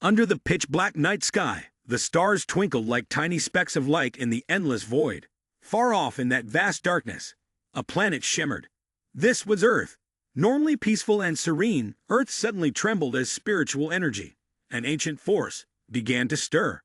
Under the pitch-black night sky, the stars twinkled like tiny specks of light in the endless void. Far off in that vast darkness, a planet shimmered. This was Earth. Normally peaceful and serene, Earth suddenly trembled as spiritual energy, an ancient force, began to stir.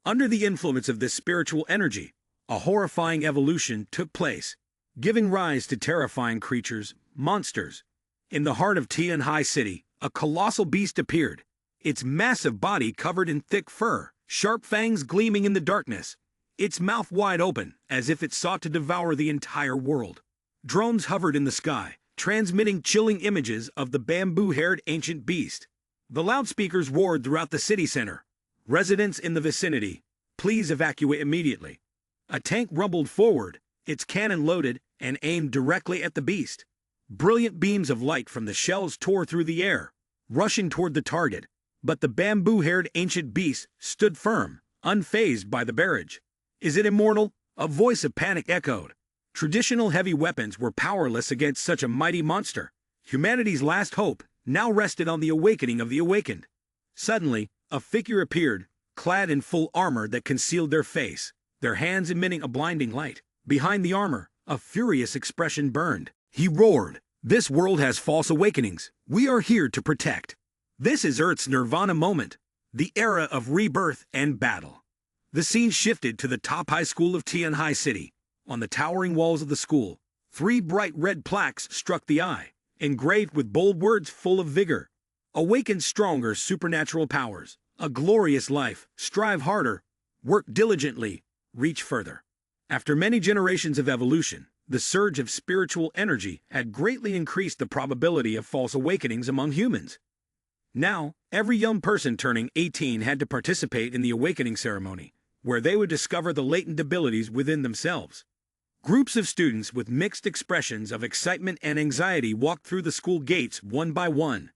Under the influence of this spiritual energy, a horrifying evolution took place, giving rise to terrifying creatures, monsters. In the heart of Tianhai City, a colossal beast appeared, its massive body covered in thick fur, sharp fangs gleaming in the darkness, its mouth wide open, as if it sought to devour the entire world. Drones hovered in the sky, transmitting chilling images of the bamboo-haired ancient beast. The loudspeakers roared throughout the city center. Residents in the vicinity, please evacuate immediately. A tank rumbled forward, its cannon loaded and aimed directly at the beast. Brilliant beams of light from the shells tore through the air, rushing toward the target. But the bamboo-haired ancient beast stood firm, unfazed by the barrage. Is it immortal? A voice of panic echoed. Traditional heavy weapons were powerless against such a mighty monster. Humanity's last hope now rested on the awakening of the awakened. Suddenly, a figure appeared, clad in full armor that concealed their face, their hands emitting a blinding light. Behind the armor, a furious expression burned. He roared, "This world has false awakenings. We are here to protect. This is Earth's nirvana moment, the era of rebirth and battle." The scene shifted to the top high school of Tianhai City. On the towering walls of the school, 3 bright red plaques struck the eye, engraved with bold words full of vigor. Awaken stronger supernatural powers, a glorious life, strive harder, work diligently, reach further. After many generations of evolution, the surge of spiritual energy had greatly increased the probability of false awakenings among humans. Now, every young person turning 18 had to participate in the awakening ceremony, where they would discover the latent abilities within themselves. Groups of students with mixed expressions of excitement and anxiety walked through the school gates one by one.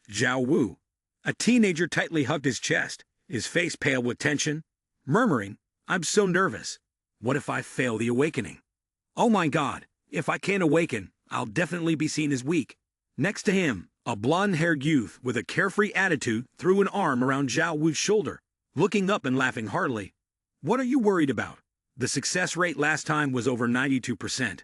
Zhao Wu, a teenager, tightly hugged his chest, his face pale with tension, murmuring, "I'm so nervous. What if I fail the awakening? Oh my God, if I can't awaken, I'll definitely be seen as weak." Next to him, a blonde-haired youth with a carefree attitude threw an arm around Zhao Wu's shoulder, looking up and laughing heartily. "What are you worried about? The success rate last time was over 92%.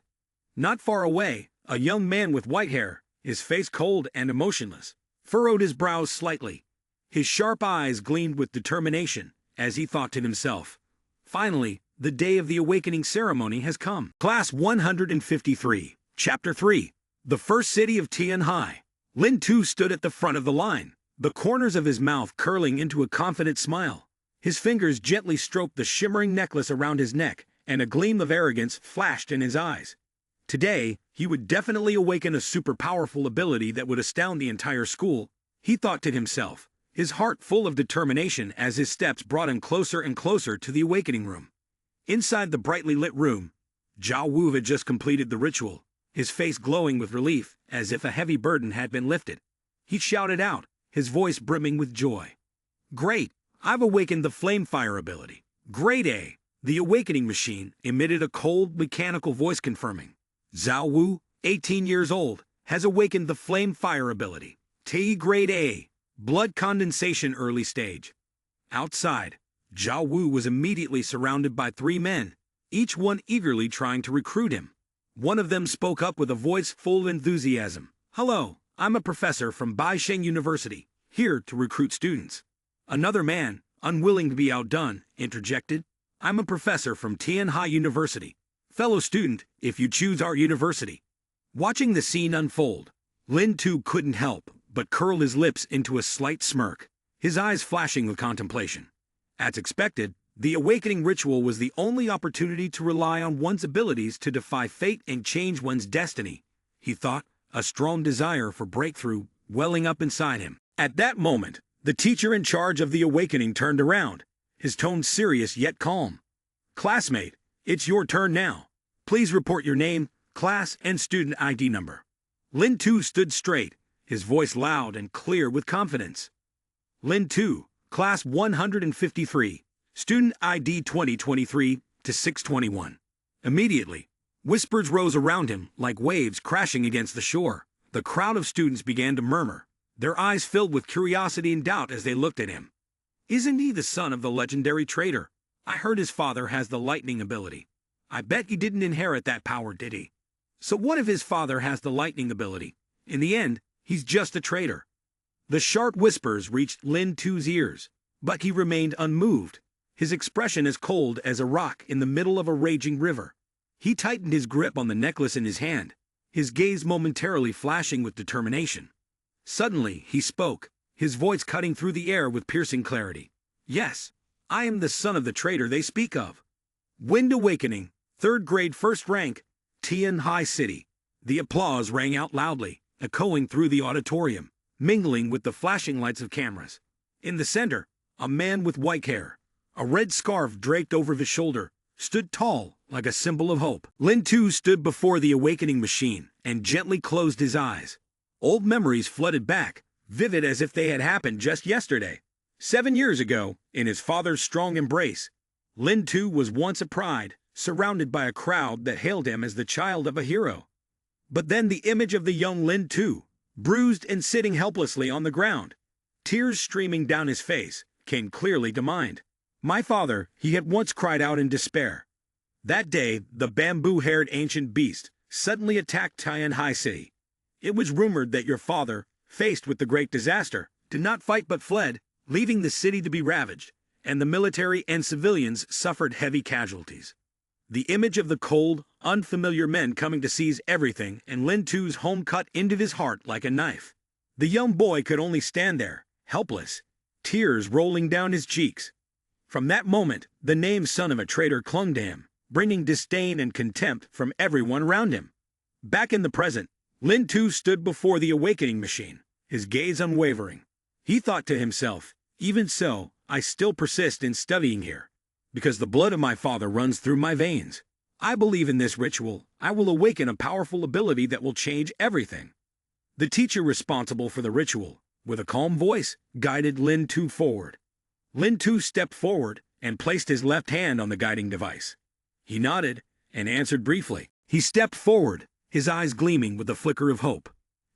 Not far away, a young man with white hair, his face cold and emotionless, furrowed his brows slightly. His sharp eyes gleamed with determination as he thought to himself, "Finally, the day of the awakening ceremony has come." Class 153, Chapter 3, The First City of Tianhai. Lin Tu stood at the front of the line, the corners of his mouth curling into a confident smile. His fingers gently stroked the shimmering necklace around his neck, and a gleam of arrogance flashed in his eyes. Today, he would definitely awaken a super-powerful ability that would astound the entire school, he thought to himself, his heart full of determination as his steps brought him closer and closer to the awakening room. Inside the brightly lit room, Zhao Wu had just completed the ritual, his face glowing with relief, as if a heavy burden had been lifted. He shouted out, his voice brimming with joy. "Great! I've awakened the flame fire ability. Grade A." The awakening machine emitted a cold, mechanical voice confirming. "Zhao Wu, 18 years old, has awakened the flame fire ability. T Grade A, blood condensation early stage." Outside, Zhao Wu was immediately surrounded by 3 men, each one eagerly trying to recruit him. One of them spoke up with a voice full of enthusiasm. "Hello, I'm a professor from Baisheng University, here to recruit students." Another man, unwilling to be outdone, interjected, "I'm a professor from Tianhai University. Fellow student, if you choose our university." Watching the scene unfold, Lin Tu couldn't help but curl his lips into a slight smirk, his eyes flashing with contemplation. As expected, the awakening ritual was the only opportunity to rely on one's abilities to defy fate and change one's destiny, he thought, a strong desire for breakthrough welling up inside him. At that moment, the teacher in charge of the awakening turned around, his tone serious yet calm. "Classmate, it's your turn now. Please report your name, class, and student ID number." Lin Tu stood straight, his voice loud and clear with confidence. "Lin Tu, class 153, student ID 2023 to 621. Immediately, whispers rose around him like waves crashing against the shore. The crowd of students began to murmur. Their eyes filled with curiosity and doubt as they looked at him. Isn't he the son of the legendary traitor? I heard his father has the lightning ability. I bet he didn't inherit that power, did he? So what if his father has the lightning ability? In the end, he's just a traitor. The sharp whispers reached Lin Tu's ears, but he remained unmoved, his expression as cold as a rock in the middle of a raging river. He tightened his grip on the necklace in his hand, his gaze momentarily flashing with determination. Suddenly, he spoke, his voice cutting through the air with piercing clarity. Yes, I am the son of the traitor they speak of. Wind Awakening, 3rd grade 1st rank, Tian High City. The applause rang out loudly, echoing through the auditorium, mingling with the flashing lights of cameras. In the center, a man with white hair, a red scarf draped over his shoulder, stood tall like a symbol of hope. Lin Tu stood before the awakening machine and gently closed his eyes. Old memories flooded back, vivid as if they had happened just yesterday. 7 years ago, in his father's strong embrace, Lin Tu was once a pride, surrounded by a crowd that hailed him as the child of a hero. But then the image of the young Lin Tu, bruised and sitting helplessly on the ground, tears streaming down his face, came clearly to mind. My father, he had once cried out in despair. That day, the bamboo-haired ancient beast suddenly attacked Tian High City. It was rumored that your father, faced with the great disaster, did not fight but fled, leaving the city to be ravaged, and the military and civilians suffered heavy casualties. The image of the cold, unfamiliar men coming to seize everything and Lin Tu's home cut into his heart like a knife. The young boy could only stand there, helpless, tears rolling down his cheeks. From that moment, the name son of a traitor clung to him, bringing disdain and contempt from everyone around him. Back in the present, Lin Tu stood before the awakening machine, his gaze unwavering. He thought to himself, even so, I still persist in studying here, because the blood of my father runs through my veins. I believe in this ritual. I will awaken a powerful ability that will change everything. The teacher responsible for the ritual, with a calm voice, guided Lin Tu forward. Lin Tu stepped forward and placed his left hand on the guiding device. He nodded and answered briefly. He stepped forward, his eyes gleaming with a flicker of hope.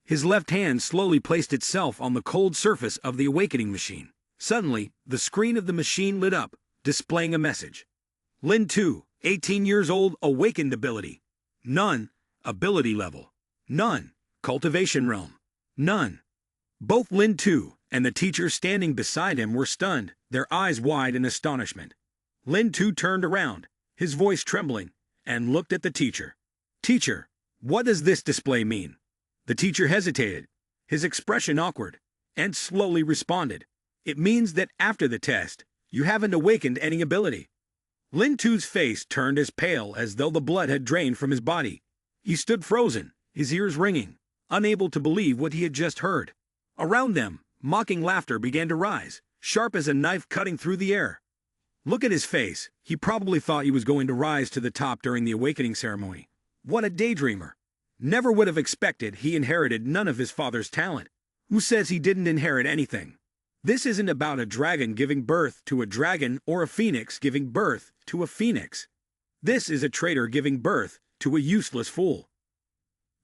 His left hand slowly placed itself on the cold surface of the awakening machine. Suddenly, the screen of the machine lit up, displaying a message. Lin Tu, 18 years old, awakened ability. None. Ability level. None. Cultivation realm. None. Both Lin Tu and the teacher standing beside him were stunned, their eyes wide in astonishment. Lin Tu turned around, his voice trembling, and looked at the teacher. Teacher, what does this display mean? The teacher hesitated, his expression awkward, and slowly responded. It means that after the test, you haven't awakened any ability. Lin Tu's face turned as pale as though the blood had drained from his body. He stood frozen, his ears ringing, unable to believe what he had just heard. Around them, mocking laughter began to rise, sharp as a knife cutting through the air. Look at his face. He probably thought he was going to rise to the top during the awakening ceremony. What a daydreamer. Never would have expected he inherited none of his father's talent. Who says he didn't inherit anything? This isn't about a dragon giving birth to a dragon or a phoenix giving birth to a phoenix. This is a traitor giving birth to a useless fool.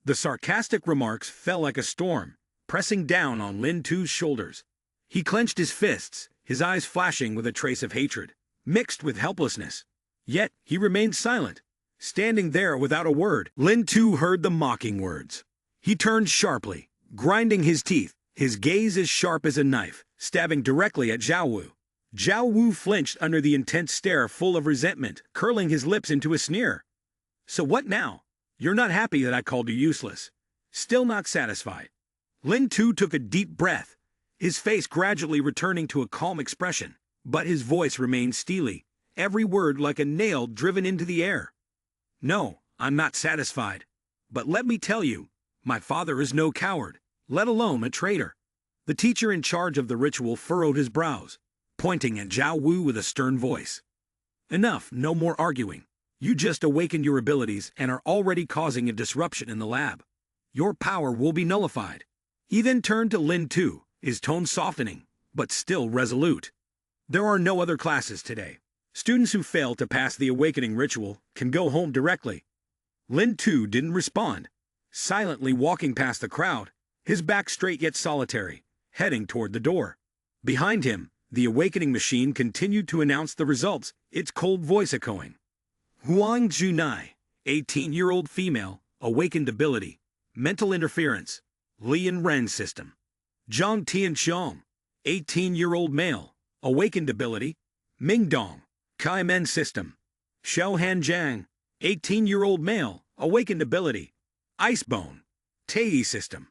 The sarcastic remarks fell like a storm, pressing down on Lin Tu's shoulders. He clenched his fists, his eyes flashing with a trace of hatred, mixed with helplessness. Yet he remained silent, standing there without a word. Lin Tu heard the mocking words. He turned sharply, grinding his teeth, his gaze as sharp as a knife, stabbing directly at Zhao Wu. Zhao Wu flinched under the intense stare full of resentment, curling his lips into a sneer. So what now? You're not happy that I called you useless. Still not satisfied. Lin Tu took a deep breath, his face gradually returning to a calm expression, but his voice remained steely, every word like a nail driven into the air. No, I'm not satisfied. But let me tell you, my father is no coward, let alone a traitor. The teacher in charge of the ritual furrowed his brows, pointing at Zhao Wu with a stern voice. Enough, no more arguing. You just awakened your abilities and are already causing a disruption in the lab. Your power will be nullified. He then turned to Lin Tu, his tone softening, but still resolute. There are no other classes today. Students who fail to pass the awakening ritual can go home directly. Lin Tu didn't respond, silently walking past the crowd, his back straight yet solitary, heading toward the door. Behind him, the awakening machine continued to announce the results, its cold voice echoing. Huang Junai, 18-year-old female, awakened ability, mental interference, Lian Ren system. Zhang Tianxiong, 18-year-old male, awakened ability, Mingdong, Kai Men system. Xiao Hanjiang, 18-year-old male, awakened ability, Icebone, Tei system.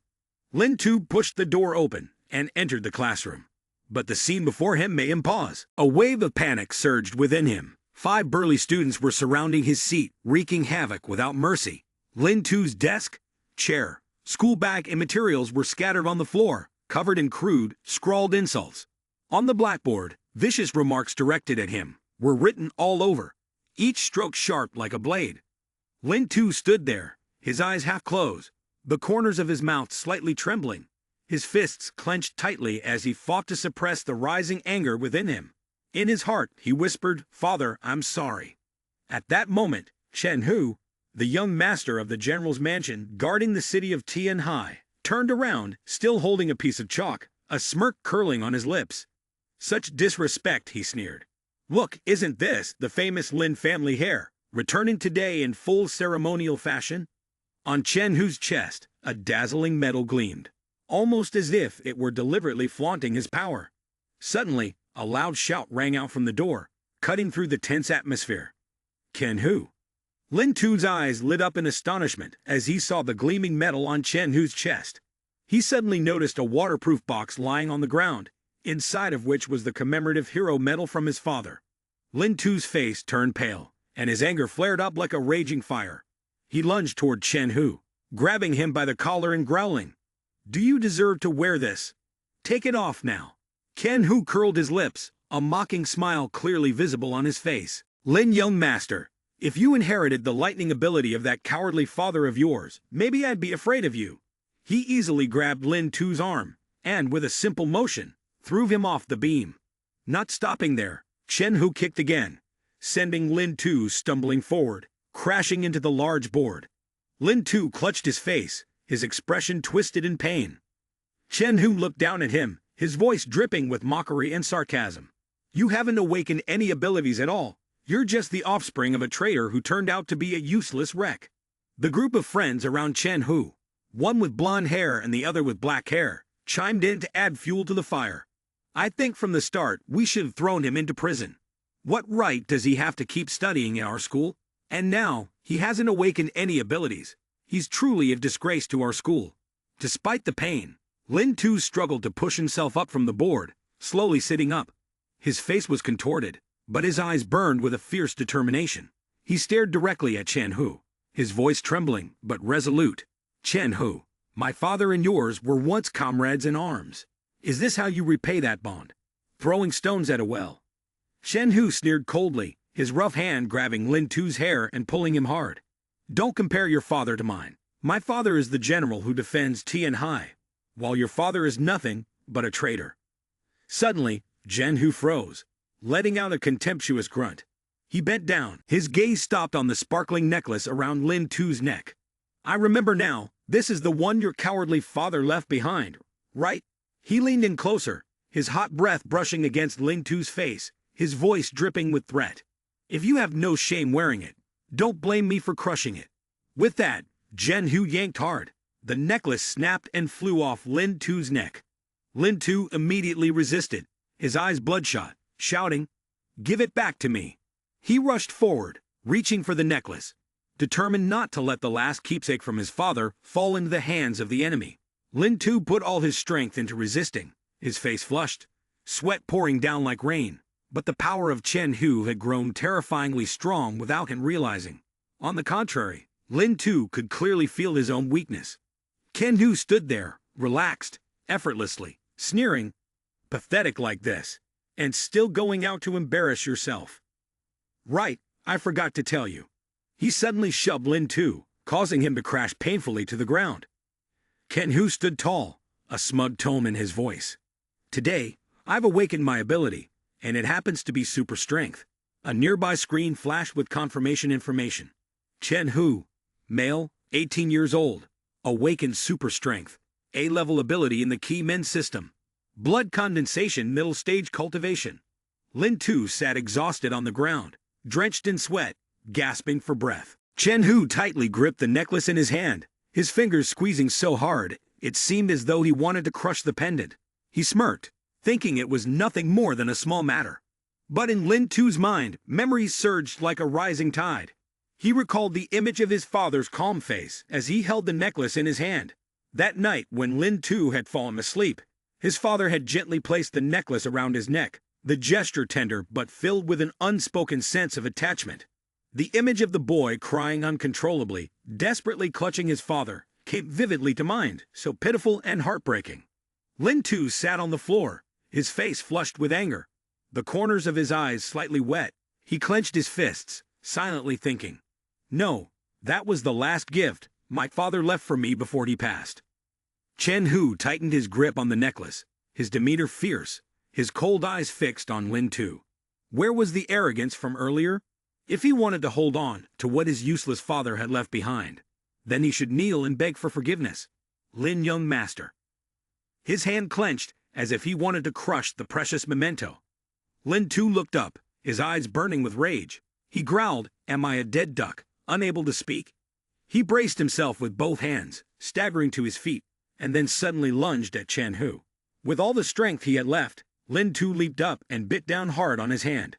Lin Tu pushed the door open and entered the classroom. But the scene before him made him pause. A wave of panic surged within him. 5 burly students were surrounding his seat, wreaking havoc without mercy. Lin Tu's desk, chair, school bag and materials were scattered on the floor, covered in crude, scrawled insults. On the blackboard, vicious remarks directed at him were written all over, each stroke sharp like a blade. Lin Tu stood there, his eyes half closed, the corners of his mouth slightly trembling, his fists clenched tightly as he fought to suppress the rising anger within him. In his heart, he whispered, "Father, I'm sorry." At that moment, Chen Hu, the young master of the general's mansion guarding the city of Tianhai, turned around, still holding a piece of chalk, a smirk curling on his lips. "Such disrespect," he sneered. "Look, isn't this the famous Lin family heir, returning today in full ceremonial fashion?" On Chen Hu's chest, a dazzling medal gleamed, almost as if it were deliberately flaunting his power. Suddenly, a loud shout rang out from the door, cutting through the tense atmosphere. "Chen Hu!" Lin Tu's eyes lit up in astonishment as he saw the gleaming medal on Chen Hu's chest. He suddenly noticed a waterproof box lying on the ground, inside of which was the commemorative hero medal from his father. Lin Tu's face turned pale, and his anger flared up like a raging fire. He lunged toward Chen Hu, grabbing him by the collar and growling, "Do you deserve to wear this? Take it off now." Chen Hu curled his lips, a mocking smile clearly visible on his face. "Lin, young master, if you inherited the lightning ability of that cowardly father of yours, maybe I'd be afraid of you." He easily grabbed Lin Tu's arm, and with a simple motion, threw him off the beam. Not stopping there, Chen Hu kicked again, sending Lin Tu stumbling forward, crashing into the large board. Lin Tu clutched his face, his expression twisted in pain. Chen Hu looked down at him, his voice dripping with mockery and sarcasm. "You haven't awakened any abilities at all. You're just the offspring of a traitor who turned out to be a useless wreck." The group of friends around Chen Hu, one with blonde hair and the other with black hair, chimed in to add fuel to the fire. "I think from the start we should have thrown him into prison. What right does he have to keep studying in our school? And now, he hasn't awakened any abilities. He's truly a disgrace to our school." Despite the pain, Lin Tu struggled to push himself up from the board, slowly sitting up. His face was contorted, but his eyes burned with a fierce determination. He stared directly at Chen Hu, his voice trembling but resolute. "Chen Hu, my father and yours were once comrades in arms. Is this how you repay that bond? Throwing stones at a well?" Chen Hu sneered coldly, his rough hand grabbing Lin Tu's hair and pulling him hard. "Don't compare your father to mine. My father is the general who defends Tianhai, while your father is nothing but a traitor." Suddenly, Chen Hu froze, letting out a contemptuous grunt. He bent down, his gaze stopped on the sparkling necklace around Lin Tu's neck. "I remember now, this is the one your cowardly father left behind, right?" He leaned in closer, his hot breath brushing against Lin Tu's face, his voice dripping with threat. "If you have no shame wearing it, don't blame me for crushing it." With that, Chen Hu yanked hard. The necklace snapped and flew off Lin Tu's neck. Lin Tu immediately resisted, his eyes bloodshot, shouting, "Give it back to me." He rushed forward, reaching for the necklace, determined not to let the last keepsake from his father fall into the hands of the enemy. Lin Tu put all his strength into resisting, his face flushed, sweat pouring down like rain. But the power of Chen Hu had grown terrifyingly strong without him realizing. On the contrary, Lin Tu could clearly feel his own weakness. Chen Hu stood there, relaxed, effortlessly, sneering, "Pathetic like this, and still going out to embarrass yourself. Right, I forgot to tell you." He suddenly shoved Lin Tu, causing him to crash painfully to the ground. Chen Hu stood tall, a smug tone in his voice. "Today, I've awakened my ability, and it happens to be super strength." A nearby screen flashed with confirmation information. Chen Hu, male, 18 years old, awakened super strength, A-level ability in the Key Men system. Blood condensation middle stage cultivation. Lin Tu sat exhausted on the ground, drenched in sweat, gasping for breath. Chen Hu tightly gripped the necklace in his hand, his fingers squeezing so hard, it seemed as though he wanted to crush the pendant. He smirked, thinking it was nothing more than a small matter. But in Lin Tu's mind, memories surged like a rising tide. He recalled the image of his father's calm face as he held the necklace in his hand. That night when Lin Tu had fallen asleep, his father had gently placed the necklace around his neck, the gesture tender but filled with an unspoken sense of attachment. The image of the boy crying uncontrollably, desperately clutching his father, came vividly to mind, so pitiful and heartbreaking. Lin Tu sat on the floor, his face flushed with anger, the corners of his eyes slightly wet. He clenched his fists, silently thinking, "No, that was the last gift my father left for me before he passed." Chen Hu tightened his grip on the necklace, his demeanor fierce, his cold eyes fixed on Lin Tu. Where was the arrogance from earlier? If he wanted to hold on to what his useless father had left behind, then he should kneel and beg for forgiveness. Lin, young master. His hand clenched as if he wanted to crush the precious memento. Lin Tu looked up, his eyes burning with rage. He growled, "Am I a dead duck, unable to speak?" He braced himself with both hands, staggering to his feet, and then suddenly lunged at Chen Hu. With all the strength he had left, Lin Tu leaped up and bit down hard on his hand.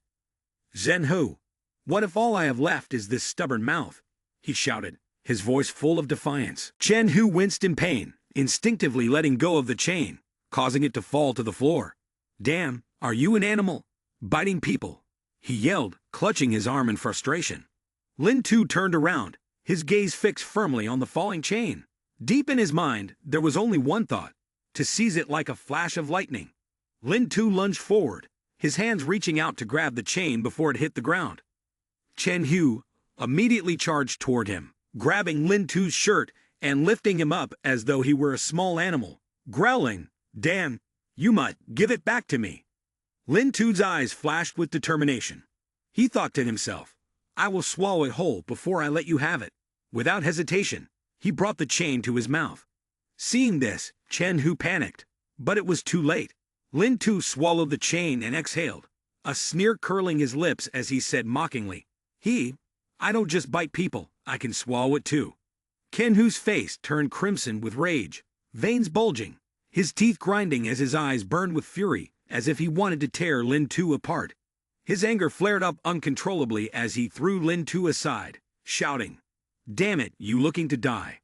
"Zhen Hu, what if all I have left is this stubborn mouth?" he shouted, his voice full of defiance. Chen Hu winced in pain, instinctively letting go of the chain, causing it to fall to the floor. "Damn, are you an animal? Biting people?" he yelled, clutching his arm in frustration. Lin Tu turned around, his gaze fixed firmly on the falling chain. Deep in his mind, there was only one thought: to seize it like a flash of lightning. Lin Tu lunged forward, his hands reaching out to grab the chain before it hit the ground. Chen Hu immediately charged toward him, grabbing Lin Tu's shirt and lifting him up as though he were a small animal, growling, "Damn, you might give it back to me." Lin Tu's eyes flashed with determination. He thought to himself, "I will swallow it whole before I let you have it." Without hesitation, he brought the chain to his mouth. Seeing this, Chen Hu panicked, but it was too late. Lin Tu swallowed the chain and exhaled, a sneer curling his lips as he said mockingly, I don't just bite people, I can swallow it too." Chen Hu's face turned crimson with rage, veins bulging, his teeth grinding as his eyes burned with fury, as if he wanted to tear Lin Tu apart. His anger flared up uncontrollably as he threw Lin Tu aside, shouting, "Damn it, you looking to die."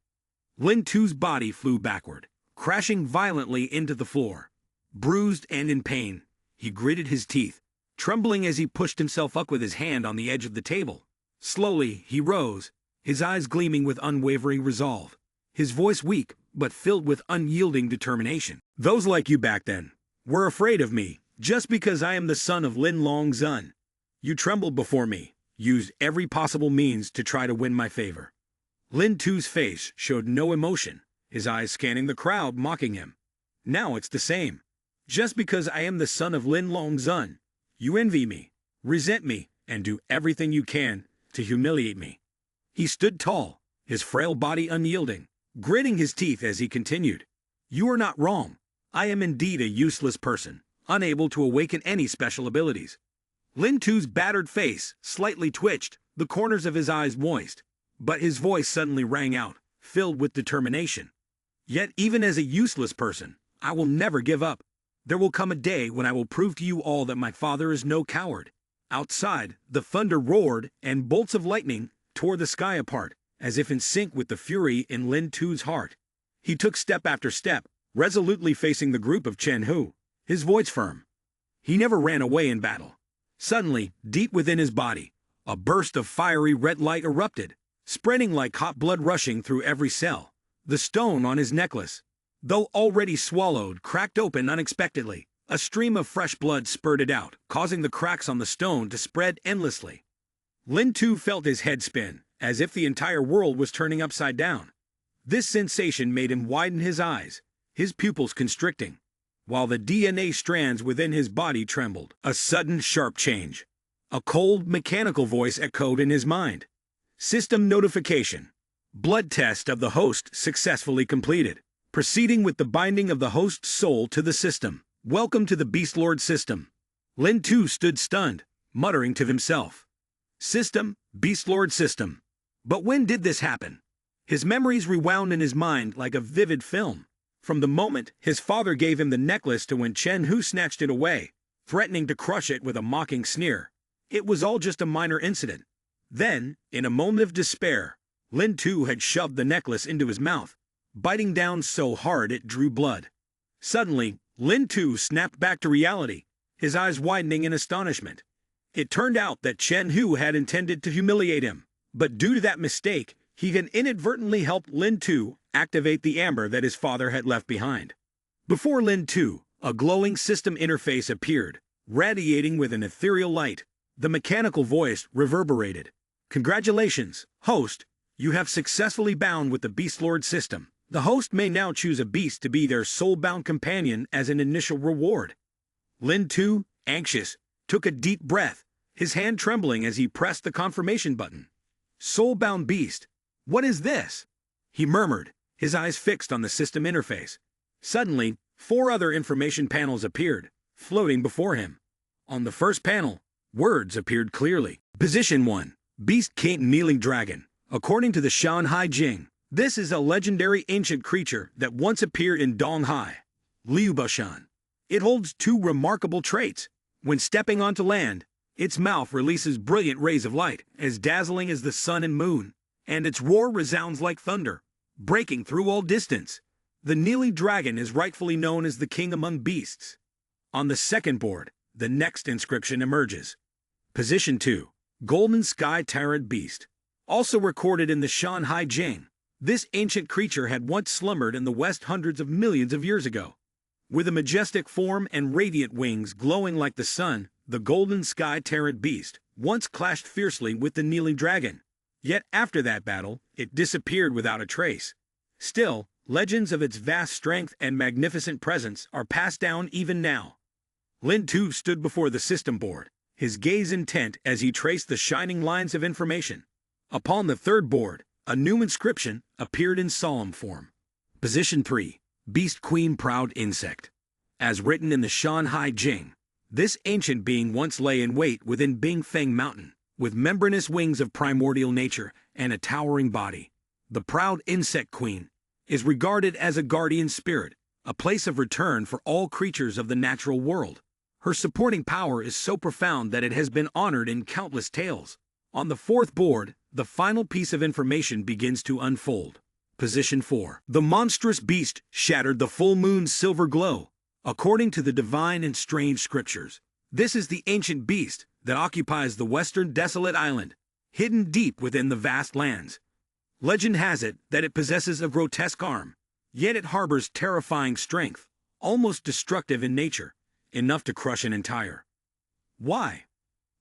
Lin Tu's body flew backward, crashing violently into the floor. Bruised and in pain, he gritted his teeth, trembling as he pushed himself up with his hand on the edge of the table. Slowly, he rose, his eyes gleaming with unwavering resolve, his voice weak but filled with unyielding determination. "Those like you back then were afraid of me just because I am the son of Lin Longzhen. You trembled before me, used every possible means to try to win my favor." Lin Tu's face showed no emotion, his eyes scanning the crowd, mocking him. "Now it's the same. Just because I am the son of Lin Longzhen, you envy me, resent me, and do everything you can to humiliate me." He stood tall, his frail body unyielding, gritting his teeth as he continued, "You are not wrong. I am indeed a useless person, unable to awaken any special abilities." Lin Tu's battered face slightly twitched, the corners of his eyes moist, but his voice suddenly rang out, filled with determination. "Yet even as a useless person, I will never give up. There will come a day when I will prove to you all that my father is no coward." Outside, the thunder roared and bolts of lightning tore the sky apart, as if in sync with the fury in Lin Tu's heart. He took step after step, resolutely facing the group of Chen Hu, his voice firm. He never ran away in battle. Suddenly, deep within his body, a burst of fiery red light erupted, spreading like hot blood rushing through every cell. The stone on his necklace, though already swallowed, cracked open unexpectedly. A stream of fresh blood spurted out, causing the cracks on the stone to spread endlessly. Lin Tu felt his head spin, as if the entire world was turning upside down. This sensation made him widen his eyes, his pupils constricting, while the DNA strands within his body trembled. A sudden sharp change. A cold, mechanical voice echoed in his mind. "System notification. Blood test of the host successfully completed. Proceeding with the binding of the host's soul to the system. Welcome to the Beast Lord system. Lin Tu stood stunned, muttering to himself. System, Beast Lord system. But when did this happen? His memories rewound in his mind like a vivid film. From the moment his father gave him the necklace to when Chen Hu snatched it away, threatening to crush it with a mocking sneer. It was all just a minor incident. Then, in a moment of despair, Lin Tu had shoved the necklace into his mouth, biting down so hard it drew blood. Suddenly, Lin Tu snapped back to reality, his eyes widening in astonishment. It turned out that Chen Hu had intended to humiliate him, but due to that mistake, he had inadvertently helped Lin Tu activate the amber that his father had left behind. Before Lin Tu, a glowing system interface appeared, radiating with an ethereal light. The mechanical voice reverberated. Congratulations, host, you have successfully bound with the Beast Lord system. The host may now choose a beast to be their soul-bound companion as an initial reward. Lin Tu, anxious, took a deep breath, his hand trembling as he pressed the confirmation button. Soul-bound beast, what is this? He murmured, his eyes fixed on the system interface. Suddenly, 4 other information panels appeared, floating before him. On the first panel, words appeared clearly. Position 1. Beast King Kneeling Dragon. According to the Shanhai Jing, this is a legendary ancient creature that once appeared in Donghai, Liubashan. It holds 2 remarkable traits. When stepping onto land, its mouth releases brilliant rays of light, as dazzling as the sun and moon, and its roar resounds like thunder, breaking through all distance. The Kneeling Dragon is rightfully known as the king among beasts. On the second board, the next inscription emerges. Position 2. Golden Sky Tyrant Beast. Also recorded in the Shanhai Jing, this ancient creature had once slumbered in the West hundreds of millions of years ago. With a majestic form and radiant wings glowing like the sun, the Golden Sky Tyrant Beast once clashed fiercely with the Kneeling Dragon. Yet after that battle, it disappeared without a trace. Still, legends of its vast strength and magnificent presence are passed down even now. Lin Tu stood before the system board, his gaze intent as he traced the shining lines of information. Upon the third board, a new inscription appeared in solemn form. Position 3. Beast Queen Proud Insect. As written in the Shanhai Jing, this ancient being once lay in wait within Bingfeng Mountain, with membranous wings of primordial nature and a towering body. The proud insect queen is regarded as a guardian spirit, a place of return for all creatures of the natural world. Her supporting power is so profound that it has been honored in countless tales. On the fourth board, the final piece of information begins to unfold. Position 4. The monstrous beast shattered the full moon's silver glow. According to the divine and strange scriptures, this is the ancient beast that occupies the western desolate island, hidden deep within the vast lands. Legend has it that it possesses a grotesque arm, yet it harbors terrifying strength, almost destructive in nature, enough to crush an entire. Why?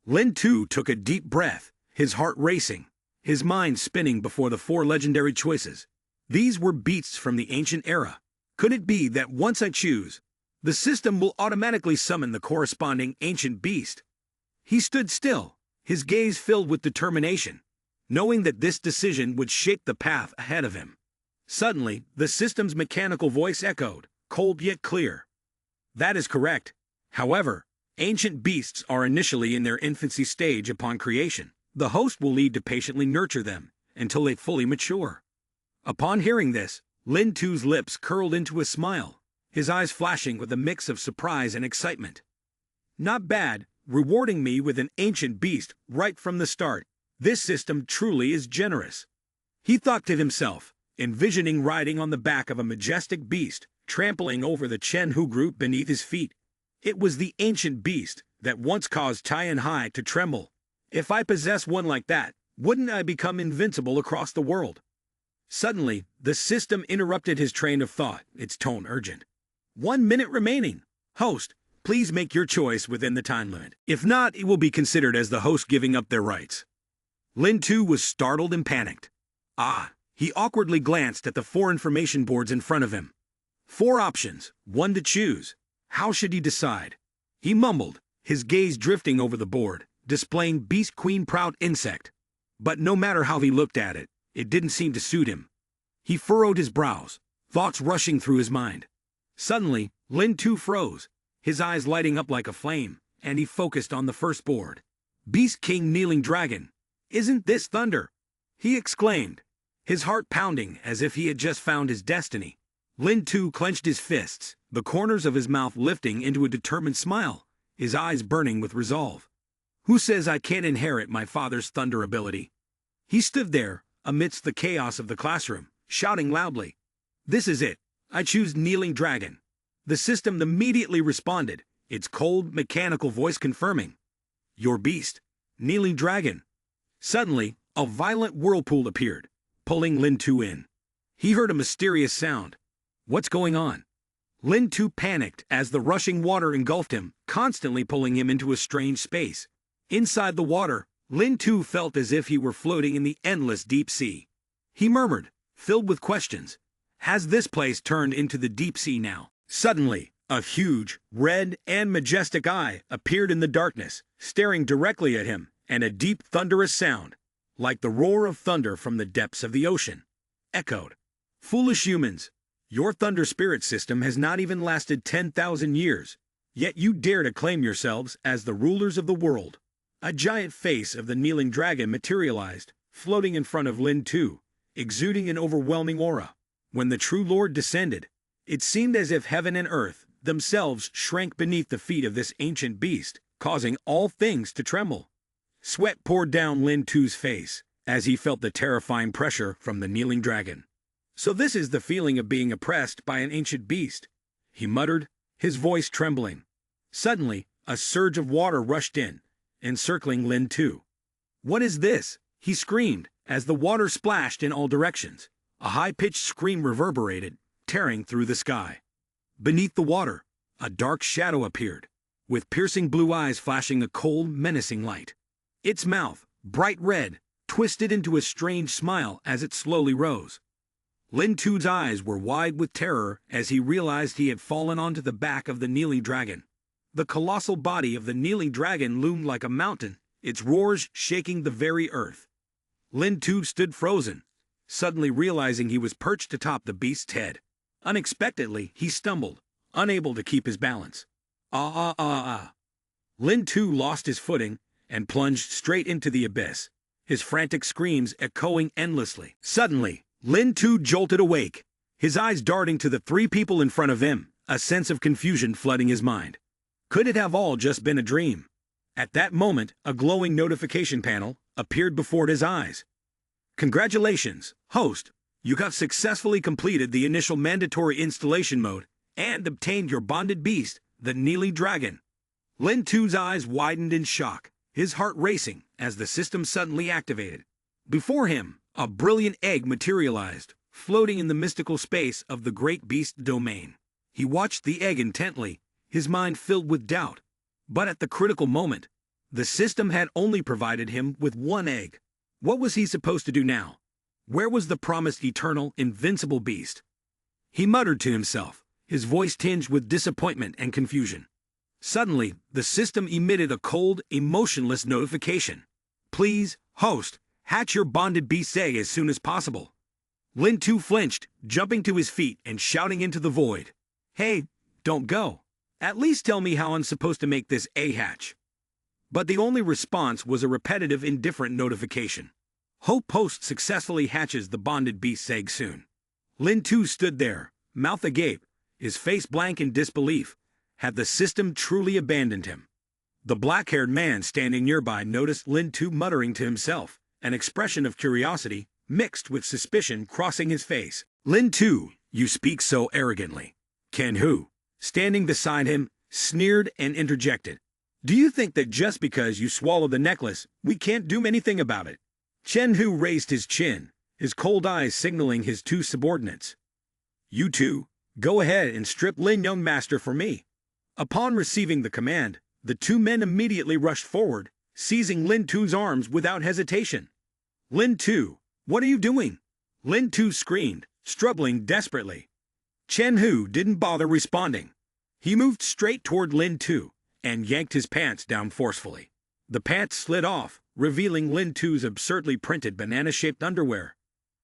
Lin Tu took a deep breath, his heart racing, his mind spinning before the 4 legendary choices. These were beasts from the ancient era. Could it be that once I choose, the system will automatically summon the corresponding ancient beast? He stood still, his gaze filled with determination, knowing that this decision would shape the path ahead of him. Suddenly, the system's mechanical voice echoed, cold yet clear. That is correct. However, ancient beasts are initially in their infancy stage upon creation. The host will need to patiently nurture them until they fully mature. Upon hearing this, Lin Tu's lips curled into a smile, his eyes flashing with a mix of surprise and excitement. Not bad, rewarding me with an ancient beast right from the start. This system truly is generous. He thought to himself, envisioning riding on the back of a majestic beast, trampling over the Chen Hu group beneath his feet. It was the ancient beast that once caused Tianhai to tremble. If I possess one like that, wouldn't I become invincible across the world? Suddenly, the system interrupted his train of thought, its tone urgent. 1 minute remaining. Host, please make your choice within the time limit. If not, it will be considered as the host giving up their rights. Lin Tu was startled and panicked. He awkwardly glanced at the 4 information boards in front of him. 4 options, 1 to choose. How should he decide? He mumbled, his gaze drifting over the board, displaying Beast Queen Proud Insect. But no matter how he looked at it, it didn't seem to suit him. He furrowed his brows, thoughts rushing through his mind. Suddenly, Lin Tu froze, his eyes lighting up like a flame, and he focused on the first board. Beast King Kneeling Dragon. Isn't this thunder? He exclaimed, his heart pounding as if he had just found his destiny. Lin Tu clenched his fists, the corners of his mouth lifting into a determined smile, his eyes burning with resolve. Who says I can't inherit my father's thunder ability? He stood there, amidst the chaos of the classroom, shouting loudly, "This is it. I choose Kneeling Dragon." The system immediately responded, its cold, mechanical voice confirming, "Your beast, Kneeling Dragon." Suddenly, a violent whirlpool appeared, pulling Lin Tu in. He heard a mysterious sound. What's going on? Lin Tu panicked as the rushing water engulfed him, constantly pulling him into a strange space. Inside the water, Lin Tu felt as if he were floating in the endless deep sea. He murmured, filled with questions, "Has this place turned into the deep sea now?" Suddenly, a huge, red, and majestic eye appeared in the darkness, staring directly at him, and a deep, thunderous sound, like the roar of thunder from the depths of the ocean, echoed. "Foolish humans, your thunder spirit system has not even lasted 10,000 years, yet you dare to claim yourselves as the rulers of the world." A giant face of the Kneeling Dragon materialized, floating in front of Lin Tu, exuding an overwhelming aura. When the true lord descended, it seemed as if heaven and earth themselves shrank beneath the feet of this ancient beast, causing all things to tremble. Sweat poured down Lin Tu's face as he felt the terrifying pressure from the Kneeling Dragon. "So this is the feeling of being oppressed by an ancient beast," he muttered, his voice trembling. Suddenly, a surge of water rushed in, encircling Lin Tu. "What is this?" he screamed, as the water splashed in all directions. A high-pitched scream reverberated, tearing through the sky. Beneath the water, a dark shadow appeared, with piercing blue eyes flashing a cold, menacing light. Its mouth, bright red, twisted into a strange smile as it slowly rose. Lin Tu's eyes were wide with terror as he realized he had fallen onto the back of the Kneeling Dragon. The colossal body of the Kneeling Dragon loomed like a mountain, its roars shaking the very earth. Lin Tu stood frozen, suddenly realizing he was perched atop the beast's head. Unexpectedly, he stumbled, unable to keep his balance. Ah ah ah ah. Lin Tu lost his footing and plunged straight into the abyss, his frantic screams echoing endlessly. Suddenly, Lin Tu jolted awake, his eyes darting to the three people in front of him, a sense of confusion flooding his mind. Could it have all just been a dream? At that moment, a glowing notification panel appeared before his eyes. "Congratulations, host! You have successfully completed the initial mandatory installation mode and obtained your bonded beast, the Kneeling Dragon." Lin Tu's eyes widened in shock, his heart racing as the system suddenly activated. Before him, a brilliant egg materialized, floating in the mystical space of the great beast domain. He watched the egg intently, his mind filled with doubt. But at the critical moment, the system had only provided him with one egg. What was he supposed to do now? Where was the promised eternal, invincible beast? He muttered to himself, his voice tinged with disappointment and confusion. Suddenly, the system emitted a cold, emotionless notification. "Please, host, hatch your bonded beast's egg as soon as possible." Lin Tu flinched, jumping to his feet and shouting into the void, "Hey, don't go. At least tell me how I'm supposed to make this egg hatch." But the only response was a repetitive, indifferent notification. "Hope host successfully hatches the bonded beast's egg soon." Lin Tu stood there, mouth agape, his face blank in disbelief. Had the system truly abandoned him? The black-haired man standing nearby noticed Lin Tu muttering to himself, an expression of curiosity, mixed with suspicion, crossing his face. "Lin Tu, you speak so arrogantly." Ken Hu, standing beside him, sneered and interjected, "Do you think that just because you swallowed the necklace, we can't do anything about it?" Chen Hu raised his chin, his cold eyes signaling his two subordinates. "You two, go ahead and strip Lin Young Master for me." Upon receiving the command, the two men immediately rushed forward, seizing Lin Tu's arms without hesitation. "Lin Tu, what are you doing?" Lin Tu screamed, struggling desperately. Chen Hu didn't bother responding. He moved straight toward Lin Tu and yanked his pants down forcefully. The pants slid off, revealing Lin Tu's absurdly printed banana-shaped underwear.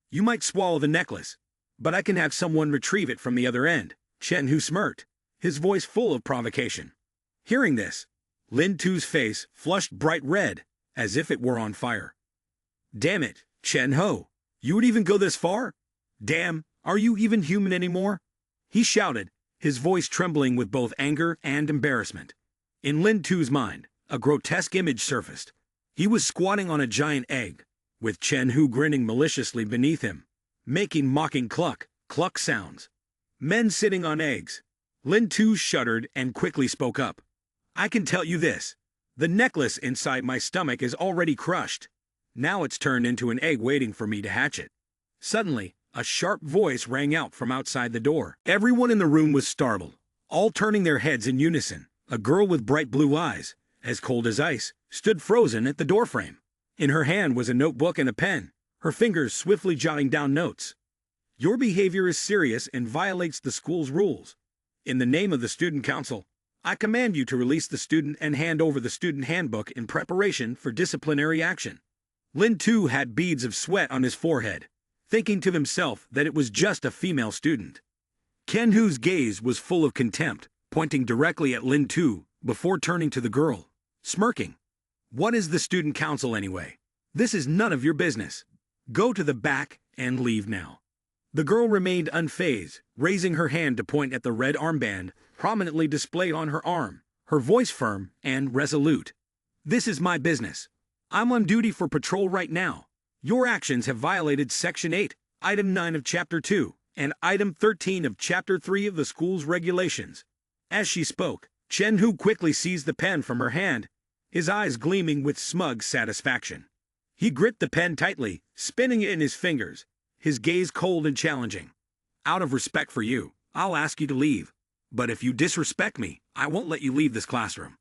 "You might swallow the necklace, but I can have someone retrieve it from the other end," Chen Hu smirked, his voice full of provocation. Hearing this, Lin Tu's face flushed bright red, as if it were on fire. Damn it, Chen Ho, you would even go this far? Damn, are you even human anymore? He shouted, his voice trembling with both anger and embarrassment. In Lin Tu's mind, a grotesque image surfaced. He was squatting on a giant egg, with Chen Hu grinning maliciously beneath him, making mocking cluck, cluck sounds. Men sitting on eggs. Lin Tu shuddered and quickly spoke up. I can tell you this. The necklace inside my stomach is already crushed. Now it's turned into an egg waiting for me to hatch it. Suddenly, a sharp voice rang out from outside the door. Everyone in the room was startled, all turning their heads in unison. A girl with bright blue eyes, as cold as ice, stood frozen at the doorframe. In her hand was a notebook and a pen, her fingers swiftly jotting down notes. Your behavior is serious and violates the school's rules. In the name of the student council, I command you to release the student and hand over the student handbook in preparation for disciplinary action. Lin Tu had beads of sweat on his forehead, thinking to himself that it was just a female student. Chen Hu's gaze was full of contempt, pointing directly at Lin Tu before turning to the girl, smirking. What is the student council anyway? This is none of your business. Go to the back and leave now. The girl remained unfazed, raising her hand to point at the red armband prominently displayed on her arm, her voice firm and resolute. This is my business. I'm on duty for patrol right now. Your actions have violated Section 8, Item 9 of Chapter 2, and Item 13 of Chapter 3 of the school's regulations. As she spoke, Chen Hu quickly seized the pen from her hand, his eyes gleaming with smug satisfaction. He gripped the pen tightly, spinning it in his fingers, his gaze cold and challenging. Out of respect for you, I'll ask you to leave. But if you disrespect me, I won't let you leave this classroom.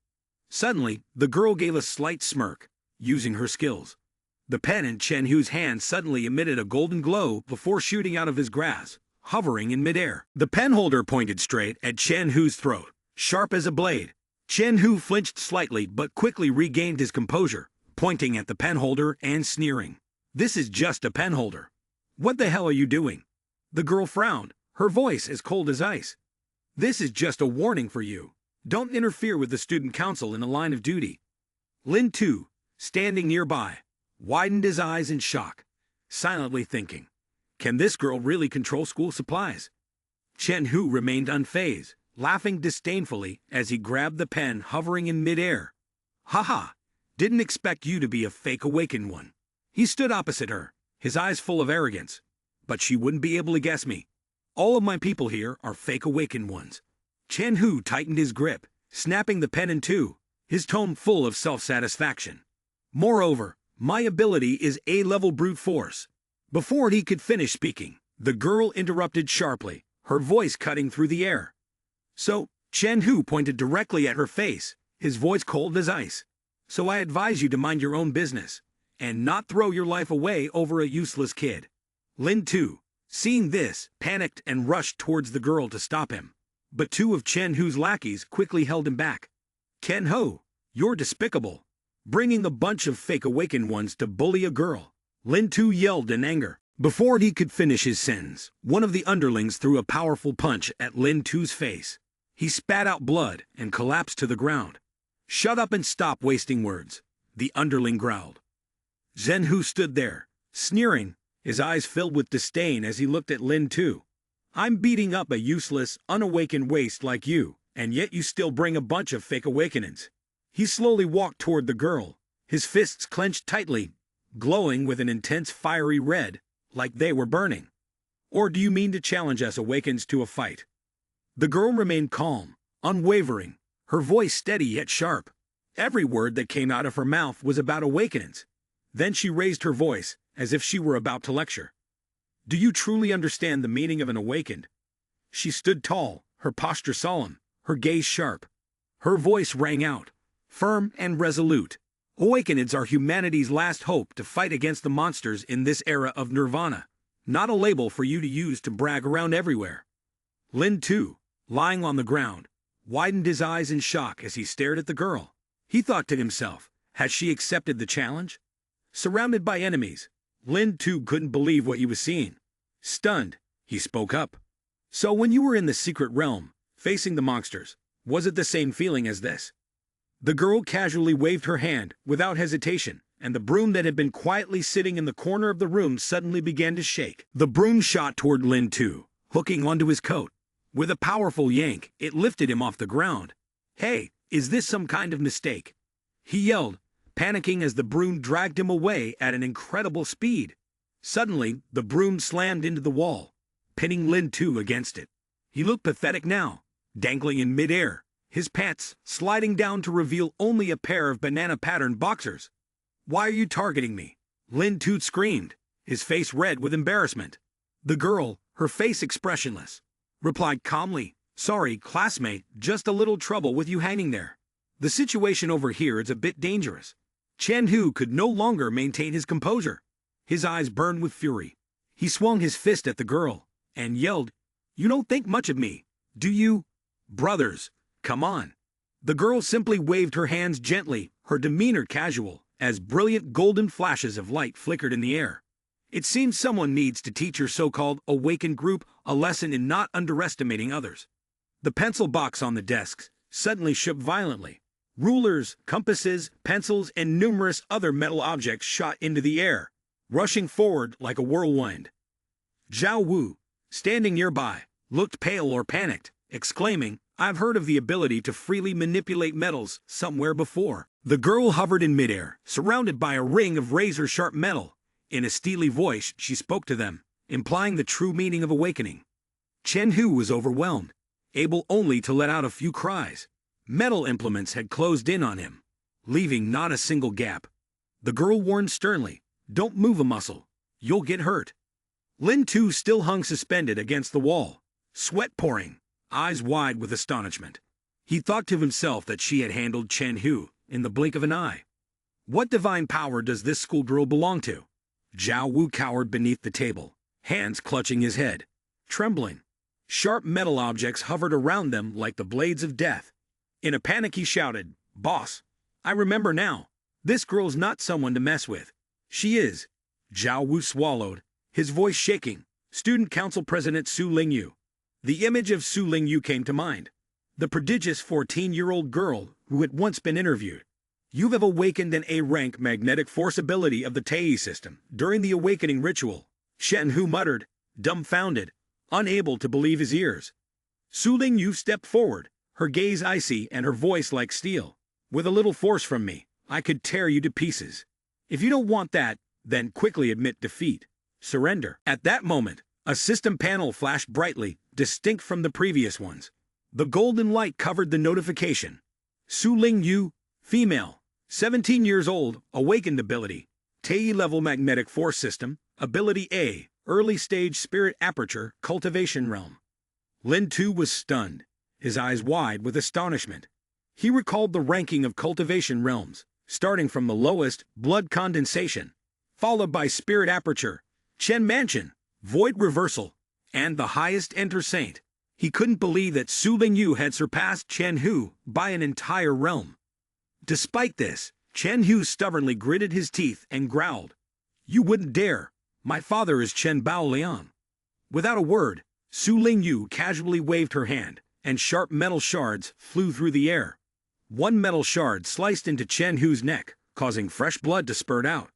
Suddenly, the girl gave a slight smirk, using her skills. The pen in Chen Hu's hand suddenly emitted a golden glow before shooting out of his grasp, hovering in midair. The pen holder pointed straight at Chen Hu's throat, sharp as a blade. Chen Hu flinched slightly but quickly regained his composure, pointing at the pen holder and sneering. This is just a pen holder. What the hell are you doing? The girl frowned, her voice as cold as ice. This is just a warning for you. Don't interfere with the student council in the line of duty. Lin Tu, standing nearby, widened his eyes in shock, silently thinking, can this girl really control school supplies? Chen Hu remained unfazed, laughing disdainfully as he grabbed the pen hovering in midair. Haha, didn't expect you to be a fake awakened one. He stood opposite her, his eyes full of arrogance. But she wouldn't be able to guess me. All of my people here are fake awakened ones. Chen Hu tightened his grip, snapping the pen in two, his tone full of self-satisfaction. Moreover, my ability is A-level brute force. Before he could finish speaking, the girl interrupted sharply, her voice cutting through the air. So, Chen Hu pointed directly at her face, his voice cold as ice. So I advise you to mind your own business, and not throw your life away over a useless kid. Lin Tu, seeing this, panicked and rushed towards the girl to stop him. But two of Chen Hu's lackeys quickly held him back. Chen Ho, you're despicable. Bringing a bunch of fake awakened ones to bully a girl. Lin Tu yelled in anger. Before he could finish his sentence, one of the underlings threw a powerful punch at Lin Tu's face. He spat out blood and collapsed to the ground. Shut up and stop wasting words, the underling growled. Zhen Hu stood there, sneering, his eyes filled with disdain as he looked at Lin Tu. I'm beating up a useless, unawakened waste like you, and yet you still bring a bunch of fake awakenings. He slowly walked toward the girl, his fists clenched tightly, glowing with an intense fiery red, like they were burning. Or do you mean to challenge us awakens to a fight? The girl remained calm, unwavering, her voice steady yet sharp. Every word that came out of her mouth was about awakenings. Then she raised her voice, as if she were about to lecture. Do you truly understand the meaning of an awakened? She stood tall, her posture solemn, her gaze sharp. Her voice rang out, firm and resolute. Awakeneds are humanity's last hope to fight against the monsters in this era of nirvana, not a label for you to use to brag around everywhere. Lin Tu, lying on the ground, widened his eyes in shock as he stared at the girl. He thought to himself, has she accepted the challenge? Surrounded by enemies, Lin Tu couldn't believe what he was seeing. Stunned, he spoke up. So when you were in the secret realm, facing the monsters. Was it the same feeling as this? The girl casually waved her hand, without hesitation, and the broom that had been quietly sitting in the corner of the room suddenly began to shake. The broom shot toward Lin Tu, hooking onto his coat. With a powerful yank, it lifted him off the ground. "Hey, is this some kind of mistake?" he yelled, panicking as the broom dragged him away at an incredible speed. Suddenly, the broom slammed into the wall, pinning Lin Tu against it. He looked pathetic now, dangling in midair, his pants sliding down to reveal only a pair of banana-patterned boxers. "Why are you targeting me?" Lin Tu screamed, his face red with embarrassment. The girl, her face expressionless, replied calmly, "Sorry, classmate, just a little trouble with you hanging there. The situation over here is a bit dangerous." Chen Hu could no longer maintain his composure. His eyes burned with fury. He swung his fist at the girl and yelled, "You don't think much of me, do you? Brothers, come on." The girl simply waved her hands gently, her demeanor casual, as brilliant golden flashes of light flickered in the air. It seems someone needs to teach your so-called awakened group a lesson in not underestimating others. The pencil box on the desks suddenly shook violently. Rulers, compasses, pencils, and numerous other metal objects shot into the air, rushing forward like a whirlwind. Zhao Wu, standing nearby, looked pale or panicked, exclaiming, "I've heard of the ability to freely manipulate metals somewhere before." The girl hovered in midair, surrounded by a ring of razor-sharp metal. In a steely voice, she spoke to them, implying the true meaning of awakening. Chen Hu was overwhelmed, able only to let out a few cries. Metal implements had closed in on him, leaving not a single gap. The girl warned sternly, "Don't move a muscle. You'll get hurt." Lin Tu still hung suspended against the wall, sweat pouring, eyes wide with astonishment. He thought to himself that she had handled Chen Hu in the blink of an eye. What divine power does this schoolgirl belong to? Zhao Wu cowered beneath the table, hands clutching his head, trembling. Sharp metal objects hovered around them like the blades of death. In a panic he shouted, "Boss, I remember now. This girl's not someone to mess with. She is." Zhao Wu swallowed, his voice shaking. Student Council President Su Lingyu. The image of Su Lingyu came to mind. The prodigious 14-year-old girl who had once been interviewed. "You have awakened an A-rank magnetic force ability of the Tei system during the awakening ritual," Shen Hu muttered, dumbfounded, unable to believe his ears. Su Lingyu stepped forward, her gaze icy and her voice like steel. "With a little force from me, I could tear you to pieces. If you don't want that, then quickly admit defeat. Surrender." At that moment, a system panel flashed brightly, distinct from the previous ones. The golden light covered the notification. Su Lingyu, female, 17 years old, awakened ability. Tei level magnetic force system, ability A, early stage spirit aperture, cultivation realm. Lin Tu was stunned, his eyes wide with astonishment. He recalled the ranking of cultivation realms, starting from the lowest, blood condensation, followed by spirit aperture, Chen Mansion, void reversal, and the highest enter saint. He couldn't believe that Su Lingyu had surpassed Chen Hu by an entire realm. Despite this, Chen Hu stubbornly gritted his teeth and growled, "You wouldn't dare. My father is Chen Bao Liang." Without a word, Su Lingyu casually waved her hand, and sharp metal shards flew through the air. One metal shard sliced into Chen Hu's neck, causing fresh blood to spurt out.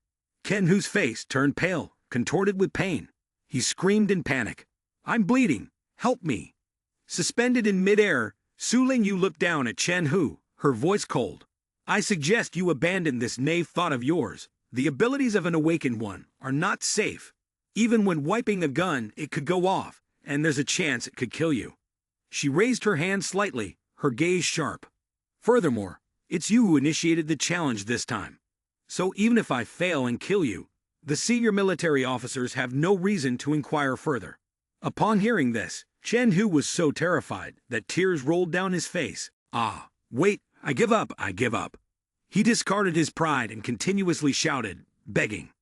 Chen Hu's face turned pale, contorted with pain. He screamed in panic, "I'm bleeding! Help me!" Suspended in midair, Su Lingyu looked down at Chen Hu, her voice cold. "I suggest you abandon this naive thought of yours. The abilities of an awakened one are not safe. Even when wiping a gun, it could go off, and there's a chance it could kill you." She raised her hand slightly, her gaze sharp. "Furthermore, it's you who initiated the challenge this time. So even if I fail and kill you, the senior military officers have no reason to inquire further." Upon hearing this, Chen Hu was so terrified that tears rolled down his face. "Ah, wait, I give up, I give up." He discarded his pride and continuously shouted, begging.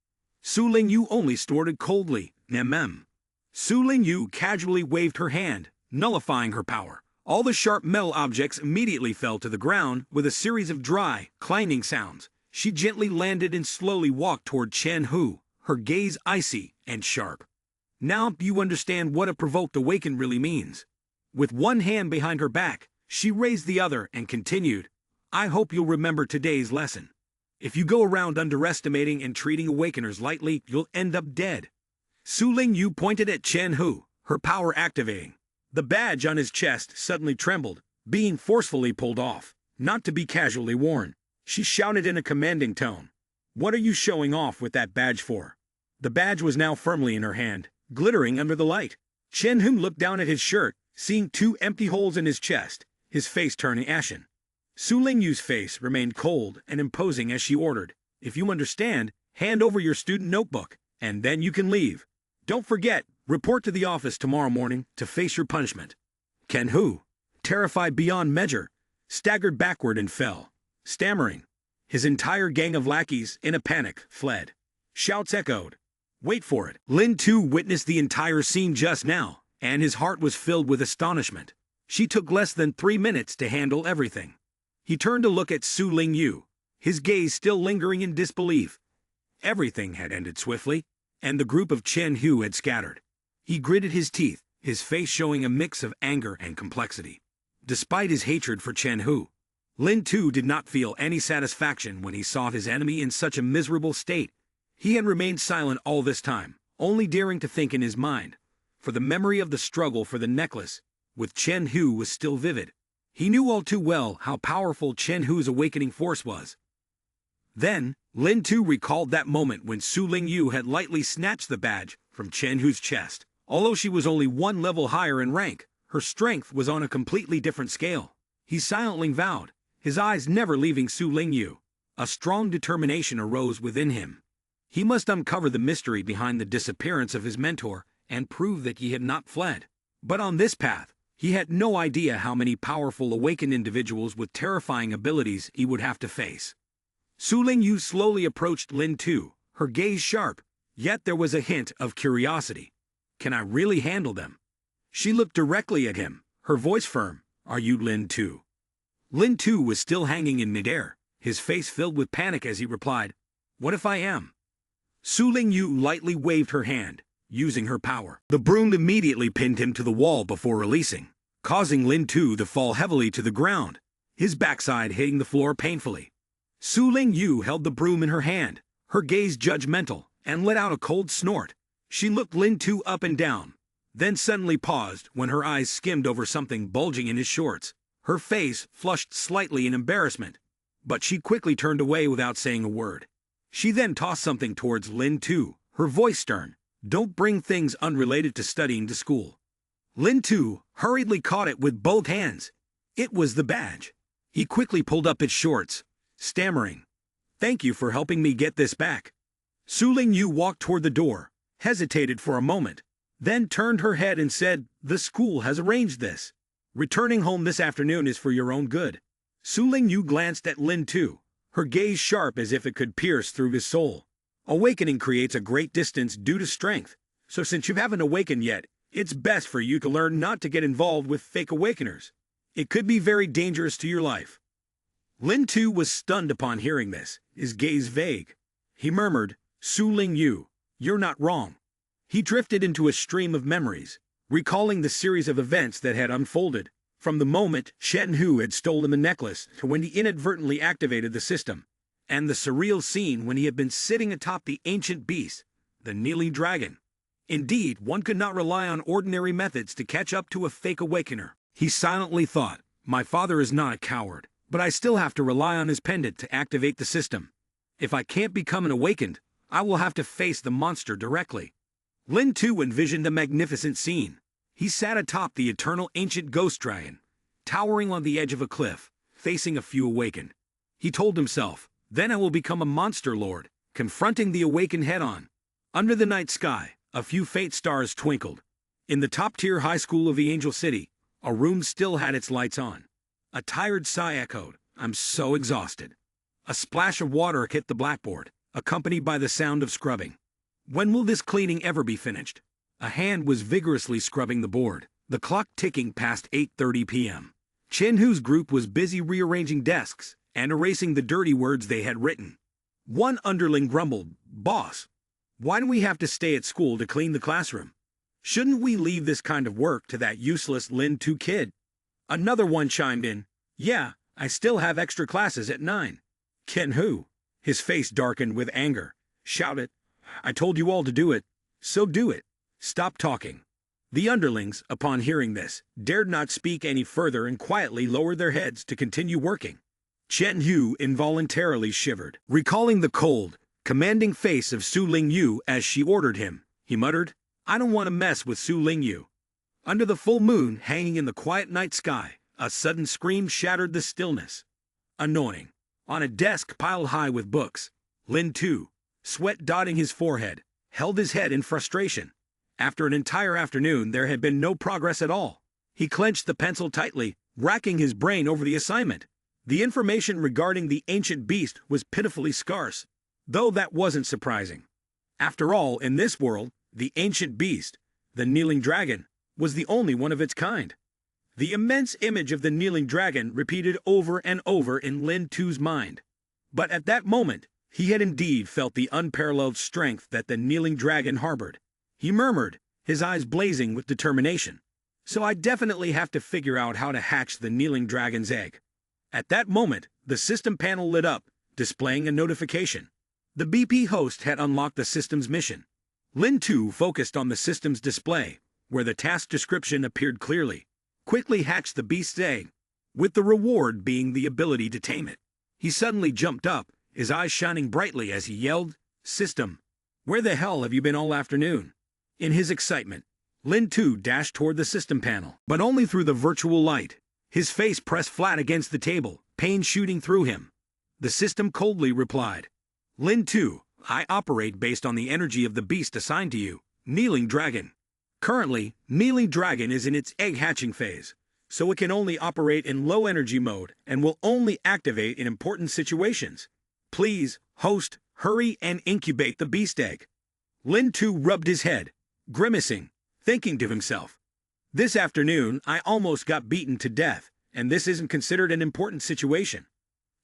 Su Lingyu only snorted coldly, "Nem." Su Lingyu casually waved her hand, nullifying her power. All the sharp metal objects immediately fell to the ground with a series of dry, clanging sounds. She gently landed and slowly walked toward Chen Hu, her gaze icy and sharp. "Now you understand what a provoked awaken really means. With one hand behind her back, she raised the other and continued, I hope you'll remember today's lesson. If you go around underestimating and treating awakeners lightly, you'll end up dead. Su Lingyu pointed at Chen Hu, her power activating. The badge on his chest suddenly trembled, being forcefully pulled off, not to be casually worn. She shouted in a commanding tone, What are you showing off with that badge for? The badge was now firmly in her hand, glittering under the light. Chen Hu looked down at his shirt, seeing 2 empty holes in his chest, his face turning ashen. Su Lingyu's face remained cold and imposing as she ordered, If you understand, hand over your student notebook, and then you can leave. Don't forget, report to the office tomorrow morning to face your punishment. Chen Hu, terrified beyond measure, staggered backward and fell, stammering. His entire gang of lackeys, in a panic, fled. Shouts echoed. Wait for it. Lin Tu witnessed the entire scene just now, and his heart was filled with astonishment. She took less than 3 minutes to handle everything. He turned to look at Su Lingyu, his gaze still lingering in disbelief. Everything had ended swiftly, and the group of Chen Hu had scattered. He gritted his teeth, his face showing a mix of anger and complexity. Despite his hatred for Chen Hu, Lin Tu did not feel any satisfaction when he saw his enemy in such a miserable state. He had remained silent all this time, only daring to think in his mind, for the memory of the struggle for the necklace with Chen Hu was still vivid. He knew all too well how powerful Chen Hu's awakening force was. Then, Lin Tu recalled that moment when Su Lingyu had lightly snatched the badge from Chen Hu's chest. Although she was only 1 level higher in rank, her strength was on a completely different scale. He silently vowed, his eyes never leaving Su Lingyu. A strong determination arose within him. He must uncover the mystery behind the disappearance of his mentor and prove that he had not fled. But on this path, he had no idea how many powerful awakened individuals with terrifying abilities he would have to face. Su Lingyu slowly approached Lin Tu, her gaze sharp, yet there was a hint of curiosity. Can I really handle them? She looked directly at him, her voice firm. Are you Lin Tu? Lin Tu was still hanging in midair, his face filled with panic as he replied, What if I am? Su Lingyu lightly waved her hand, using her power. The broom immediately pinned him to the wall before releasing, causing Lin Tu to fall heavily to the ground, his backside hitting the floor painfully. Su Lingyu held the broom in her hand, her gaze judgmental, and let out a cold snort. She looked Lin Tu up and down, then suddenly paused when her eyes skimmed over something bulging in his shorts. Her face flushed slightly in embarrassment, but she quickly turned away without saying a word. She then tossed something towards Lin Tu, her voice stern. Don't bring things unrelated to studying to school. Lin Tu hurriedly caught it with both hands. It was the badge. He quickly pulled up his shorts, stammering, Thank you for helping me get this back. Su Lingyu walked toward the door, hesitated for a moment, then turned her head and said, The school has arranged this. Returning home this afternoon is for your own good. Su Lingyu glanced at Lin Tu, her gaze sharp as if it could pierce through his soul. Awakening creates a great distance due to strength, so since you haven't awakened yet, it's best for you to learn not to get involved with fake awakeners. It could be very dangerous to your life. Lin Tu was stunned upon hearing this, his gaze vague. He murmured, Su Lingyu, you're not wrong. He drifted into a stream of memories, recalling the series of events that had unfolded, from the moment Chen Hu had stolen the necklace to when he inadvertently activated the system, and the surreal scene when he had been sitting atop the ancient beast, the kneeling dragon. Indeed, one could not rely on ordinary methods to catch up to a fake awakener. He silently thought, My father is not a coward, but I still have to rely on his pendant to activate the system. If I can't become an awakened, I will have to face the monster directly. Lin Tu envisioned a magnificent scene. He sat atop the eternal ancient ghost dragon, towering on the edge of a cliff, facing a few awakened. He told himself, Then I will become a monster lord, confronting the awakened head-on. Under the night sky, a few faint stars twinkled. In the top-tier high school of the Angel City, a room still had its lights on. A tired sigh echoed, I'm so exhausted. A splash of water hit the blackboard, accompanied by the sound of scrubbing. When will this cleaning ever be finished? A hand was vigorously scrubbing the board, the clock ticking past 8:30 p.m. Chen Hu's group was busy rearranging desks and erasing the dirty words they had written. One underling grumbled, Boss, why do we have to stay at school to clean the classroom? Shouldn't we leave this kind of work to that useless Lin 2 kid? Another one chimed in. Yeah, I still have extra classes at 9. Ken who? His face darkened with anger. Shouted, I told you all to do it, so do it. Stop talking. The underlings, upon hearing this, dared not speak any further and quietly lowered their heads to continue working. Chen Yu involuntarily shivered, recalling the cold, commanding face of Su Lingyu as she ordered him. He muttered, I don't want to mess with Su Lingyu. Under the full moon hanging in the quiet night sky, a sudden scream shattered the stillness. Annoying. On a desk piled high with books, Lin Tu, sweat dotting his forehead, held his head in frustration. After an entire afternoon, there had been no progress at all. He clenched the pencil tightly, racking his brain over the assignment. The information regarding the ancient beast was pitifully scarce, though that wasn't surprising. After all, in this world, the ancient beast, the kneeling dragon, was the only one of its kind. The immense image of the kneeling dragon repeated over and over in Lin Tu's mind. But at that moment, he had indeed felt the unparalleled strength that the kneeling dragon harbored. He murmured, his eyes blazing with determination. So I definitely have to figure out how to hatch the kneeling dragon's egg. At that moment, the system panel lit up, displaying a notification. The BP host had unlocked the system's mission. Lin Tu focused on the system's display, where the task description appeared clearly. Quickly hatch the beast's egg, with the reward being the ability to tame it. He suddenly jumped up, his eyes shining brightly as he yelled, System, where the hell have you been all afternoon? In his excitement, Lin Tu dashed toward the system panel, but only through the virtual light. His face pressed flat against the table, pain shooting through him. The system coldly replied, Lin Tu, I operate based on the energy of the beast assigned to you, Kneeling Dragon. Currently, Kneeling Dragon is in its egg hatching phase, so it can only operate in low energy mode and will only activate in important situations. Please, host, hurry and incubate the beast egg. Lin Tu rubbed his head, grimacing, thinking to himself, this afternoon I almost got beaten to death, and this isn't considered an important situation.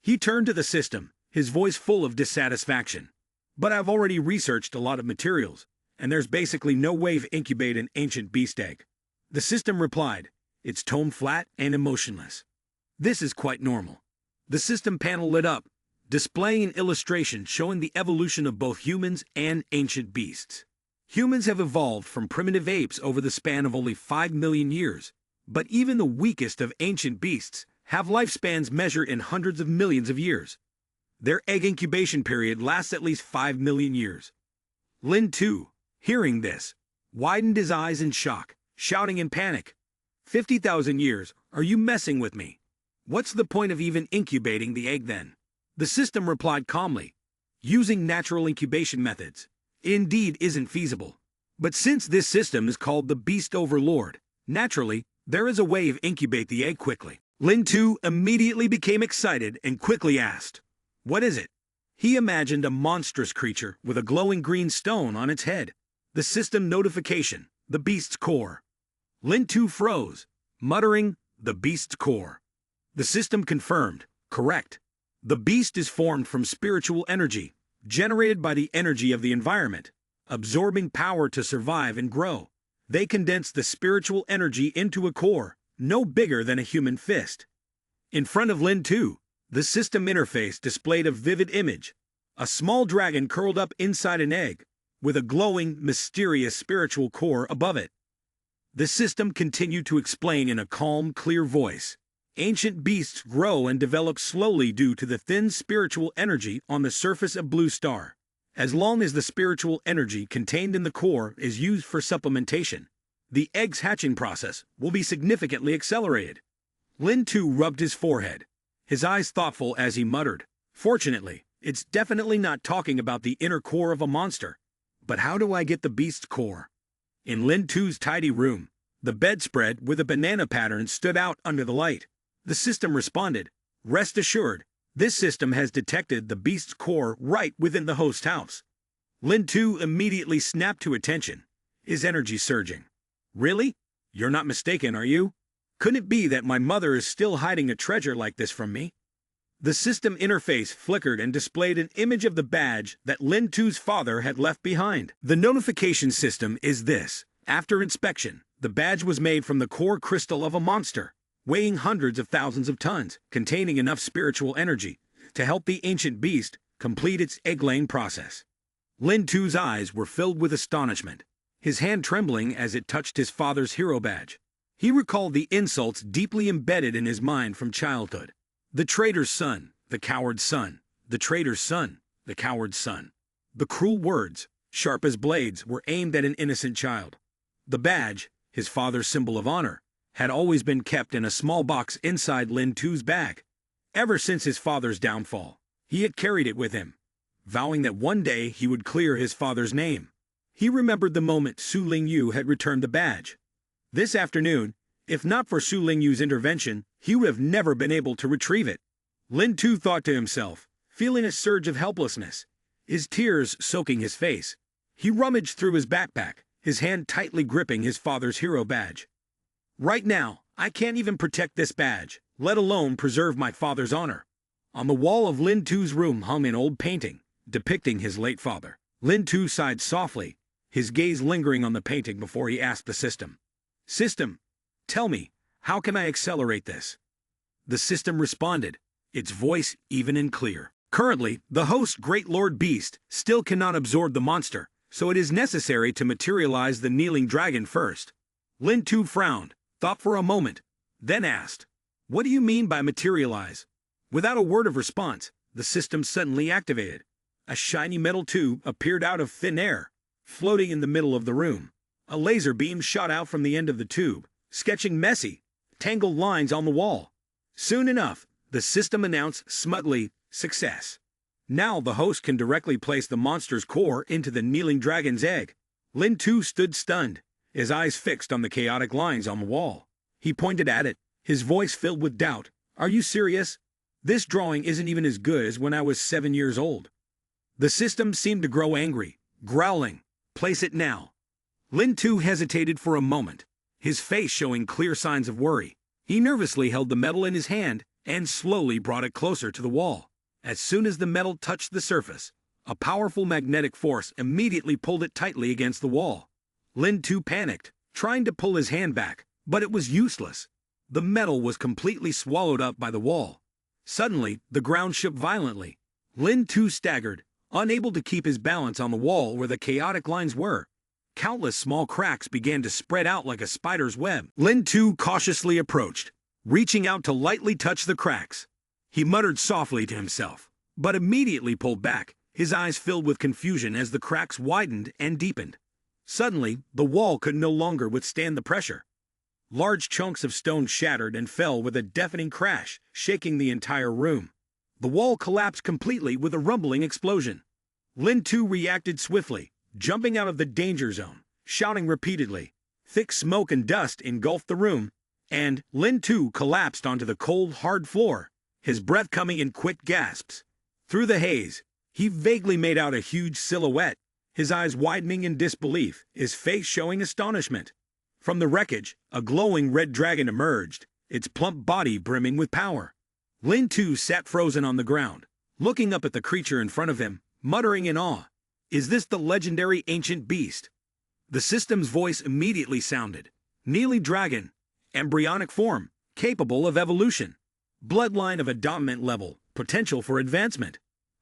He turned to the system, his voice full of dissatisfaction. But I've already researched a lot of materials, and there's basically no way to incubate an ancient beast egg. The system replied, its tone flat and emotionless. This is quite normal. The system panel lit up, displaying an illustration showing the evolution of both humans and ancient beasts. Humans have evolved from primitive apes over the span of only 5 million years, but even the weakest of ancient beasts have lifespans measured in hundreds of millions of years. Their egg incubation period lasts at least 5 million years. Lin Tu, hearing this, widened his eyes in shock, shouting in panic, 50,000 years, are you messing with me? What's the point of even incubating the egg then? The system replied calmly, using natural incubation methods. It indeed isn't feasible. But since this system is called the Beast Overlord, naturally, there is a way to incubate the egg quickly. Lin Tu immediately became excited and quickly asked, what is it? He imagined a monstrous creature with a glowing green stone on its head. The system notification, the beast's core. Lin Tu froze, muttering, the beast's core. The system confirmed, correct. The beast is formed from spiritual energy, generated by the energy of the environment, absorbing power to survive and grow. They condense the spiritual energy into a core, no bigger than a human fist. In front of Lin Tu, the system interface displayed a vivid image, a small dragon curled up inside an egg, with a glowing, mysterious spiritual core above it. The system continued to explain in a calm, clear voice. Ancient beasts grow and develop slowly due to the thin spiritual energy on the surface of Blue Star. As long as the spiritual energy contained in the core is used for supplementation, the egg's hatching process will be significantly accelerated. Lin Tu rubbed his forehead, his eyes thoughtful as he muttered, fortunately, it's definitely not talking about the inner core of a monster. But how do I get the beast's core? In Lin Tu's tidy room, the bedspread with a banana pattern stood out under the light. The system responded, rest assured, this system has detected the beast's core right within the host house. Lin Tu immediately snapped to attention, his energy surging. Really? You're not mistaken, are you? Couldn't it be that my mother is still hiding a treasure like this from me? The system interface flickered and displayed an image of the badge that Lin Tu's father had left behind. The notification system is this. After inspection, the badge was made from the core crystal of a monster, weighing hundreds of thousands of tons, containing enough spiritual energy to help the ancient beast complete its egg-laying process. Lin Tu's eyes were filled with astonishment, his hand trembling as it touched his father's hero badge. He recalled the insults deeply embedded in his mind from childhood. The traitor's son, the coward's son, the traitor's son, the coward's son. The cruel words, sharp as blades, were aimed at an innocent child. The badge, his father's symbol of honor, had always been kept in a small box inside Lin Tu's bag. Ever since his father's downfall, he had carried it with him, vowing that one day he would clear his father's name. He remembered the moment Su Lingyu had returned the badge. This afternoon, if not for Su Lingyu's intervention, he would have never been able to retrieve it. Lin Tu thought to himself, feeling a surge of helplessness, his tears soaking his face. He rummaged through his backpack, his hand tightly gripping his father's hero badge. Right now, I can't even protect this badge, let alone preserve my father's honor. On the wall of Lin Tu's room hung an old painting, depicting his late father. Lin Tu sighed softly, his gaze lingering on the painting before he asked the system. System, tell me, how can I accelerate this? The system responded, its voice even and clear. Currently, the host Great Lord Beast still cannot absorb the monster, so it is necessary to materialize the kneeling dragon first. Lin Tu frowned, thought for a moment, then asked, what do you mean by materialize? Without a word of response, the system suddenly activated. A shiny metal tube appeared out of thin air, floating in the middle of the room. A laser beam shot out from the end of the tube, sketching messy, tangled lines on the wall. Soon enough, the system announced smugly, success. Now the host can directly place the monster's core into the kneeling dragon's egg. Lin Tu stood stunned, his eyes fixed on the chaotic lines on the wall. He pointed at it, his voice filled with doubt. Are you serious? This drawing isn't even as good as when I was 7 years old. The system seemed to grow angry, growling, place it now. Lin Tu hesitated for a moment, his face showing clear signs of worry. He nervously held the metal in his hand and slowly brought it closer to the wall. As soon as the metal touched the surface, a powerful magnetic force immediately pulled it tightly against the wall. Lin Tu panicked, trying to pull his hand back, but it was useless. The metal was completely swallowed up by the wall. Suddenly, the ground shook violently. Lin Tu staggered, unable to keep his balance on the wall where the chaotic lines were. Countless small cracks began to spread out like a spider's web. Lin Tu cautiously approached, reaching out to lightly touch the cracks. He muttered softly to himself, but immediately pulled back, his eyes filled with confusion as the cracks widened and deepened. Suddenly, the wall could no longer withstand the pressure. Large chunks of stone shattered and fell with a deafening crash, shaking the entire room. The wall collapsed completely with a rumbling explosion. Lin Tu reacted swiftly, jumping out of the danger zone, shouting repeatedly. Thick smoke and dust engulfed the room, and Lin Tu collapsed onto the cold, hard floor, his breath coming in quick gasps. Through the haze, he vaguely made out a huge silhouette, his eyes widening in disbelief, his face showing astonishment. From the wreckage, a glowing red dragon emerged, its plump body brimming with power. Lin Tu sat frozen on the ground, looking up at the creature in front of him, muttering in awe. Is this the legendary ancient beast? The system's voice immediately sounded. Kneeling dragon, embryonic form, capable of evolution. Bloodline of a dominant level, potential for advancement.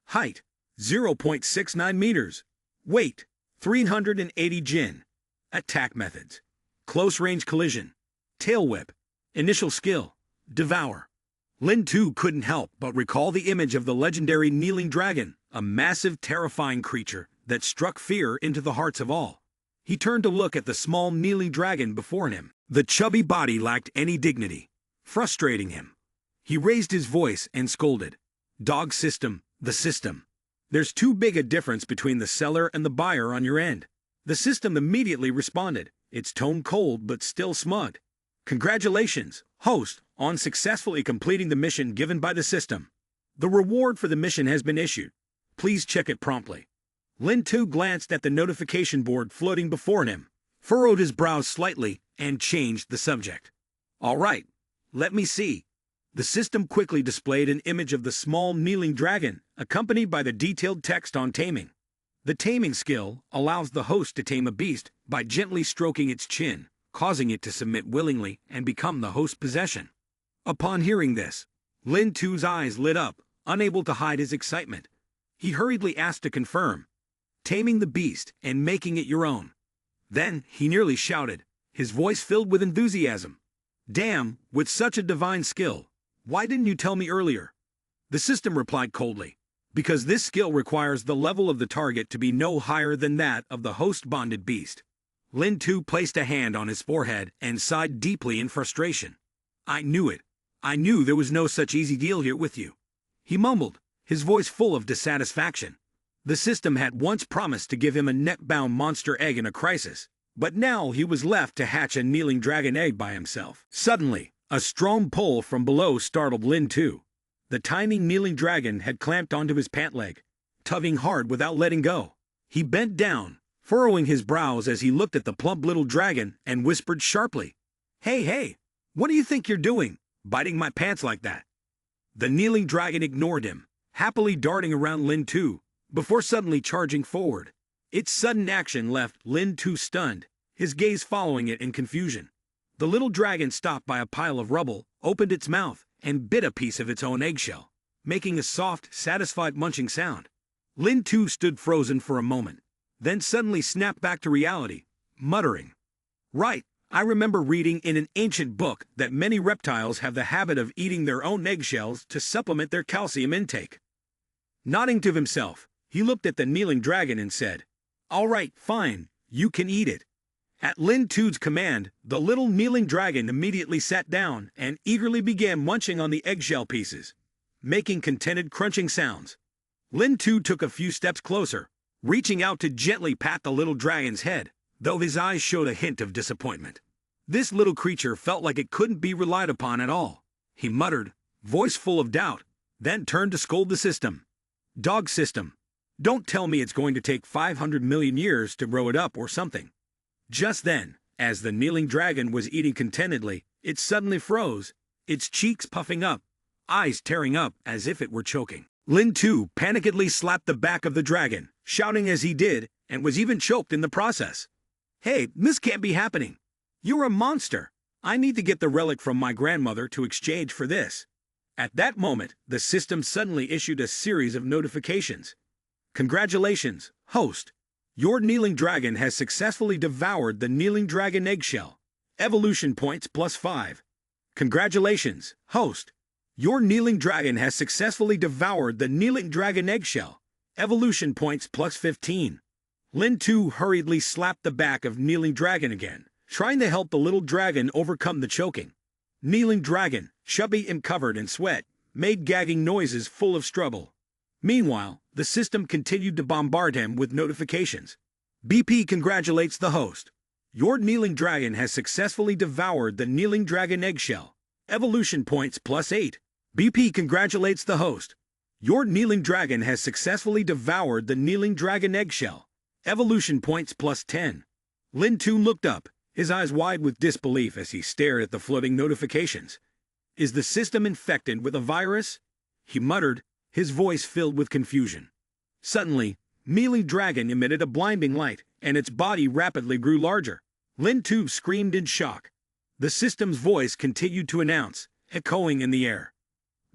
Height, 0.69 meters. Weight, 380 jin. Attack methods. Close range collision. Tail whip. Initial skill, devour. Lin Tu couldn't help but recall the image of the legendary kneeling dragon, a massive, terrifying creature that struck fear into the hearts of all. He turned to look at the small kneeling dragon before him. The chubby body lacked any dignity, frustrating him. He raised his voice and scolded. Dog system, the system. There's too big a difference between the seller and the buyer on your end. The system immediately responded, its tone cold but still smug. Congratulations, host, on successfully completing the mission given by the system. The reward for the mission has been issued. Please check it promptly. Lin Tu glanced at the notification board floating before him, furrowed his brows slightly, and changed the subject. All right, let me see. The system quickly displayed an image of the small kneeling dragon, accompanied by the detailed text on taming. The taming skill allows the host to tame a beast by gently stroking its chin, causing it to submit willingly and become the host's possession. Upon hearing this, Lin Tu's eyes lit up, unable to hide his excitement. He hurriedly asked to confirm, "Taming the beast and making it your own." Then he nearly shouted, his voice filled with enthusiasm. "Damn, with such a divine skill, why didn't you tell me earlier?" The system replied coldly, "Because this skill requires the level of the target to be no higher than that of the host-bonded beast." Lin Tu placed a hand on his forehead and sighed deeply in frustration. "I knew it. I knew there was no such easy deal here with you," he mumbled, his voice full of dissatisfaction. The system had once promised to give him a net-bound monster egg in a crisis, but now he was left to hatch a kneeling dragon egg by himself. Suddenly, a strong pull from below startled Lin Tu. The tiny kneeling dragon had clamped onto his pant leg, tugging hard without letting go. He bent down, furrowing his brows as he looked at the plump little dragon and whispered sharply, Hey, what do you think you're doing, biting my pants like that?" The kneeling dragon ignored him, happily darting around Lin Tu, before suddenly charging forward. Its sudden action left Lin Tu stunned, his gaze following it in confusion. The little dragon stopped by a pile of rubble, opened its mouth, and bit a piece of its own eggshell, making a soft, satisfied munching sound. Lin Tu stood frozen for a moment, then suddenly snapped back to reality, muttering, "Right, I remember reading in an ancient book that many reptiles have the habit of eating their own eggshells to supplement their calcium intake." Nodding to himself, he looked at the kneeling dragon and said, "All right, fine, you can eat it." At Lin Tu's command, the little kneeling dragon immediately sat down and eagerly began munching on the eggshell pieces, making contented crunching sounds. Lin Tu took a few steps closer, reaching out to gently pat the little dragon's head, though his eyes showed a hint of disappointment. This little creature felt like it couldn't be relied upon at all. He muttered, voice full of doubt, then turned to scold the system. "Dog system, don't tell me it's going to take 500 million years to grow it up or something." Just then, as the kneeling dragon was eating contentedly, it suddenly froze, its cheeks puffing up, eyes tearing up as if it were choking. Lin Tu panickedly slapped the back of the dragon, shouting as he did, and was even choked in the process. "Hey, this can't be happening. You're a monster. I need to get the relic from my grandmother to exchange for this." At that moment, the system suddenly issued a series of notifications. "Congratulations, host. Your kneeling dragon has successfully devoured the kneeling dragon eggshell. Evolution points +5. Congratulations, host. Your kneeling dragon has successfully devoured the kneeling dragon eggshell. Evolution points +15. Lin Tu hurriedly slapped the back of kneeling dragon again, trying to help the little dragon overcome the choking. Kneeling dragon, chubby and covered in sweat, made gagging noises full of struggle. Meanwhile, the system continued to bombard him with notifications. BP congratulates the host. Your kneeling dragon has successfully devoured the kneeling dragon eggshell. Evolution points +8. BP congratulates the host. Your kneeling dragon has successfully devoured the kneeling dragon eggshell. Evolution points +10. Lin Tu looked up, his eyes wide with disbelief as he stared at the floating notifications. "Is the system infected with a virus?" he muttered, his voice filled with confusion. Suddenly, kneeling dragon emitted a blinding light, and its body rapidly grew larger. Lin Tu screamed in shock. The system's voice continued to announce, echoing in the air.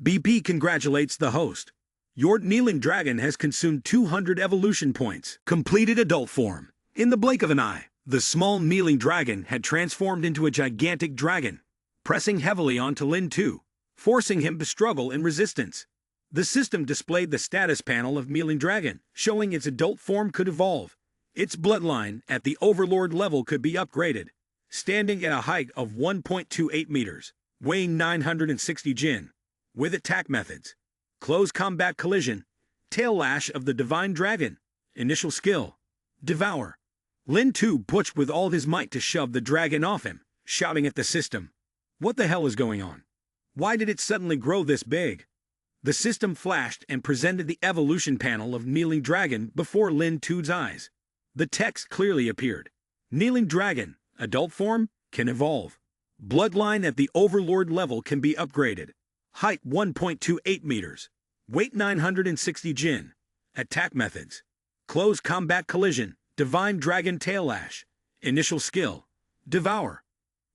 BP congratulates the host. Your kneeling dragon has consumed 200 evolution points. Completed adult form. In the blink of an eye, the small kneeling dragon had transformed into a gigantic dragon, pressing heavily onto Lin Tu, forcing him to struggle in resistance. The system displayed the status panel of kneeling dragon, showing its adult form could evolve. Its bloodline at the overlord level could be upgraded, standing at a height of 1.28 meters, weighing 960 jin, with attack methods: close combat collision, tail lash of the divine dragon, initial skill, devour. Lin Tu pushed with all his might to shove the dragon off him, shouting at the system, "What the hell is going on? Why did it suddenly grow this big?" The system flashed and presented the evolution panel of Kneeling Dragon before Lin Tu's eyes. The text clearly appeared. Kneeling Dragon, adult form, can evolve. Bloodline at the overlord level can be upgraded. Height 1.28 meters. Weight 960 jin. Attack methods: close combat collision, divine dragon tail lash, Initial skill. Devour.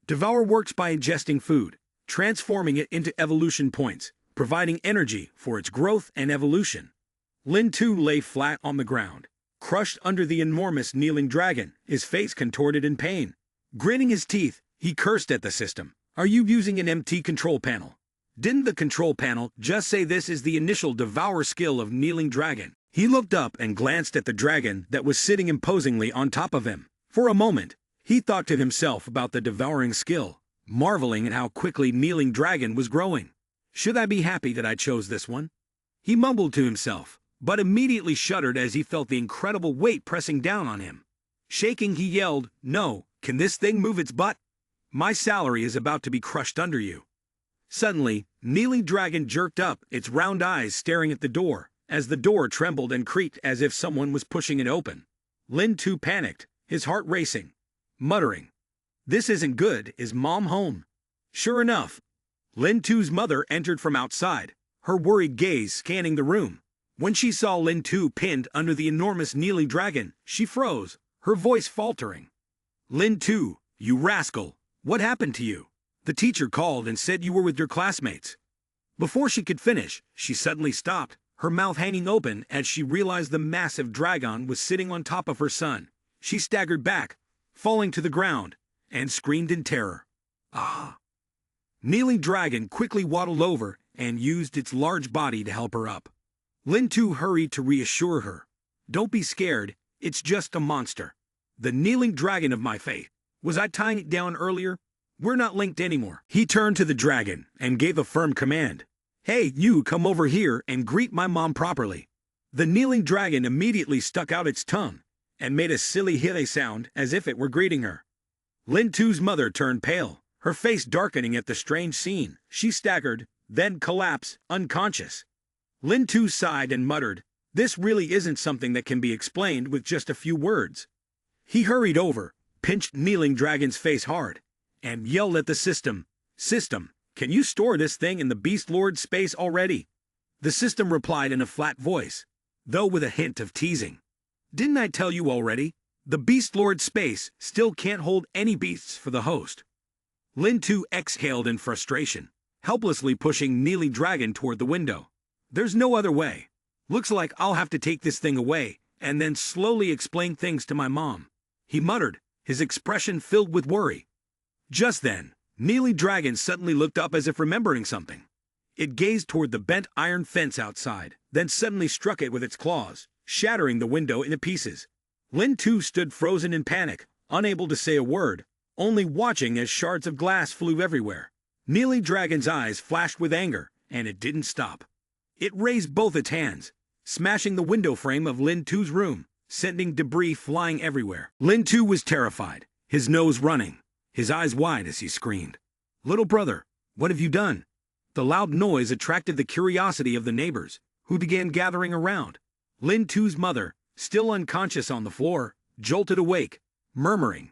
Devour works by ingesting food, transforming it into evolution points, providing energy for its growth and evolution. Lin 2 lay flat on the ground, crushed under the enormous kneeling dragon, his face contorted in pain. Gritting his teeth, he cursed at the system. Are you using an MT control panel? Didn't the control panel just say this is the initial devour skill of kneeling dragon? He looked up and glanced at the dragon that was sitting imposingly on top of him. For a moment, he thought to himself about the devouring skill, marveling at how quickly kneeling dragon was growing. Should I be happy that I chose this one? He mumbled to himself, but immediately shuddered as he felt the incredible weight pressing down on him. Shaking, he yelled, "No, can this thing move its butt? My salary is about to be crushed under you." Suddenly, kneeling dragon jerked up, its round eyes staring at the door, as the door trembled and creaked as if someone was pushing it open. Lin 2 panicked, his heart racing, muttering, "This isn't good, is Mom home?" Sure enough, Lin 2's mother entered from outside, her worried gaze scanning the room. When she saw Lin 2 pinned under the enormous kneeling dragon, she froze, her voice faltering. "Lin 2, you rascal, what happened to you? The teacher called and said you were with your classmates." Before she could finish, she suddenly stopped, her mouth hanging open as she realized the massive dragon was sitting on top of her son. She staggered back, falling to the ground, and screamed in terror. "Ah!" Kneeling dragon quickly waddled over and used its large body to help her up. Lin 2 hurried to reassure her. "Don't be scared, it's just a monster. The kneeling dragon of my faith. Was I tying it down earlier? We're not linked anymore." He turned to the dragon and gave a firm command. "Hey, you come over here and greet my mom properly." The kneeling dragon immediately stuck out its tongue and made a silly hille sound as if it were greeting her. Lin 2's mother turned pale, her face darkening at the strange scene. She staggered, then collapsed, unconscious. Lin 2 sighed and muttered, "This really isn't something that can be explained with just a few words." He hurried over, pinched kneeling dragon's face hard, and yelled at the system, "System, can you store this thing in the Beast Lord's space already?" The system replied in a flat voice, though with a hint of teasing. "Didn't I tell you already? The Beast Lord's space still can't hold any beasts for the host." Lin 2 exhaled in frustration, helplessly pushing kneeling dragon toward the window. "There's no other way. Looks like I'll have to take this thing away and then slowly explain things to my mom," he muttered, his expression filled with worry. Just then, kneeling dragon suddenly looked up as if remembering something. It gazed toward the bent iron fence outside, then suddenly struck it with its claws, shattering the window into pieces. Lin 2 stood frozen in panic, unable to say a word, only watching as shards of glass flew everywhere. Kneeling dragon's eyes flashed with anger, and it didn't stop. It raised both its hands, smashing the window frame of Lin 2's room, sending debris flying everywhere. Lin 2 was terrified, his nose running, his eyes wide as he screamed, "Little brother, what have you done?" The loud noise attracted the curiosity of the neighbors, who began gathering around. Lin 2's mother, still unconscious on the floor, jolted awake, murmuring,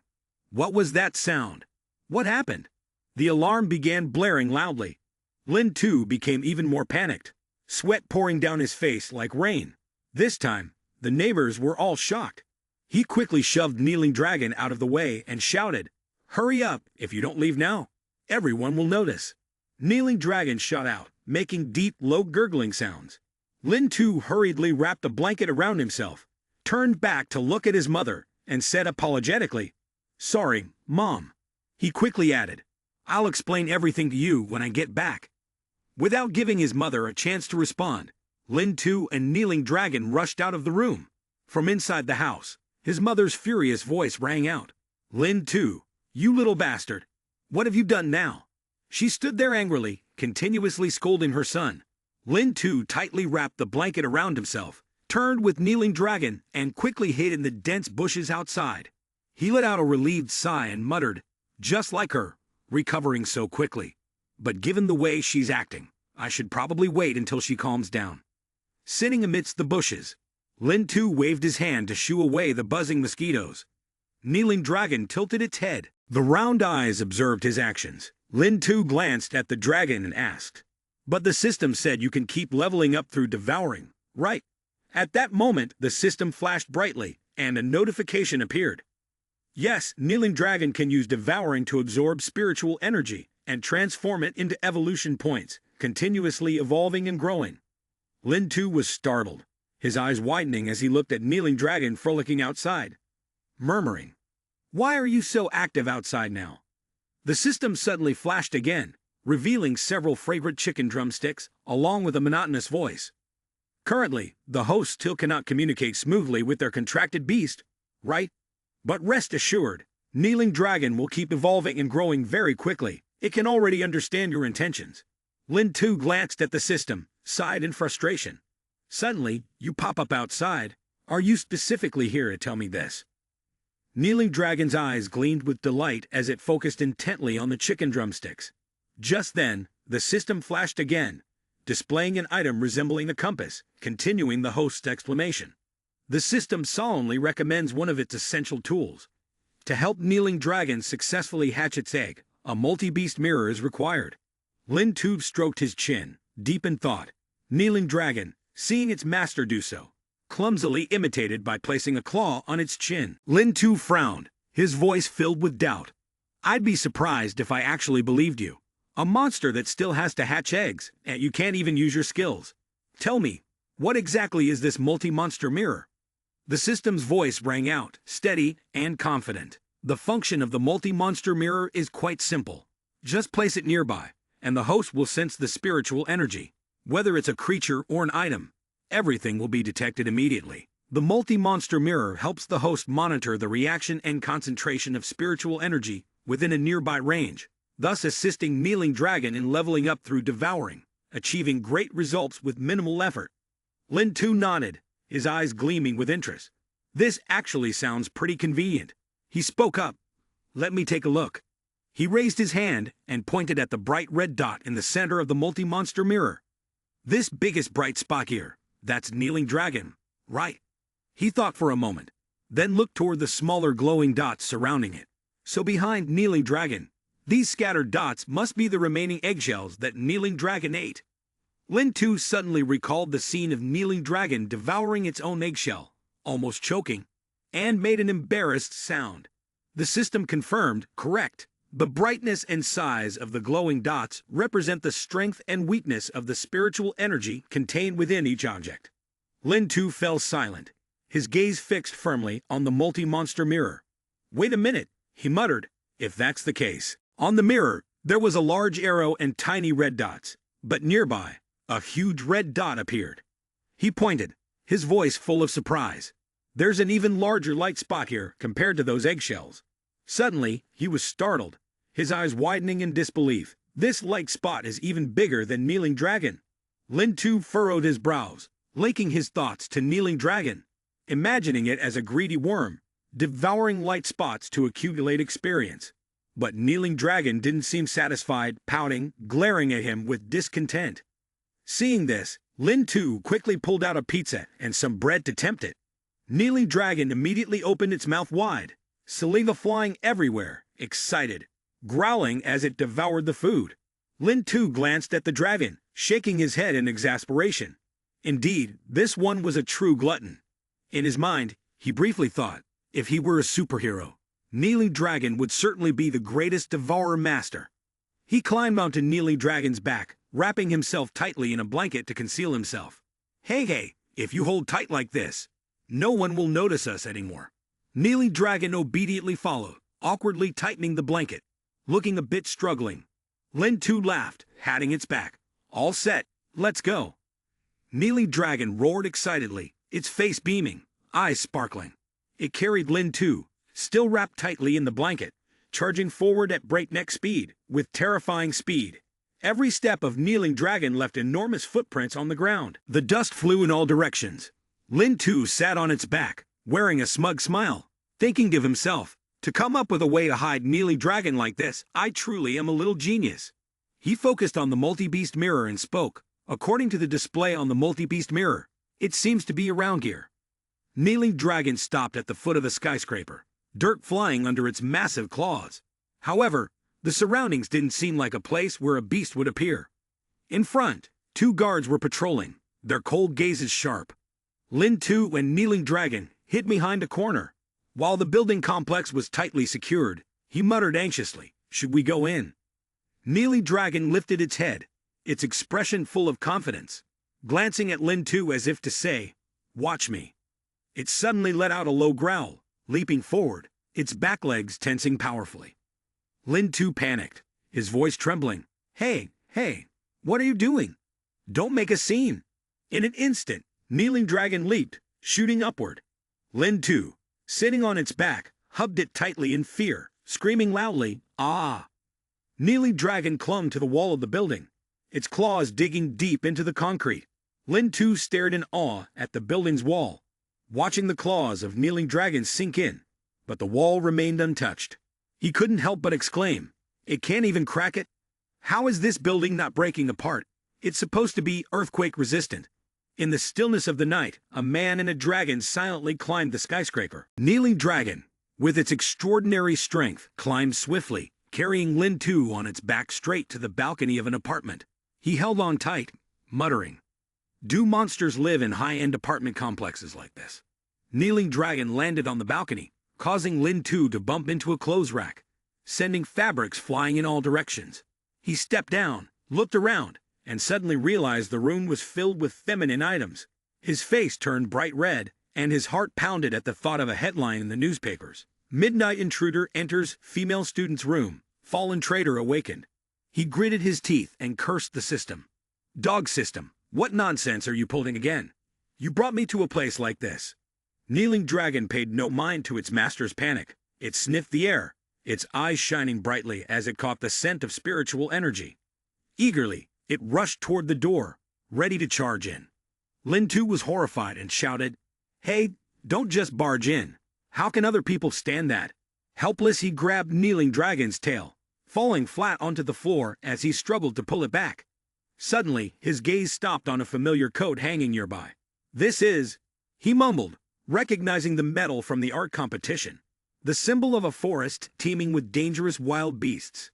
"What was that sound? What happened?" The alarm began blaring loudly. Lin 2 became even more panicked, sweat pouring down his face like rain. This time, the neighbors were all shocked. He quickly shoved kneeling dragon out of the way and shouted, "Hurry up, if you don't leave now, everyone will notice." Kneeling dragon shot out, making deep, low gurgling sounds. Lin 2 hurriedly wrapped a blanket around himself, turned back to look at his mother, and said apologetically, "Sorry, Mom." He quickly added, "I'll explain everything to you when I get back." Without giving his mother a chance to respond, Lin 2 and kneeling dragon rushed out of the room. From inside the house, his mother's furious voice rang out, "Lin 2, you little bastard, what have you done now?" She stood there angrily, continuously scolding her son. Lin 2 tightly wrapped the blanket around himself, turned with kneeling dragon, and quickly hid in the dense bushes outside. He let out a relieved sigh and muttered, "Just like her, recovering so quickly. But given the way she's acting, I should probably wait until she calms down." Sitting amidst the bushes, Lin 2 waved his hand to shoo away the buzzing mosquitoes. Kneeling dragon tilted its head. The round eyes observed his actions. Lin 2 glanced at the dragon and asked, "But the system said you can keep leveling up through devouring, right?" At that moment, the system flashed brightly, and a notification appeared. Yes, Kneeling Dragon can use devouring to absorb spiritual energy and transform it into evolution points, continuously evolving and growing. Lin Tu was startled, his eyes widening as he looked at Kneeling Dragon frolicking outside, murmuring, "Why are you so active outside now?" The system suddenly flashed again, revealing several fragrant chicken drumsticks, along with a monotonous voice. Currently, the host still cannot communicate smoothly with their contracted beast, right? But rest assured, Kneeling Dragon will keep evolving and growing very quickly. It can already understand your intentions. Lin Tu glanced at the system, sighed in frustration. Suddenly, you pop up outside. Are you specifically here to tell me this? Kneeling Dragon's eyes gleamed with delight as it focused intently on the chicken drumsticks. Just then, the system flashed again, displaying an item resembling a compass, continuing the host's explanation. The system solemnly recommends one of its essential tools. To help Kneeling Dragon successfully hatch its egg, a multi-beast mirror is required. Lin Tu stroked his chin, deep in thought. Kneeling Dragon, seeing its master do so, clumsily imitated by placing a claw on its chin. Lin Tu frowned, his voice filled with doubt. "I'd be surprised if I actually believed you. A monster that still has to hatch eggs, and you can't even use your skills. Tell me, what exactly is this multi-monster mirror?" The system's voice rang out, steady and confident. "The function of the multi-monster mirror is quite simple. Just place it nearby, and the host will sense the spiritual energy. Whether it's a creature or an item, everything will be detected immediately. The multi-monster mirror helps the host monitor the reaction and concentration of spiritual energy within a nearby range, thus assisting Kneeling Dragon in leveling up through devouring, achieving great results with minimal effort." Lin Tu nodded, his eyes gleaming with interest. "This actually sounds pretty convenient." He spoke up. "Let me take a look." He raised his hand and pointed at the bright red dot in the center of the multi-monster mirror. "This biggest bright spot here, that's Kneeling Dragon, right?" He thought for a moment, then looked toward the smaller glowing dots surrounding it. "So behind Kneeling Dragon, these scattered dots must be the remaining eggshells that Kneeling Dragon ate." Lin Tu suddenly recalled the scene of Kneeling Dragon devouring its own eggshell, almost choking, and made an embarrassed sound. The system confirmed, correct. The brightness and size of the glowing dots represent the strength and weakness of the spiritual energy contained within each object. Lin Tu fell silent, his gaze fixed firmly on the multi-monster mirror. "Wait a minute," he muttered, "if that's the case." On the mirror, there was a large arrow and tiny red dots, but nearby, a huge red dot appeared. He pointed, his voice full of surprise. "There's an even larger light spot here compared to those eggshells." Suddenly, he was startled, his eyes widening in disbelief. "This light spot is even bigger than Kneeling Dragon." Lin Tu furrowed his brows, linking his thoughts to Kneeling Dragon, imagining it as a greedy worm, devouring light spots to accumulate experience. But Kneeling Dragon didn't seem satisfied, pouting, glaring at him with discontent. Seeing this, Lin Tu quickly pulled out a pizza and some bread to tempt it. Kneeling Dragon immediately opened its mouth wide, saliva flying everywhere, excited, growling as it devoured the food. Lin Tu glanced at the dragon, shaking his head in exasperation. Indeed, this one was a true glutton. In his mind, he briefly thought, if he were a superhero, Kneeling Dragon would certainly be the greatest devourer master. He climbed onto Kneeling Dragon's back, wrapping himself tightly in a blanket to conceal himself. Hey, if you hold tight like this, no one will notice us anymore." Kneeling Dragon obediently followed, awkwardly tightening the blanket, looking a bit struggling. Lin Tu laughed, patting its back. "All set, let's go." Kneeling Dragon roared excitedly, its face beaming, eyes sparkling. It carried Lin Tu, still wrapped tightly in the blanket, charging forward at breakneck speed, with terrifying speed. Every step of Kneeling Dragon left enormous footprints on the ground. The dust flew in all directions. Lin Tu sat on its back, wearing a smug smile, thinking to himself, to come up with a way to hide Kneeling Dragon like this, I truly am a little genius. He focused on the multi-beast mirror and spoke. "According to the display on the multi-beast mirror, it seems to be around here." Kneeling Dragon stopped at the foot of the skyscraper, dirt flying under its massive claws. However, the surroundings didn't seem like a place where a beast would appear. In front, 2 guards were patrolling, their cold gazes sharp. Lin Tu and Kneeling Dragon hid behind a corner, While the building complex was tightly secured, he muttered anxiously, "Should we go in?" Neely Dragon lifted its head, its expression full of confidence, glancing at Lin Tu as if to say, "Watch me." It suddenly let out a low growl, leaping forward, its back legs tensing powerfully. Lin Tu panicked, his voice trembling. Hey, what are you doing? Don't make a scene." In an instant, Kneeling Dragon leaped, shooting upward. Lin Tu, sitting on its back, hugged it tightly in fear, screaming loudly, "Ah!" Kneeling Dragon clung to the wall of the building, its claws digging deep into the concrete. Lin Tu stared in awe at the building's wall, watching the claws of Kneeling Dragon sink in, but the wall remained untouched. He couldn't help but exclaim, "It can't even crack it? How is this building not breaking apart? It's supposed to be earthquake-resistant." In the stillness of the night, a man and a dragon silently climbed the skyscraper. Kneeling Dragon, with its extraordinary strength, climbed swiftly, carrying Lin Tu on its back straight to the balcony of an apartment. He held on tight, muttering, "Do monsters live in high-end apartment complexes like this?" Kneeling Dragon landed on the balcony, causing Lin Tu to bump into a clothes rack, sending fabrics flying in all directions. He stepped down, looked around, and suddenly realized the room was filled with feminine items. His face turned bright red, and his heart pounded at the thought of a headline in the newspapers. "Midnight intruder enters female student's room. Fallen traitor awakened." He gritted his teeth and cursed the system. "Dog system, what nonsense are you pulling again? You brought me to a place like this." Kneeling Dragon paid no mind to its master's panic. It sniffed the air, its eyes shining brightly as it caught the scent of spiritual energy. Eagerly, it rushed toward the door, ready to charge in. Lin Tu was horrified and shouted, "Hey, don't just barge in. How can other people stand that?" Helpless, he grabbed Kneeling Dragon's tail, falling flat onto the floor as he struggled to pull it back. Suddenly, his gaze stopped on a familiar coat hanging nearby. "This is," he mumbled, recognizing the medal from the art competition, the symbol of a forest teeming with dangerous wild beasts.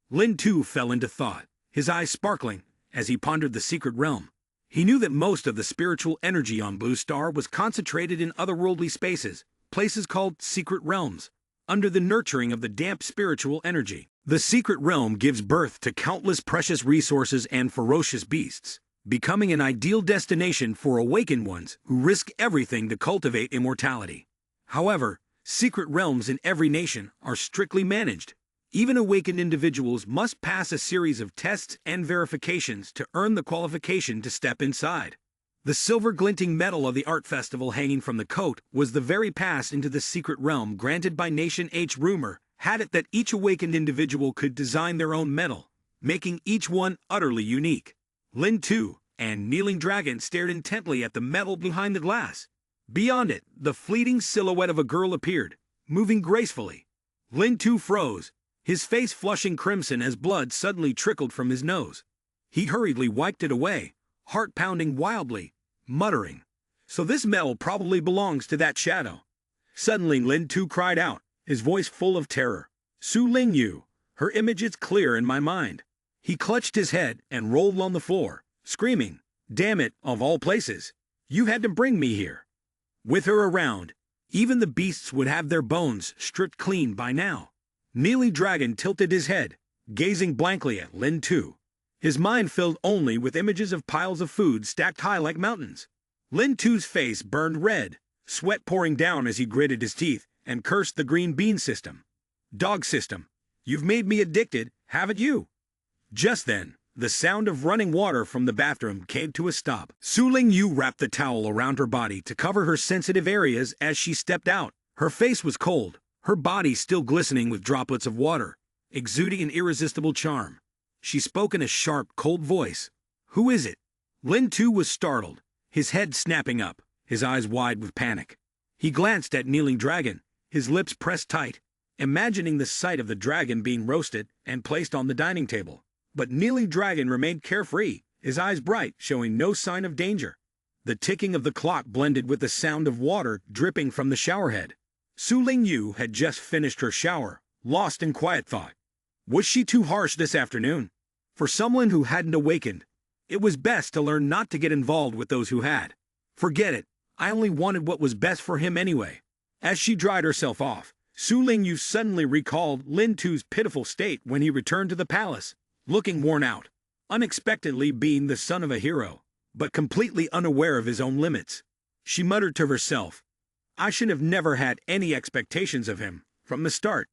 Lin Tu fell into thought, his eyes sparkling as he pondered the secret realm. He knew that most of the spiritual energy on Blue Star was concentrated in otherworldly spaces, places called secret realms, under the nurturing of the damp spiritual energy. The secret realm gives birth to countless precious resources and ferocious beasts, becoming an ideal destination for awakened ones who risk everything to cultivate immortality. However, secret realms in every nation are strictly managed. Even awakened individuals must pass a series of tests and verifications to earn the qualification to step inside. The silver glinting medal of the art festival hanging from the coat was the very pass into the secret realm granted by Nation H. Rumor had it that each awakened individual could design their own medal, making each one utterly unique. Lin Tu and Kneeling Dragon stared intently at the medal behind the glass. Beyond it, the fleeting silhouette of a girl appeared, moving gracefully. Lin Tu froze, his face flushing crimson as blood suddenly trickled from his nose. He hurriedly wiped it away, heart pounding wildly, muttering, "So this medal probably belongs to that shadow." Suddenly Lin Tu cried out, his voice full of terror, "Su Ling Yu, her image is clear in my mind." He clutched his head and rolled on the floor, screaming, "Damn it, of all places, you had to bring me here." With her around, even the beasts would have their bones stripped clean by now. Kneeling Dragon tilted his head, gazing blankly at Lin Tu, his mind filled only with images of piles of food stacked high like mountains. Lin Tu's face burned red, sweat pouring down as he gritted his teeth and cursed the green bean system. "Dog system, you've made me addicted, haven't you?" Just then, the sound of running water from the bathroom came to a stop. Su Ling Yu wrapped the towel around her body to cover her sensitive areas as she stepped out. Her face was cold, her body still glistening with droplets of water, exuding an irresistible charm. She spoke in a sharp, cold voice. "Who is it?" Lin Tu was startled, his head snapping up, his eyes wide with panic. He glanced at Kneeling Dragon, his lips pressed tight, imagining the sight of the dragon being roasted and placed on the dining table. But Kneeling Dragon remained carefree, his eyes bright, showing no sign of danger. The ticking of the clock blended with the sound of water dripping from the showerhead. Su Ling Yu had just finished her shower, lost in quiet thought. Was she too harsh this afternoon? For someone who hadn't awakened, it was best to learn not to get involved with those who had. Forget it, I only wanted what was best for him anyway. As she dried herself off, Su Lingyu suddenly recalled Lin Tu's pitiful state when he returned to the palace, looking worn out, unexpectedly being the son of a hero, but completely unaware of his own limits. She muttered to herself, I should have never had any expectations of him from the start.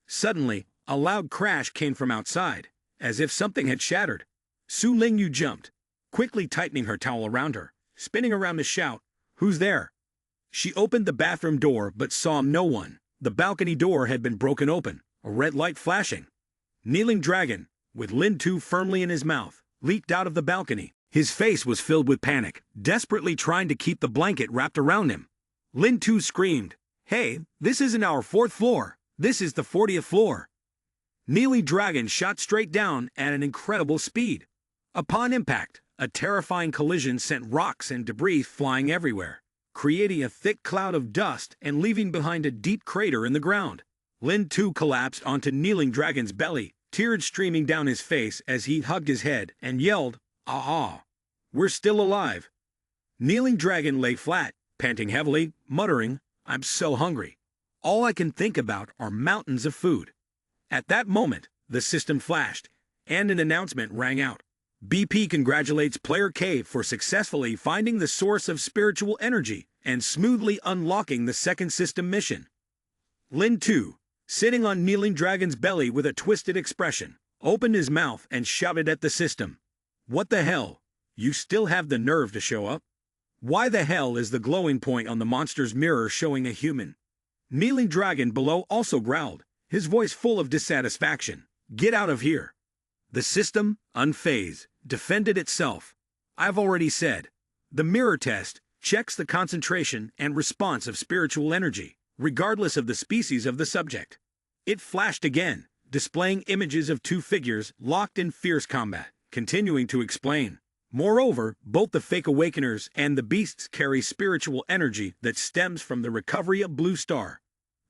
Suddenly, a loud crash came from outside, as if something had shattered. Su Lingyu jumped, quickly tightening her towel around her, spinning around to shout, Who's there? She opened the bathroom door but saw no one. The balcony door had been broken open, a red light flashing. Kneeling Dragon, with Lin Tu firmly in his mouth, leaped out of the balcony. His face was filled with panic, desperately trying to keep the blanket wrapped around him. Lin Tu screamed, Hey, this isn't our 4th floor. This is the 40th floor. Kneeling Dragon shot straight down at an incredible speed. Upon impact, a terrifying collision sent rocks and debris flying everywhere, creating a thick cloud of dust and leaving behind a deep crater in the ground. Lin Tu collapsed onto Kneeling Dragon's belly, tears streaming down his face as he hugged his head and yelled, Ah! We're still alive. Kneeling Dragon lay flat, panting heavily, muttering, I'm so hungry. All I can think about are mountains of food. At that moment, the system flashed, and an announcement rang out. BP congratulates Player K for successfully finding the source of spiritual energy and smoothly unlocking the second system mission. Lin Tu, sitting on Kneeling Dragon's belly with a twisted expression, opened his mouth and shouted at the system. What the hell? You still have the nerve to show up? Why the hell is the glowing point on the monster's mirror showing a human? Kneeling Dragon below also growled, his voice full of dissatisfaction. Get out of here. The system, unfazed, defended itself. I've already said. The mirror test checks the concentration and response of spiritual energy, regardless of the species of the subject. It flashed again, displaying images of 2 figures locked in fierce combat, continuing to explain. Moreover, both the fake awakeners and the beasts carry spiritual energy that stems from the recovery of Blue Star.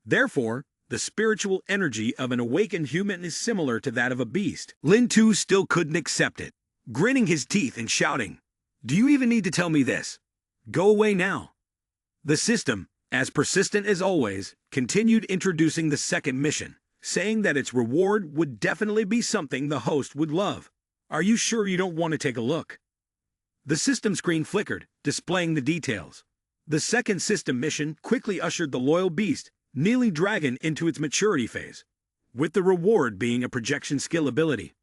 Therefore, the spiritual energy of an awakened human is similar to that of a beast. Lin Tu still couldn't accept it, gritting his teeth and shouting, Do you even need to tell me this? Go away now. The system, as persistent as always, continued introducing the second mission, saying that its reward would definitely be something the host would love. Are you sure you don't want to take a look? The system screen flickered, displaying the details. The second system mission quickly ushered the loyal beast, Kneeling Dragon, into its maturity phase, with the reward being a projection skill ability.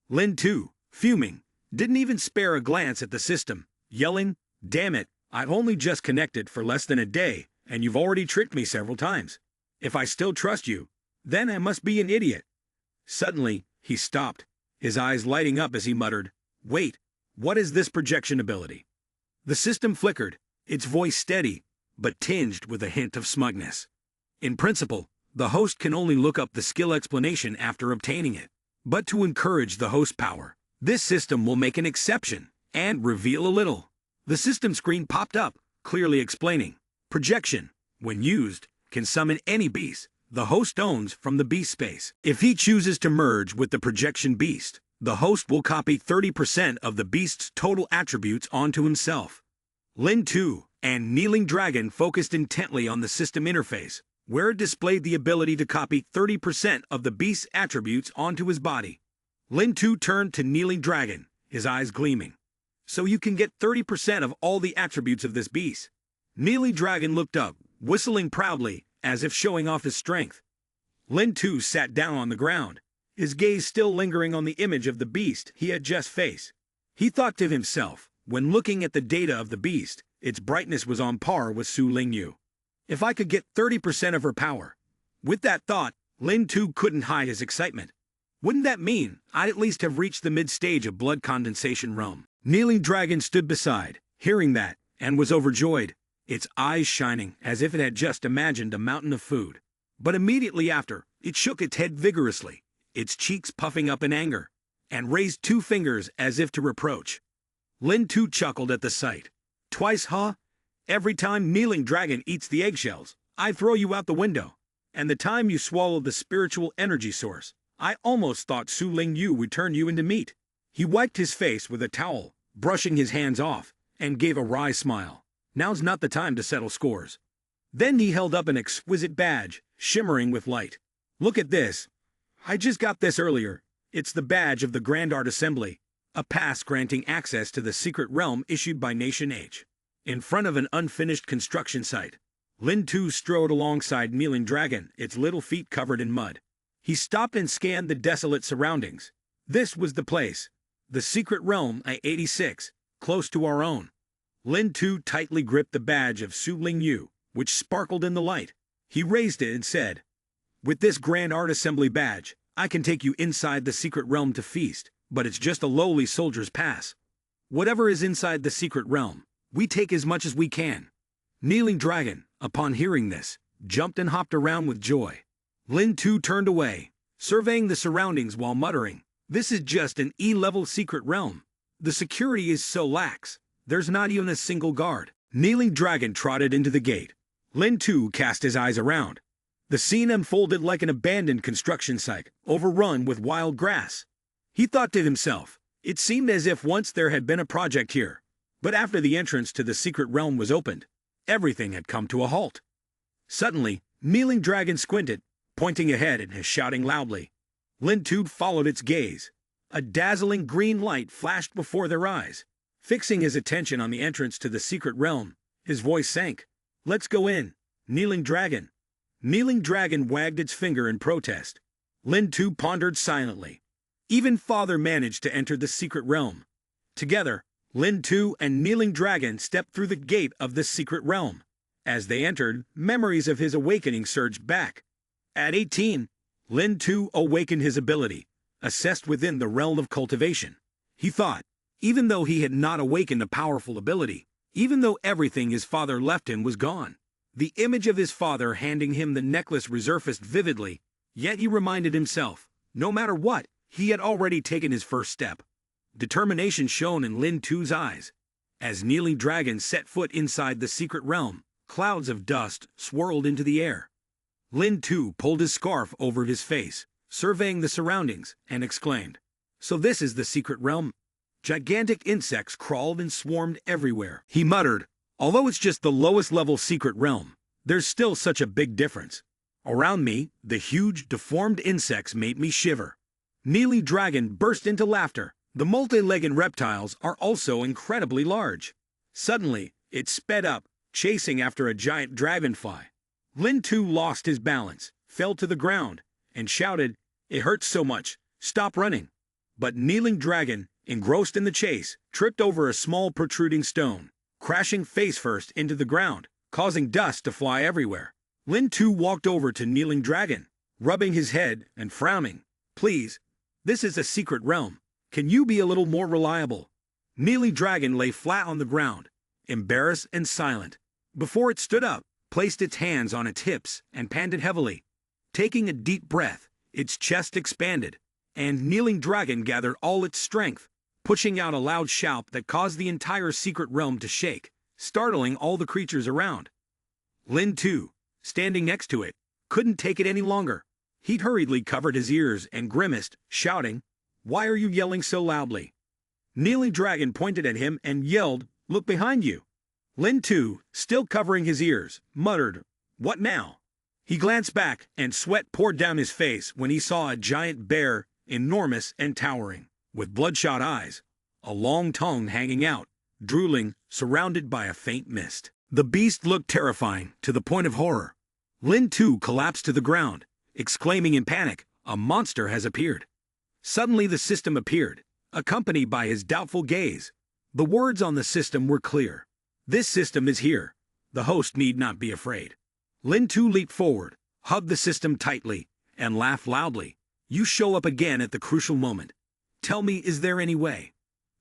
Lin Tu, fuming, didn't even spare a glance at the system, yelling, Damn it, I've only just connected for less than a day, and you've already tricked me several times. If I still trust you, then I must be an idiot. Suddenly, he stopped, his eyes lighting up as he muttered, Wait, what is this projection ability? The system flickered, its voice steady, but tinged with a hint of smugness. In principle, the host can only look up the skill explanation after obtaining it. But to encourage the host power, this system will make an exception and reveal a little. The system screen popped up, clearly explaining. Projection, when used, can summon any beast the host owns from the beast space. If he chooses to merge with the projection beast, the host will copy 30% of the beast's total attributes onto himself. Lin Tu and Kneeling Dragon focused intently on the system interface, where it displayed the ability to copy 30% of the beast's attributes onto his body. Lin Tu turned to Kneeling Dragon, his eyes gleaming. So you can get 30% of all the attributes of this beast. Kneeling Dragon looked up, whistling proudly, as if showing off his strength. Lin Tu sat down on the ground, his gaze still lingering on the image of the beast he had just faced. He thought to himself, when looking at the data of the beast, its brightness was on par with Su Lingyu. If I could get 30% of her power. With that thought, Lin Tu couldn't hide his excitement. Wouldn't that mean I'd at least have reached the mid-stage of blood condensation realm? Kneeling Dragon stood beside, hearing that, and was overjoyed, its eyes shining as if it had just imagined a mountain of food. But immediately after, it shook its head vigorously, its cheeks puffing up in anger, and raised 2 fingers as if to reproach. Lin Tu chuckled at the sight. Twice, huh? Every time Kneeling Dragon eats the eggshells, I throw you out the window. And the time you swallow the spiritual energy source, I almost thought Su Lingyu would turn you into meat. He wiped his face with a towel, brushing his hands off, and gave a wry smile. Now's not the time to settle scores. Then he held up an exquisite badge, shimmering with light. "Look at this. I just got this earlier. It's the badge of the Grand Art Assembly, a pass granting access to the secret realm issued by Nation H." In front of an unfinished construction site, Lin Tu strode alongside Kneeling Dragon, its little feet covered in mud. He stopped and scanned the desolate surroundings. This was the place. The secret realm, I-86, close to our own. Lin Tu tightly gripped the badge of Su Ling Yu, which sparkled in the light. He raised it and said, "With this Grand Art Assembly badge, I can take you inside the secret realm to feast, but it's just a lowly soldier's pass. Whatever is inside the secret realm, we take as much as we can." Kneeling Dragon, upon hearing this, jumped and hopped around with joy. Lin Tu turned away, surveying the surroundings while muttering, "This is just an E-level secret realm. The security is so lax, there's not even a single guard." Kneeling Dragon trotted into the gate. Lin Tu cast his eyes around. The scene unfolded like an abandoned construction site, overrun with wild grass. He thought to himself, it seemed as if once there had been a project here, but after the entrance to the secret realm was opened, everything had come to a halt. Suddenly, Kneeling Dragon squinted, pointing ahead and shouting loudly. Lin Tu followed its gaze. A dazzling green light flashed before their eyes. Fixing his attention on the entrance to the secret realm, his voice sank. "Let's go in, Kneeling Dragon." Kneeling Dragon wagged its finger in protest. Lin Tu pondered silently. Even Father managed to enter the secret realm. Together, Lin Tu and Kneeling Dragon stepped through the gate of the secret realm. As they entered, memories of his awakening surged back. At 18, Lin Tu awakened his ability, assessed within the realm of cultivation. He thought, even though he had not awakened a powerful ability, even though everything his father left him was gone, the image of his father handing him the necklace resurfaced vividly, yet he reminded himself, no matter what, he had already taken his first step. Determination shone in Lin Tu's eyes. As Kneeling Dragon set foot inside the secret realm, clouds of dust swirled into the air. Lin Tu pulled his scarf over his face, surveying the surroundings, and exclaimed, "So this is the secret realm?" Gigantic insects crawled and swarmed everywhere. He muttered, "Although it's just the lowest level secret realm, there's still such a big difference. Around me, the huge, deformed insects made me shiver." Kneeling Dragon burst into laughter. The multi-legged reptiles are also incredibly large. Suddenly, it sped up, chasing after a giant dragonfly. Lin Tu lost his balance, fell to the ground, and shouted, "It hurts so much, stop running." But Kneeling Dragon, engrossed in the chase, tripped over a small protruding stone, crashing face first into the ground, causing dust to fly everywhere. Lin Tu walked over to Kneeling Dragon, rubbing his head and frowning. "Please, this is a secret realm. Can you be a little more reliable?" Kneeling Dragon lay flat on the ground, embarrassed and silent. Before it stood up, placed its hands on its hips, and panted heavily. Taking a deep breath, its chest expanded, and Kneeling Dragon gathered all its strength, pushing out a loud shout that caused the entire secret realm to shake, startling all the creatures around. Lin Tu, standing next to it, couldn't take it any longer. He hurriedly covered his ears and grimaced, shouting, "Why are you yelling so loudly?" Kneeling Dragon pointed at him and yelled, "Look behind you." Lin Tu, still covering his ears, muttered, "What now?" He glanced back, and sweat poured down his face when he saw a giant bear, enormous and towering, with bloodshot eyes, a long tongue hanging out, drooling, surrounded by a faint mist. The beast looked terrifying, to the point of horror. Lin Tu collapsed to the ground, exclaiming in panic, "A monster has appeared." Suddenly the system appeared, accompanied by his doubtful gaze. The words on the system were clear. "This system is here. The host need not be afraid." Lin Tu leaped forward, hugged the system tightly, and laughed loudly. "You show up again at the crucial moment. Tell me, is there any way?"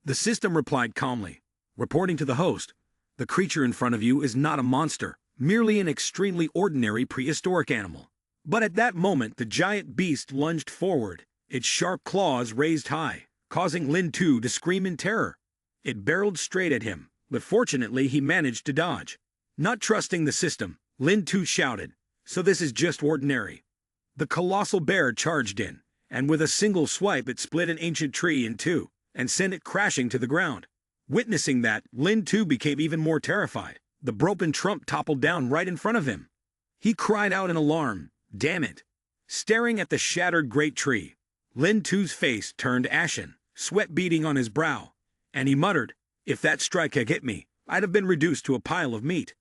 The system replied calmly, reporting to the host, "The creature in front of you is not a monster, merely an extremely ordinary prehistoric animal." But at that moment the giant beast lunged forward, its sharp claws raised high, causing Lin Tu to scream in terror. It barreled straight at him, but fortunately he managed to dodge. Not trusting the system, Lin Tu shouted, "So this is just ordinary." The colossal bear charged in, and with a single swipe it split an ancient tree in two, and sent it crashing to the ground. Witnessing that, Lin Tu became even more terrified. the broken trunk toppled down right in front of him. He cried out in alarm, "Damn it!" Staring at the shattered great tree, Lin Tu's face turned ashen, sweat beading on his brow, and he muttered, "If that strike had hit me, I'd have been reduced to a pile of meat."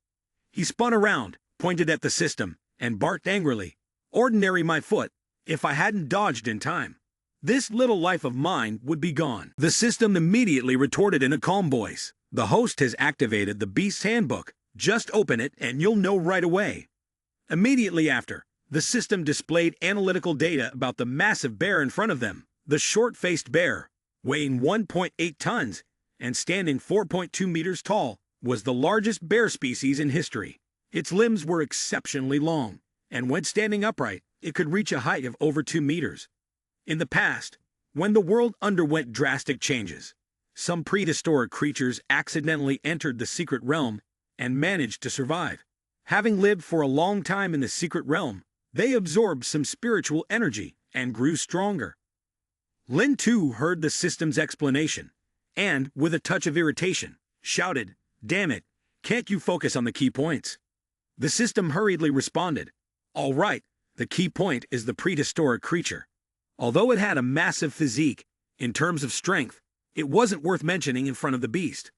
He spun around, pointed at the system, and barked angrily, "Ordinary my foot, if I hadn't dodged in time. This little life of mine would be gone." The system immediately retorted in a calm voice, "The host has activated the Beast's Handbook. Just open it and you'll know right away." Immediately after, the system displayed analytical data about the massive bear in front of them. The short-faced bear, weighing 1.8 tons and standing 4.2 meters tall, was the largest bear species in history. Its limbs were exceptionally long, and when standing upright, it could reach a height of over 2 meters. In the past, when the world underwent drastic changes, some prehistoric creatures accidentally entered the secret realm and managed to survive. Having lived for a long time in the secret realm, they absorbed some spiritual energy and grew stronger. Lin Tu heard the system's explanation, and, with a touch of irritation, shouted, "Damn it, can't you focus on the key points?" The system hurriedly responded, "All right, the key point is the prehistoric creature. Although it had a massive physique, in terms of strength, it wasn't worth mentioning in front of the beast."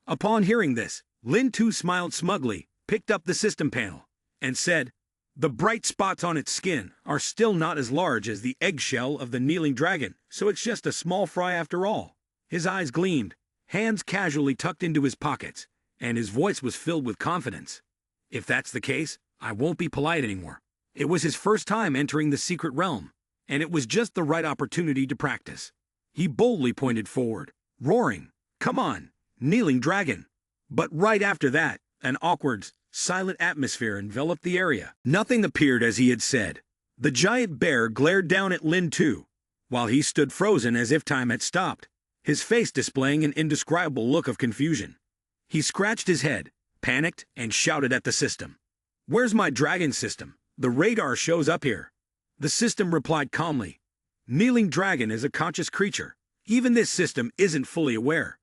Upon hearing this, Lin Tu smiled smugly, picked up the system panel, and said, "The bright spots on its skin are still not as large as the eggshell of the kneeling dragon, so it's just a small fry after all." His eyes gleamed, hands casually tucked into his pockets, and his voice was filled with confidence. "If that's the case, I won't be polite anymore." It was his first time entering the secret realm, and it was just the right opportunity to practice. He boldly pointed forward, roaring, "Come on, kneeling dragon!" But right after that, an awkward, silent atmosphere enveloped the area. Nothing appeared as he had said. The giant bear glared down at Lin Tu, while he stood frozen as if time had stopped, his face displaying an indescribable look of confusion. He scratched his head, panicked, and shouted at the system, "Where's my dragon system? The radar shows up here." The system replied calmly, "Kneeling dragon is a conscious creature. Even this system isn't fully aware."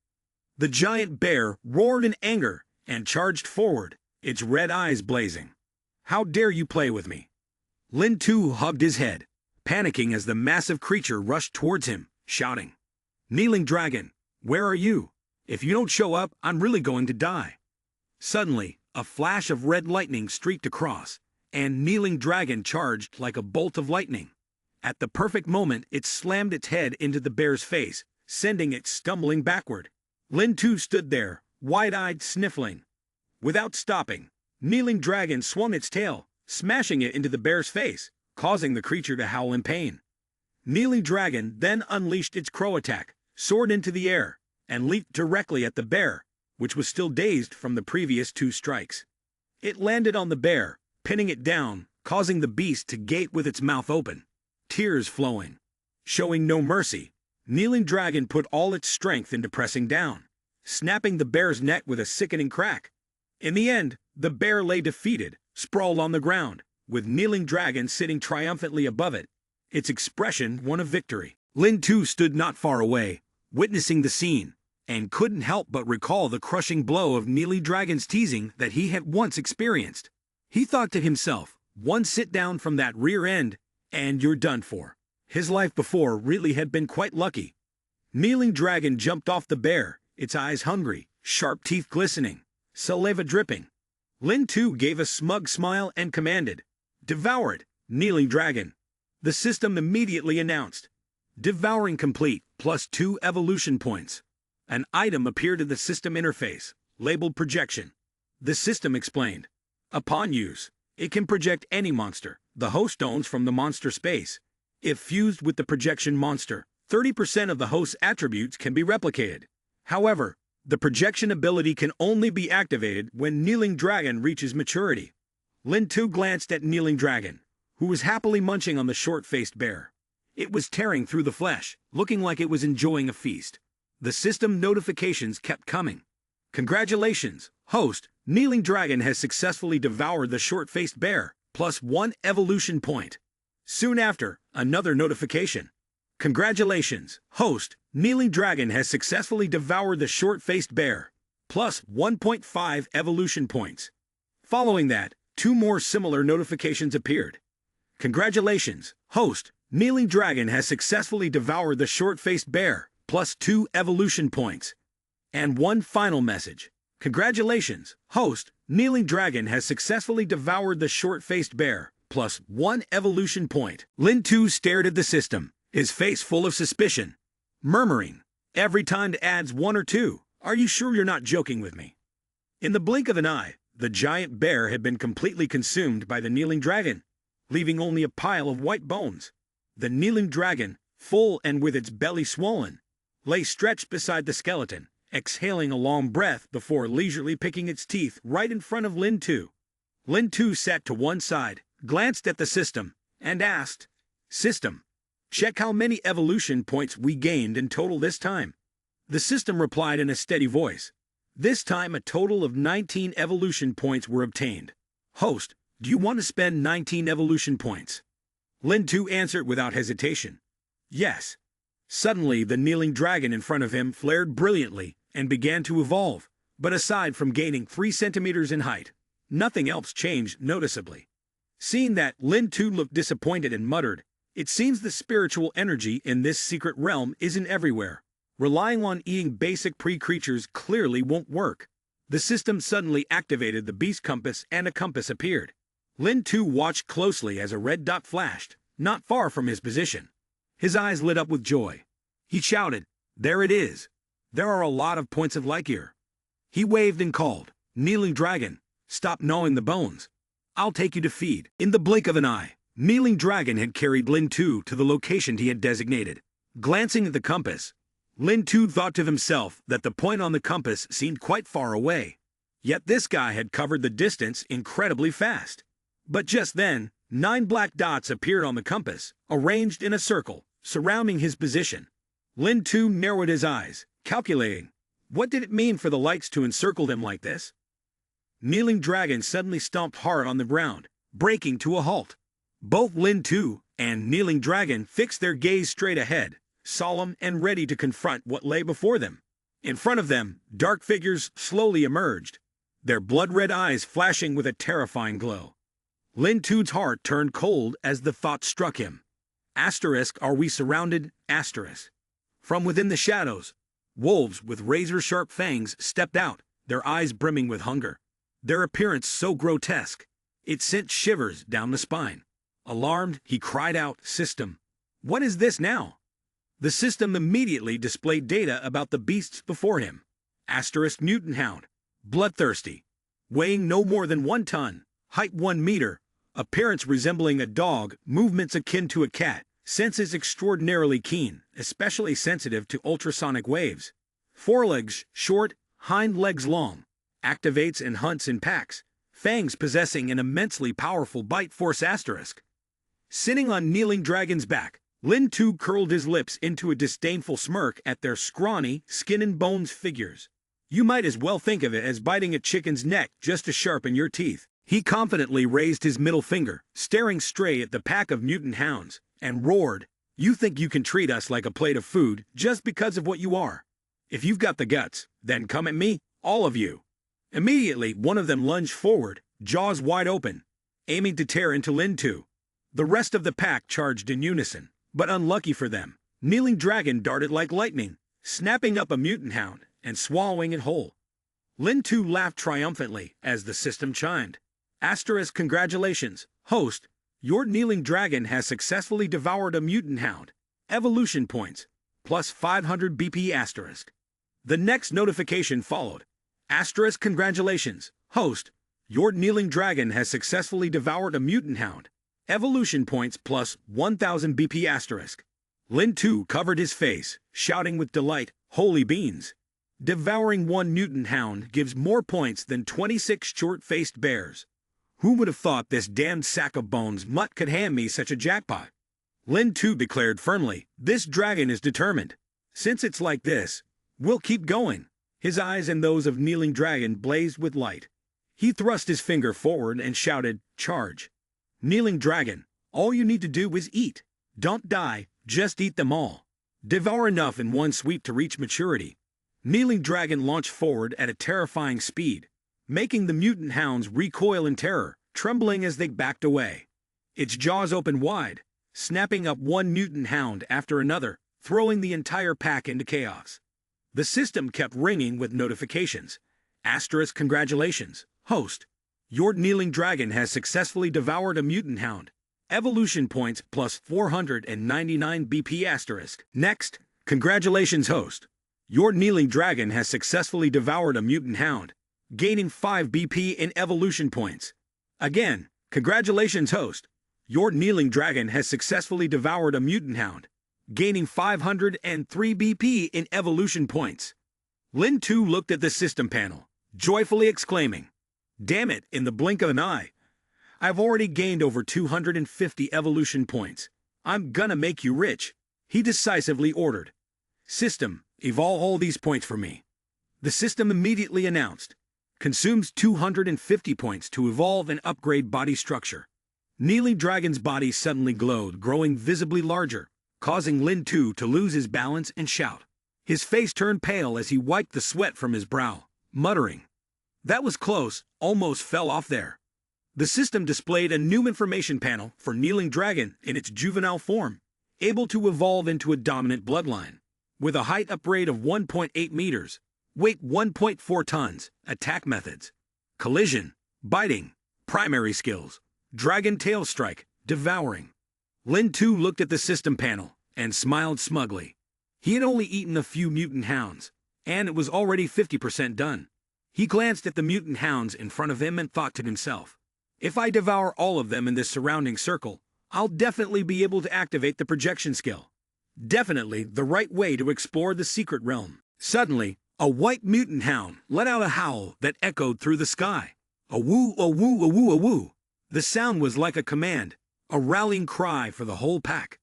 The giant bear roared in anger and charged forward, its red eyes blazing. "How dare you play with me?" Lin Tu hugged his head, panicking as the massive creature rushed towards him, shouting, "Kneeling dragon, where are you? If you don't show up, I'm really going to die." Suddenly, a flash of red lightning streaked across, and Kneeling Dragon charged like a bolt of lightning. At the perfect moment, it slammed its head into the bear's face, sending it stumbling backward. Lin Tu stood there, wide-eyed, sniffling. Without stopping, Kneeling Dragon swung its tail, smashing it into the bear's face, causing the creature to howl in pain. Kneeling Dragon then unleashed its crow attack, soared into the air, and leaped directly at the bear, which was still dazed from the previous 2 strikes. It landed on the bear, pinning it down, causing the beast to gape with its mouth open, tears flowing. Showing no mercy, Kneeling Dragon put all its strength into pressing down, snapping the bear's neck with a sickening crack. In the end, the bear lay defeated, sprawled on the ground, with Kneeling Dragon sitting triumphantly above it, its expression one of victory. Lin Tu stood not far away, witnessing the scene, and couldn't help but recall the crushing blow of Kneeling Dragon's teasing that he had once experienced. He thought to himself, one sit down from that rear end, and you're done for. His life before really had been quite lucky. Kneeling Dragon jumped off the bear, its eyes hungry, sharp teeth glistening, saliva dripping. Lin Tu gave a smug smile and commanded, "Devour it, Kneeling Dragon." The system immediately announced, "Devouring complete, plus 2 evolution points." An item appeared in the system interface, labeled Projection. The system explained, "Upon use, it can project any monster the host owns from the monster space. If fused with the projection monster, 30% of the host's attributes can be replicated. However, the projection ability can only be activated when Kneeling Dragon reaches maturity." Lin Tu glanced at Kneeling Dragon, who was happily munching on the short-faced bear. It was tearing through the flesh, looking like it was enjoying a feast. The system notifications kept coming. "Congratulations, host, Kneeling Dragon has successfully devoured the short-faced bear, plus 1 evolution point." Soon after, another notification. "Congratulations, host, Kneeling Dragon has successfully devoured the short-faced bear. plus 1.5 evolution points. Following that, 2 more similar notifications appeared. Congratulations, host! Kneeling Dragon has successfully devoured the short-faced bear, plus 2 evolution points. And one final message. Congratulations, host! Kneeling Dragon has successfully devoured the short-faced bear, plus 1 evolution point. Lin 2 stared at the system, his face full of suspicion, murmuring, "Every time it adds 1 or 2, are you sure you're not joking with me?" In the blink of an eye, the giant bear had been completely consumed by the Kneeling Dragon, leaving only a pile of white bones. The Kneeling Dragon, full and with its belly swollen, lay stretched beside the skeleton, exhaling a long breath before leisurely picking its teeth right in front of Lin 2. Lin 2 sat to one side, glanced at the system, and asked, "System, check how many evolution points we gained in total this time." The system replied in a steady voice, "This time a total of 19 evolution points were obtained. Host, do you want to spend 19 evolution points?" Lin 2 answered without hesitation, "Yes." Suddenly, the Kneeling Dragon in front of him flared brilliantly and began to evolve, but aside from gaining 3 centimeters in height, nothing else changed noticeably. Seeing that, Lin 2 looked disappointed and muttered, "It seems the spiritual energy in this secret realm isn't everywhere. Relying on eating basic pre-creatures clearly won't work." The system suddenly activated the beast compass and a compass appeared. Lin 2 watched closely as a red dot flashed, not far from his position. His eyes lit up with joy. He shouted, "There it is! There are a lot of points of light here." He waved and called, "Kneeling Dragon, stop gnawing the bones. I'll take you to feed." In the blink of an eye, Kneeling Dragon had carried Lin 2 to the location he had designated. Glancing at the compass, Lin 2 thought to himself that the point on the compass seemed quite far away. Yet this guy had covered the distance incredibly fast. But just then, 9 black dots appeared on the compass, arranged in a circle, surrounding his position. Lin 2 narrowed his eyes, calculating, what did it mean for the lights to encircle them like this? Kneeling Dragon suddenly stomped hard on the ground, breaking to a halt. Both Lin 2 and Kneeling Dragon fixed their gaze straight ahead, solemn and ready to confront what lay before them. In front of them, dark figures slowly emerged, their blood-red eyes flashing with a terrifying glow. Lin 2's heart turned cold as the thought struck him. Asterisk, are we surrounded? Asterisk. From within the shadows, wolves with razor-sharp fangs stepped out, their eyes brimming with hunger. Their appearance so grotesque, it sent shivers down the spine. Alarmed, he cried out, "System, what is this now?" The system immediately displayed data about the beasts before him. Asterisk mutant hound, bloodthirsty, weighing no more than 1 ton, height 1 meter, appearance resembling a dog, movements akin to a cat, senses extraordinarily keen, especially sensitive to ultrasonic waves. Forelegs short, hind legs long, activates and hunts in packs, fangs possessing an immensely powerful bite force. Asterisk. Sitting on Kneeling Dragon's back, Lin 2 curled his lips into a disdainful smirk at their scrawny, skin-and-bones figures. "You might as well think of it as biting a chicken's neck just to sharpen your teeth." He confidently raised his middle finger, staring straight at the pack of mutant hounds, and roared, "You think you can treat us like a plate of food just because of what you are? If you've got the guts, then come at me, all of you." Immediately, one of them lunged forward, jaws wide open, aiming to tear into Lin 2. The rest of the pack charged in unison, but unlucky for them, Kneeling Dragon darted like lightning, snapping up a mutant hound and swallowing it whole. Lin 2 laughed triumphantly as the system chimed. Asterisk, congratulations, host, your Kneeling Dragon has successfully devoured a mutant hound. Evolution points, plus 500 BP asterisk. The next notification followed. Asterisk, congratulations, host, your Kneeling Dragon has successfully devoured a mutant hound. Evolution points plus 1000 BP asterisk. Lin 2 covered his face, shouting with delight, "Holy beans! Devouring 1 mutant hound gives more points than 26 short-faced bears. Who would have thought this damned sack of bones mutt could hand me such a jackpot?" Lin 2 declared firmly, "This dragon is determined. Since it's like this, we'll keep going." His eyes and those of Kneeling Dragon blazed with light. He thrust his finger forward and shouted, "Charge! Kneeling Dragon, all you need to do is eat. Don't die, just eat them all. Devour enough in one sweep to reach maturity. Kneeling Dragon launched forward at a terrifying speed, making the mutant hounds recoil in terror, trembling as they backed away. Its jaws opened wide, snapping up one mutant hound after another, throwing the entire pack into chaos. The system kept ringing with notifications. Asterisk congratulations, host. Your Kneeling Dragon has successfully devoured a mutant hound. Evolution points plus 499 BP asterisk. Next, congratulations, host. Your Kneeling Dragon has successfully devoured a mutant hound, gaining 5 BP in evolution points. Again, congratulations, host. Your Kneeling Dragon has successfully devoured a mutant hound, gaining 503 BP in evolution points. Lin 2 looked at the system panel, joyfully exclaiming, "Damn it, in the blink of an eye. I've already gained over 250 evolution points. I'm gonna make you rich," he decisively ordered. "System, evolve all these points for me." The system immediately announced, "Consumes 250 points to evolve and upgrade body structure." Kneeling Dragon's body suddenly glowed, growing visibly larger, causing Lin 2 to lose his balance and shout. His face turned pale as he wiped the sweat from his brow, muttering, "That was close, almost fell off there." The system displayed a new information panel for Kneeling Dragon in its juvenile form, able to evolve into a dominant bloodline. With a height upgrade of 1.8 meters, weight 1.4 tons, attack methods: collision, biting, primary skills, dragon tail strike, devouring. Lin 2 looked at the system panel and smiled smugly. He had only eaten a few mutant hounds, and it was already 50% done. He glanced at the mutant hounds in front of him and thought to himself, "If I devour all of them in this surrounding circle, I'll definitely be able to activate the projection skill. Definitely the right way to explore the secret realm." Suddenly, a white mutant hound let out a howl that echoed through the sky. A woo, a woo, a woo, a woo. The sound was like a command, a rallying cry for the whole pack.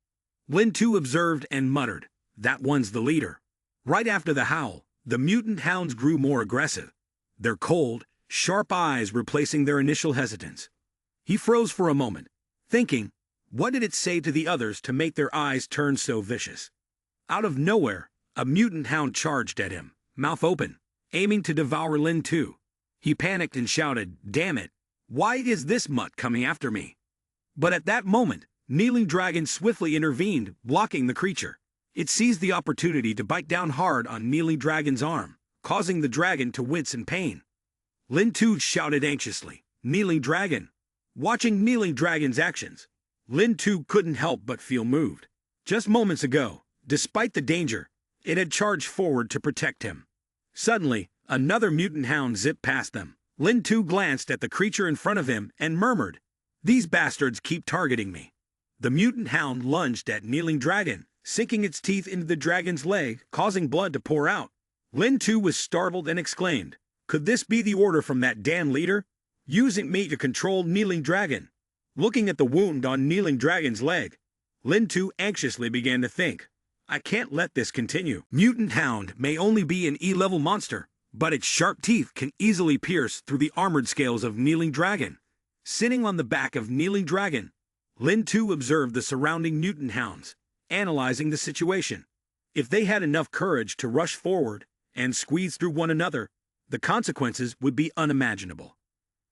Lin 2 observed and muttered, "That one's the leader." Right after the howl, the mutant hounds grew more aggressive, their cold, sharp eyes replacing their initial hesitance. He froze for a moment, thinking, what did it say to the others to make their eyes turn so vicious? Out of nowhere, a mutant hound charged at him, mouth open, aiming to devour Lin 2. He panicked and shouted, "Damn it! Why is this mutt coming after me?" But at that moment, Kneeling Dragon swiftly intervened, blocking the creature. It seized the opportunity to bite down hard on Kneeling Dragon's arm, causing the dragon to wince in pain. Lin 2 shouted anxiously, "Kneeling Dragon!" Watching Kneeling Dragon's actions, Lin 2 couldn't help but feel moved. Just moments ago, despite the danger, it had charged forward to protect him. Suddenly, another mutant hound zipped past them. Lin 2 glanced at the creature in front of him and murmured, "These bastards keep targeting me." The mutant hound lunged at Kneeling Dragon, sinking its teeth into the dragon's leg, causing blood to pour out. Lin 2 was startled and exclaimed, "Could this be the order from that damn leader? Using me to control Kneeling Dragon?" Looking at the wound on Kneeling Dragon's leg, Lin 2 anxiously began to think, "I can't let this continue. Mutant Hound may only be an E-level monster, but its sharp teeth can easily pierce through the armored scales of Kneeling Dragon." Sitting on the back of Kneeling Dragon, Lin 2 observed the surrounding mutant hounds, analyzing the situation. If they had enough courage to rush forward and squeeze through one another, the consequences would be unimaginable.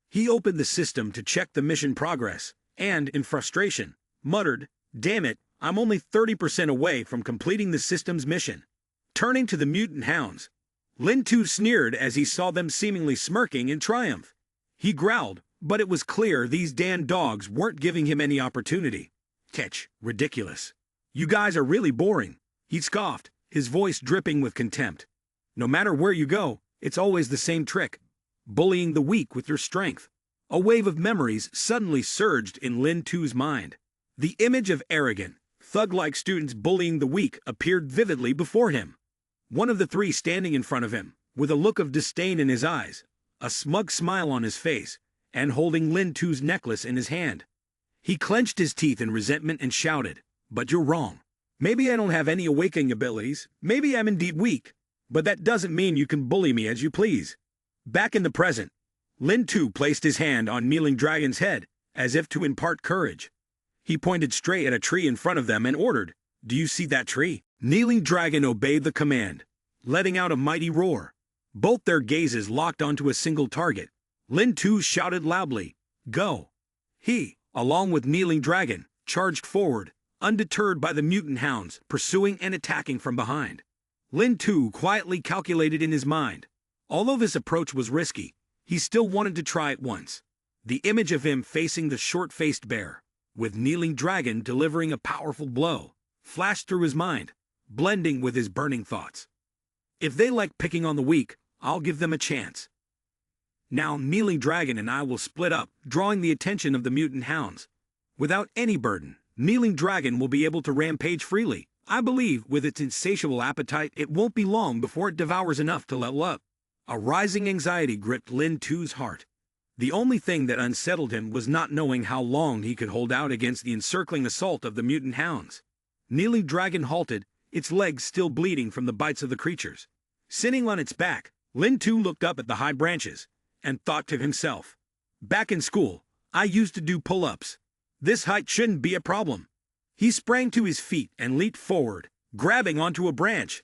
He opened the system to check the mission progress, and, in frustration, muttered, "Damn it, I'm only 30% away from completing the system's mission." Turning to the mutant hounds, Lin 2 sneered as he saw them seemingly smirking in triumph. He growled, but it was clear these damn dogs weren't giving him any opportunity. "Ketch, ridiculous. You guys are really boring," he scoffed, his voice dripping with contempt. "No matter where you go, it's always the same trick. Bullying the weak with your strength." A wave of memories suddenly surged in Lin 2's mind. The image of arrogant, thug-like students bullying the weak appeared vividly before him. One of the three standing in front of him, with a look of disdain in his eyes, a smug smile on his face, and holding Lin 2's necklace in his hand. He clenched his teeth in resentment and shouted, "But you're wrong. Maybe I don't have any awakening abilities, maybe I'm indeed weak, but that doesn't mean you can bully me as you please." Back in the present, Lin 2 placed his hand on Kneeling Dragon's head, as if to impart courage. He pointed straight at a tree in front of them and ordered, "Do you see that tree?" Kneeling Dragon obeyed the command, letting out a mighty roar. Both their gazes locked onto a single target. Lin Tu shouted loudly, "Go!" He, along with Kneeling Dragon, charged forward, undeterred by the mutant hounds pursuing and attacking from behind. Lin Tu quietly calculated in his mind. Although this approach was risky, he still wanted to try it once. The image of him facing the short-faced bear, with Kneeling Dragon delivering a powerful blow, flashed through his mind, blending with his burning thoughts. If they like picking on the weak, I'll give them a chance. Now Kneeling Dragon and I will split up, drawing the attention of the mutant hounds. Without any burden, Kneeling Dragon will be able to rampage freely. I believe with its insatiable appetite, it won't be long before it devours enough to level up. A rising anxiety gripped Lin Tu's heart. The only thing that unsettled him was not knowing how long he could hold out against the encircling assault of the mutant hounds. Kneeling Dragon halted, its legs still bleeding from the bites of the creatures. Sitting on its back, Lin Tu looked up at the high branches and thought to himself, "Back in school, I used to do pull-ups. This height shouldn't be a problem." He sprang to his feet and leaped forward, grabbing onto a branch.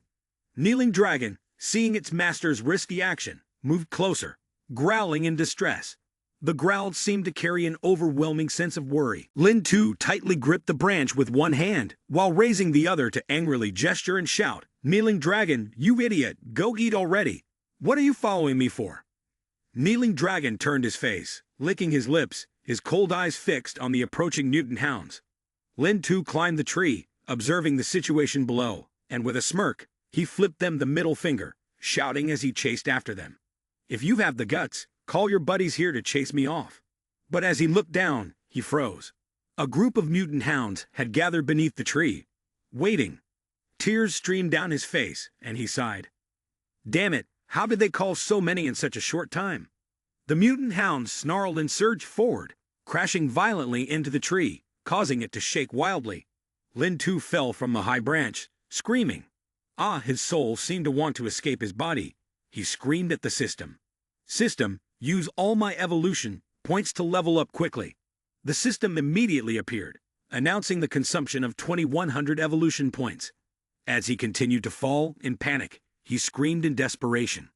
Kneeling Dragon, seeing its master's risky action, moved closer, growling in distress. The growl seemed to carry an overwhelming sense of worry. Lin Tu tightly gripped the branch with one hand, while raising the other to angrily gesture and shout, "Kneeling Dragon, you idiot, go eat already. What are you following me for?" Kneeling Dragon turned his face, licking his lips, his cold eyes fixed on the approaching mutant hounds. Lin Tu climbed the tree, observing the situation below, and with a smirk, he flipped them the middle finger, shouting as he chased after them, "If you have the guts, call your buddies here to chase me off." But as he looked down, he froze. A group of mutant hounds had gathered beneath the tree, waiting. Tears streamed down his face, and he sighed. Damn it, how did they call so many in such a short time? The mutant hounds snarled and surged forward, crashing violently into the tree, causing it to shake wildly. Lin Tu fell from the high branch, screaming. His soul seemed to want to escape his body. He screamed at the system. "System, use all my evolution points to level up quickly." The system immediately appeared, announcing the consumption of 2,100 evolution points. As he continued to fall, in panic, he screamed in desperation.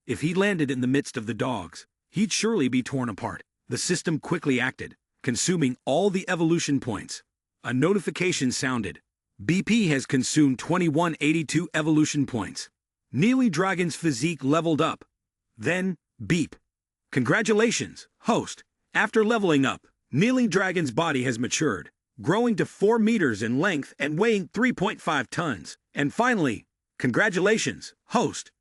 If he landed in the midst of the dogs, he'd surely be torn apart. The system quickly acted, consuming all the evolution points. A notification sounded. BP has consumed 2,182 evolution points. Kneeling Dragon's physique leveled up. Then, beep. Congratulations, host. After leveling up, Kneeling Dragon's body has matured, growing to 4 meters in length and weighing 3.5 tons. And finally, congratulations, host.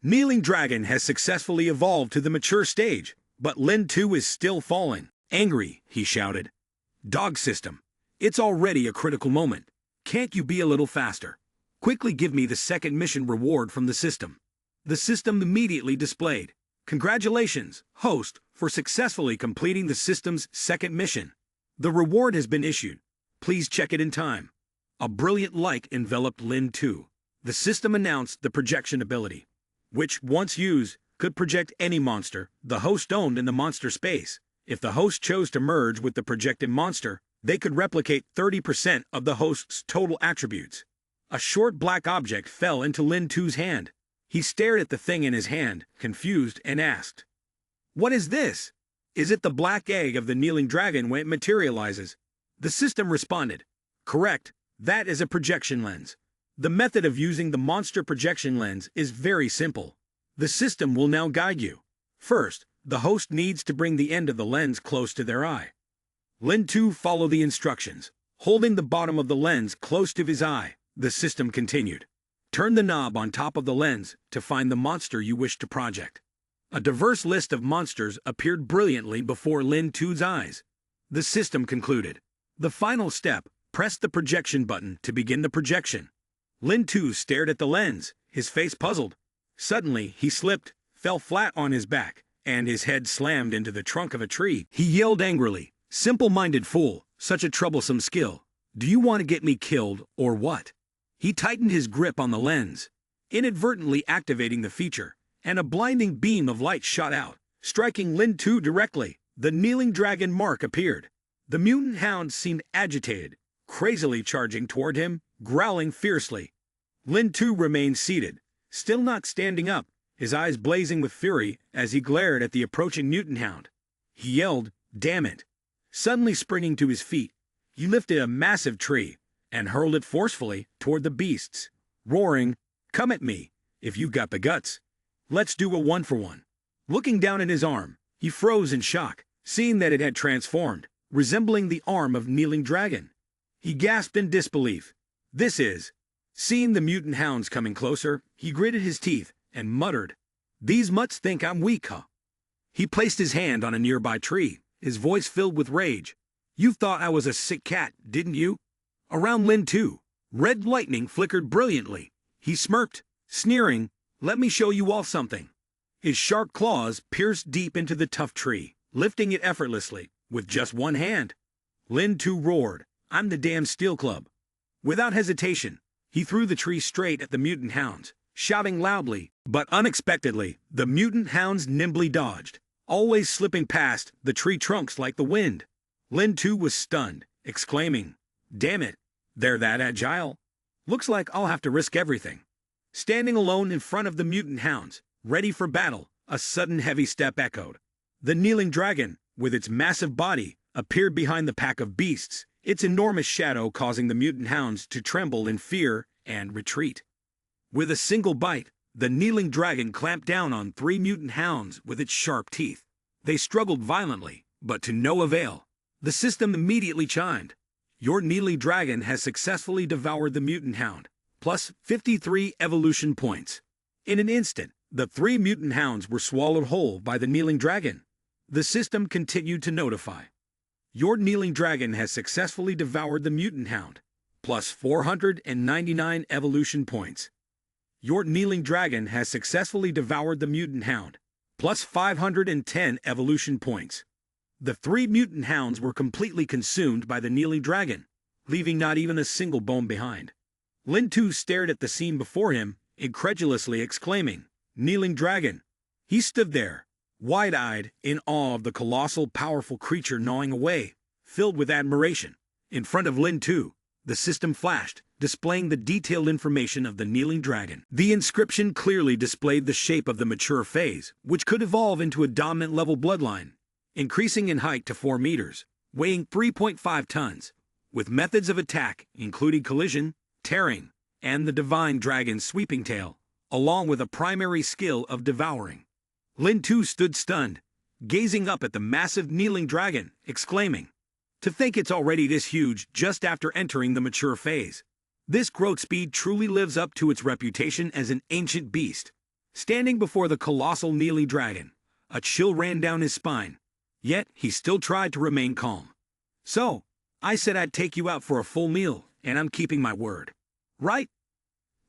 Kneeling Dragon has successfully evolved to the mature stage, but Lin Tu is still falling. Angry, he shouted. Dog system, it's already a critical moment. Can't you be a little faster? Quickly give me the second mission reward from the system. The system immediately displayed. Congratulations, host, for successfully completing the system's second mission. The reward has been issued. Please check it in time. A brilliant light enveloped Lin Tu. The system announced the projection ability, which, once used, could project any monster the host owned in the monster space. If the host chose to merge with the projected monster, they could replicate 30% of the host's total attributes. A short black object fell into Lin Tu's hand. He stared at the thing in his hand, confused, and asked, "What is this? Is it the black egg of the Kneeling Dragon when it materializes?" The system responded, "Correct, that is a projection lens. The method of using the monster projection lens is very simple. The system will now guide you. First, the host needs to bring the end of the lens close to their eye. Lin Tu followed the instructions, holding the bottom of the lens close to his eye. The system continued. Turn the knob on top of the lens to find the monster you wish to project. A diverse list of monsters appeared brilliantly before Lin Tu's eyes. The system concluded. The final step, press the projection button to begin the projection. Lin Tu stared at the lens, his face puzzled. Suddenly, he slipped, fell flat on his back, and his head slammed into the trunk of a tree. He yelled angrily, "Simple-minded fool, such a troublesome skill. Do you want to get me killed, or what?" He tightened his grip on the lens, inadvertently activating the feature, and a blinding beam of light shot out, striking Lin Tu directly. The Kneeling Dragon mark appeared. The mutant hound seemed agitated, crazily charging toward him, growling fiercely. Lin Tu remained seated, still not standing up, his eyes blazing with fury as he glared at the approaching mutant hound. He yelled, "Damn it!" Suddenly springing to his feet, he lifted a massive tree and hurled it forcefully toward the beasts, roaring, "Come at me, if you got the guts. Let's do a one-for-one." Looking down at his arm, he froze in shock, seeing that it had transformed, resembling the arm of kneeling dragon. He gasped in disbelief. This is... Seeing the mutant hounds coming closer, he gritted his teeth and muttered, "These mutts think I'm weak, huh?" He placed his hand on a nearby tree, his voice filled with rage. "You thought I was a sick cat, didn't you?" Around Lin too, red lightning flickered brilliantly. He smirked, sneering, "Let me show you all something." His sharp claws pierced deep into the tough tree, lifting it effortlessly, with just one hand. Lin too roared, "I'm the damn Steel Club." Without hesitation, he threw the tree straight at the mutant hounds, shouting loudly, but unexpectedly, the mutant hounds nimbly dodged, always slipping past the tree trunks like the wind. Lin too was stunned, exclaiming, "Damn it, they're that agile. Looks like I'll have to risk everything." Standing alone in front of the mutant hounds, ready for battle, a sudden heavy step echoed. The kneeling dragon, with its massive body, appeared behind the pack of beasts, its enormous shadow causing the mutant hounds to tremble in fear and retreat. With a single bite, the kneeling dragon clamped down on 3 mutant hounds with its sharp teeth. They struggled violently, but to no avail. The system immediately chimed. Your kneeling dragon has successfully devoured the mutant hound, plus 53 evolution points. In an instant, the 3 mutant hounds were swallowed whole by the kneeling dragon. The system continued to notify. Your kneeling dragon has successfully devoured the mutant hound, plus 499 evolution points. Your kneeling dragon has successfully devoured the mutant hound, plus 510 evolution points. The 3 mutant hounds were completely consumed by the kneeling dragon, leaving not even a single bone behind. Lin too stared at the scene before him, incredulously exclaiming, "Kneeling dragon." He stood there, wide-eyed, in awe of the colossal, powerful creature gnawing away, filled with admiration. In front of Lin too, the system flashed, displaying the detailed information of the kneeling dragon. The inscription clearly displayed the shape of the mature phase, which could evolve into a dominant-level bloodline, increasing in height to 4 meters, weighing 3.5 tons, with methods of attack including collision, tearing, and the divine dragon's sweeping tail, along with a primary skill of devouring. Lin too stood stunned, gazing up at the massive kneeling dragon, exclaiming, "To think it's already this huge just after entering the mature phase. This growth speed truly lives up to its reputation as an ancient beast." Standing before the colossal kneeling dragon, a chill ran down his spine, yet he still tried to remain calm. "So, I said I'd take you out for a full meal, and I'm keeping my word. Right?"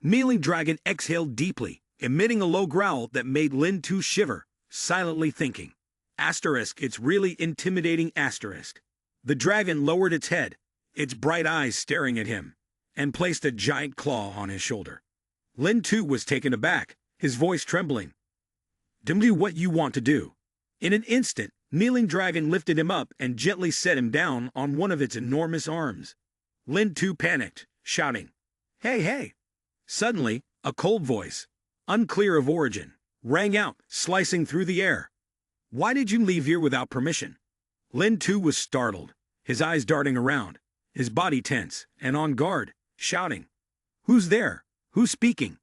Kneeling dragon exhaled deeply, emitting a low growl that made Lin too shiver, silently thinking, "It's really intimidating." The dragon lowered its head, its bright eyes staring at him, and placed a giant claw on his shoulder. Lin too was taken aback, his voice trembling. "Do what you want to do." In an instant, Kneeling Dragon lifted him up and gently set him down on one of its enormous arms. Lin too panicked, shouting, "Hey, hey!" Suddenly, a cold voice, unclear of origin, rang out, slicing through the air. "Why did you leave here without permission?" Lin too was startled, his eyes darting around, his body tense and on guard, shouting, "Who's there? Who's speaking?"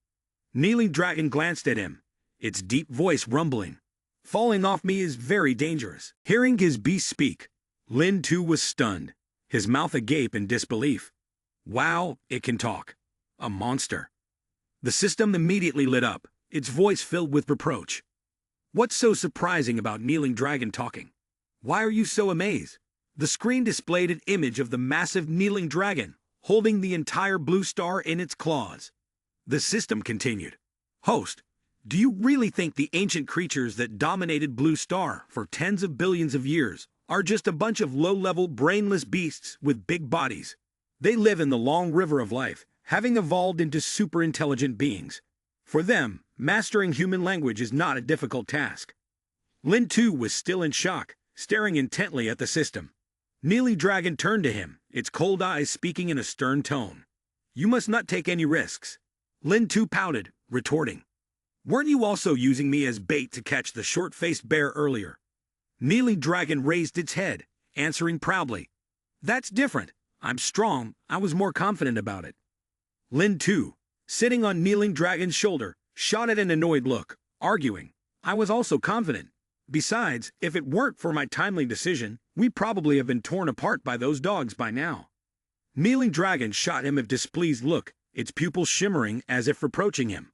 Kneeling Dragon glanced at him, its deep voice rumbling. "Falling off me is very dangerous." Hearing his beast speak, Lin too was stunned, his mouth agape in disbelief. Wow, it can talk. A monster. The system immediately lit up, its voice filled with reproach. "What's so surprising about Kneeling Dragon talking? Why are you so amazed?" The screen displayed an image of the massive Kneeling Dragon, holding the entire blue star in its claws. The system continued, "Host, do you really think the ancient creatures that dominated Blue Star for tens of billions of years are just a bunch of low-level, brainless beasts with big bodies? They live in the long river of life, having evolved into super-intelligent beings. For them, mastering human language is not a difficult task." Lin too was still in shock, staring intently at the system. Kneeling Dragon turned to him, its cold eyes speaking in a stern tone. "You must not take any risks." Lin too pouted, retorting, Weren't you also using me as bait to catch the short-faced bear earlier? Kneeling Dragon raised its head, answering proudly. That's different. I'm strong. I was more confident about it. Lin too, sitting on Kneeling Dragon's shoulder, shot at an annoyed look, arguing. I was also confident. Besides, if it weren't for my timely decision, we'd probably have been torn apart by those dogs by now. Kneeling Dragon shot him a displeased look, its pupils shimmering as if reproaching him.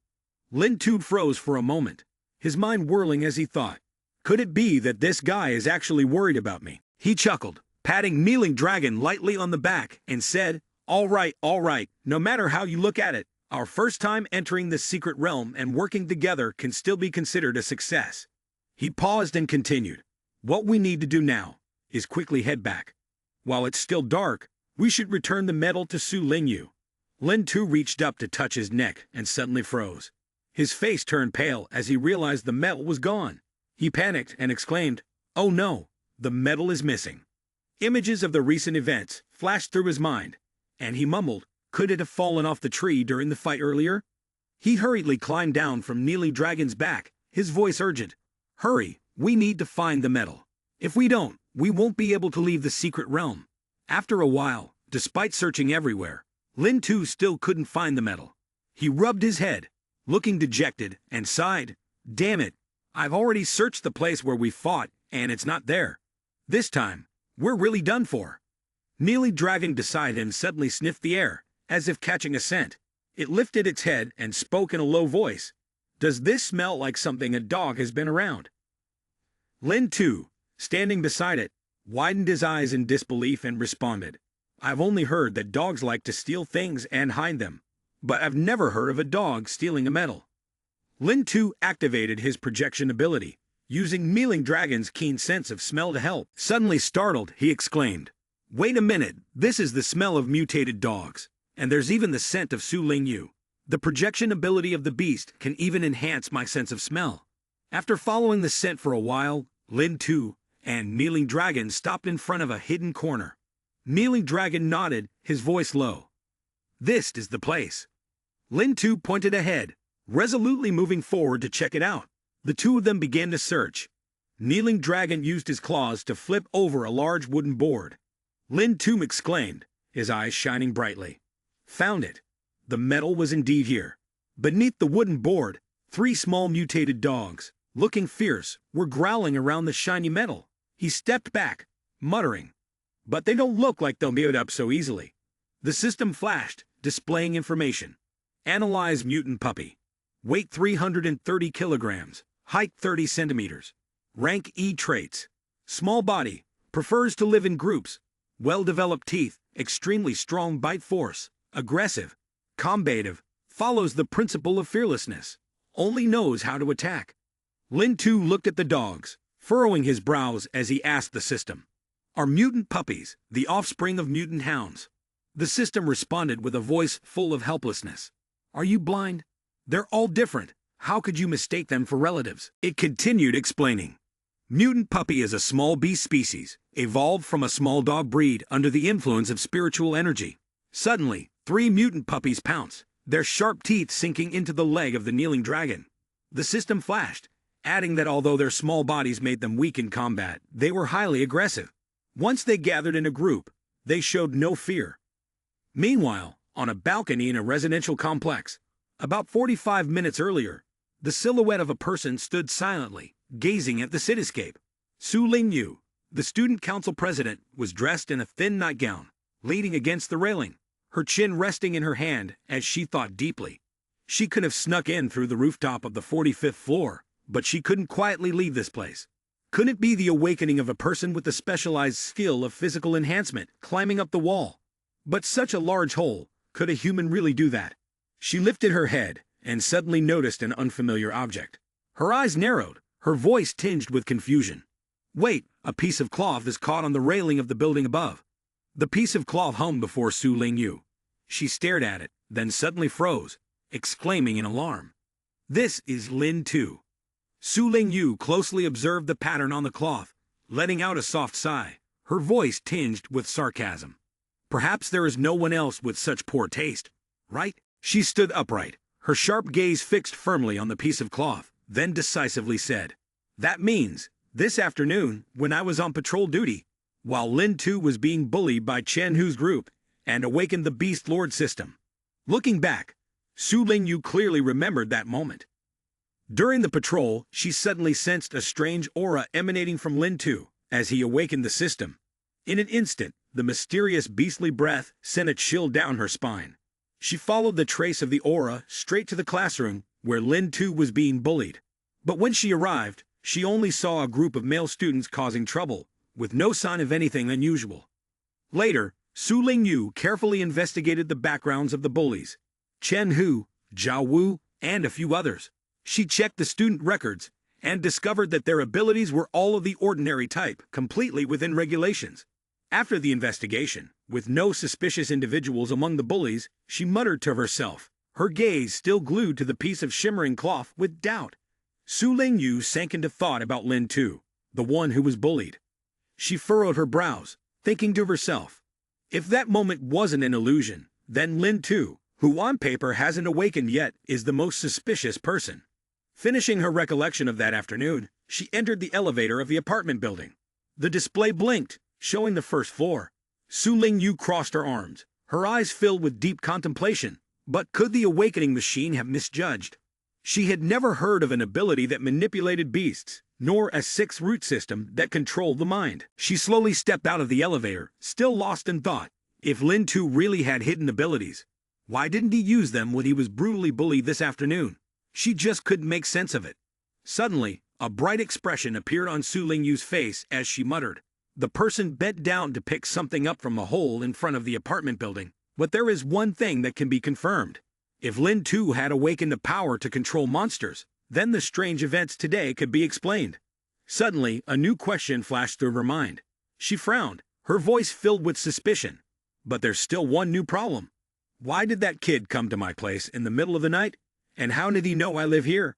Lin Tu froze for a moment, his mind whirling as he thought. Could it be that this guy is actually worried about me? He chuckled, patting Kneeling Dragon lightly on the back, and said, all right, no matter how you look at it, our first time entering this secret realm and working together can still be considered a success. He paused and continued. What we need to do now is quickly head back. While it's still dark, we should return the medal to Su Lingyu. Lin Tu reached up to touch his neck and suddenly froze. His face turned pale as he realized the medal was gone. He panicked and exclaimed, oh no, the medal is missing. Images of the recent events flashed through his mind, and he mumbled, could it have fallen off the tree during the fight earlier? He hurriedly climbed down from Kneeling Dragon's back, his voice urgent. Hurry, we need to find the medal. If we don't, we won't be able to leave the secret realm. After a while, despite searching everywhere, Lin Tu still couldn't find the medal. He rubbed his head, looking dejected, and sighed. Damn it, I've already searched the place where we fought, and it's not there. This time, we're really done for. Kneeling Dragon beside him suddenly sniffed the air, as if catching a scent. It lifted its head and spoke in a low voice. Does this smell like something a dog has been around? Lin Tu, standing beside it, widened his eyes in disbelief and responded. I've only heard that dogs like to steal things and hide them, but I've never heard of a dog stealing a medal. Lin Tu activated his projection ability, using Kneeling Dragon's keen sense of smell to help. Suddenly startled, he exclaimed, wait a minute, this is the smell of mutated dogs, and there's even the scent of Su Lingyu. The projection ability of the beast can even enhance my sense of smell. After following the scent for a while, Lin Tu and Kneeling Dragon stopped in front of a hidden corner. Kneeling Dragon nodded, his voice low. This is the place. Lin Tu pointed ahead, resolutely moving forward to check it out. The two of them began to search. Kneeling Dragon used his claws to flip over a large wooden board. Lin Tu exclaimed, his eyes shining brightly. Found it. The medal was indeed here. Beneath the wooden board, 3 small mutated dogs, looking fierce, were growling around the shiny medal. He stepped back, muttering, but they don't look like they'll give it up so easily. The system flashed, displaying information. Analyze mutant puppy. Weight 330 kilograms. Height 30 centimeters. Rank E traits. Small body. Prefers to live in groups. Well-developed teeth. Extremely strong bite force. Aggressive. Combative. Follows the principle of fearlessness. Only knows how to attack. Lin Tu looked at the dogs, furrowing his brows as he asked the system. Are mutant puppies the offspring of mutant hounds? The system responded with a voice full of helplessness. Are you blind? They're all different. How could you mistake them for relatives? It continued explaining. Mutant puppy is a small beast species, evolved from a small dog breed under the influence of spiritual energy. Suddenly, 3 mutant puppies pounced, their sharp teeth sinking into the leg of the Kneeling Dragon. The system flashed, adding that although their small bodies made them weak in combat, they were highly aggressive. Once they gathered in a group, they showed no fear. Meanwhile, on a balcony in a residential complex, about 45 minutes earlier, the silhouette of a person stood silently, gazing at the cityscape. Su Lingyu, the student council president, was dressed in a thin nightgown, leaning against the railing, her chin resting in her hand as she thought deeply. She could have snuck in through the rooftop of the 45th floor, but she couldn't quietly leave this place. Couldn't it be the awakening of a person with the specialized skill of physical enhancement, climbing up the wall? But such a large hole, could a human really do that? She lifted her head and suddenly noticed an unfamiliar object. Her eyes narrowed, her voice tinged with confusion. Wait, a piece of cloth is caught on the railing of the building above. The piece of cloth hung before Su Lingyu. She stared at it, then suddenly froze, exclaiming in alarm. This is Lin Tu. Su Lingyu closely observed the pattern on the cloth, letting out a soft sigh, her voice tinged with sarcasm. Perhaps there is no one else with such poor taste, right? She stood upright, her sharp gaze fixed firmly on the piece of cloth, then decisively said, "That means, this afternoon, when I was on patrol duty, while Lin Tu was being bullied by Chen Hu's group, and awakened the Beast Lord system." Looking back, Su Lingyu clearly remembered that moment. During the patrol, she suddenly sensed a strange aura emanating from Lin Tu as he awakened the system. In an instant, the mysterious beastly breath sent a chill down her spine. She followed the trace of the aura straight to the classroom where Lin Tu was being bullied. But when she arrived, she only saw a group of male students causing trouble, with no sign of anything unusual. Later, Su Lingyu carefully investigated the backgrounds of the bullies, Chen Hu, Zhao Wu, and a few others. She checked the student records and discovered that their abilities were all of the ordinary type, completely within regulations. After the investigation, with no suspicious individuals among the bullies, she muttered to herself, her gaze still glued to the piece of shimmering cloth with doubt. Su Lingyu sank into thought about Lin Tu, the one who was bullied. She furrowed her brows, thinking to herself, if that moment wasn't an illusion, then Lin Tu, who on paper hasn't awakened yet, is the most suspicious person. Finishing her recollection of that afternoon, she entered the elevator of the apartment building. The display blinked, showing the first floor. Su Lingyu crossed her arms, her eyes filled with deep contemplation. But could the awakening machine have misjudged? She had never heard of an ability that manipulated beasts, nor a sixth root system that controlled the mind. She slowly stepped out of the elevator, still lost in thought. If Lin Tu really had hidden abilities, why didn't he use them when he was brutally bullied this afternoon? She just couldn't make sense of it. Suddenly, a bright expression appeared on Su Lingyu's face as she muttered. The person bent down to pick something up from a hole in front of the apartment building. But there is one thing that can be confirmed. If Lin Tu had awakened the power to control monsters, then the strange events today could be explained. Suddenly, a new question flashed through her mind. She frowned, her voice filled with suspicion. But there's still one new problem. Why did that kid come to my place in the middle of the night? And how did he know I live here?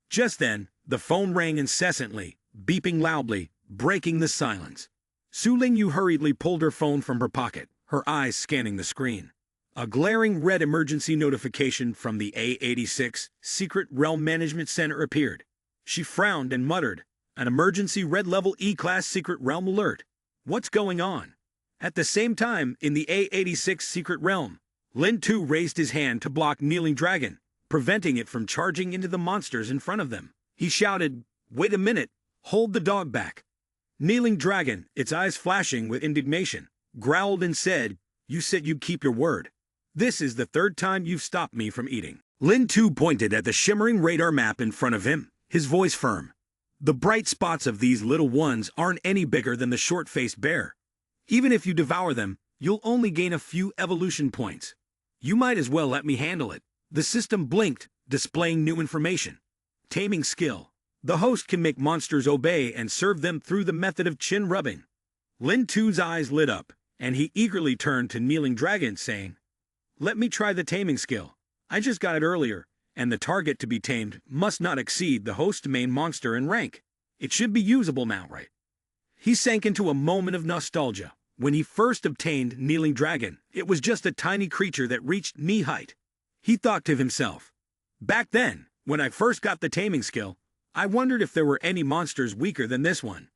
Just then, the phone rang incessantly, beeping loudly, breaking the silence. Su Lingyu hurriedly pulled her phone from her pocket, her eyes scanning the screen. A glaring red emergency notification from the A86 Secret Realm Management Center appeared. She frowned and muttered, "An emergency red-level E-Class Secret Realm alert. What's going on?" At the same time, in the A86 Secret Realm, Lin Tu raised his hand to block Kneeling Dragon, preventing it from charging into the monsters in front of them. He shouted, "Wait a minute, hold the dog back." Kneeling Dragon, its eyes flashing with indignation, growled and said, "You said you'd keep your word. This is the third time you've stopped me from eating." Lin Tu pointed at the shimmering radar map in front of him, his voice firm. "The bright spots of these little ones aren't any bigger than the short-faced bear. Even if you devour them, you'll only gain a few evolution points. You might as well let me handle it." The system blinked, displaying new information. Taming skill. The host can make monsters obey and serve them through the method of chin rubbing. Lin Tu's eyes lit up, and he eagerly turned to Kneeling Dragon, saying, "Let me try the taming skill. I just got it earlier, and the target to be tamed must not exceed the host's main monster in rank. It should be usable now, right?" He sank into a moment of nostalgia. When he first obtained Kneeling Dragon, it was just a tiny creature that reached knee height. He thought to himself, "Back then, when I first got the taming skill, I wondered if there were any monsters weaker than this one."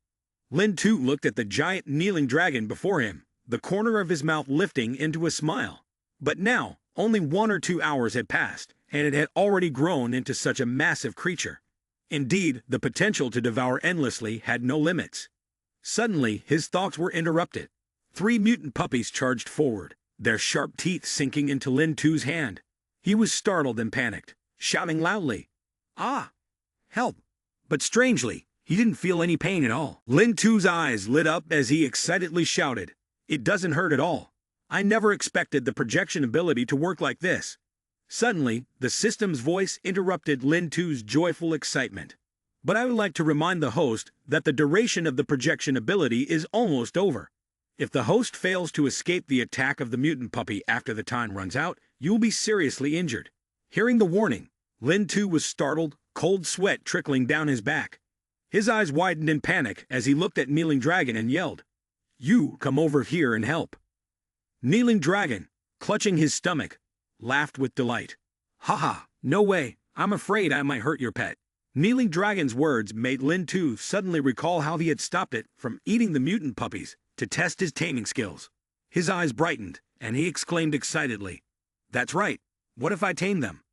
Lin Tu looked at the giant Kneeling Dragon before him, the corner of his mouth lifting into a smile. But now, only 1 or 2 hours had passed, and it had already grown into such a massive creature. Indeed, the potential to devour endlessly had no limits. Suddenly, his thoughts were interrupted. 3 mutant puppies charged forward, their sharp teeth sinking into Lin Tu's hand. He was startled and panicked, shouting loudly, "Ah! Help!" But strangely, he didn't feel any pain at all. Lin Tu's eyes lit up as he excitedly shouted, "It doesn't hurt at all. I never expected the projection ability to work like this." Suddenly, the system's voice interrupted Lin Tu's joyful excitement. "But I would like to remind the host that the duration of the projection ability is almost over. If the host fails to escape the attack of the mutant puppy after the time runs out, you will be seriously injured." Hearing the warning, Lin Tu was startled, cold sweat trickling down his back. His eyes widened in panic as he looked at Kneeling Dragon and yelled, "You come over here and help." Kneeling Dragon, clutching his stomach, laughed with delight. "Haha, No way, I'm afraid I might hurt your pet. Kneeling Dragon's words made Lin Tu suddenly recall how he had stopped it from eating the mutant puppies to test his taming skills. His eyes brightened, and he exclaimed excitedly, "That's right, what if I tame them?"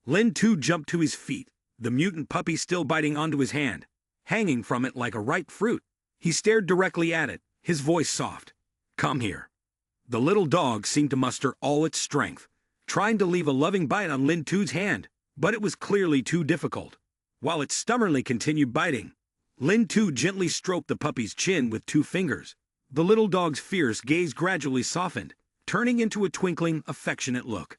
Lin Tu jumped to his feet, the mutant puppy still biting onto his hand, hanging from it like a ripe fruit. He stared directly at it, his voice soft. "Come here." The little dog seemed to muster all its strength, trying to leave a loving bite on Lin Tu's hand, but it was clearly too difficult. While it stubbornly continued biting, Lin Tu gently stroked the puppy's chin with 2 fingers. The little dog's fierce gaze gradually softened, turning into a twinkling, affectionate look.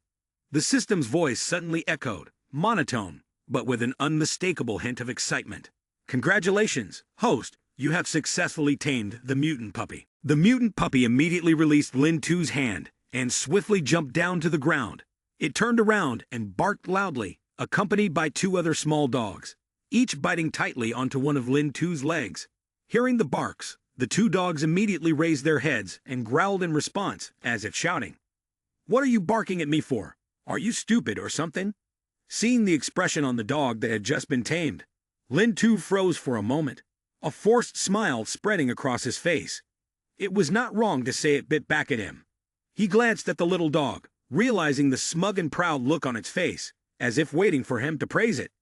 The system's voice suddenly echoed, monotone, but with an unmistakable hint of excitement. "Congratulations, host, you have successfully tamed the mutant puppy." The mutant puppy immediately released Lin Tu's hand and swiftly jumped down to the ground. It turned around and barked loudly, accompanied by 2 other small dogs, each biting tightly onto one of Lin Tu's legs. Hearing the barks, the 2 dogs immediately raised their heads and growled in response, as if shouting, "What are you barking at me for? Are you stupid or something?" Seeing the expression on the dog that had just been tamed, Lin Tu froze for a moment, a forced smile spreading across his face. It was not wrong to say it bit back at him. He glanced at the little dog, realizing the smug and proud look on its face, as if waiting for him to praise it.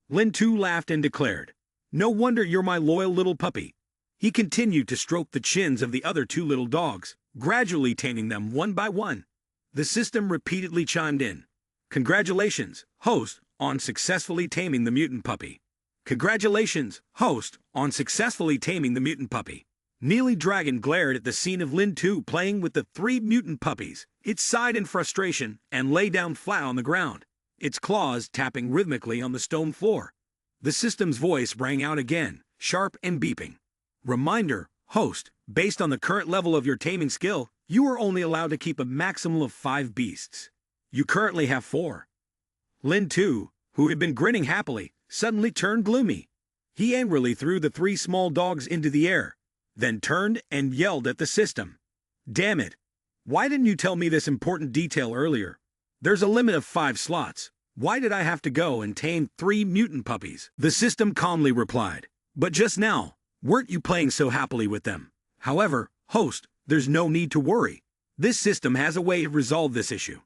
Lin Tu laughed and declared, "No wonder you're my loyal little puppy." He continued to stroke the chins of the other 2 little dogs, gradually taming them one by one. The system repeatedly chimed in, "Congratulations, host, on successfully taming the mutant puppy." "Congratulations, host, on successfully taming the mutant puppy." Kneeling Dragon glared at the scene of Lin Tu playing with the 3 mutant puppies. It sighed in frustration and lay down flat on the ground, its claws tapping rhythmically on the stone floor. The system's voice rang out again, sharp and beeping. "Reminder, host, based on the current level of your taming skill, you are only allowed to keep a maximum of 5 beasts. You currently have 4. Lin Tu, who had been grinning happily, suddenly turned gloomy. He angrily threw the 3 small dogs into the air, then turned and yelled at the system. "Damn it! Why didn't you tell me this important detail earlier? There's a limit of 5 slots. Why did I have to go and tame 3 mutant puppies?" The system calmly replied, "But just now, weren't you playing so happily with them? However, host, there's no need to worry. This system has a way to resolve this issue."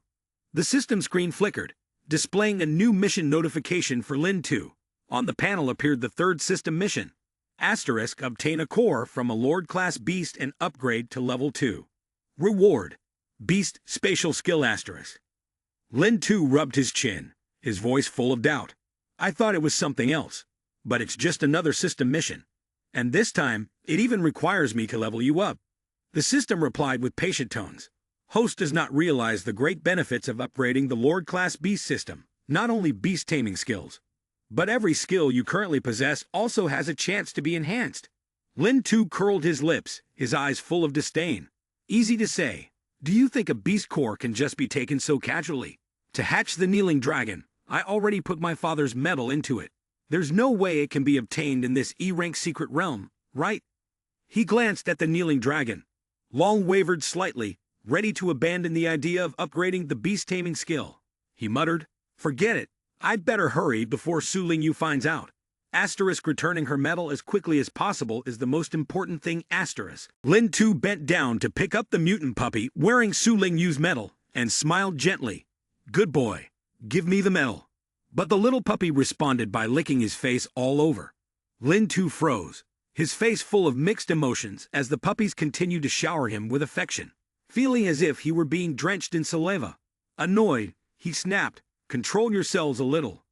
The system screen flickered, displaying a new mission notification for Lin Tu. On the panel appeared the 3rd system mission. Asterisk, obtain a core from a Lord-class beast and upgrade to level 2. Reward, beast spatial skill asterisk. Lin Tu rubbed his chin, his voice full of doubt. "I thought it was something else, but it's just another system mission. And this time, it even requires me to level you up." The system replied with patient tones. "Host does not realize the great benefits of upgrading the Lord-class beast system, not only beast taming skills, but every skill you currently possess also has a chance to be enhanced." Lin Tu curled his lips, his eyes full of disdain. "Easy to say. Do you think a beast core can just be taken so casually? To hatch the Kneeling Dragon, I already put my father's metal into it. There's no way it can be obtained in this E-rank secret realm, right?" He glanced at the Kneeling Dragon. Long wavered slightly, ready to abandon the idea of upgrading the beast taming skill. He muttered, "Forget it. I'd better hurry before Su Lingyu finds out. Asterisk, returning her medal as quickly as possible is the most important thing asterisk." Lin Tu bent down to pick up the mutant puppy wearing Su Lingyu's medal and smiled gently. "Good boy. Give me the medal." But the little puppy responded by licking his face all over. Lin Tu froze, his face full of mixed emotions as the puppies continued to shower him with affection, feeling as if he were being drenched in saliva. Annoyed, he snapped, "Control yourselves a little."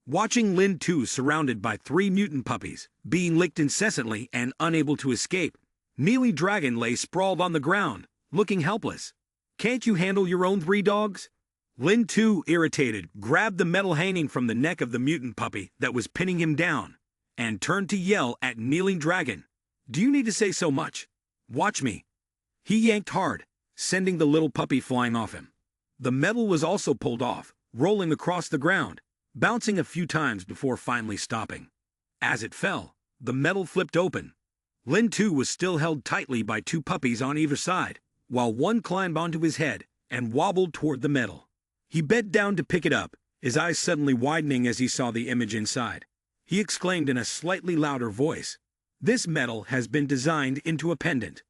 Watching Lin Tu surrounded by 3 mutant puppies, being licked incessantly and unable to escape, Kneeling Dragon lay sprawled on the ground, looking helpless. "Can't you handle your own 3 dogs?" Lin Tu, irritated, grabbed the metal hanging from the neck of the mutant puppy that was pinning him down, and turned to yell at Kneeling Dragon. "Do you need to say so much? Watch me." He yanked hard, sending the little puppy flying off him. The metal was also pulled off, rolling across the ground, bouncing a few times before finally stopping. As it fell, the metal flipped open. Lin Tu was still held tightly by 2 puppies on either side, while one climbed onto his head and wobbled toward the metal. He bent down to pick it up, his eyes suddenly widening as he saw the image inside. He exclaimed in a slightly louder voice, "This medal has been designed into a pendant."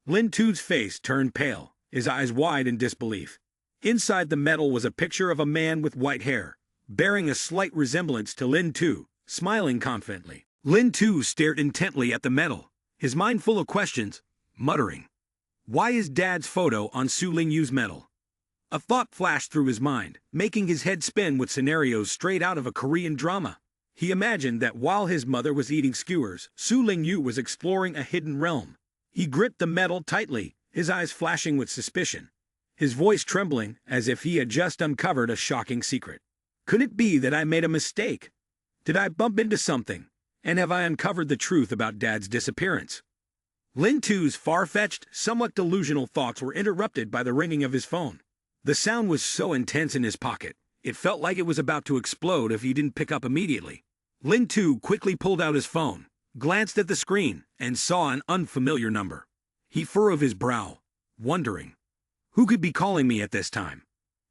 Lin Tu's face turned pale, his eyes wide in disbelief. Inside the medal was a picture of a man with white hair, bearing a slight resemblance to Lin Tu, smiling confidently. Lin Tu stared intently at the medal, his mind full of questions, muttering, "Why is Dad's photo on Su Lingyu's medal?" A thought flashed through his mind, making his head spin with scenarios straight out of a Korean drama. He imagined that while his mother was eating skewers, Su Lingyu was exploring a hidden realm. He gripped the medal tightly, his eyes flashing with suspicion, his voice trembling as if he had just uncovered a shocking secret. "Could it be that I made a mistake? Did I bump into something? And have I uncovered the truth about Dad's disappearance?" Lin Tu's far-fetched, somewhat delusional thoughts were interrupted by the ringing of his phone. The sound was so intense in his pocket, it felt like it was about to explode if he didn't pick up immediately. Lin Tu quickly pulled out his phone, glanced at the screen, and saw an unfamiliar number. He furrowed his brow, wondering, who could be calling me at this time?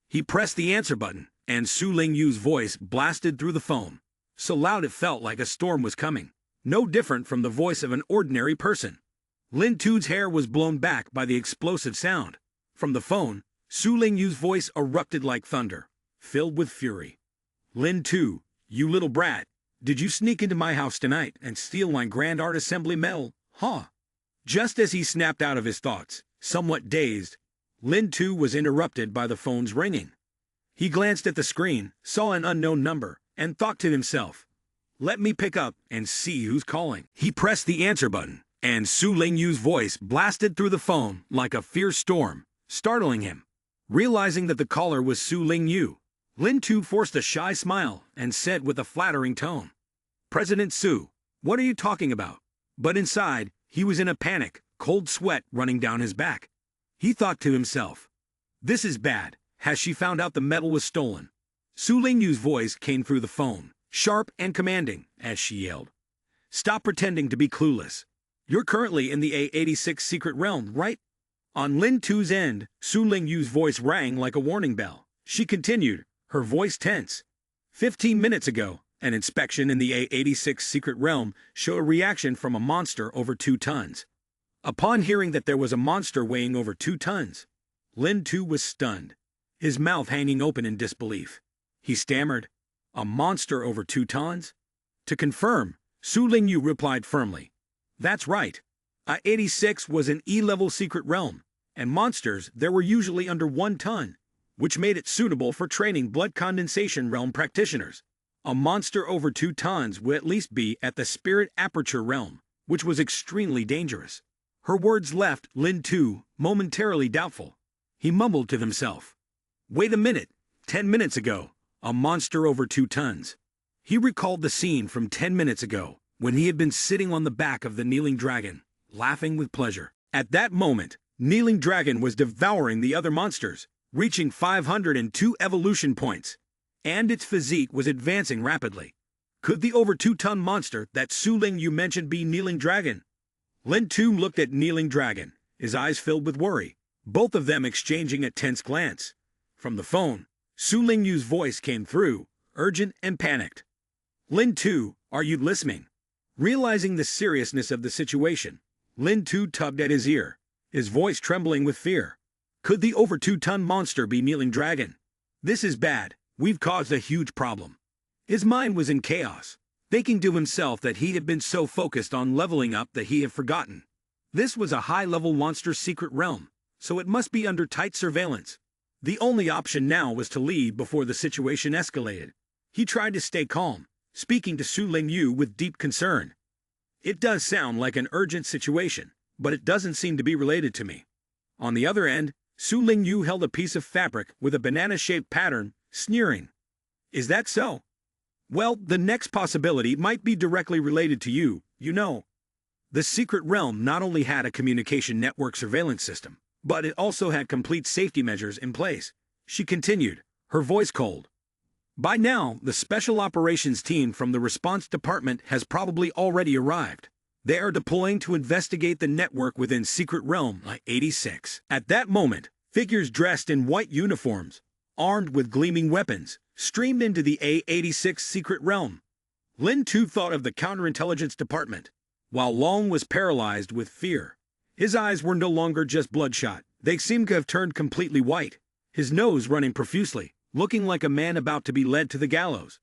He pressed the answer button, and Su Lingyu's voice blasted through the phone, so loud it felt like a storm was coming, no different from the voice of an ordinary person. Lin Tu's hair was blown back by the explosive sound. From the phone, Su Lingyu's voice erupted like thunder, filled with fury. "Lin Tu, you little brat, did you sneak into my house tonight and steal my Grand Art Assembly medal, huh?" Just as he snapped out of his thoughts, somewhat dazed, Lin Tu was interrupted by the phone's ringing. He glanced at the screen, saw an unknown number, and thought to himself, "Let me pick up and see who's calling." He pressed the answer button, and Su Lingyu's voice blasted through the phone like a fierce storm, startling him. Realizing that the caller was Su Lingyu, Lin Tu forced a shy smile and said with a flattering tone, "President Su, what are you talking about?" But inside, he was in a panic, cold sweat running down his back. He thought to himself, "This is bad. Has she found out the medal was stolen?" Su Lingyu's voice came through the phone, sharp and commanding, as she yelled, "Stop pretending to be clueless. You're currently in the A86 secret realm, right?" On Lin Tu's end, Su Lingyu's voice rang like a warning bell. She continued, her voice tense. 15 minutes ago, an inspection in the A86 secret realm showed a reaction from a monster over 2 tons. Upon hearing that there was a monster weighing over 2 tons, Lin Tu was stunned, his mouth hanging open in disbelief. He stammered, "A monster over 2 tons?" To confirm, Su Lingyu replied firmly, "That's right. A86 was an E-level secret realm, and monsters there were usually under 1 ton, which made it suitable for training blood condensation realm practitioners. A monster over 2 tons would at least be at the spirit aperture realm, which was extremely dangerous." Her words left Lin Tu momentarily doubtful. He mumbled to himself, "Wait a minute, 10 minutes ago, a monster over 2 tons. He recalled the scene from 10 minutes ago, when he had been sitting on the back of the kneeling dragon, laughing with pleasure. At that moment, kneeling dragon was devouring the other monsters, reaching 502 evolution points, and its physique was advancing rapidly. Could the over 2-ton monster that Su Lingyu mentioned be kneeling dragon? Lin Tu looked at kneeling dragon, his eyes filled with worry, both of them exchanging a tense glance. From the phone, Su Lingyu's voice came through, urgent and panicked. "Lin Tu, are you listening?" Realizing the seriousness of the situation, Lin Tu tugged at his ear, his voice trembling with fear. Could the over 2-ton monster be kneeling dragon? This is bad. We've caused a huge problem. His mind was in chaos, thinking to himself that he had been so focused on leveling up that he had forgotten. This was a high-level monster's secret realm, so it must be under tight surveillance. The only option now was to leave before the situation escalated. He tried to stay calm, speaking to Su Lingyu with deep concern. "It does sound like an urgent situation, but it doesn't seem to be related to me." On the other end, Su Lingyu held a piece of fabric with a banana-shaped pattern, sneering. "Is that so? Well, the next possibility might be directly related to you, you know." The secret realm not only had a communication network surveillance system, but it also had complete safety measures in place. She continued, her voice cold. "By now, the Special Operations team from the Response Department has probably already arrived. They are deploying to investigate the network within Secret Realm 86. At that moment, figures dressed in white uniforms, armed with gleaming weapons, streamed into the A86 secret realm. Lin Tu thought of the counterintelligence department, while Long was paralyzed with fear. His eyes were no longer just bloodshot. They seemed to have turned completely white, his nose running profusely, looking like a man about to be led to the gallows.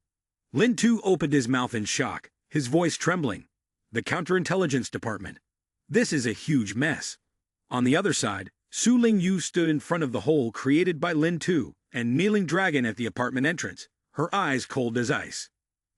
Lin Tu opened his mouth in shock, his voice trembling. The counterintelligence department. This is a huge mess. On the other side, Su Ling Yu stood in front of the hole created by Lin Tu and kneeling dragon at the apartment entrance, her eyes cold as ice.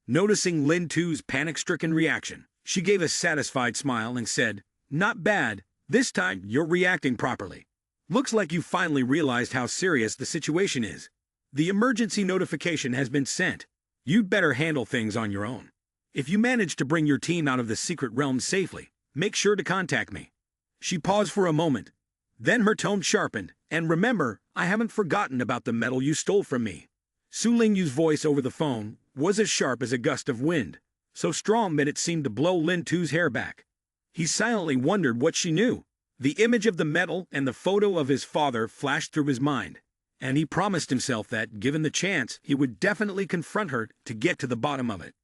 Noticing Lin Tu's panic-stricken reaction, she gave a satisfied smile and said, "Not bad, this time you're reacting properly. Looks like you finally realized how serious the situation is. The emergency notification has been sent. You'd better handle things on your own. If you manage to bring your team out of the secret realm safely, make sure to contact me." She paused for a moment. Then her tone sharpened, "And remember, I haven't forgotten about the medal you stole from me." Su Lingyu's voice over the phone was as sharp as a gust of wind, so strong that it seemed to blow Lin Tu's hair back. He silently wondered what she knew. The image of the medal and the photo of his father flashed through his mind, and he promised himself that, given the chance, he would definitely confront her to get to the bottom of it.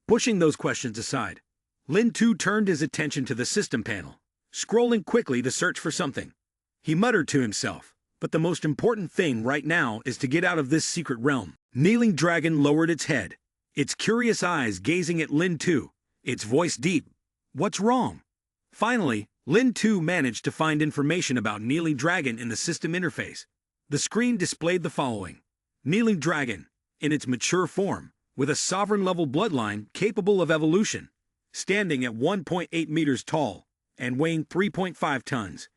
Pushing those questions aside, Lin Tu turned his attention to the system panel, scrolling quickly to search for something. He muttered to himself, "But the most important thing right now is to get out of this secret realm." Kneeling Dragon lowered its head, its curious eyes gazing at Lin Tu, its voice deep. "What's wrong?" Finally, Lin Tu managed to find information about Kneeling Dragon in the system interface. The screen displayed the following. Kneeling Dragon, in its mature form, with a sovereign-level bloodline capable of evolution, standing at 1.8 meters tall and weighing 3.5 tons.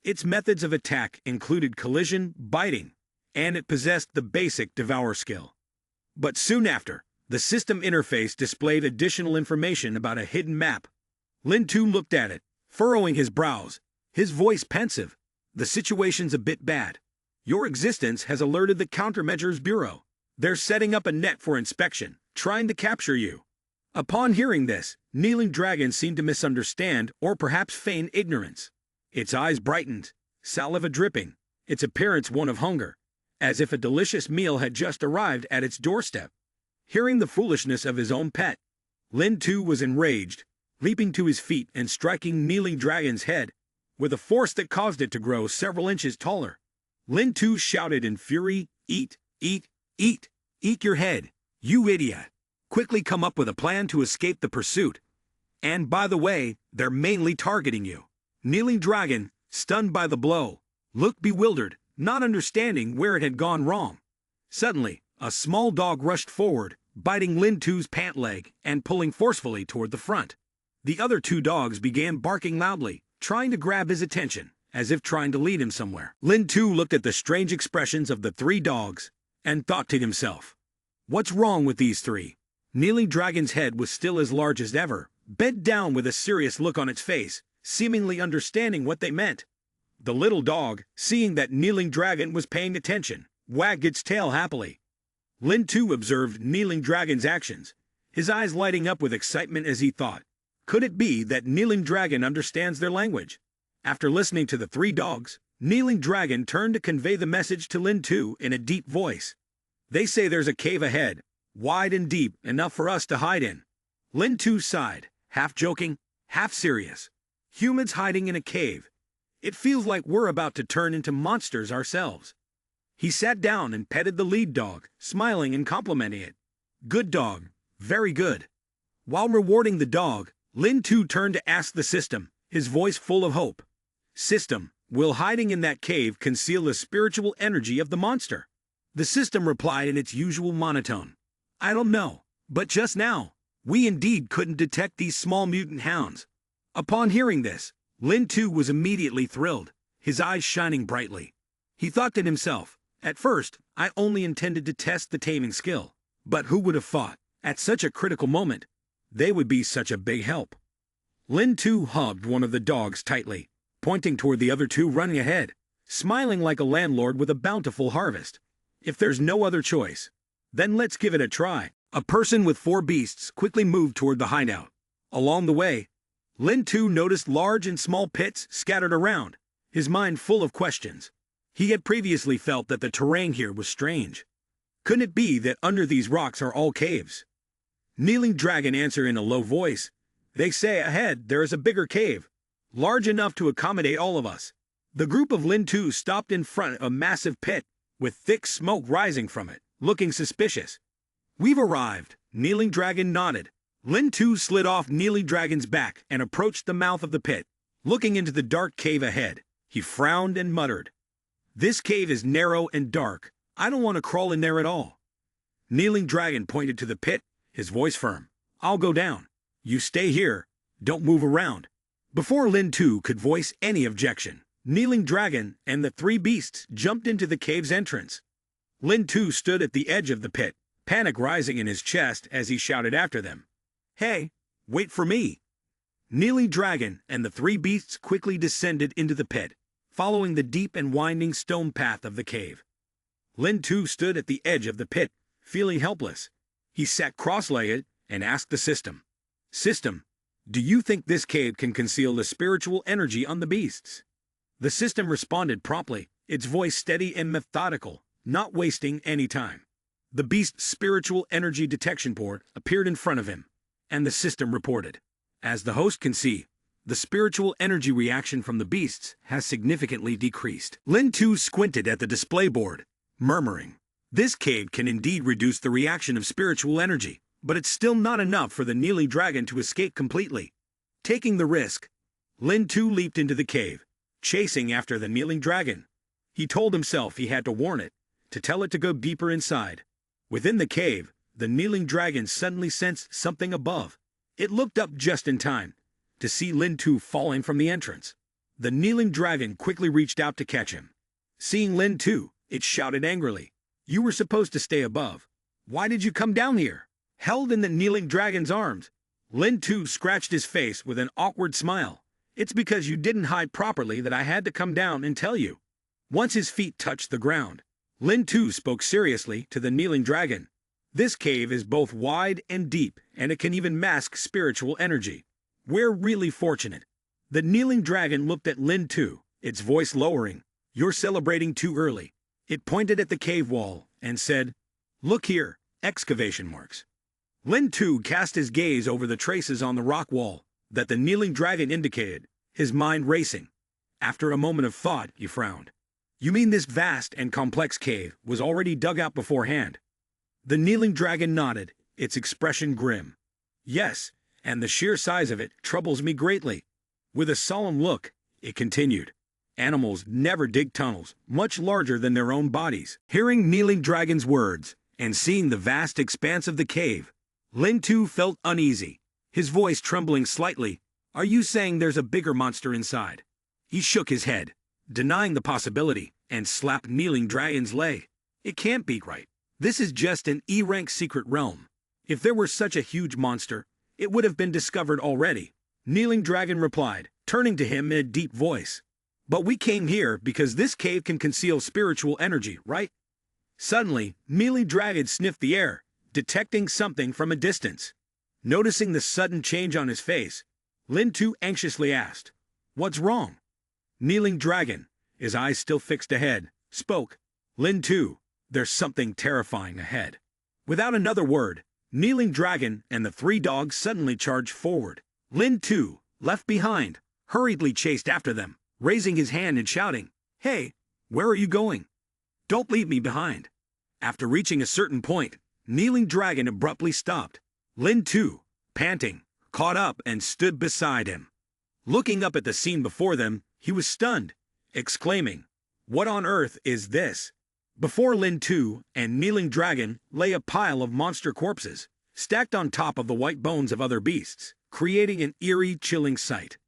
Its methods of attack included collision, biting, and it possessed the basic Devour skill. But soon after, the system interface displayed additional information about a hidden map. Lin Tu looked at it, furrowing his brows, his voice pensive. "The situation's a bit bad. Your existence has alerted the Countermeasures Bureau. They're setting up a net for inspection, trying to capture you." Upon hearing this, Kneeling Dragon seemed to misunderstand or perhaps feign ignorance. Its eyes brightened, saliva dripping, its appearance one of hunger, as if a delicious meal had just arrived at its doorstep. Hearing the foolishness of his own pet, Lin Tu was enraged, leaping to his feet and striking Kneeling Dragon's head with a force that caused it to grow several inches taller. Lin Tu shouted in fury, "Eat, eat, eat, eat your head, you idiot. Quickly come up with a plan to escape the pursuit. And by the way, they're mainly targeting you." Kneeling Dragon, stunned by the blow, looked bewildered, not understanding where it had gone wrong. Suddenly, a small dog rushed forward, biting Lin Tu's pant leg and pulling forcefully toward the front. The other two dogs began barking loudly, trying to grab his attention, as if trying to lead him somewhere. Lin Tu looked at the strange expressions of the three dogs and thought to himself, "What's wrong with these three?" Kneeling Dragon's head was still as large as ever, bent down with a serious look on its face, seemingly understanding what they meant. The little dog, seeing that Kneeling Dragon was paying attention, wagged its tail happily. Lin Tu observed Kneeling Dragon's actions, his eyes lighting up with excitement as he thought, could it be that Kneeling Dragon understands their language? After listening to the three dogs, Kneeling Dragon turned to convey the message to Lin Tu in a deep voice. "They say there's a cave ahead, wide and deep, enough for us to hide in." Lin Tu sighed, half joking, half serious. "Humans hiding in a cave. It feels like we're about to turn into monsters ourselves." He sat down and petted the lead dog, smiling and complimenting it. "Good dog, very good." While rewarding the dog, Lin Tu turned to ask the system, his voice full of hope. "System, will hiding in that cave conceal the spiritual energy of the monster?" The system replied in its usual monotone. "I don't know, but just now, we indeed couldn't detect these small mutant hounds." Upon hearing this, Lin Tu was immediately thrilled, his eyes shining brightly. He thought to himself, "At first, I only intended to test the taming skill, but who would have thought, at such a critical moment, they would be such a big help." Lin Tu hugged one of the dogs tightly, pointing toward the other two running ahead, smiling like a landlord with a bountiful harvest. "If there's no other choice, then let's give it a try." A person with four beasts quickly moved toward the hideout. Along the way, Lin Tu noticed large and small pits scattered around, his mind full of questions. He had previously felt that the terrain here was strange. Couldn't it be that under these rocks are all caves? Kneeling Dragon answered in a low voice. They say ahead there is a bigger cave, large enough to accommodate all of us. The group of Lin-Tu stopped in front of a massive pit, with thick smoke rising from it, looking suspicious. We've arrived, Kneeling Dragon nodded. Lin-Tu slid off Kneeling Dragon's back and approached the mouth of the pit. Looking into the dark cave ahead, he frowned and muttered. This cave is narrow and dark. I don't want to crawl in there at all. Kneeling Dragon pointed to the pit, his voice firm. I'll go down. You stay here. Don't move around. Before Lin-Tu could voice any objection, Kneeling Dragon and the three beasts jumped into the cave's entrance. Lin-Tu stood at the edge of the pit, panic rising in his chest as he shouted after them. Hey, wait for me. Kneeling Dragon and the three beasts quickly descended into the pit, following the deep and winding stone path of the cave. Lin-Tu stood at the edge of the pit, feeling helpless. He sat cross-legged and asked the system. System, do you think this cave can conceal the spiritual energy on the beasts? The system responded promptly, its voice steady and methodical, not wasting any time. The beast's spiritual energy detection port appeared in front of him, and the system reported. As the host can see, the spiritual energy reaction from the beasts has significantly decreased. Lin-Tu squinted at the display board, murmuring, this cave can indeed reduce the reaction of spiritual energy, but it's still not enough for the Kneeling Dragon to escape completely. Taking the risk, Lin-Tu leaped into the cave, chasing after the Kneeling Dragon. He told himself he had to warn it, to tell it to go deeper inside. Within the cave, the Kneeling Dragon suddenly sensed something above. It looked up just in time to see Lin-Tu falling from the entrance. The Kneeling Dragon quickly reached out to catch him. Seeing Lin-Tu, it shouted angrily, You were supposed to stay above. Why did you come down here? Held in the Kneeling Dragon's arms, Lin-Tu scratched his face with an awkward smile. It's because you didn't hide properly that I had to come down and tell you. Once his feet touched the ground, Lin-Tu spoke seriously to the Kneeling Dragon. This cave is both wide and deep, and it can even mask spiritual energy. We're really fortunate. The Kneeling Dragon looked at Lin-Tu, its voice lowering. You're celebrating too early. It pointed at the cave wall and said, Look here, excavation marks. Lin-Tu cast his gaze over the traces on the rock wall that the Kneeling Dragon indicated, his mind racing. After a moment of thought, he frowned. You mean this vast and complex cave was already dug out beforehand? The Kneeling Dragon nodded, its expression grim. Yes, and the sheer size of it troubles me greatly. With a solemn look, it continued. Animals never dig tunnels much larger than their own bodies. Hearing Kneeling Dragon's words and seeing the vast expanse of the cave, Lin-Tu felt uneasy, his voice trembling slightly. Are you saying there's a bigger monster inside? He shook his head, denying the possibility, and slapped Kneeling Dragon's leg. It can't be right. This is just an E-rank secret realm. If there were such a huge monster, it would have been discovered already. Kneeling Dragon replied, turning to him in a deep voice. But we came here because this cave can conceal spiritual energy, right? Suddenly, Kneeling Dragon sniffed the air, detecting something from a distance. Noticing the sudden change on his face, Lin-Tu anxiously asked, What's wrong? Kneeling Dragon, his eyes still fixed ahead, spoke. Lin-Tu, there's something terrifying ahead. Without another word, Kneeling Dragon and the three dogs suddenly charged forward. Lin-Tu, left behind, hurriedly chased after them, raising his hand and shouting, Hey, where are you going? Don't leave me behind. After reaching a certain point, Kneeling Dragon abruptly stopped. Lin-Tu, panting, caught up and stood beside him. Looking up at the scene before them, he was stunned, exclaiming, What on earth is this? Before Lin-Tu and Kneeling Dragon lay a pile of monster corpses, stacked on top of the white bones of other beasts, creating an eerie, chilling sight.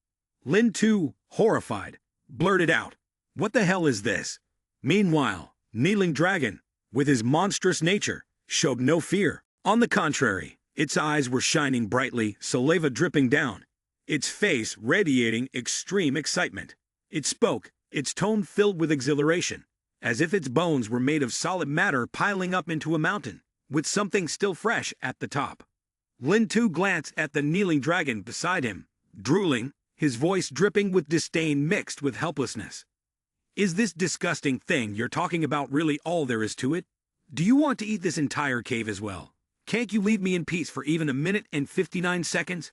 Lin-Tu, horrified, blurted out, What the hell is this? Meanwhile, Kneeling Dragon, with his monstrous nature, showed no fear. On the contrary, its eyes were shining brightly, saliva dripping down, its face radiating extreme excitement. It spoke, its tone filled with exhilaration, as if its bones were made of solid matter piling up into a mountain, with something still fresh at the top. Lin-Tu glanced at the Kneeling Dragon beside him, drooling, his voice dripping with disdain mixed with helplessness. Is this disgusting thing you're talking about really all there is to it? Do you want to eat this entire cave as well? Can't you leave me in peace for even a minute and 59 seconds?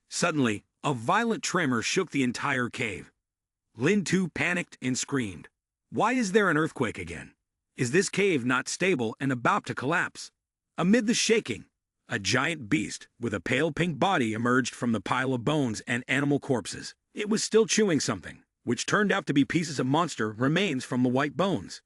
Suddenly, a violent tremor shook the entire cave. Lin Tu panicked and screamed. Why is there an earthquake again? Is this cave not stable and about to collapse? Amid the shaking, a giant beast with a pale pink body emerged from the pile of bones and animal corpses. It was still chewing something, which turned out to be pieces of monster remains from the white bones.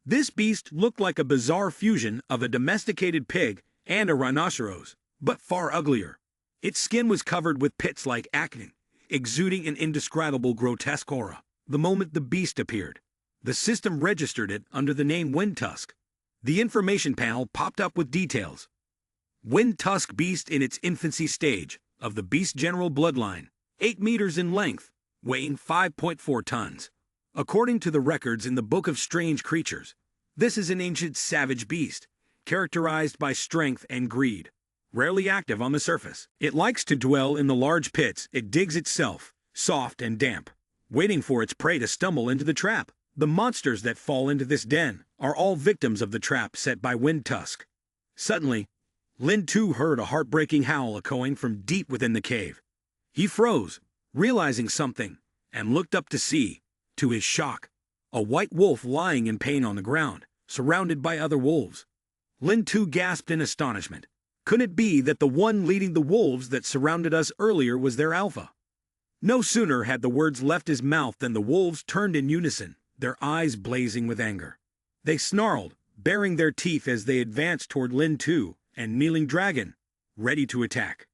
This beast looked like a bizarre fusion of a domesticated pig and a rhinoceros, but far uglier. Its skin was covered with pits like acne, exuding an indescribable grotesque aura. The moment the beast appeared, the system registered it under the name Wind Tusk. The information panel popped up with details. Wind Tusk beast in its infancy stage, of the beast general bloodline, 8 meters in length, weighing 5.4 tons. According to the records in the Book of Strange Creatures, this is an ancient savage beast, characterized by strength and greed. Rarely active on the surface, it likes to dwell in the large pits it digs itself, soft and damp, waiting for its prey to stumble into the trap. The monsters that fall into this den are all victims of the trap set by Wind Tusk. Suddenly, Lin Tu heard a heartbreaking howl echoing from deep within the cave. He froze, realizing something, and looked up to see, to his shock, a white wolf lying in pain on the ground, surrounded by other wolves. Lin Tu gasped in astonishment. Could it be that the one leading the wolves that surrounded us earlier was their alpha? No sooner had the words left his mouth than the wolves turned in unison, their eyes blazing with anger. They snarled, baring their teeth as they advanced toward Lin Tu and Kneeling Dragon, ready to attack.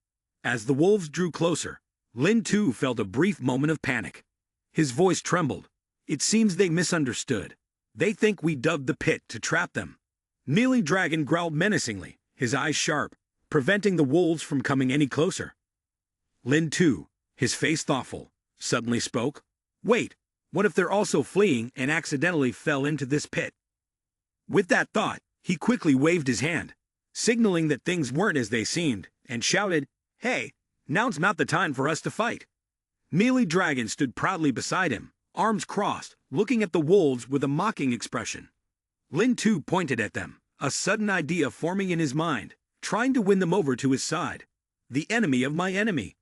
As the wolves drew closer, Lin Tu felt a brief moment of panic. His voice trembled. It seems they misunderstood. They think we dug the pit to trap them. Kneeling Dragon growled menacingly, his eyes sharp, preventing the wolves from coming any closer. Lin Tu, his face thoughtful, suddenly spoke. Wait, what if they're also fleeing and accidentally fell into this pit? With that thought, he quickly waved his hand, signaling that things weren't as they seemed, and shouted, Hey, now's not the time for us to fight. Kneeling Dragon stood proudly beside him, arms crossed, looking at the wolves with a mocking expression. Lin Tu pointed at them, a sudden idea forming in his mind, trying to win them over to his side. The enemy of my enemy.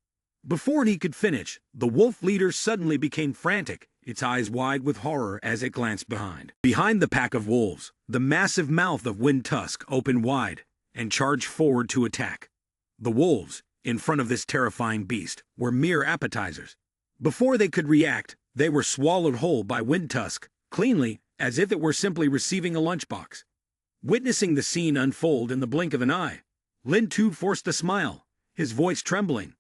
Before he could finish, the wolf leader suddenly became frantic, its eyes wide with horror as it glanced behind. Behind the pack of wolves, the massive mouth of Wind Tusk opened wide and charged forward to attack. The wolves, in front of this terrifying beast, were mere appetizers. Before they could react, they were swallowed whole by Wind Tusk, cleanly, as if it were simply receiving a lunchbox. Witnessing the scene unfold in the blink of an eye, Lin Tu forced a smile, his voice trembling.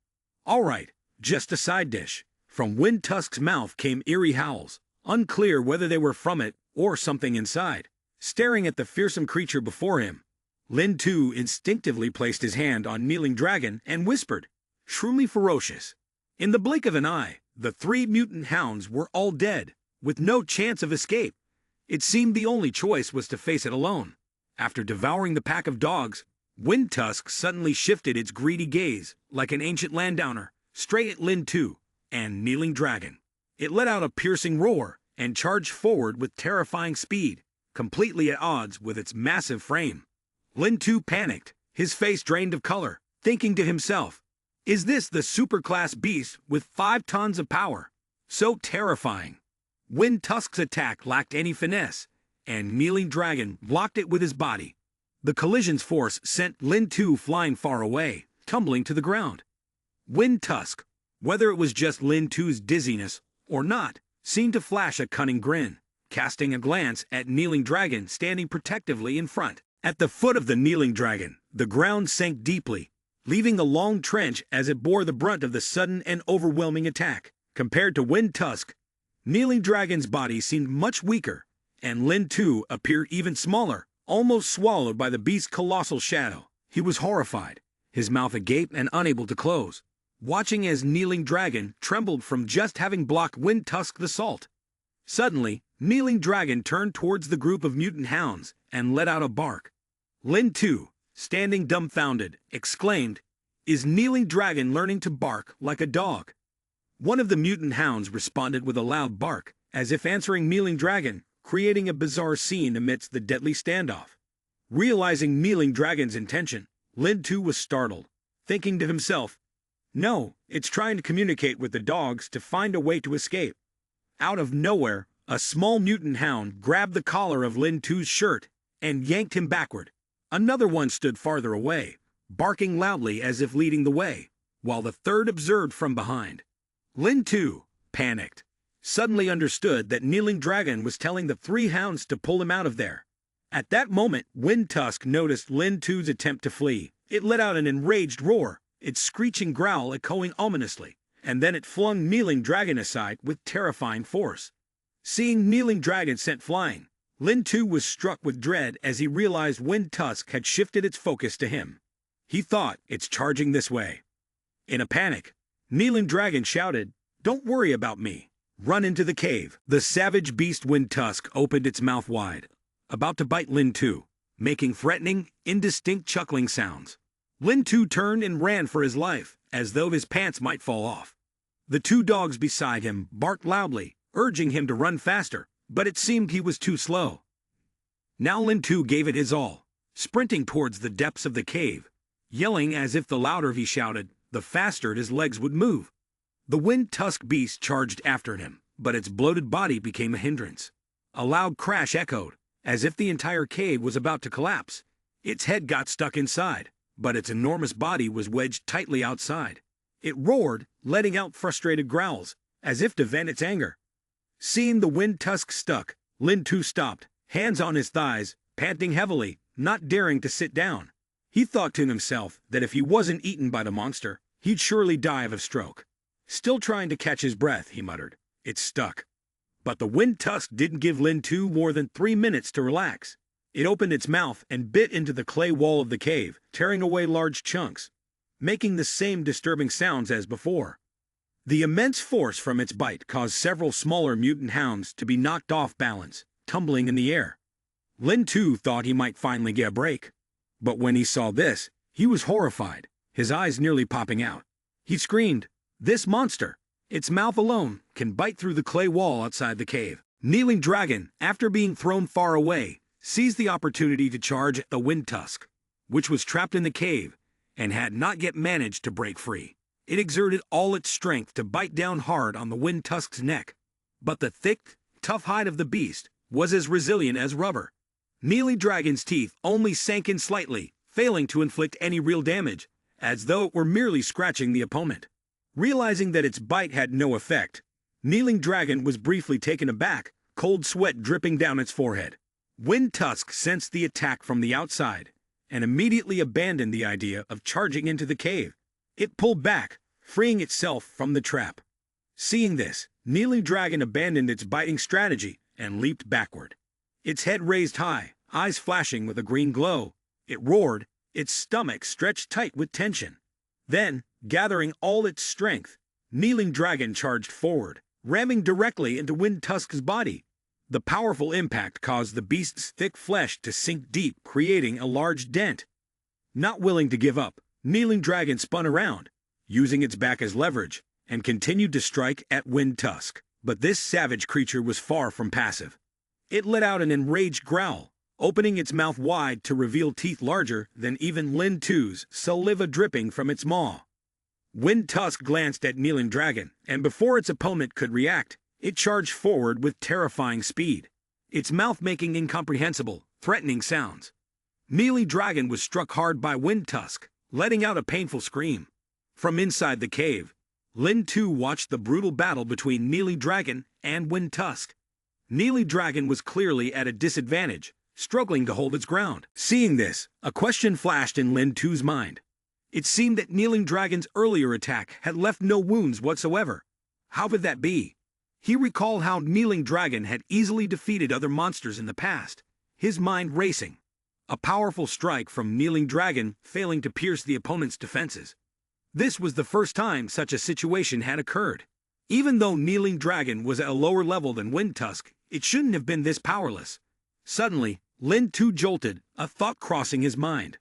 All right, just a side dish. From Wind Tusk's mouth came eerie howls, unclear whether they were from it or something inside. Staring at the fearsome creature before him, Lin Tu instinctively placed his hand on Kneeling Dragon and whispered, truly ferocious. In the blink of an eye, the 3 mutant hounds were all dead, with no chance of escape. It seemed the only choice was to face it alone. After devouring the pack of dogs, Wind Tusk suddenly shifted its greedy gaze, like an ancient landowner, straight at Lin Tu and Kneeling Dragon. It let out a piercing roar and charged forward with terrifying speed, completely at odds with its massive frame. Lin Tu panicked, his face drained of color, thinking to himself, is this the superclass beast with 5 tons of power? So terrifying. Wind Tusk's attack lacked any finesse, and Kneeling Dragon blocked it with his body. The collision's force sent Lin Tu flying far away, tumbling to the ground. Wind Tusk, whether it was just Lin Tu's dizziness or not, seemed to flash a cunning grin, casting a glance at Kneeling Dragon standing protectively in front. At the foot of the Kneeling Dragon, the ground sank deeply, leaving a long trench as it bore the brunt of the sudden and overwhelming attack. Compared to Wind Tusk, Kneeling Dragon's body seemed much weaker, and Lin Tu appeared even smaller, almost swallowed by the beast's colossal shadow. He was horrified, his mouth agape and unable to close, watching as Kneeling Dragon trembled from just having blocked Wind Tusk's assault. Suddenly, Kneeling Dragon turned towards the group of mutant hounds and let out a bark. Lin Tu, standing dumbfounded, exclaimed, "Is Kneeling Dragon learning to bark like a dog?" One of the mutant hounds responded with a loud bark, as if answering Kneeling Dragon, creating a bizarre scene amidst the deadly standoff. Realizing Kneeling Dragon's intention, Lin Tu was startled, thinking to himself, "No, it's trying to communicate with the dogs to find a way to escape." Out of nowhere, a small mutant hound grabbed the collar of Lin Tu's shirt and yanked him backward. Another one stood farther away, barking loudly as if leading the way, while the third observed from behind. Lin Tu, panicked, suddenly understood that Kneeling Dragon was telling the three hounds to pull him out of there. At that moment, Wind Tusk noticed Lin Tu's attempt to flee. It let out an enraged roar, its screeching growl echoing ominously, and then it flung Kneeling Dragon aside with terrifying force. Seeing Kneeling Dragon sent flying, Lin Tu was struck with dread as he realized Wind Tusk had shifted its focus to him. He thought, "It's charging this way." In a panic, Kneeling Dragon shouted, "Don't worry about me. Run into the cave." The savage beast Wind Tusk opened its mouth wide, about to bite Lin Tu, making threatening, indistinct chuckling sounds. Lin Tu turned and ran for his life, as though his pants might fall off. The two dogs beside him barked loudly, urging him to run faster, but it seemed he was too slow. Now Lin Tu gave it his all, sprinting towards the depths of the cave, yelling as if the louder he shouted, the faster his legs would move. The Wind Tusk beast charged after him, but its bloated body became a hindrance. A loud crash echoed, as if the entire cave was about to collapse. Its head got stuck inside, but its enormous body was wedged tightly outside. It roared, letting out frustrated growls, as if to vent its anger. Seeing the Wind Tusk stuck, Lin Tu stopped, hands on his thighs, panting heavily, not daring to sit down. He thought to himself that if he wasn't eaten by the monster, he'd surely die of a stroke. Still trying to catch his breath, he muttered, "It's stuck." But the Wind Tusk didn't give Lin Tu more than 3 minutes to relax. It opened its mouth and bit into the clay wall of the cave, tearing away large chunks, making the same disturbing sounds as before. The immense force from its bite caused several smaller mutant hounds to be knocked off balance, tumbling in the air. Lin Tu thought he might finally get a break. But when he saw this, he was horrified, his eyes nearly popping out. He screamed, "This monster! Its mouth alone can bite through the clay wall outside the cave." Kneeling Dragon, after being thrown far away, seized the opportunity to charge at the Wind Tusk, which was trapped in the cave and had not yet managed to break free. It exerted all its strength to bite down hard on the Wind Tusk's neck, but the thick, tough hide of the beast was as resilient as rubber. Kneeling Dragon's teeth only sank in slightly, failing to inflict any real damage, as though it were merely scratching the opponent. Realizing that its bite had no effect, Kneeling Dragon was briefly taken aback, cold sweat dripping down its forehead. Wind Tusk sensed the attack from the outside, and immediately abandoned the idea of charging into the cave. It pulled back, freeing itself from the trap. Seeing this, Kneeling Dragon abandoned its biting strategy and leaped backward. Its head raised high, eyes flashing with a green glow. It roared, its stomach stretched tight with tension. Then, gathering all its strength, Kneeling Dragon charged forward, ramming directly into Wind Tusk's body. The powerful impact caused the beast's thick flesh to sink deep, creating a large dent. Not willing to give up, Kneeling Dragon spun around, using its back as leverage, and continued to strike at Wind Tusk. But this savage creature was far from passive. It let out an enraged growl, opening its mouth wide to reveal teeth larger than even Lin Tu's, saliva dripping from its maw. Wind Tusk glanced at Kneeling Dragon, and before its opponent could react, it charged forward with terrifying speed, its mouth making incomprehensible, threatening sounds. Kneeling Dragon was struck hard by Wind Tusk, letting out a painful scream. From inside the cave, Lin Tu watched the brutal battle between Kneeling Dragon and Wind Tusk. Kneeling Dragon was clearly at a disadvantage, struggling to hold its ground. Seeing this, a question flashed in Lin Tu's mind. It seemed that Kneeling Dragon's earlier attack had left no wounds whatsoever. How could that be? He recalled how Kneeling Dragon had easily defeated other monsters in the past, his mind racing. A powerful strike from Kneeling Dragon failing to pierce the opponent's defenses. This was the first time such a situation had occurred. Even though Kneeling Dragon was at a lower level than Wind Tusk, it shouldn't have been this powerless. Suddenly, Lin Tu jolted, a thought crossing his mind.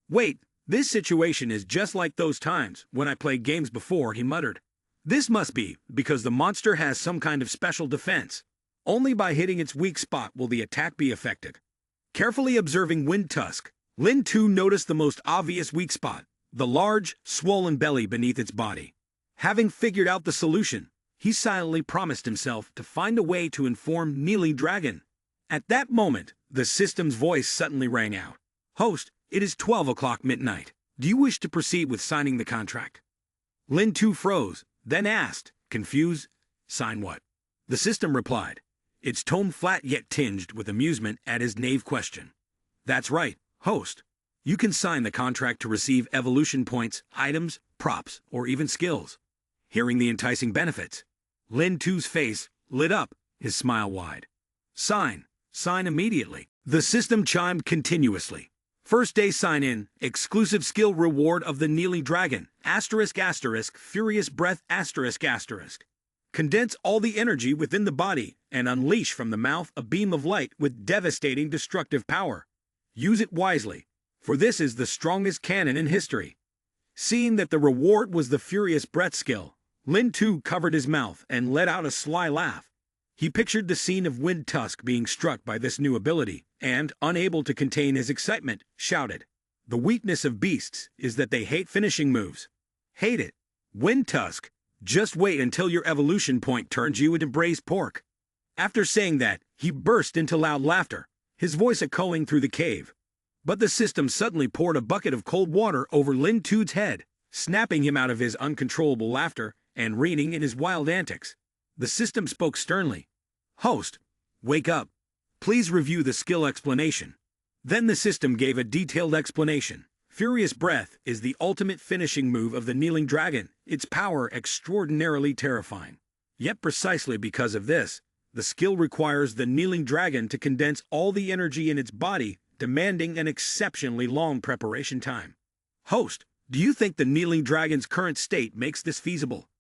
"Wait, this situation is just like those times when I played games before," he muttered. "This must be because the monster has some kind of special defense. Only by hitting its weak spot will the attack be effective." Carefully observing Wind Tusk, Lin Tu noticed the most obvious weak spot, the large, swollen belly beneath its body. Having figured out the solution, he silently promised himself to find a way to inform Kneeling Dragon. At that moment, the system's voice suddenly rang out. "Host, it is 12 o'clock midnight. Do you wish to proceed with signing the contract?" Lin Tu froze, then asked, confused, "Sign what?" The system replied, its tone flat yet tinged with amusement at his naive question. "That's right, host. You can sign the contract to receive evolution points, items, props, or even skills." Hearing the enticing benefits, Lin Tu's face lit up, his smile wide. "Sign, sign immediately." The system chimed continuously. "First day sign-in, exclusive skill reward of the Kneeling Dragon, ***, furious breath ***. Condense all the energy within the body and unleash from the mouth a beam of light with devastating destructive power. Use it wisely, for this is the strongest cannon in history." Seeing that the reward was the furious breath skill, Lin Tu covered his mouth and let out a sly laugh. He pictured the scene of Wind Tusk being struck by this new ability, and, unable to contain his excitement, shouted, "The weakness of beasts is that they hate finishing moves. Hate it. Wind Tusk, just wait until your evolution point turns you into braised pork." After saying that, he burst into loud laughter, his voice echoing through the cave. But the system suddenly poured a bucket of cold water over Lin Tu's head, snapping him out of his uncontrollable laughter and reeling in his wild antics. The system spoke sternly. "Host, wake up. Please review the skill explanation." Then the system gave a detailed explanation. Furious Breath is the ultimate finishing move of the Kneeling Dragon, its power extraordinarily terrifying. Yet precisely because of this, the skill requires the Kneeling Dragon to condense all the energy in its body, demanding an exceptionally long preparation time. Host, do you think the Kneeling Dragon's current state makes this feasible?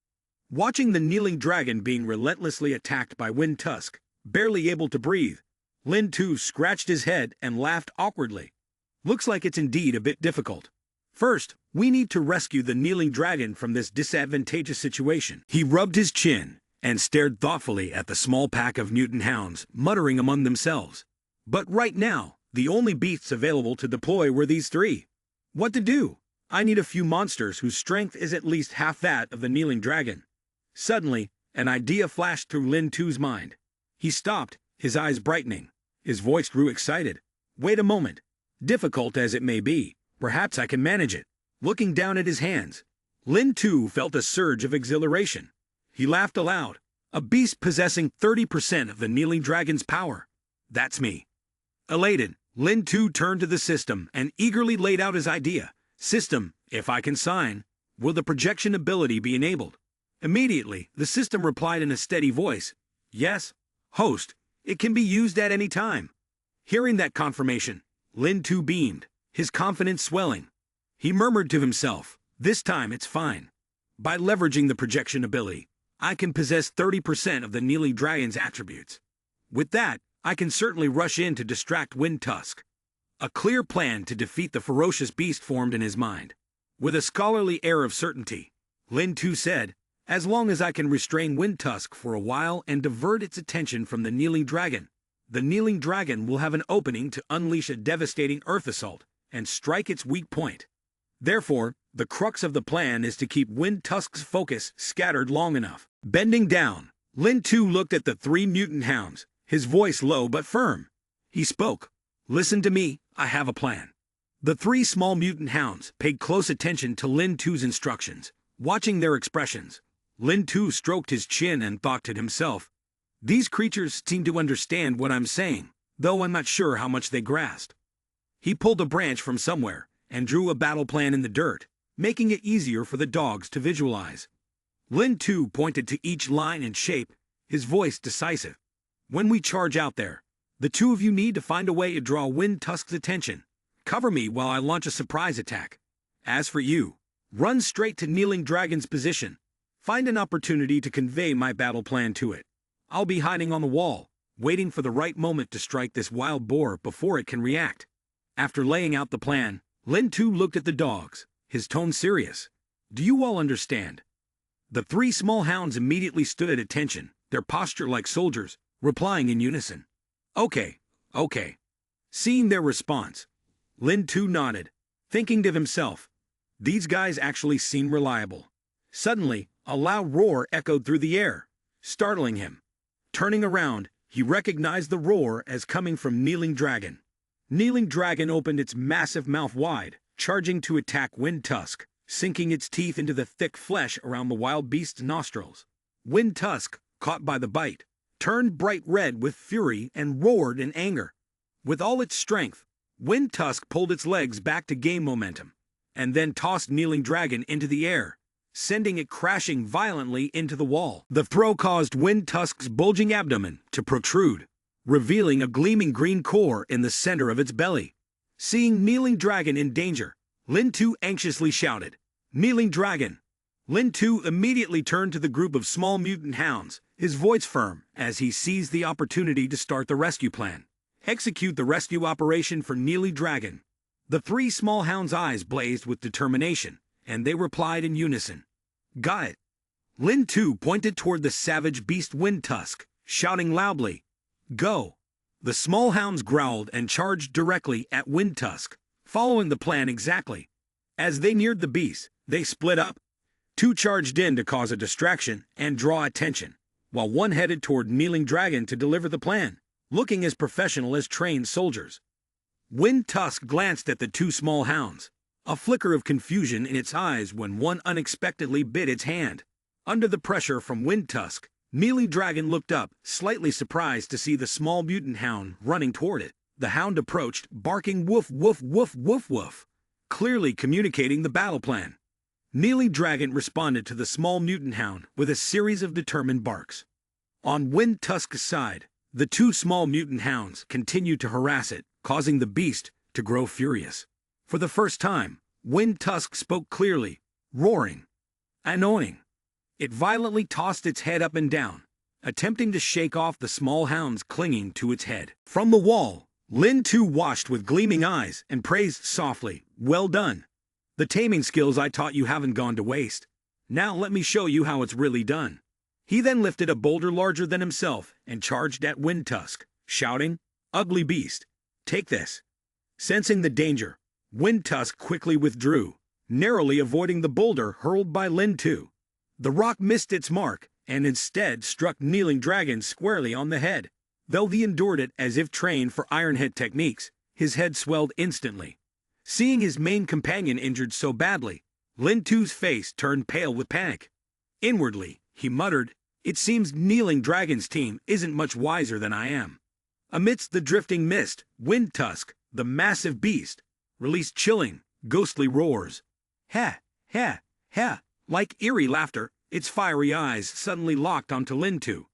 Watching the Kneeling Dragon being relentlessly attacked by Wind Tusk, barely able to breathe, Lin Tu scratched his head and laughed awkwardly. "Looks like it's indeed a bit difficult. First, we need to rescue the Kneeling Dragon from this disadvantageous situation." He rubbed his chin and stared thoughtfully at the small pack of mutant hounds, muttering among themselves. But right now, the only beasts available to deploy were these three. What to do? I need a few monsters whose strength is at least half that of the Kneeling Dragon. Suddenly, an idea flashed through Lin Tu's mind. He stopped, his eyes brightening. His voice grew excited. "Wait a moment. Difficult as it may be, perhaps I can manage it." Looking down at his hands, Lin Tu felt a surge of exhilaration. He laughed aloud. "A beast possessing 30% of the Kneeling Dragon's power. That's me." Elated, Lin Tu turned to the system and eagerly laid out his idea. "System, if I can sign, will the projection ability be enabled?" Immediately, the system replied in a steady voice, "Yes, host, it can be used at any time." Hearing that confirmation, Lin Tu beamed, his confidence swelling. He murmured to himself, "This time it's fine. By leveraging the projection ability, I can possess 30% of the Kneeling Dragon's attributes. With that, I can certainly rush in to distract Wind Tusk." A clear plan to defeat the ferocious beast formed in his mind. With a scholarly air of certainty, Lin Tu said, "As long as I can restrain Wind Tusk for a while and divert its attention from the Kneeling Dragon, the Kneeling Dragon will have an opening to unleash a devastating earth assault and strike its weak point. Therefore, the crux of the plan is to keep Wind Tusk's focus scattered long enough." Bending down, Lin Tu looked at the three mutant hounds, his voice low but firm. He spoke, "Listen to me, I have a plan." The three small mutant hounds paid close attention to Lin Tu's instructions. Watching their expressions, Lin Tu stroked his chin and thought to himself, "These creatures seem to understand what I'm saying, though I'm not sure how much they grasp." He pulled a branch from somewhere and drew a battle plan in the dirt, making it easier for the dogs to visualize. Lin Tu pointed to each line and shape, his voice decisive. "When we charge out there, the two of you need to find a way to draw Wind Tusk's attention. Cover me while I launch a surprise attack. As for you, run straight to Kneeling Dragon's position. Find an opportunity to convey my battle plan to it. I'll be hiding on the wall, waiting for the right moment to strike this wild boar before it can react." After laying out the plan, Lin Tu looked at the dogs, his tone serious. "Do you all understand?" The three small hounds immediately stood at attention, their posture like soldiers, replying in unison. Okay. Seeing their response, Lin Tu nodded, thinking to himself, these guys actually seem reliable. Suddenly, a loud roar echoed through the air, startling him. Turning around, he recognized the roar as coming from Kneeling Dragon. Kneeling Dragon opened its massive mouth wide, charging to attack Wind Tusk, sinking its teeth into the thick flesh around the wild beast's nostrils. Wind Tusk, caught by the bite, turned bright red with fury and roared in anger. With all its strength, Wind Tusk pulled its legs back to gain momentum, and then tossed Kneeling Dragon into the air, sending it crashing violently into the wall. The throw caused Wind Tusk's bulging abdomen to protrude, revealing a gleaming green core in the center of its belly. Seeing Kneeling Dragon in danger, Lin Tu anxiously shouted, "Kneeling Dragon!" Lin Tu immediately turned to the group of small mutant hounds, his voice firm as he seized the opportunity to start the rescue plan. Execute the rescue operation for Kneeling Dragon. The three small hounds' eyes blazed with determination, and they replied in unison, "Got it." Lin Tu pointed toward the savage beast Wind Tusk, shouting loudly, "Go!" The small hounds growled and charged directly at Wind Tusk, following the plan exactly. As they neared the beast, they split up. Two charged in to cause a distraction and draw attention, while one headed toward Kneeling Dragon to deliver the plan, looking as professional as trained soldiers. Wind Tusk glanced at the two small hounds, a flicker of confusion in its eyes when one unexpectedly bit its hand. Under the pressure from Wind Tusk, Kneeling Dragon looked up, slightly surprised to see the small mutant hound running toward it. The hound approached, barking woof woof woof woof woof, clearly communicating the battle plan. Kneeling Dragon responded to the small mutant hound with a series of determined barks. On Wind Tusk's side, the two small mutant hounds continued to harass it, causing the beast to grow furious. For the first time, Wind Tusk spoke clearly, roaring, annoying. It violently tossed its head up and down, attempting to shake off the small hounds clinging to its head. From the wall, Lin Tu watched with gleaming eyes and praised softly, "Well done. The taming skills I taught you haven't gone to waste. Now let me show you how it's really done." He then lifted a boulder larger than himself and charged at Wind Tusk, shouting, "Ugly beast, take this." Sensing the danger, Wind Tusk quickly withdrew, narrowly avoiding the boulder hurled by Lin Tu. The rock missed its mark and instead struck Kneeling Dragon squarely on the head. Though he endured it as if trained for Iron Head techniques, his head swelled instantly. Seeing his main companion injured so badly, Lin Tu's face turned pale with panic. Inwardly, he muttered, "It seems Kneeling Dragon's team isn't much wiser than I am." Amidst the drifting mist, Wind Tusk, the massive beast, released chilling, ghostly roars. Ha, ha, ha. Like eerie laughter, its fiery eyes suddenly locked onto Lin Tu.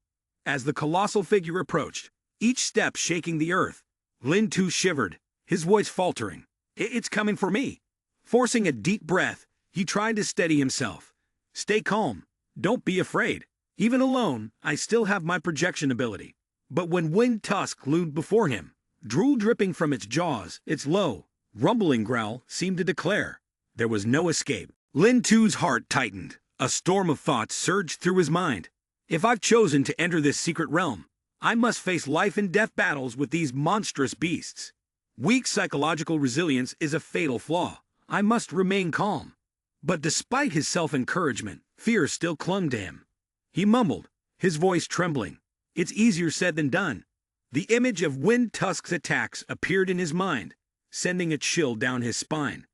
As the colossal figure approached, each step shaking the earth, Lin Tu shivered, his voice faltering. It's coming for me." Forcing a deep breath, he tried to steady himself. "Stay calm. Don't be afraid. Even alone, I still have my projection ability." But when Wind Tusk loomed before him, drool dripping from its jaws, its low, rumbling growl seemed to declare there was no escape. Lin Tu's heart tightened. A storm of thoughts surged through his mind. If I've chosen to enter this secret realm, I must face life and death battles with these monstrous beasts. Weak psychological resilience is a fatal flaw. I must remain calm. But despite his self-encouragement, fear still clung to him. He mumbled, his voice trembling, "It's easier said than done." The image of Wind Tusk's attacks appeared in his mind, sending a chill down his spine.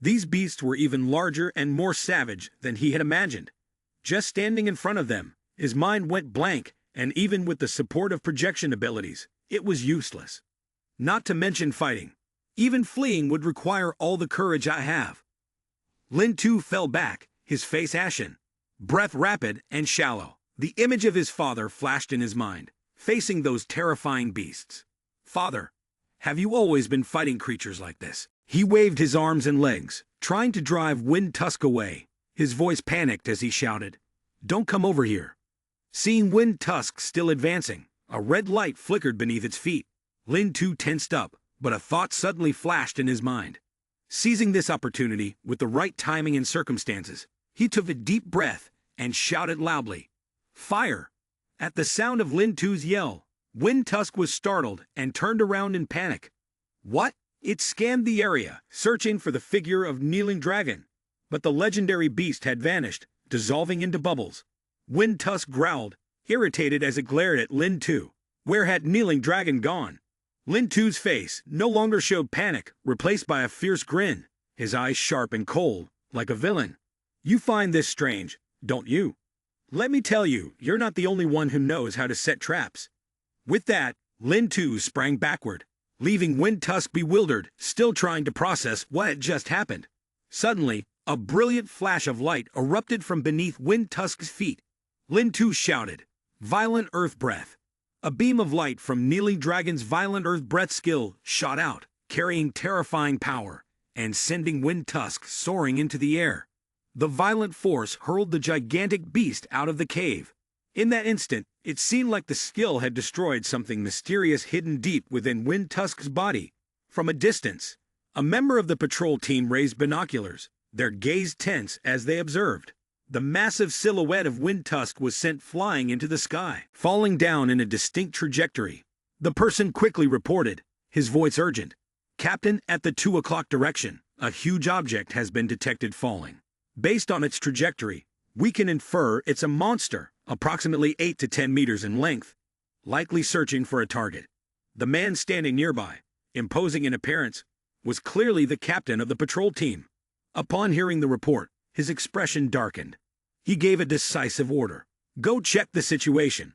These beasts were even larger and more savage than he had imagined. Just standing in front of them, his mind went blank, and even with the support of projection abilities, it was useless. Not to mention fighting. Even fleeing would require all the courage I have. Lin Tu fell back, his face ashen, breath rapid and shallow. The image of his father flashed in his mind, facing those terrifying beasts. "Father, have you always been fighting creatures like this?" He waved his arms and legs, trying to drive Wind Tusk away. His voice panicked as he shouted, "Don't come over here." Seeing Wind Tusk still advancing, a red light flickered beneath its feet. Lin Tu tensed up, but a thought suddenly flashed in his mind. Seizing this opportunity with the right timing and circumstances, he took a deep breath and shouted loudly, "Fire!" At the sound of Lin Tu's yell, Wind Tusk was startled and turned around in panic. What? It scanned the area, searching for the figure of Kneeling Dragon. But the legendary beast had vanished, dissolving into bubbles. Wind Tusk growled, irritated as it glared at Lin Tu. Where had Kneeling Dragon gone? Lin Tu's face no longer showed panic, replaced by a fierce grin, his eyes sharp and cold, like a villain. You find this strange, don't you? Let me tell you, you're not the only one who knows how to set traps. With that, Lin Tu sprang backward, leaving Wind Tusk bewildered, still trying to process what had just happened. Suddenly, a brilliant flash of light erupted from beneath Wind Tusk's feet. Lin Tu shouted, "Violent Earth Breath." A beam of light from Kneeling Dragon's Violent Earth Breath skill shot out, carrying terrifying power, and sending Wind Tusk soaring into the air. The violent force hurled the gigantic beast out of the cave. In that instant, it seemed like the skill had destroyed something mysterious hidden deep within Wind Tusk's body. From a distance, a member of the patrol team raised binoculars, their gaze tense as they observed. The massive silhouette of Wind Tusk was sent flying into the sky, falling down in a distinct trajectory. The person quickly reported, his voice urgent, "Captain, at the 2 o'clock direction, a huge object has been detected falling. Based on its trajectory, we can infer it's a monster, approximately 8 to 10 meters in length, likely searching for a target." The man standing nearby, imposing in appearance, was clearly the captain of the patrol team. Upon hearing the report, his expression darkened. He gave a decisive order. "Go check the situation."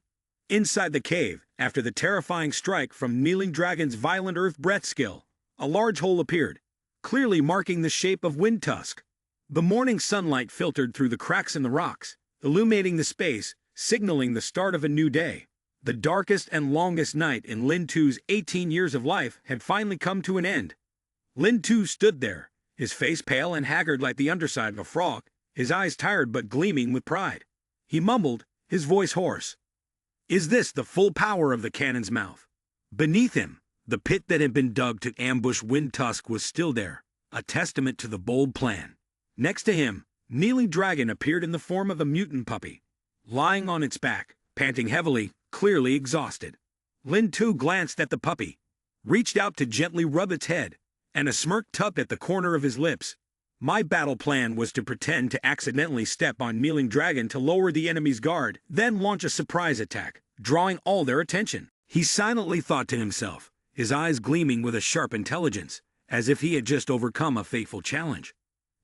Inside the cave, after the terrifying strike from Kneeling Dragon's Violent Earth Breath skill, a large hole appeared, clearly marking the shape of Wind Tusk. The morning sunlight filtered through the cracks in the rocks, illuminating the space, signaling the start of a new day. The darkest and longest night in Lin Tu's 18 years of life had finally come to an end. Lin Tu stood there, his face pale and haggard like the underside of a frog, his eyes tired but gleaming with pride. He mumbled, his voice hoarse. Is this the full power of the cannon's mouth? Beneath him, the pit that had been dug to ambush Wind Tusk was still there, a testament to the bold plan. Next to him, Kneeling Dragon appeared in the form of a mutant puppy, lying on its back, panting heavily, clearly exhausted. Lin Tu glanced at the puppy, reached out to gently rub its head, and a smirk tugged at the corner of his lips. My battle plan was to pretend to accidentally step on Kneeling Dragon to lower the enemy's guard, then launch a surprise attack, drawing all their attention. He silently thought to himself, his eyes gleaming with a sharp intelligence, as if he had just overcome a fateful challenge.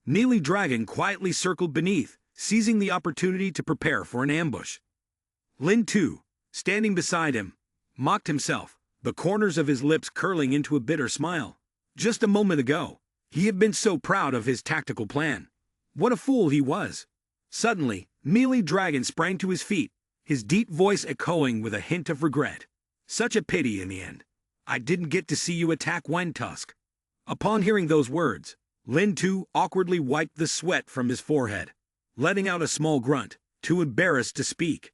Kneeling Dragon quietly circled beneath, seizing the opportunity to prepare for an ambush. Lin Tu, standing beside him, mocked himself, the corners of his lips curling into a bitter smile. Just a moment ago, he had been so proud of his tactical plan. What a fool he was. Suddenly, Kneeling Dragon sprang to his feet, his deep voice echoing with a hint of regret. Such a pity in the end. I didn't get to see you attack Wind Tusk. Upon hearing those words, Lin Tu awkwardly wiped the sweat from his forehead, letting out a small grunt, too embarrassed to speak.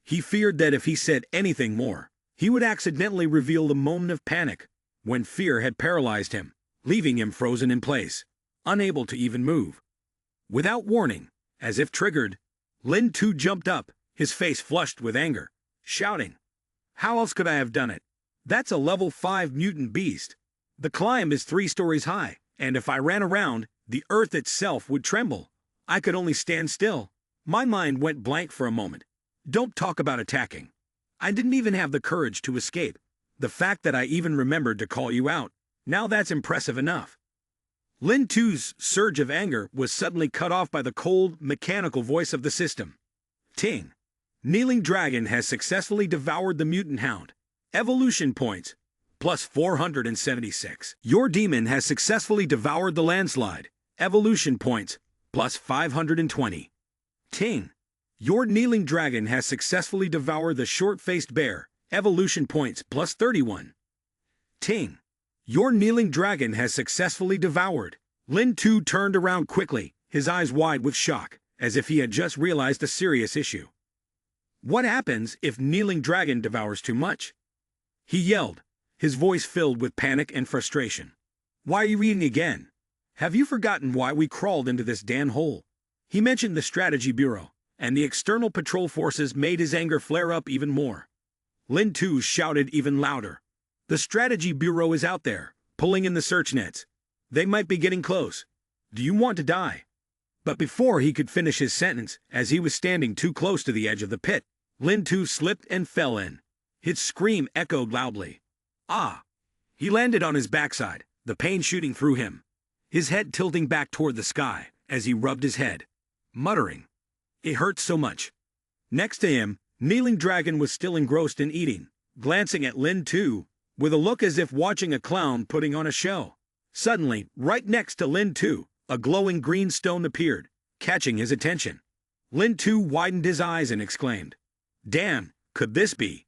He feared that if he said anything more, he would accidentally reveal the moment of panic, when fear had paralyzed him, leaving him frozen in place, unable to even move. Without warning, as if triggered, Lin Tu jumped up, his face flushed with anger, shouting, "How else could I have done it? That's a level 5 mutant beast. The climb is 3 stories high, and if I ran around, the earth itself would tremble. I could only stand still." My mind went blank for a moment. Don't talk about attacking. I didn't even have the courage to escape. The fact that I even remembered to call you out, now that's impressive enough. Lin Tu's surge of anger was suddenly cut off by the cold, mechanical voice of the system. Ting. Kneeling Dragon has successfully devoured the mutant hound. Evolution points, plus 476. Your demon has successfully devoured the landslide. Evolution points, plus 520. Ting. Your Kneeling Dragon has successfully devoured the short-faced bear. Evolution points, plus 31. Ting. Your Kneeling Dragon has successfully devoured. Lin Tu turned around quickly, his eyes wide with shock, as if he had just realized a serious issue. What happens if Kneeling Dragon devours too much? He yelled, his voice filled with panic and frustration. Why are you eating again? Have you forgotten why we crawled into this damn hole? He mentioned the Strategy Bureau, and the external patrol forces made his anger flare up even more. Lin Tu shouted even louder. The Strategy Bureau is out there, pulling in the search nets. They might be getting close. Do you want to die? But before he could finish his sentence, as he was standing too close to the edge of the pit, Lin Tu slipped and fell in. His scream echoed loudly. Ah! He landed on his backside, the pain shooting through him, his head tilting back toward the sky as he rubbed his head, muttering, "It hurts so much." Next to him, Kneeling Dragon was still engrossed in eating, glancing at Lin Tu with a look as if watching a clown putting on a show. Suddenly, right next to Lin Tu, a glowing green stone appeared, catching his attention. Lin Tu widened his eyes and exclaimed, "Damn, could this be?"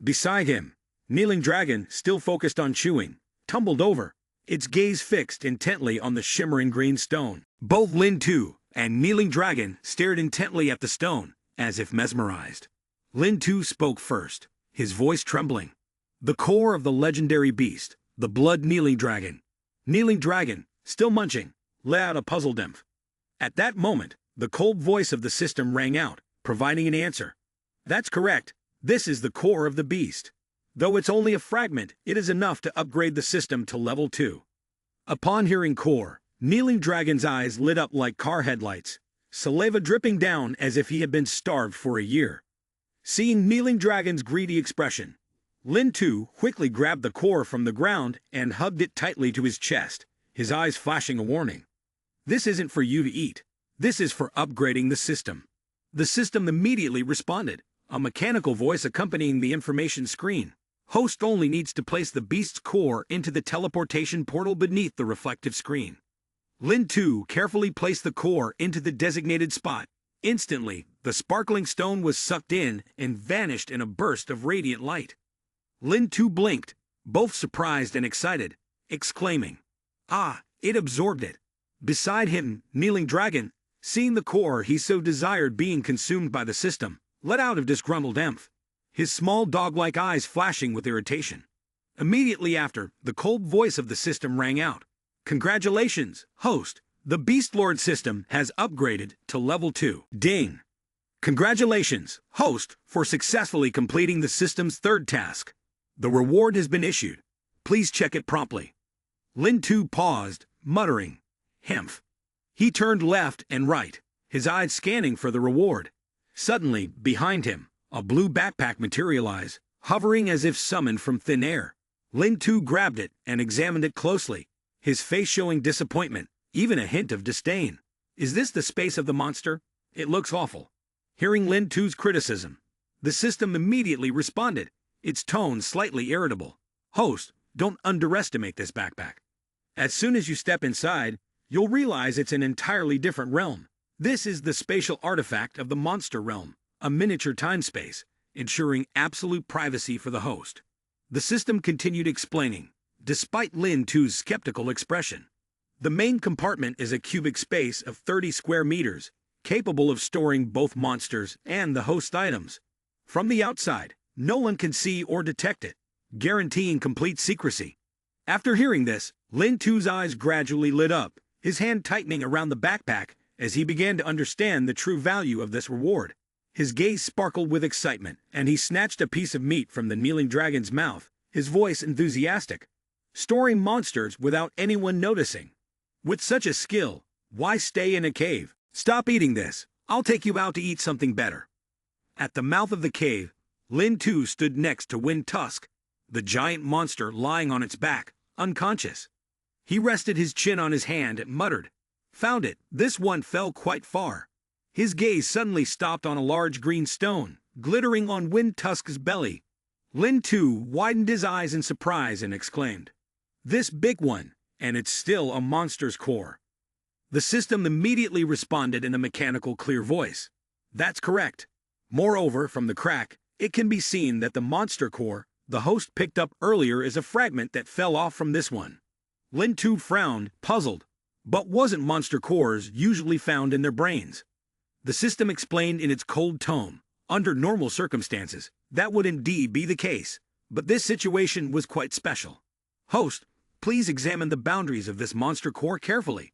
Beside him, Kneeling Dragon, still focused on chewing, tumbled over, its gaze fixed intently on the shimmering green stone. Both Lin Tu and Kneeling Dragon stared intently at the stone, as if mesmerized. Lin Tu spoke first, his voice trembling. "The core of the legendary beast, the blood Kneeling Dragon." Kneeling Dragon, still munching, let out a puzzled emph. At that moment, the cold voice of the system rang out, providing an answer. "That's correct. This is the core of the beast. Though it's only a fragment, it is enough to upgrade the system to level 2. Upon hearing core, Kneeling Dragon's eyes lit up like car headlights, saliva dripping down as if he had been starved for a year. Seeing Kneeling Dragon's greedy expression, Lin Tu quickly grabbed the core from the ground and hugged it tightly to his chest, his eyes flashing a warning. "This isn't for you to eat. This is for upgrading the system." The system immediately responded, a mechanical voice accompanying the information screen. "Host only needs to place the beast's core into the teleportation portal beneath the reflective screen." Lin Tu carefully placed the core into the designated spot. Instantly, the sparkling stone was sucked in and vanished in a burst of radiant light. Lin Tu blinked, both surprised and excited, exclaiming, "Ah, it absorbed it." Beside him, Kneeling Dragon, seeing the core he so desired being consumed by the system, let out a disgruntled emph, his small dog-like eyes flashing with irritation. Immediately after, the cold voice of the system rang out. "Congratulations, host! The Beast Lord system has upgraded to level 2. Ding! Congratulations, host, for successfully completing the system's 3rd task. The reward has been issued. Please check it promptly." Lin Tu paused, muttering, "Hemph." He turned left and right, his eyes scanning for the reward. Suddenly, behind him, a blue backpack materialized, hovering as if summoned from thin air. Lin Tu grabbed it and examined it closely, his face showing disappointment, even a hint of disdain. "Is this the space of the monster? It looks awful." Hearing Lin Tu's criticism, the system immediately responded, its tone slightly irritable. "Host, don't underestimate this backpack. As soon as you step inside, you'll realize it's an entirely different realm. This is the spatial artifact of the monster realm, a miniature time-space, ensuring absolute privacy for the host." The system continued explaining, despite Lin Tu's skeptical expression. "The main compartment is a cubic space of 30 square meters, capable of storing both monsters and the host items. From the outside, no one can see or detect it, guaranteeing complete secrecy." After hearing this, Lin Tu's eyes gradually lit up, his hand tightening around the backpack as he began to understand the true value of this reward. His gaze sparkled with excitement, and he snatched a piece of meat from the Kneeling Dragon's mouth, his voice enthusiastic. "Storing monsters without anyone noticing. With such a skill, why stay in a cave? Stop eating this. I'll take you out to eat something better." At the mouth of the cave, Lin Tu stood next to Wind Tusk, the giant monster lying on its back, unconscious. He rested his chin on his hand and muttered, "Found it. This one fell quite far." His gaze suddenly stopped on a large green stone, glittering on Wind Tusk's belly. Lin Tu widened his eyes in surprise and exclaimed, "This big one, and it's still a monster's core." The system immediately responded in a mechanical, clear voice. "That's correct. Moreover, from the crack, it can be seen that the monster core the host picked up earlier is a fragment that fell off from this one." Lin Tu frowned, puzzled. But wasn't monster cores usually found in their brains? The system explained in its cold tone, under normal circumstances, that would indeed be the case, but this situation was quite special. "Host, please examine the boundaries of this monster core carefully."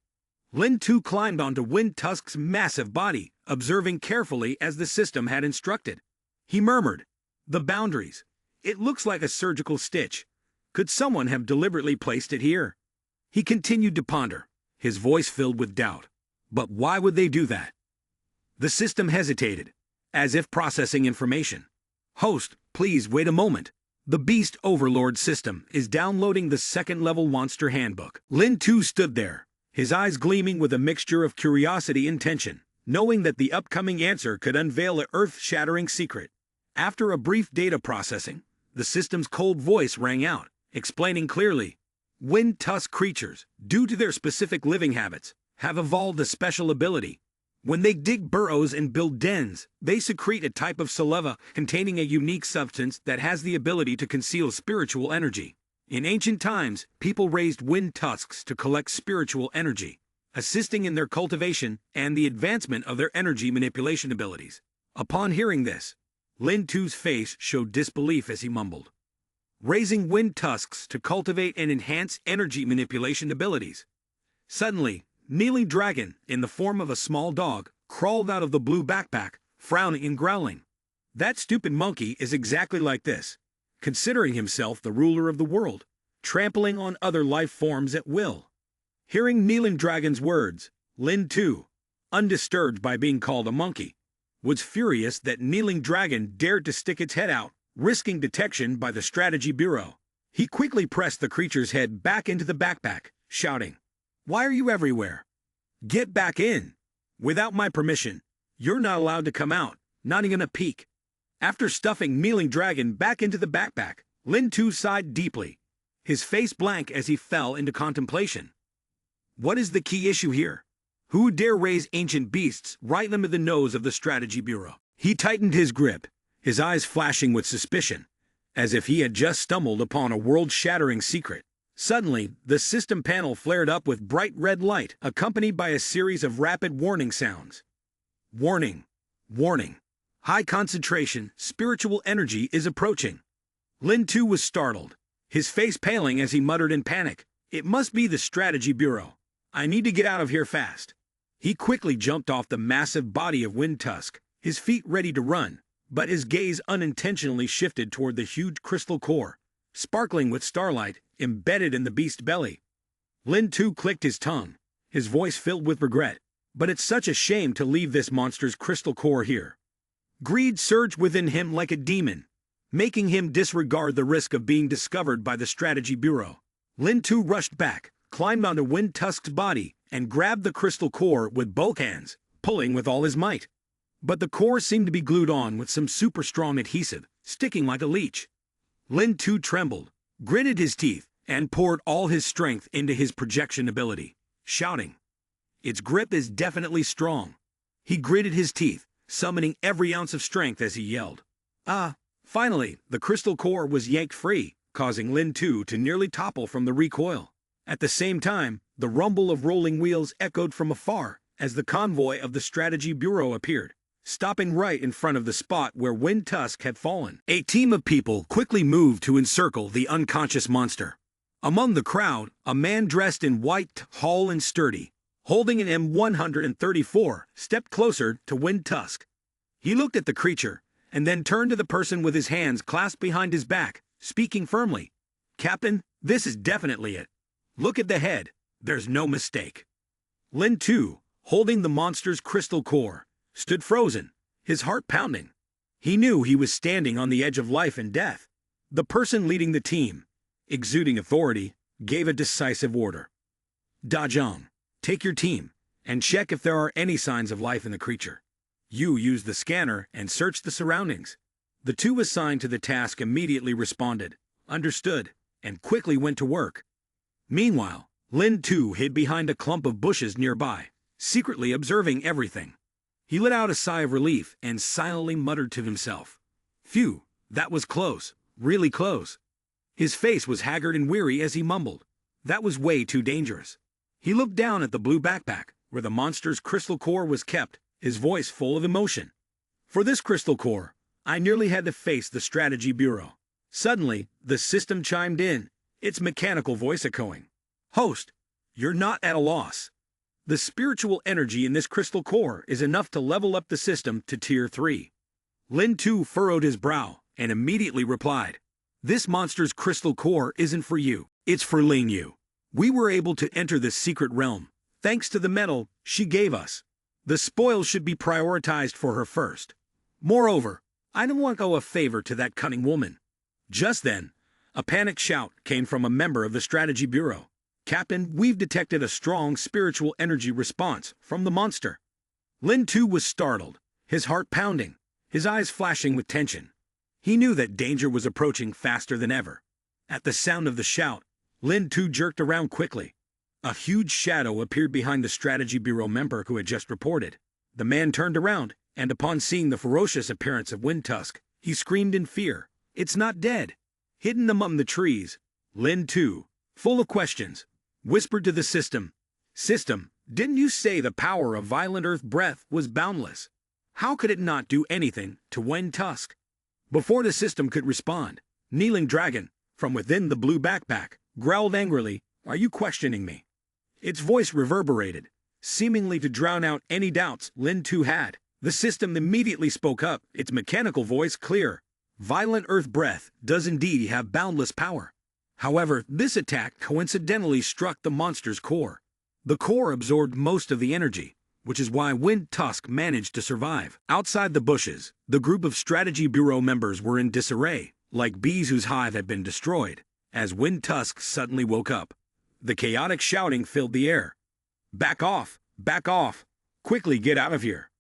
Lin Tu climbed onto Wind Tusk's massive body, observing carefully as the system had instructed. He murmured, "The boundaries. It looks like a surgical stitch. Could someone have deliberately placed it here? He continued to ponder, his voice filled with doubt. But why would they do that? The system hesitated, as if processing information. Host, please wait a moment. The Beast Overlord system is downloading the second-level monster handbook. Lin Tu stood there, his eyes gleaming with a mixture of curiosity and tension, knowing that the upcoming answer could unveil an earth-shattering secret. After a brief data processing, the system's cold voice rang out, explaining clearly, Wind tusk creatures, due to their specific living habits, have evolved a special ability. When they dig burrows and build dens, they secrete a type of saliva containing a unique substance that has the ability to conceal spiritual energy. In ancient times, people raised wind tusks to collect spiritual energy, assisting in their cultivation and the advancement of their energy manipulation abilities. Upon hearing this, Lin Tu's face showed disbelief as he mumbled. Raising wind tusks to cultivate and enhance energy manipulation abilities. Suddenly, Kneeling Dragon, in the form of a small dog, crawled out of the blue backpack, frowning and growling. That stupid monkey is exactly like this, considering himself the ruler of the world, trampling on other life forms at will. Hearing Kneeling Dragon's words, Lin Tu, undisturbed by being called a monkey, was furious that Kneeling Dragon dared to stick its head out, risking detection by the Strategy Bureau. He quickly pressed the creature's head back into the backpack, shouting, Why are you everywhere? Get back in. Without my permission, you're not allowed to come out, not even a peek. After stuffing Kneeling Dragon back into the backpack, Lin Tu sighed deeply, his face blank as he fell into contemplation. What is the key issue here? Who dare raise ancient beasts right under the nose of the Strategy Bureau? He tightened his grip, his eyes flashing with suspicion, as if he had just stumbled upon a world-shattering secret. Suddenly, the system panel flared up with bright red light, accompanied by a series of rapid warning sounds. Warning. Warning. High concentration, spiritual energy is approaching. Lin Tu was startled, his face paling as he muttered in panic, It must be the Strategy Bureau. I need to get out of here fast. He quickly jumped off the massive body of Wind Tusk, his feet ready to run, but his gaze unintentionally shifted toward the huge crystal core, sparkling with starlight, embedded in the beast's belly. Lin Tu clicked his tongue, his voice filled with regret. But it's such a shame to leave this monster's crystal core here. Greed surged within him like a demon, making him disregard the risk of being discovered by the Strategy Bureau. Lin Tu rushed back, climbed onto Wind Tusk's body, and grabbed the crystal core with both hands, pulling with all his might. But the core seemed to be glued on with some super strong adhesive, sticking like a leech. Lin Tu trembled, gritted his teeth, and poured all his strength into his projection ability, shouting, Its grip is definitely strong. He gritted his teeth, summoning every ounce of strength as he yelled. Finally, the crystal core was yanked free, causing Lin Tu to nearly topple from the recoil. At the same time, the rumble of rolling wheels echoed from afar as the convoy of the Strategy Bureau appeared, stopping right in front of the spot where Wind Tusk had fallen. A team of people quickly moved to encircle the unconscious monster. Among the crowd, a man dressed in white, tall and sturdy, holding an M134, stepped closer to Wind Tusk. He looked at the creature, and then turned to the person with his hands clasped behind his back, speaking firmly. Captain, this is definitely it. Look at the head. There's no mistake. Lin Tu, holding the monster's crystal core, stood frozen, his heart pounding. He knew he was standing on the edge of life and death. The person leading the team, exuding authority, gave a decisive order. Da Zhang, take your team, and check if there are any signs of life in the creature. You use the scanner and search the surroundings. The two assigned to the task immediately responded, understood, and quickly went to work. Meanwhile, Lin Tu hid behind a clump of bushes nearby, secretly observing everything. He let out a sigh of relief and silently muttered to himself, Phew, that was close, really close. His face was haggard and weary as he mumbled, That was way too dangerous. He looked down at the blue backpack, where the monster's crystal core was kept, his voice full of emotion. For this crystal core, I nearly had to face the Strategy Bureau. Suddenly, the system chimed in, its mechanical voice echoing. Host, you're not at a loss. The spiritual energy in this crystal core is enough to level up the system to Tier 3. Lin Tu furrowed his brow and immediately replied, This monster's crystal core isn't for you. It's for Ling Yu. We were able to enter this secret realm, thanks to the metal she gave us. The spoils should be prioritized for her first. Moreover, I don't want to owe a favor to that cunning woman. Just then, a panicked shout came from a member of the Strategy Bureau. Captain, we've detected a strong spiritual energy response from the monster. Lin too was startled, his heart pounding, his eyes flashing with tension. He knew that danger was approaching faster than ever. At the sound of the shout, Lin too jerked around quickly. A huge shadow appeared behind the Strategy Bureau member who had just reported. The man turned around, and upon seeing the ferocious appearance of Windtusk, he screamed in fear. It's not dead. Hidden among the trees, Lin too, full of questions, whispered to the system. System, didn't you say the power of violent earth breath was boundless? How could it not do anything to Windtusk? Before the system could respond, Kneeling Dragon, from within the blue backpack, growled angrily, Are you questioning me? Its voice reverberated, seemingly to drown out any doubts Lin too had. The system immediately spoke up, its mechanical voice clear. Violent earth breath does indeed have boundless power. However, this attack coincidentally struck the monster's core. The core absorbed most of the energy, which is why Windtusk managed to survive. Outside the bushes, the group of Strategy Bureau members were in disarray, like bees whose hive had been destroyed, as Windtusk suddenly woke up. The chaotic shouting filled the air. Back off! Back off! Quickly get out of here!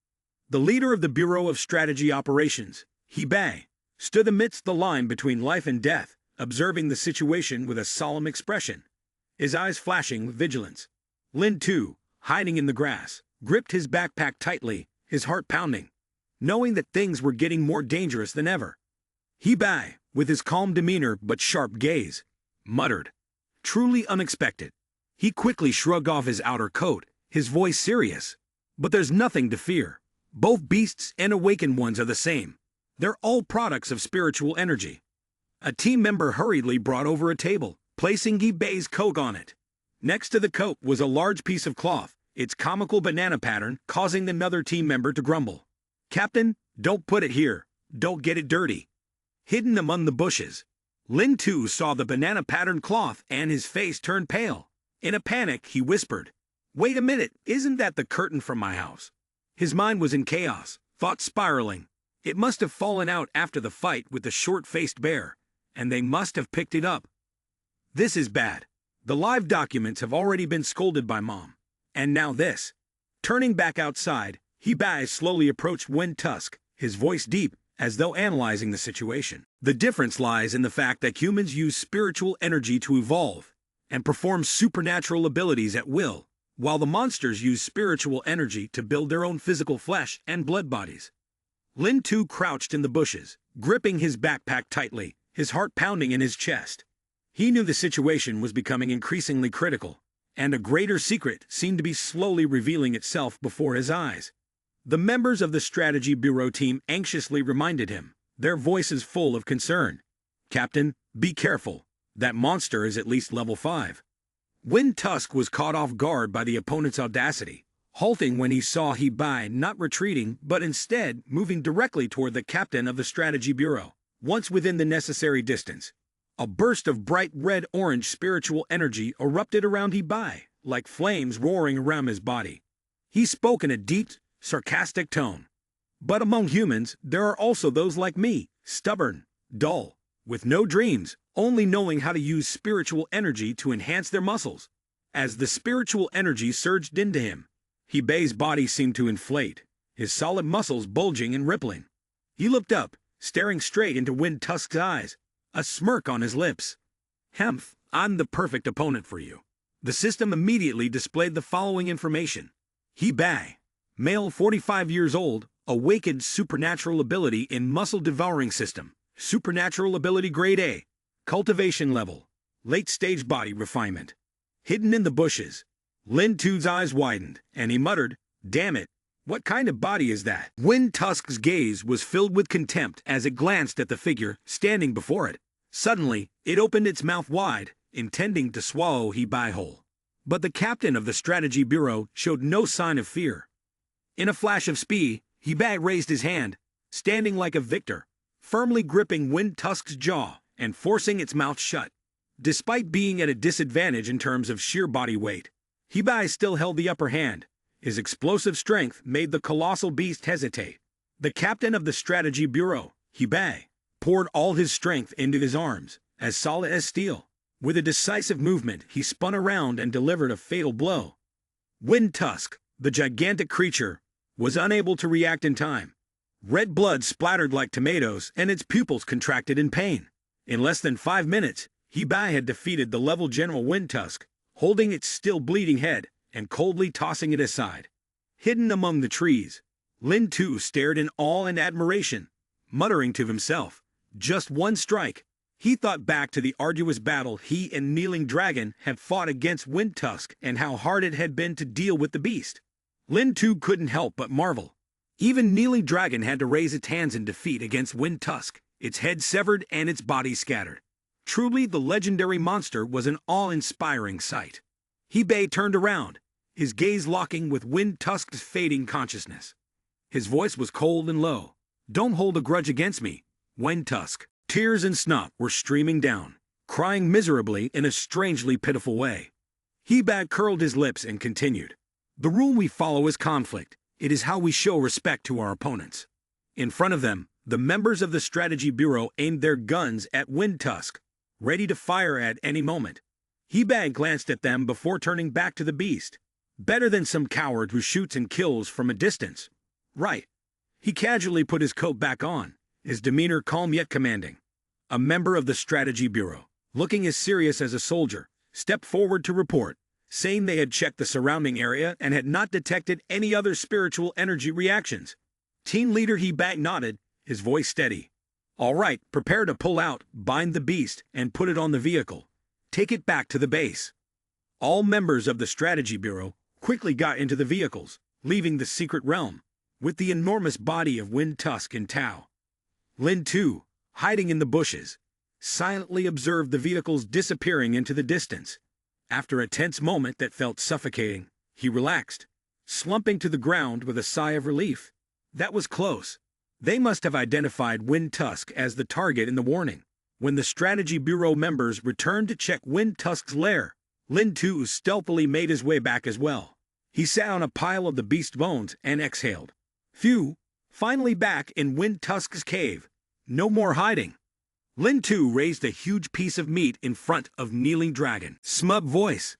The leader of the Bureau of Strategy Operations, Hebei, stood amidst the line between life and death, observing the situation with a solemn expression, his eyes flashing with vigilance. Lin too, hiding in the grass, gripped his backpack tightly, his heart pounding, knowing that things were getting more dangerous than ever. Hebei, with his calm demeanor but sharp gaze, muttered, Truly unexpected. He quickly shrugged off his outer coat, his voice serious. But there's nothing to fear. Both beasts and awakened ones are the same. They're all products of spiritual energy. A team member hurriedly brought over a table, placing Hebei's coat on it. Next to the coat was a large piece of cloth, its comical banana pattern causing another team member to grumble. Captain, don't put it here. Don't get it dirty. Hidden among the bushes, Lin too saw the banana pattern cloth and his face turned pale. In a panic, he whispered, Wait a minute, isn't that the curtain from my house? His mind was in chaos, thoughts spiraling. It must have fallen out after the fight with the short-faced bear, and they must have picked it up. This is bad. The live documents have already been scolded by Mom. And now this. Turning back outside, Hebei slowly approached Windtusk, his voice deep, as though analyzing the situation. The difference lies in the fact that humans use spiritual energy to evolve and perform supernatural abilities at will, while the monsters use spiritual energy to build their own physical flesh and blood bodies. Lin too crouched in the bushes, gripping his backpack tightly, his heart pounding in his chest. He knew the situation was becoming increasingly critical, and a greater secret seemed to be slowly revealing itself before his eyes. The members of the Strategy Bureau team anxiously reminded him, their voices full of concern. Captain, be careful. That monster is at least level 5. Windtusk was caught off guard by the opponent's audacity, halting when he saw Hebei not retreating but instead moving directly toward the captain of the Strategy Bureau. Once within the necessary distance, a burst of bright red-orange spiritual energy erupted around Hebei, like flames roaring around his body. He spoke in a deep, sarcastic tone. But among humans, there are also those like me, stubborn, dull, with no dreams, only knowing how to use spiritual energy to enhance their muscles. As the spiritual energy surged into him, Hebei's body seemed to inflate, his solid muscles bulging and rippling. He looked up, staring straight into Windtusk's eyes, a smirk on his lips. Hemph, I'm the perfect opponent for you. The system immediately displayed the following information. Hebei, male 45 years old, awakened supernatural ability in muscle devouring system, supernatural ability grade A, cultivation level, late stage body refinement. Hidden in the bushes, Lin too's eyes widened, and he muttered, Damn it, what kind of body is that? Windtusk's gaze was filled with contempt as it glanced at the figure standing before it. Suddenly, it opened its mouth wide, intending to swallow Hebei whole. But the captain of the Strategy Bureau showed no sign of fear. In a flash of speed, Hebei raised his hand, standing like a victor, firmly gripping Windtusk's jaw, and forcing its mouth shut. Despite being at a disadvantage in terms of sheer body weight, Hibei still held the upper hand. His explosive strength made the colossal beast hesitate. The captain of the strategy bureau, Hibei, poured all his strength into his arms, as solid as steel. With a decisive movement, he spun around and delivered a fatal blow. Wind Tusk, the gigantic creature, was unable to react in time. Red blood splattered like tomatoes, and its pupils contracted in pain. In less than 5 minutes, Hibei had defeated the level General Wind Tusk, holding its still bleeding head and coldly tossing it aside. Hidden among the trees, Lin Tu stared in awe and admiration, muttering to himself, "Just one strike." He thought back to the arduous battle he and Kneeling Dragon had fought against Wind Tusk and how hard it had been to deal with the beast. Lin Tu couldn't help but marvel. Even Kneeling Dragon had to raise its hands in defeat against Wind Tusk, its head severed and its body scattered. Truly, the legendary monster was an awe-inspiring sight. Hibei turned around, his gaze locking with Wind Tusk's fading consciousness. His voice was cold and low. "Don't hold a grudge against me, Wind Tusk." Tears and snot were streaming down, crying miserably in a strangely pitiful way. Hibei curled his lips and continued. "The rule we follow is conflict. It is how we show respect to our opponents." In front of them, the members of the Strategy Bureau aimed their guns at Wind Tusk, ready to fire at any moment. Hibei glanced at them before turning back to the beast. Better than some coward who shoots and kills from a distance. Right. He casually put his coat back on, his demeanor calm yet commanding. A member of the Strategy Bureau, looking as serious as a soldier, stepped forward to report, saying they had checked the surrounding area and had not detected any other spiritual energy reactions. Team leader Hibei nodded, his voice steady. "All right, prepare to pull out, bind the beast, and put it on the vehicle. Take it back to the base." All members of the Strategy Bureau quickly got into the vehicles, leaving the secret realm, with the enormous body of Wind Tusk in tow. Lin Tu, hiding in the bushes, silently observed the vehicles disappearing into the distance. After a tense moment that felt suffocating, he relaxed, slumping to the ground with a sigh of relief. That was close. They must have identified Wind Tusk as the target in the warning. When the Strategy Bureau members returned to check Wind Tusk's lair, Lin Tu stealthily made his way back as well. He sat on a pile of the beast's bones and exhaled. Phew, finally back in Wind Tusk's cave. No more hiding. Lin Tu raised a huge piece of meat in front of Kneeling Dragon. Smug voice.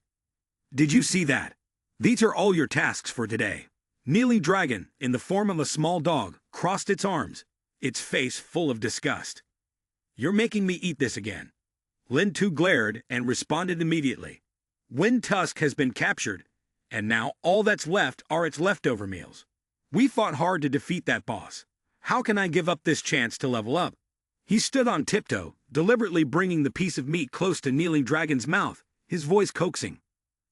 "Did you see that? These are all your tasks for today." Kneeling Dragon, in the form of a small dog, crossed its arms, its face full of disgust. "You're making me eat this again." Lin Tu glared and responded immediately. "Wind Tusk has been captured, and now all that's left are its leftover meals. We fought hard to defeat that boss. How can I give up this chance to level up?" He stood on tiptoe, deliberately bringing the piece of meat close to Kneeling Dragon's mouth, his voice coaxing.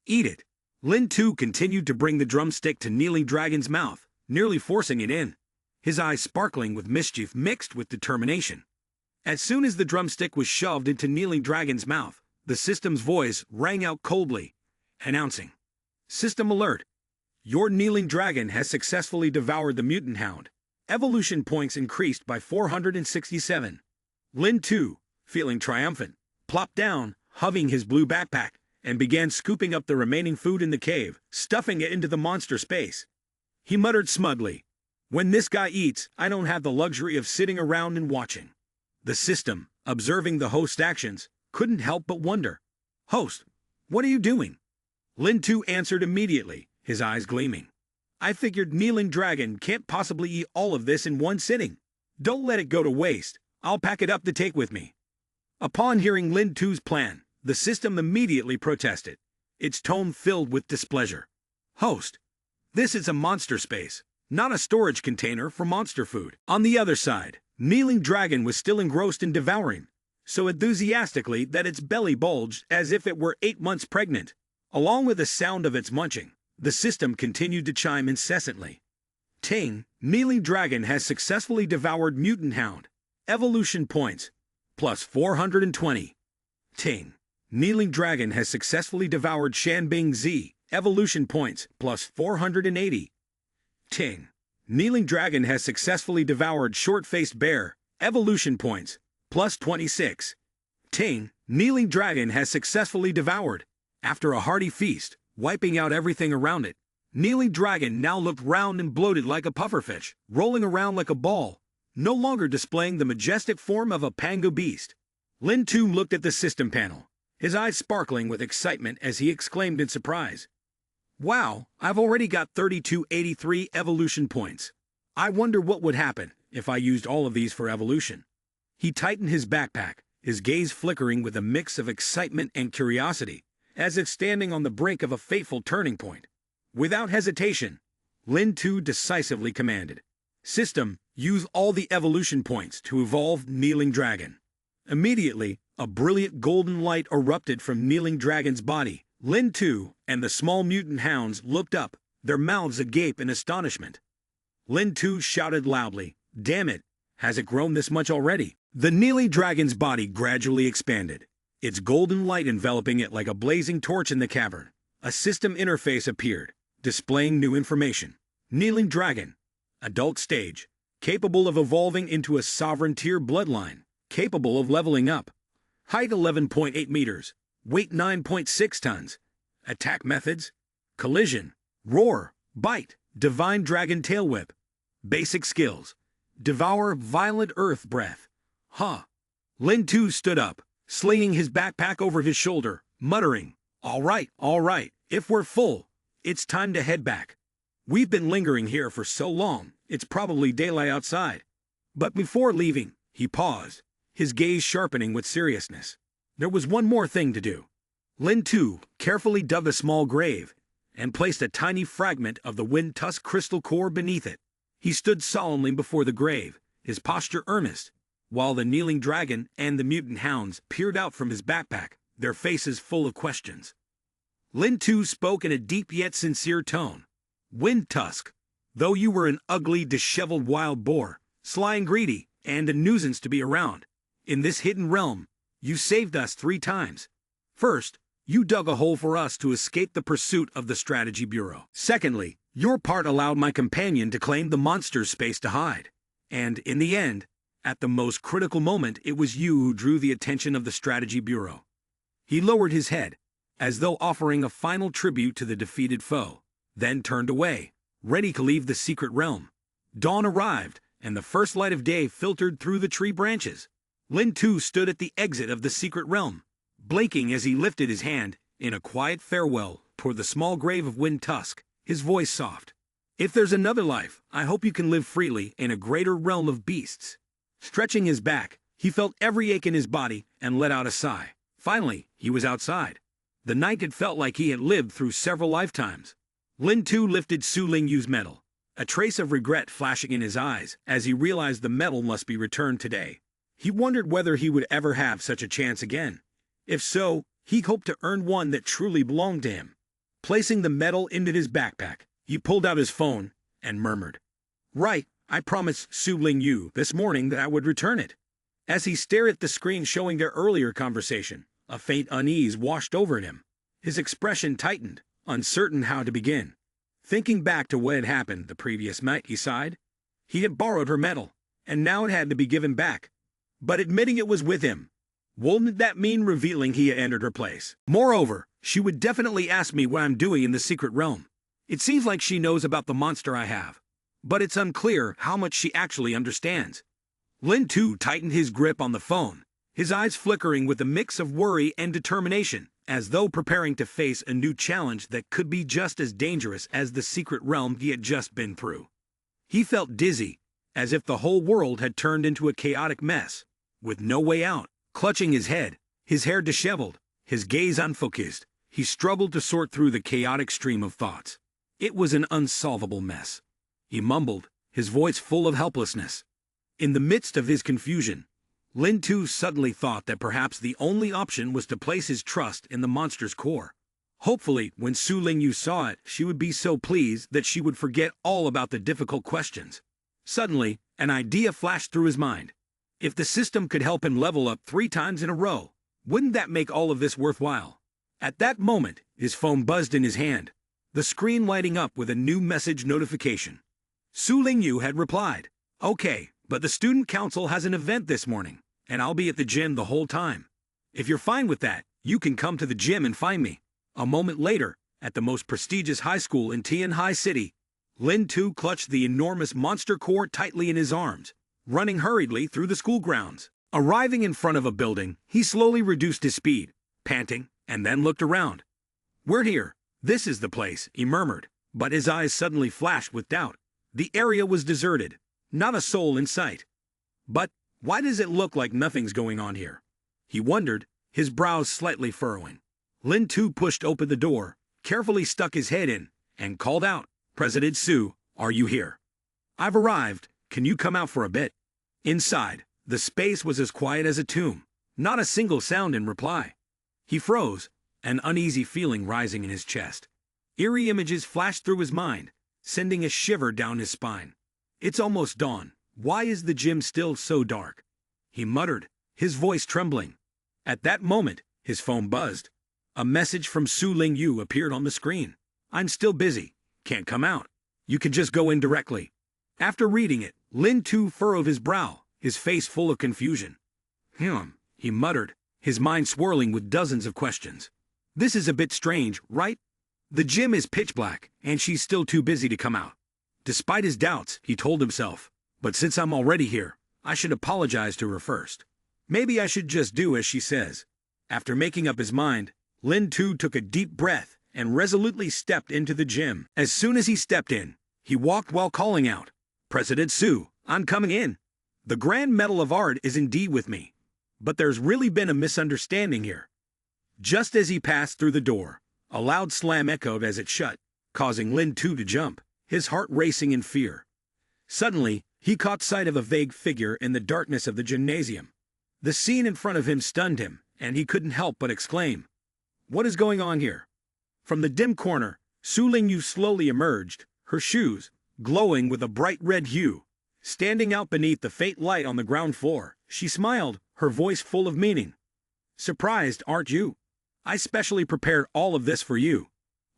"Eat it." Lin Tu continued to bring the drumstick to Kneeling Dragon's mouth, nearly forcing it in, his eyes sparkling with mischief mixed with determination. As soon as the drumstick was shoved into Kneeling Dragon's mouth, the system's voice rang out coldly, announcing, "System alert. Your Kneeling Dragon has successfully devoured the mutant hound. Evolution points increased by 467. Lin Tu, feeling triumphant, plopped down, hugging his blue backpack, and began scooping up the remaining food in the cave, stuffing it into the monster space. He muttered smugly, "When this guy eats, I don't have the luxury of sitting around and watching." The system, observing the host's actions, couldn't help but wonder. "Host, what are you doing?" Lin Tu answered immediately, his eyes gleaming. "I figured Kneeling Dragon can't possibly eat all of this in one sitting. Don't let it go to waste. I'll pack it up to take with me." Upon hearing Lin Tu's plan, the system immediately protested, its tone filled with displeasure. "Host, this is a monster space, not a storage container for monster food." On the other side, Kneeling Dragon was still engrossed in devouring, so enthusiastically that its belly bulged as if it were 8 months pregnant. Along with the sound of its munching, the system continued to chime incessantly. "Ting, Kneeling Dragon has successfully devoured Mutant Hound. Evolution points, plus 420. Ting, Kneeling Dragon has successfully devoured Shanbing Z. Evolution points, plus 480. Ting, Kneeling Dragon has successfully devoured Short-Faced Bear. Evolution points, plus 26. Ting, kneeling dragon has successfully devoured. After a hearty feast, wiping out everything around it, kneeling dragon now looked round and bloated like a pufferfish, rolling around like a ball, no longer displaying the majestic form of a pango beast. Lin Tu looked at the system panel, his eyes sparkling with excitement as he exclaimed in surprise, "Wow, I've already got 3283 evolution points. I wonder what would happen if I used all of these for evolution." He tightened his backpack, his gaze flickering with a mix of excitement and curiosity, as if standing on the brink of a fateful turning point. Without hesitation, Lin Tu decisively commanded, "System, use all the evolution points to evolve Kneeling Dragon." Immediately, a brilliant golden light erupted from Kneeling Dragon's body. Lin Tu and the small mutant hounds looked up, their mouths agape in astonishment. Lin Tu shouted loudly, "Damn it, has it grown this much already?" The Kneeling Dragon's body gradually expanded, its golden light enveloping it like a blazing torch in the cavern. A system interface appeared, displaying new information. Kneeling Dragon, adult stage, capable of evolving into a sovereign tier bloodline, capable of leveling up. Height 11.8 meters, weight 9.6 tons. Attack methods: collision, roar, bite, divine dragon tail whip. Basic skills: devour, violent earth breath. Huh. Lin Tu stood up, slinging his backpack over his shoulder, muttering, all right, if we're full, it's time to head back. We've been lingering here for so long, it's probably daylight outside." But before leaving, he paused, his gaze sharpening with seriousness. There was one more thing to do. Lin Tu carefully dug a small grave and placed a tiny fragment of the wind tusk crystal core beneath it. He stood solemnly before the grave, his posture earnest, while the Kneeling Dragon and the mutant hounds peered out from his backpack, their faces full of questions. Lin Tu spoke in a deep yet sincere tone. "Wind Tusk, though you were an ugly, disheveled wild boar, sly and greedy, and a nuisance to be around, in this hidden realm, you saved us 3 times. First, you dug a hole for us to escape the pursuit of the Strategy Bureau. Secondly, your part allowed my companion to claim the monster's space to hide. And in the end, at the most critical moment, it was you who drew the attention of the Strategy Bureau." He lowered his head, as though offering a final tribute to the defeated foe, then turned away, ready to leave the secret realm. Dawn arrived, and the first light of day filtered through the tree branches. Lin Tu stood at the exit of the secret realm, blinking as he lifted his hand in a quiet farewell toward the small grave of Wind Tusk, his voice soft. "If there's another life, I hope you can live freely in a greater realm of beasts." Stretching his back, he felt every ache in his body and let out a sigh. Finally, he was outside. The night had felt like he had lived through several lifetimes. Lin Tu lifted Su Lingyu's medal, a trace of regret flashing in his eyes as he realized the medal must be returned today. He wondered whether he would ever have such a chance again. If so, he hoped to earn one that truly belonged to him. Placing the medal into his backpack, he pulled out his phone and murmured, "Right, I promised Su Lingyu this morning that I would return it." As he stared at the screen showing their earlier conversation, a faint unease washed over him. His expression tightened, uncertain how to begin. Thinking back to what had happened the previous night, he sighed. He had borrowed her medal, and now it had to be given back. But admitting it was with him, wouldn't that mean revealing he had entered her place? Moreover, she would definitely ask me what I'm doing in the secret realm. It seems like she knows about the monster I have, but it's unclear how much she actually understands. Lin Tu tightened his grip on the phone, his eyes flickering with a mix of worry and determination, as though preparing to face a new challenge that could be just as dangerous as the secret realm he had just been through. He felt dizzy, as if the whole world had turned into a chaotic mess, with no way out. Clutching his head, his hair disheveled, his gaze unfocused, he struggled to sort through the chaotic stream of thoughts. It was an unsolvable mess. He mumbled, his voice full of helplessness. In the midst of his confusion, Lin Tu suddenly thought that perhaps the only option was to place his trust in the monster's core. Hopefully, when Su Lingyu saw it, she would be so pleased that she would forget all about the difficult questions. Suddenly, an idea flashed through his mind. If the system could help him level up 3 times in a row, wouldn't that make all of this worthwhile? At that moment, his phone buzzed in his hand, the screen lighting up with a new message notification. Su Lingyu had replied, "Okay, but the student council has an event this morning, and I'll be at the gym the whole time. If you're fine with that, you can come to the gym and find me. A moment later, at the most prestigious high school in Tianhai City, Lin Tu clutched the enormous monster core tightly in his arms, running hurriedly through the school grounds. Arriving in front of a building, he slowly reduced his speed, panting, and then looked around. "We're here. This is the place," he murmured, but his eyes suddenly flashed with doubt. The area was deserted, not a soul in sight. But why does it look like nothing's going on here? He wondered, his brows slightly furrowing. Lin Tu pushed open the door, carefully stuck his head in, and called out, "President Su, are you here? I've arrived. Can you come out for a bit?" Inside, the space was as quiet as a tomb, not a single sound in reply. He froze, an uneasy feeling rising in his chest. Eerie images flashed through his mind, sending a shiver down his spine. "It's almost dawn. Why is the gym still so dark?" he muttered, his voice trembling. At that moment, his phone buzzed. A message from Su Ling Yu appeared on the screen. "I'm still busy. Can't come out. You can just go in directly." After reading it, Lin Tu furrowed his brow, his face full of confusion. He muttered, his mind swirling with dozens of questions. "This is a bit strange, right? The gym is pitch black, and she's still too busy to come out." Despite his doubts, he told himself, "But since I'm already here, I should apologize to her first. Maybe I should just do as she says." After making up his mind, Lin Tu took a deep breath and resolutely stepped into the gym. As soon as he stepped in, he walked while calling out, "President Su, I'm coming in. The Grand Medal of Art is indeed with me. But there's really been a misunderstanding here." Just as he passed through the door, a loud slam echoed as it shut, causing Lin Tu to jump, his heart racing in fear. Suddenly, he caught sight of a vague figure in the darkness of the gymnasium. The scene in front of him stunned him, and he couldn't help but exclaim, "What is going on here?" From the dim corner, Su Ling Yu slowly emerged, her shoes, glowing with a bright red hue, standing out beneath the faint light on the ground floor. She smiled, her voice full of meaning. "Surprised, aren't you? I specially prepared all of this for you."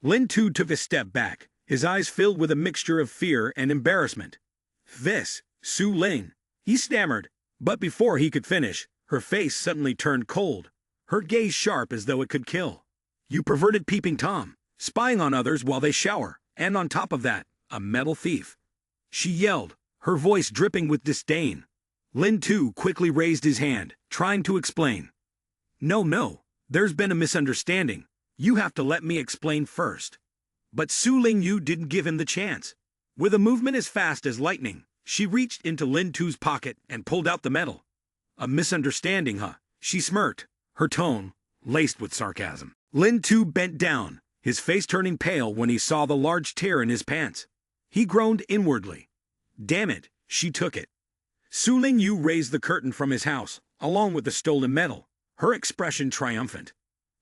Lin Tu took a step back, his eyes filled with a mixture of fear and embarrassment. "This, Su Ling," he stammered, but before he could finish, her face suddenly turned cold, her gaze sharp as though it could kill. "You perverted peeping Tom, spying on others while they shower, and on top of that, a metal thief," she yelled, her voice dripping with disdain. Lin Tu quickly raised his hand, trying to explain. No, there's been a misunderstanding. You have to let me explain first." But Su Ling Yu didn't give him the chance. With a movement as fast as lightning, she reached into Lin Tu's pocket and pulled out the medal. "A misunderstanding, huh?" she smirked, her tone laced with sarcasm. Lin Tu bent down, his face turning pale when he saw the large tear in his pants. He groaned inwardly. Damn it, she took it. Su Ling Yu raised the curtain from his house, along with the stolen medal, her expression triumphant.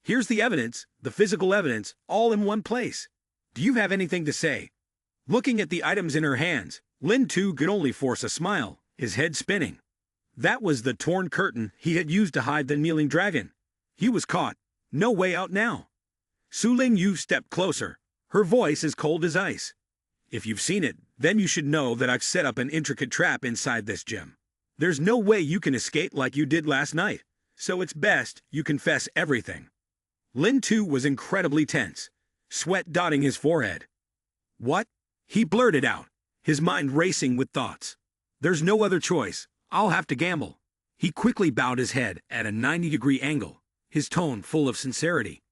"Here's the evidence, the physical evidence, all in one place. Do you have anything to say?" Looking at the items in her hands, Lin Tu could only force a smile, his head spinning. That was the torn curtain he had used to hide the kneeling dragon. He was caught. No way out now. Su Ling Yu stepped closer, her voice as cold as ice. "If you've seen it, then you should know that I've set up an intricate trap inside this gym. There's no way you can escape like you did last night, so it's best you confess everything." Lin Tu was incredibly tense, sweat dotting his forehead. "What?" he blurted out, his mind racing with thoughts. "There's no other choice. I'll have to gamble." He quickly bowed his head at a 90-degree angle, his tone full of sincerity.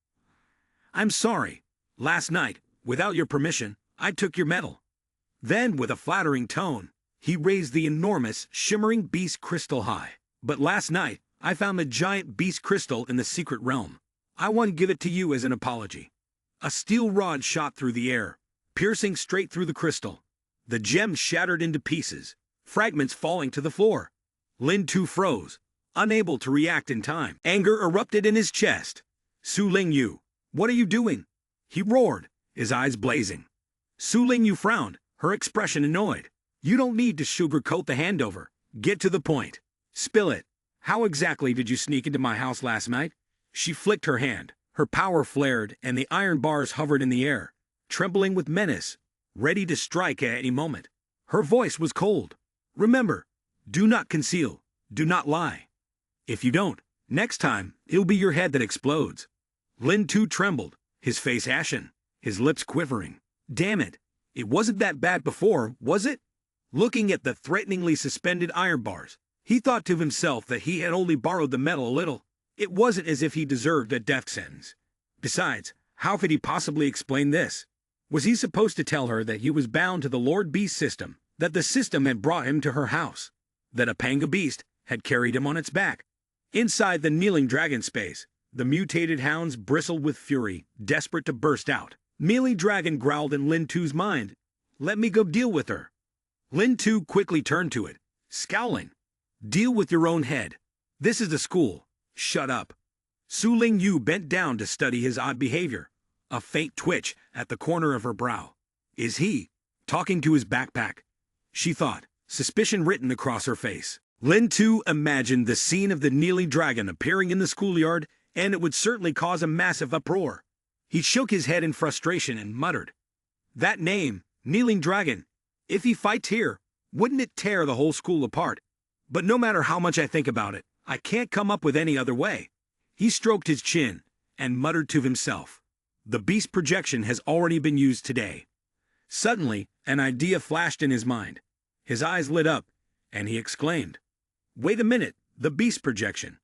"I'm sorry. Last night, without your permission, I took your medal." Then, with a flattering tone, he raised the enormous, shimmering beast crystal high. "But last night, I found the giant beast crystal in the secret realm. I want to give it to you as an apology." A steel rod shot through the air, piercing straight through the crystal. The gem shattered into pieces, fragments falling to the floor. Lin Tu froze, unable to react in time. Anger erupted in his chest. "Su Ling Yu, what are you doing?" he roared, his eyes blazing. Su Ling Yu frowned, her expression annoyed. "You don't need to sugarcoat the handover. Get to the point. Spill it. How exactly did you sneak into my house last night?" She flicked her hand, her power flared, and the iron bars hovered in the air, trembling with menace, ready to strike at any moment. Her voice was cold. "Remember, do not conceal, do not lie. If you don't, Next time, it'll be your head that explodes. Lin Tu trembled, his face ashen, his lips quivering. Damn it, it wasn't that bad before, was it? Looking at the threateningly suspended iron bars, he thought to himself that he had only borrowed the metal a little. It wasn't as if he deserved a death sentence. Besides, how could he possibly explain this? Was he supposed to tell her that he was bound to the Lord Beast system, that the system had brought him to her house, that a Panga beast had carried him on its back? Inside the kneeling dragon space, the mutated hounds bristled with fury, desperate to burst out. Mealy Dragon growled in Lin Tu's mind. Let me go deal with her. Lin Tu quickly turned to it, scowling. Deal with your own head. This is the school. Shut up. Su Ling Yu bent down to study his odd behavior, a faint twitch at the corner of her brow. Is he talking to his backpack? She thought, suspicion written across her face. Lin Tu imagined the scene of the kneeling dragon appearing in the schoolyard, and it would certainly cause a massive uproar. He shook his head in frustration and muttered, that name, Kneeling Dragon, if he fights here, wouldn't it tear the whole school apart? But no matter how much I think about it, I can't come up with any other way. He stroked his chin and muttered to himself, the beast projection has already been used today. Suddenly, an idea flashed in his mind. His eyes lit up, and he exclaimed, wait a minute, the beast projection.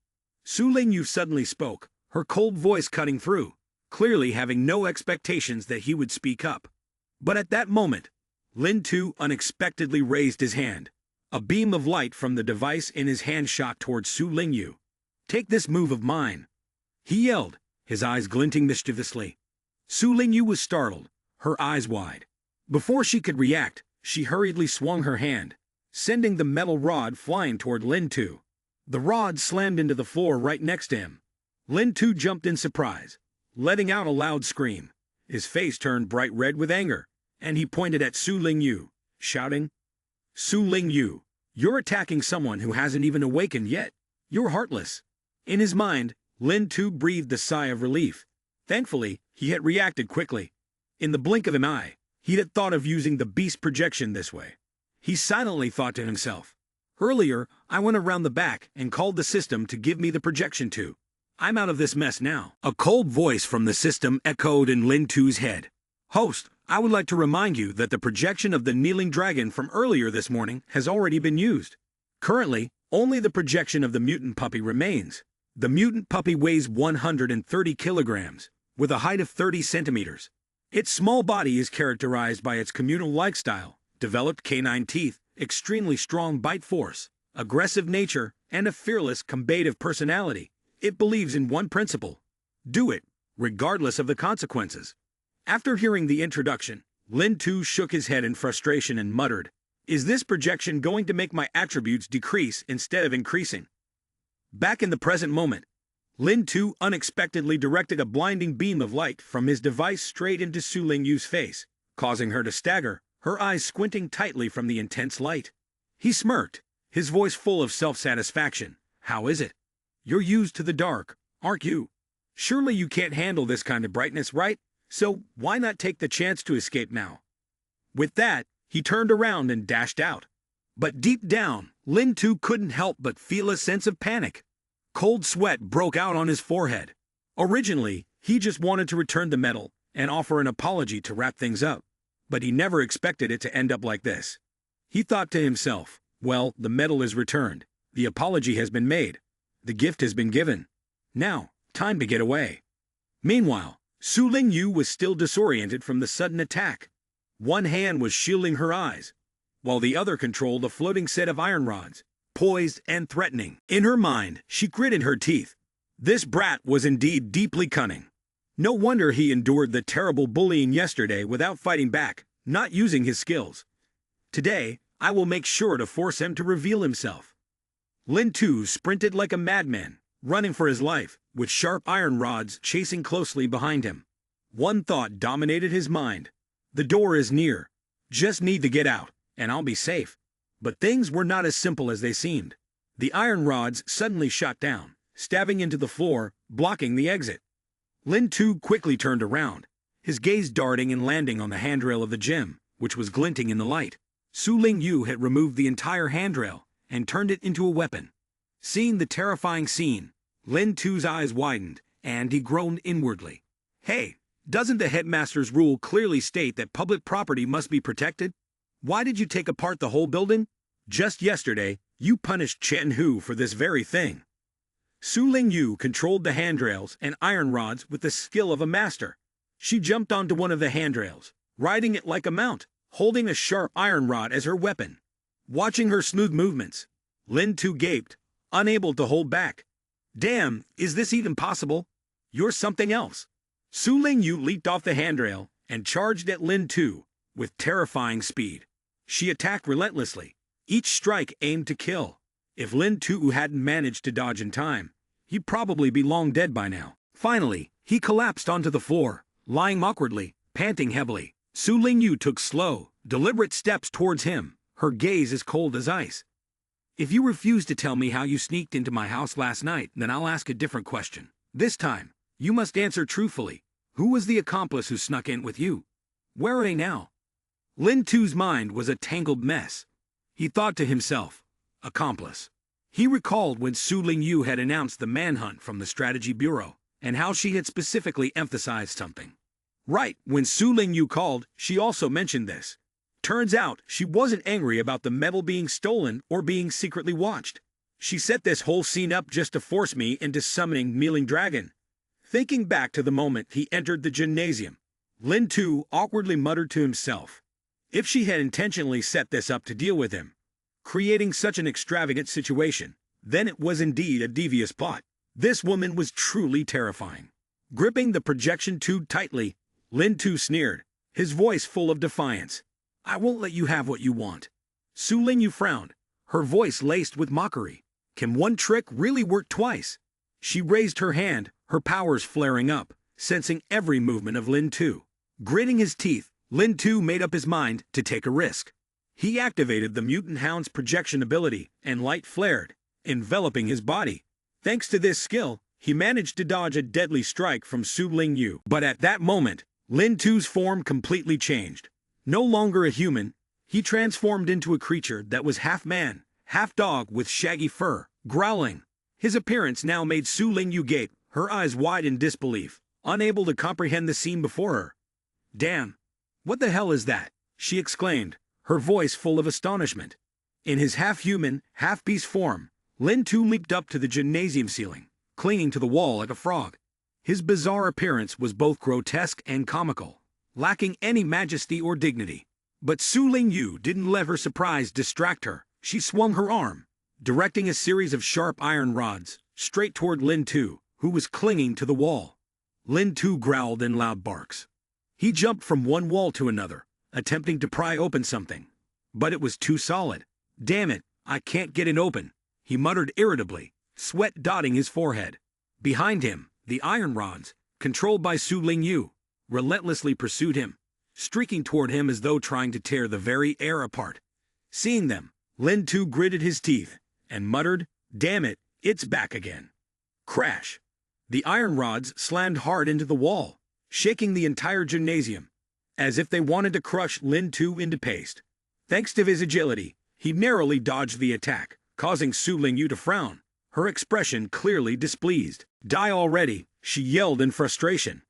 Su Ling Yu suddenly spoke, her cold voice cutting through, clearly having no expectations that he would speak up. But at that moment, Lin Tu unexpectedly raised his hand. A beam of light from the device in his hand shot towards Su Ling Yu. Take this move of mine, he yelled, his eyes glinting mischievously. Su Ling Yu was startled, her eyes wide. Before she could react, she hurriedly swung her hand, sending the metal rod flying toward Lin Tu. The rod slammed into the floor right next to him. Lin Tu jumped in surprise, letting out a loud scream. His face turned bright red with anger, and he pointed at Su Ling Yu, shouting, Su Ling Yu, you're attacking someone who hasn't even awakened yet. You're heartless. In his mind, Lin Tu breathed a sigh of relief. Thankfully, he had reacted quickly. In the blink of an eye, he had thought of using the beast projection this way. He silently thought to himself, earlier, I went around the back and called the system to give me the projection too. I'm out of this mess now. A cold voice from the system echoed in Lin Tu's head. Host, I would like to remind you that the projection of the Kneeling Dragon from earlier this morning has already been used. Currently, only the projection of the mutant puppy remains. The mutant puppy weighs 130 kilograms, with a height of 30 centimeters. Its small body is characterized by its communal lifestyle, developed canine teeth, extremely strong bite force, aggressive nature, and a fearless, combative personality. It believes in one principle: do it, regardless of the consequences. After hearing the introduction, Lin Tu shook his head in frustration and muttered, is this projection going to make my attributes decrease instead of increasing? Back in the present moment, Lin Tu unexpectedly directed a blinding beam of light from his device straight into Su Ling Yu's face, causing her to stagger, her eyes squinting tightly from the intense light. He smirked, his voice full of self-satisfaction. How is it? You're used to the dark, aren't you? Surely you can't handle this kind of brightness, right? So why not take the chance to escape now? With that, he turned around and dashed out. But deep down, Lin Tu couldn't help but feel a sense of panic. Cold sweat broke out on his forehead. Originally, he just wanted to return the medal and offer an apology to wrap things up. But he never expected it to end up like this. He thought to himself, well, the medal is returned. The apology has been made. The gift has been given. Now, time to get away. Meanwhile, Su Ling Yu was still disoriented from the sudden attack. One hand was shielding her eyes, while the other controlled a floating set of iron rods, poised and threatening. In her mind, she gritted her teeth. This brat was indeed deeply cunning. No wonder he endured the terrible bullying yesterday without fighting back, not using his skills. Today, I will make sure to force him to reveal himself. Lin Tu sprinted like a madman, running for his life, with sharp iron rods chasing closely behind him. One thought dominated his mind. The door is near. Just need to get out, and I'll be safe. But things were not as simple as they seemed. The iron rods suddenly shot down, stabbing into the floor, blocking the exit. Lin Tu quickly turned around, his gaze darting and landing on the handrail of the gym, which was glinting in the light. Su Ling Yu had removed the entire handrail and turned it into a weapon. Seeing the terrifying scene, Lin Tu's eyes widened, and he groaned inwardly. Hey, doesn't the headmaster's rule clearly state that public property must be protected? Why did you take apart the whole building? Just yesterday, you punished Chen Hu for this very thing. Su Lingyu controlled the handrails and iron rods with the skill of a master. She jumped onto one of the handrails, riding it like a mount, holding a sharp iron rod as her weapon. Watching her smooth movements, Lin Tu gaped, unable to hold back. Damn, is this even possible? You're something else. Su Lingyu leaped off the handrail and charged at Lin Tu with terrifying speed. She attacked relentlessly, each strike aimed to kill. If Lin Tu hadn't managed to dodge in time, he'd probably be long dead by now. Finally, he collapsed onto the floor, lying awkwardly, panting heavily. Su Lingyu took slow, deliberate steps towards him, her gaze as cold as ice. If you refuse to tell me how you sneaked into my house last night, then I'll ask a different question. This time, you must answer truthfully. Who was the accomplice who snuck in with you? Where are they now? Lin Tu's mind was a tangled mess. He thought to himself, accomplice. He recalled when Su Lingyu had announced the manhunt from the Strategy Bureau, and how she had specifically emphasized something. Right, when Su Lingyu called, she also mentioned this. Turns out, she wasn't angry about the medal being stolen or being secretly watched. She set this whole scene up just to force me into summoning Kneeling Dragon. Thinking back to the moment he entered the gymnasium, Lin Tu awkwardly muttered to himself. If she had intentionally set this up to deal with him, creating such an extravagant situation, then it was indeed a devious plot. This woman was truly terrifying. Gripping the projection tube tightly, Lin Tu sneered, his voice full of defiance. I won't let you have what you want. Su Lingyu frowned, her voice laced with mockery. Can one trick really work twice? She raised her hand, her powers flaring up, sensing every movement of Lin Tu. Gritting his teeth, Lin Tu made up his mind to take a risk. He activated the mutant hound's projection ability, and light flared, enveloping his body. Thanks to this skill, he managed to dodge a deadly strike from Su Lingyu. But at that moment, Lin Tu's form completely changed. No longer a human, he transformed into a creature that was half man, half dog with shaggy fur, growling. His appearance now made Su Lingyu gape, her eyes wide in disbelief, unable to comprehend the scene before her. Damn! What the hell is that? She exclaimed, her voice full of astonishment. In his half-human, half-beast form, Lin Tu leaped up to the gymnasium ceiling, clinging to the wall like a frog. His bizarre appearance was both grotesque and comical, lacking any majesty or dignity. But Su Lingyu didn't let her surprise distract her. She swung her arm, directing a series of sharp iron rods straight toward Lin Tu, who was clinging to the wall. Lin Tu growled in loud barks. He jumped from one wall to another, attempting to pry open something. But it was too solid. Damn it, I can't get it open, he muttered irritably, sweat dotting his forehead. Behind him, the iron rods, controlled by Su Lingyu, relentlessly pursued him, streaking toward him as though trying to tear the very air apart. Seeing them, Lin Tu gritted his teeth and muttered, damn it, it's back again. Crash! The iron rods slammed hard into the wall, shaking the entire gymnasium, as if they wanted to crush Lin Tu into paste. Thanks to his agility, he narrowly dodged the attack, causing Su Lingyu to frown, her expression clearly displeased. Die already, she yelled in frustration.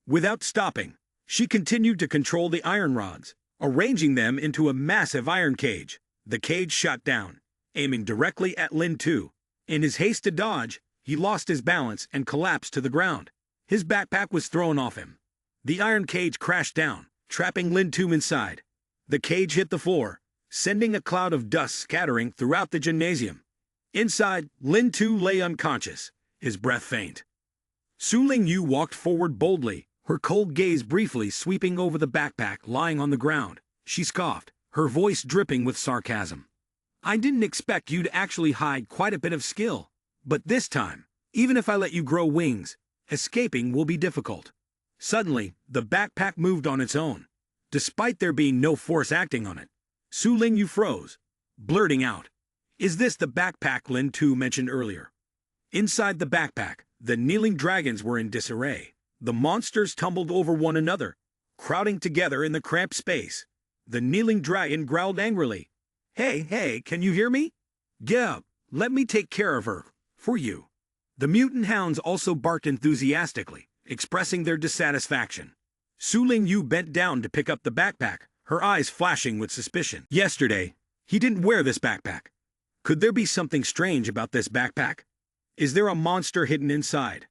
Without stopping, she continued to control the iron rods, arranging them into a massive iron cage. The cage shot down, aiming directly at Lin Tu. In his haste to dodge, he lost his balance and collapsed to the ground. His backpack was thrown off him. The iron cage crashed down, trapping Lin Tu inside. The cage hit the floor, sending a cloud of dust scattering throughout the gymnasium. Inside, Lin Tu lay unconscious, his breath faint. Su Lingyu walked forward boldly, her cold gaze briefly sweeping over the backpack lying on the ground. She scoffed, her voice dripping with sarcasm. I didn't expect you to actually hide quite a bit of skill. But this time, even if I let you grow wings, escaping will be difficult. Suddenly, the backpack moved on its own, despite there being no force acting on it. Su Lingyu froze, blurting out, is this the backpack Lin Tu mentioned earlier? Inside the backpack, the kneeling dragons were in disarray. The monsters tumbled over one another, crowding together in the cramped space. The kneeling dragon growled angrily. Hey, can you hear me? Get up, let me take care of her, for you. The mutant hounds also barked enthusiastically, expressing their dissatisfaction. Su Lingyu bent down to pick up the backpack, her eyes flashing with suspicion. Yesterday, he didn't wear this backpack. Could there be something strange about this backpack? Is there a monster hidden inside?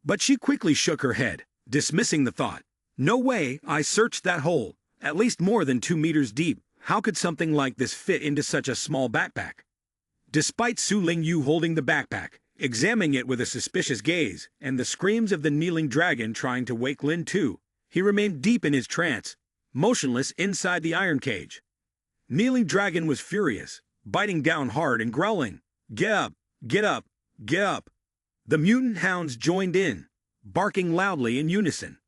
But she quickly shook her head, dismissing the thought. No way, I searched that hole, at least more than 2 meters deep. How could something like this fit into such a small backpack? Despite Su Lingyu holding the backpack, examining it with a suspicious gaze, and the screams of the kneeling dragon trying to wake Lin Tu, he remained deep in his trance, motionless inside the iron cage. Kneeling dragon was furious, biting down hard and growling, "Get up, get up, get up." The mutant hounds joined in, barking loudly in unison.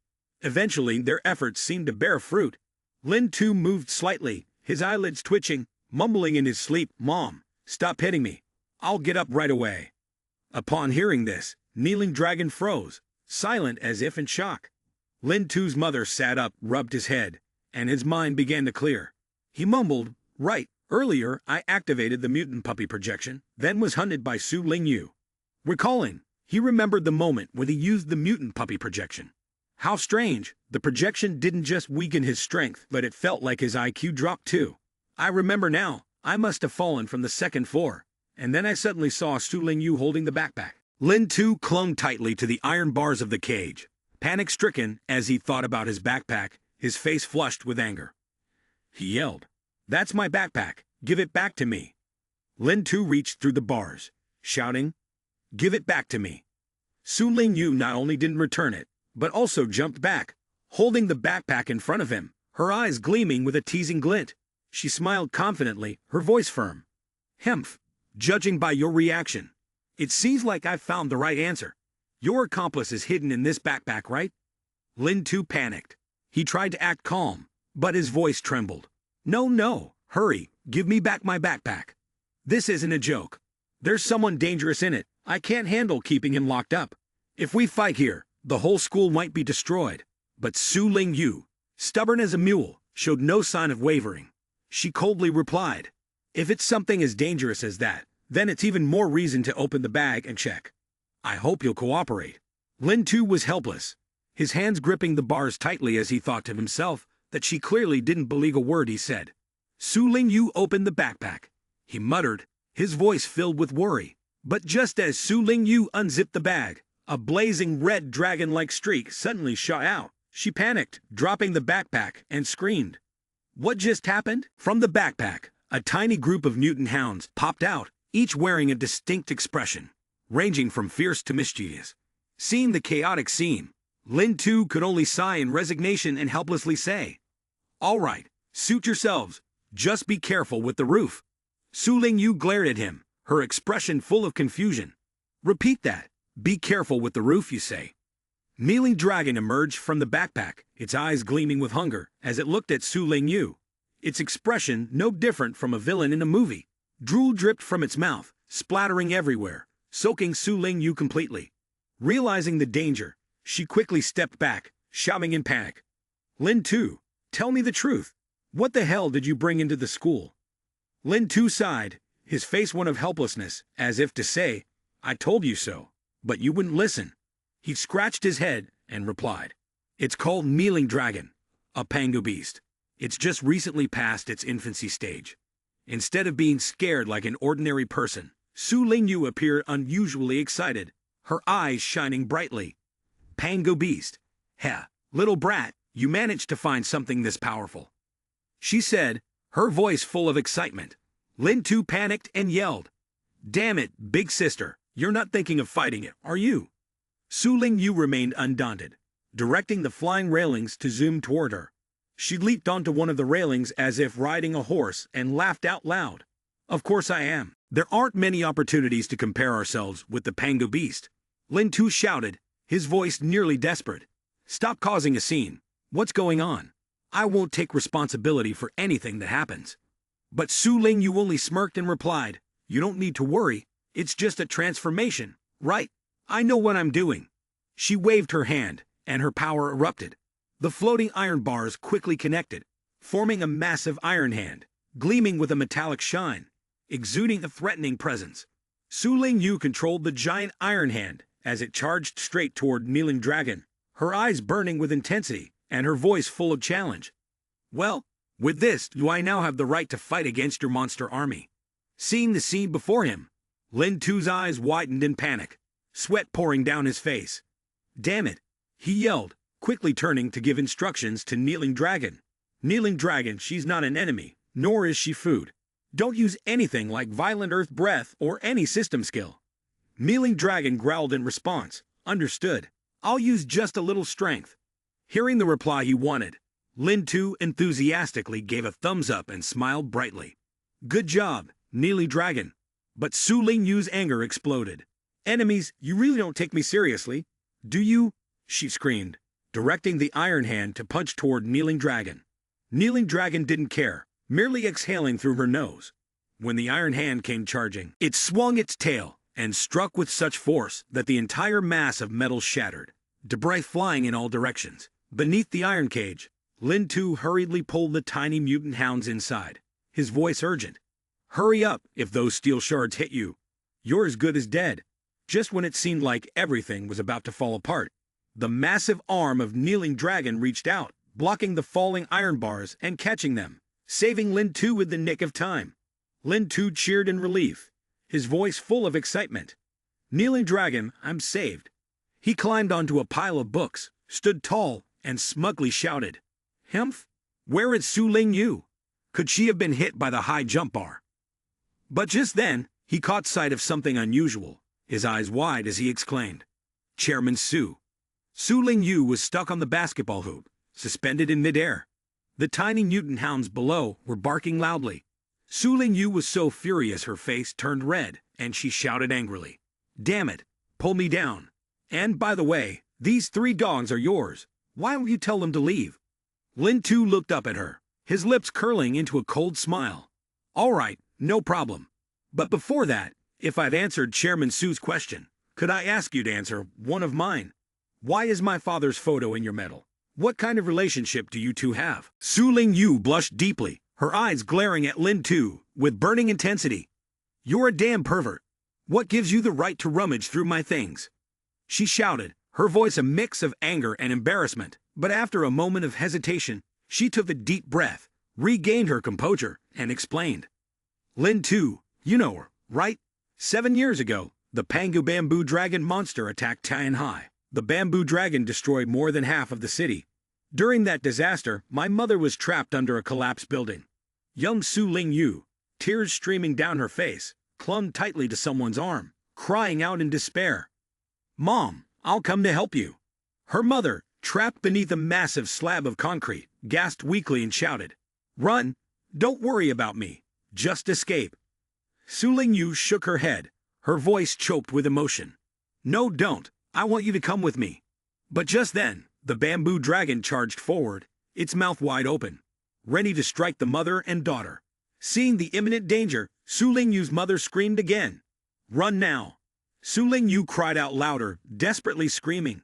Eventually, their efforts seemed to bear fruit. Lin Tu moved slightly, his eyelids twitching, mumbling in his sleep, "Mom, stop hitting me. I'll get up right away." Upon hearing this, Kneeling Dragon froze, silent as if in shock. Lin Tu's mother sat up, rubbed his head, and his mind began to clear. He mumbled, "Right, earlier I activated the mutant puppy projection, then was hunted by Su Lingyu." Recalling, he remembered the moment when he used the mutant puppy projection. How strange, the projection didn't just weaken his strength, but it felt like his IQ dropped too. "I remember now, I must have fallen from the second floor, and then I suddenly saw Su Lingyu holding the backpack." Lin Tu clung tightly to the iron bars of the cage, panic-stricken as he thought about his backpack, his face flushed with anger. He yelled, "That's my backpack, give it back to me." Lin Tu reached through the bars, shouting, "Give it back to me." Su Lingyu not only didn't return it, but also jumped back, holding the backpack in front of him, her eyes gleaming with a teasing glint. She smiled confidently, her voice firm. "Hemph, judging by your reaction, it seems like I've found the right answer. Your accomplice is hidden in this backpack, right?" Lin Tu panicked. He tried to act calm, but his voice trembled. No, hurry, give me back my backpack. This isn't a joke. There's someone dangerous in it. I can't handle keeping him locked up. If we fight here, the whole school might be destroyed." But Su Lingyu, stubborn as a mule, showed no sign of wavering. She coldly replied, "If it's something as dangerous as that, then it's even more reason to open the bag and check. I hope you'll cooperate." Lin Tu was helpless, his hands gripping the bars tightly as he thought to himself that she clearly didn't believe a word he said. Su Lingyu opened the backpack. He muttered, his voice filled with worry. But just as Su Lingyu unzipped the bag, a blazing red dragon-like streak suddenly shot out. She panicked, dropping the backpack, and screamed. What just happened? From the backpack, a tiny group of mutant hounds popped out, each wearing a distinct expression, ranging from fierce to mischievous. Seeing the chaotic scene, Lin Tu could only sigh in resignation and helplessly say, "All right, suit yourselves, just be careful with the roof." Su Lingyu glared at him, her expression full of confusion. "Repeat that. Be careful with the roof, you say?" Kneeling Dragon emerged from the backpack, its eyes gleaming with hunger, as it looked at Su Lingyu. Its expression no different from a villain in a movie. Drool dripped from its mouth, splattering everywhere, soaking Su Lingyu completely. Realizing the danger, she quickly stepped back, shouting in panic. "Lin Tu, tell me the truth. What the hell did you bring into the school?" Lin Tu sighed, his face one of helplessness, as if to say, "I told you so, but you wouldn't listen." He scratched his head and replied, "It's called Kneeling Dragon, a pango beast. It's just recently passed its infancy stage." Instead of being scared like an ordinary person, Su Lingyu appeared unusually excited, her eyes shining brightly. "Pango beast? Heh, little brat, you managed to find something this powerful," she said, her voice full of excitement. Lin Tu panicked and yelled, "Damn it, big sister, you're not thinking of fighting it, are you?" Su Lingyu remained undaunted, directing the flying railings to zoom toward her. She leaped onto one of the railings as if riding a horse and laughed out loud. "Of course I am. There aren't many opportunities to compare ourselves with the Pango Beast." Lin Tu shouted, his voice nearly desperate. "Stop causing a scene. What's going on? I won't take responsibility for anything that happens." But Su Lingyu only smirked and replied, "You don't need to worry. It's just a transformation, right? I know what I'm doing." She waved her hand, and her power erupted. The floating iron bars quickly connected, forming a massive iron hand, gleaming with a metallic shine, exuding a threatening presence. Su Ling Yu controlled the giant iron hand as it charged straight toward Kneeling Dragon, her eyes burning with intensity and her voice full of challenge. Well, with this, do I now have the right to fight against your monster army? Seeing the scene before him, Lin Tu's eyes widened in panic, sweat pouring down his face. Damn it, he yelled, quickly turning to give instructions to Kneeling Dragon. Kneeling Dragon, she's not an enemy, nor is she food. Don't use anything like violent earth breath or any system skill. Kneeling Dragon growled in response. Understood. I'll use just a little strength. Hearing the reply he wanted, Lin Tu enthusiastically gave a thumbs up and smiled brightly. Good job, Kneeling Dragon. But Su Ling Yu's anger exploded. Enemies, you really don't take me seriously, do you? She screamed, directing the iron hand to punch toward Kneeling Dragon. Kneeling Dragon didn't care, merely exhaling through her nose. When the iron hand came charging, it swung its tail and struck with such force that the entire mass of metal shattered, debris flying in all directions. Beneath the iron cage, Lin Tu hurriedly pulled the tiny mutant hounds inside, his voice urgent. Hurry up if those steel shards hit you. You're as good as dead. Just when it seemed like everything was about to fall apart, the massive arm of Kneeling Dragon reached out, blocking the falling iron bars and catching them, saving Lin Tu with the nick of time. Lin Tu cheered in relief, his voice full of excitement. Kneeling Dragon, I'm saved. He climbed onto a pile of books, stood tall, and smugly shouted, Humph? Where is Su Ling Yu? Could she have been hit by the high jump bar? But just then, he caught sight of something unusual, his eyes wide as he exclaimed, Chairman Su. Su Ling Yu was stuck on the basketball hoop, suspended in midair. The tiny mutant hounds below were barking loudly. Su Ling Yu was so furious her face turned red, and she shouted angrily, Damn it, pull me down. And by the way, these 3 dogs are yours. Why don't you tell them to leave? Lin Tu looked up at her, his lips curling into a cold smile. All right, no problem. But before that, if I've answered Chairman Su's question, could I ask you to answer one of mine? Why is my father's photo in your medal? What kind of relationship do you two have? Su Ling Yu blushed deeply, her eyes glaring at Lin Tu with burning intensity. You're a damn pervert. What gives you the right to rummage through my things? She shouted, her voice a mix of anger and embarrassment, but after a moment of hesitation, she took a deep breath, regained her composure, and explained. Lin Tu, you know her, right? 7 years ago, the Pangu Bamboo Dragon monster attacked Tianhai. The Bamboo Dragon destroyed more than half of the city. During that disaster, my mother was trapped under a collapsed building. Young Su Ling Yu, tears streaming down her face, clung tightly to someone's arm, crying out in despair. Mom, I'll come to help you. Her mother, trapped beneath a massive slab of concrete, gasped weakly and shouted, Run! Don't worry about me. Just escape. Su Ling Yu shook her head, her voice choked with emotion. No, don't. I want you to come with me. But just then, the bamboo dragon charged forward, its mouth wide open, ready to strike the mother and daughter. Seeing the imminent danger, Su Ling Yu's mother screamed again. Run now. Su Ling Yu cried out louder, desperately screaming.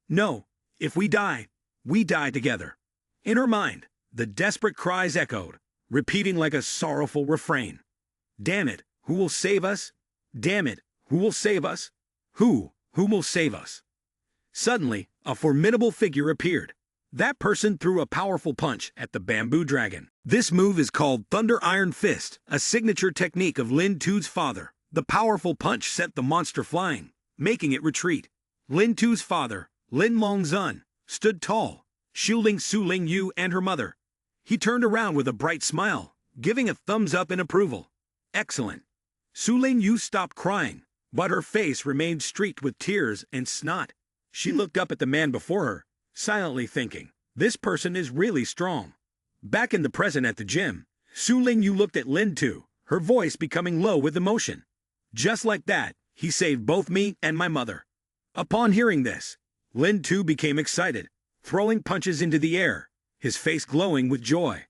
No, if we die together. In her mind, the desperate cries echoed, repeating like a sorrowful refrain. Damn it, who will save us? Damn it, who will save us? Who will save us? Suddenly, a formidable figure appeared. That person threw a powerful punch at the bamboo dragon. This move is called Thunder Iron Fist, a signature technique of Lin Tu's father. The powerful punch sent the monster flying, making it retreat. Lin Tu's father, Lin Longzun, stood tall, shielding Su Ling Yu and her mother. He turned around with a bright smile, giving a thumbs up in approval. Excellent. Su Ling Yu stopped crying, but her face remained streaked with tears and snot. She looked up at the man before her, silently thinking, this person is really strong. Back in the present at the gym, Su Ling Yu looked at Lin Tu, her voice becoming low with emotion. Just like that, he saved both me and my mother. Upon hearing this, Lin Tu became excited, throwing punches into the air, his face glowing with joy.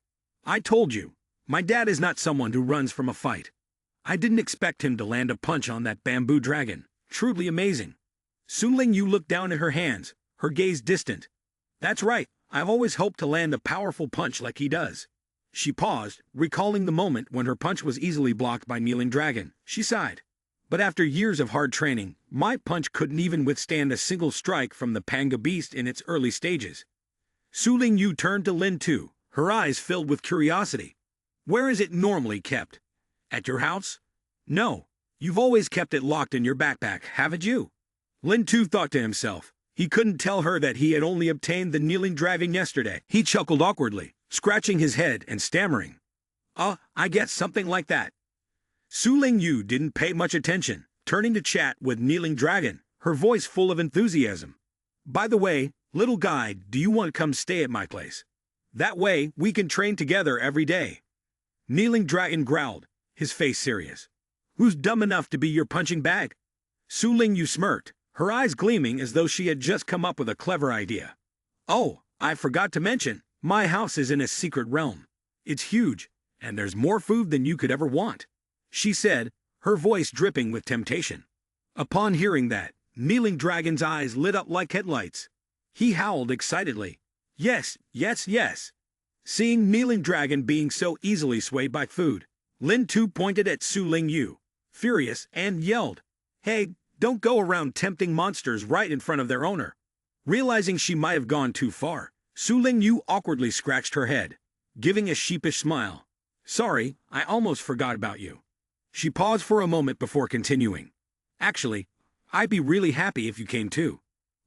I told you, my dad is not someone who runs from a fight. I didn't expect him to land a punch on that bamboo dragon. Truly amazing. Su Ling Yu looked down at her hands, her gaze distant. That's right, I've always hoped to land a powerful punch like he does. She paused, recalling the moment when her punch was easily blocked by Kneeling Dragon. She sighed. But after years of hard training, my punch couldn't even withstand a single strike from the panga beast in its early stages. Su Ling Yu turned to Lin Tu, her eyes filled with curiosity. Where is it normally kept? At your house? No. You've always kept it locked in your backpack, haven't you? Lin Tu thought to himself. He couldn't tell her that he had only obtained the kneeling dragon yesterday. He chuckled awkwardly, scratching his head and stammering. I guess something like that. Su Ling Yu didn't pay much attention, turning to chat with Kneeling Dragon, her voice full of enthusiasm. By the way, little guy, do you want to come stay at my place? That way, we can train together every day. Kneeling Dragon growled, his face serious. Who's dumb enough to be your punching bag? Su Ling Yu smirked, her eyes gleaming as though she had just come up with a clever idea. Oh, I forgot to mention, my house is in a secret realm. It's huge, and there's more food than you could ever want, she said, her voice dripping with temptation. Upon hearing that, Kneeling Dragon's eyes lit up like headlights. He howled excitedly. Yes, yes, yes. Seeing Kneeling Dragon being so easily swayed by food, Lin Tu pointed at Su Ling Yu, furious, and yelled, Hey, don't go around tempting monsters right in front of their owner. Realizing she might have gone too far, Su Ling Yu awkwardly scratched her head, giving a sheepish smile. Sorry, I almost forgot about you. She paused for a moment before continuing. Actually, I'd be really happy if you came too.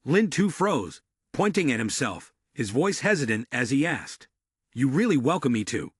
Lin Tu froze, pointing at himself, his voice hesitant as he asked. You really welcome me to?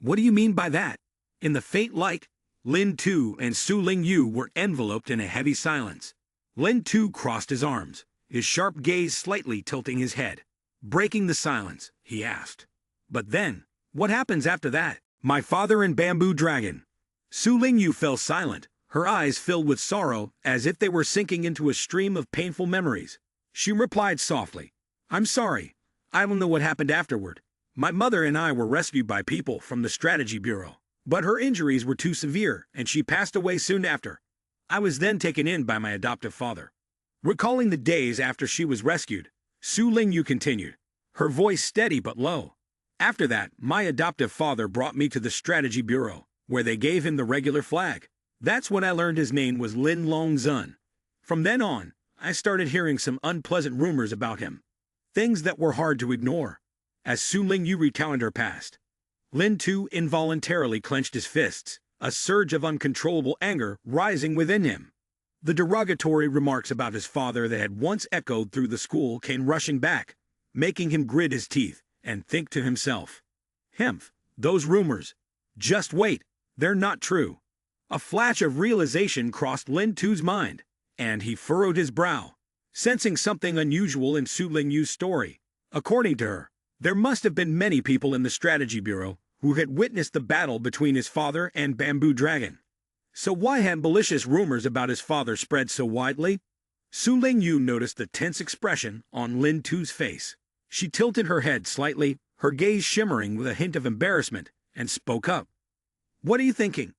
What do you mean by that? In the faint light, Lin Tu and Su Ling Yu were enveloped in a heavy silence. Lin Tu crossed his arms, his sharp gaze slightly tilting his head. Breaking the silence, he asked. But then, what happens after that? My father and Bamboo Dragon. Su Ling Yu fell silent, her eyes filled with sorrow as if they were sinking into a stream of painful memories. She replied softly, I'm sorry. I don't know what happened afterward. My mother and I were rescued by people from the Strategy Bureau, but her injuries were too severe and she passed away soon after. I was then taken in by my adoptive father. Recalling the days after she was rescued, Su Ling Yu continued, her voice steady but low. After that, my adoptive father brought me to the Strategy Bureau, where they gave him the regular flag. That's when I learned his name was Lin Long Zun. From then on, I started hearing some unpleasant rumors about him. Things that were hard to ignore. As Su Ling Yu recounted her past, Lin Tu involuntarily clenched his fists, a surge of uncontrollable anger rising within him. The derogatory remarks about his father that had once echoed through the school came rushing back, making him grit his teeth and think to himself, Hemph, those rumors. Just wait, they're not true. A flash of realization crossed Lin Tu's mind, and he furrowed his brow, sensing something unusual in Su Ling Yu's story. According to her, there must have been many people in the Strategy Bureau who had witnessed the battle between his father and Bamboo Dragon. So why had malicious rumors about his father spread so widely? Su Ling Yu noticed the tense expression on Lin Tu's face. She tilted her head slightly, her gaze shimmering with a hint of embarrassment, and spoke up. What are you thinking?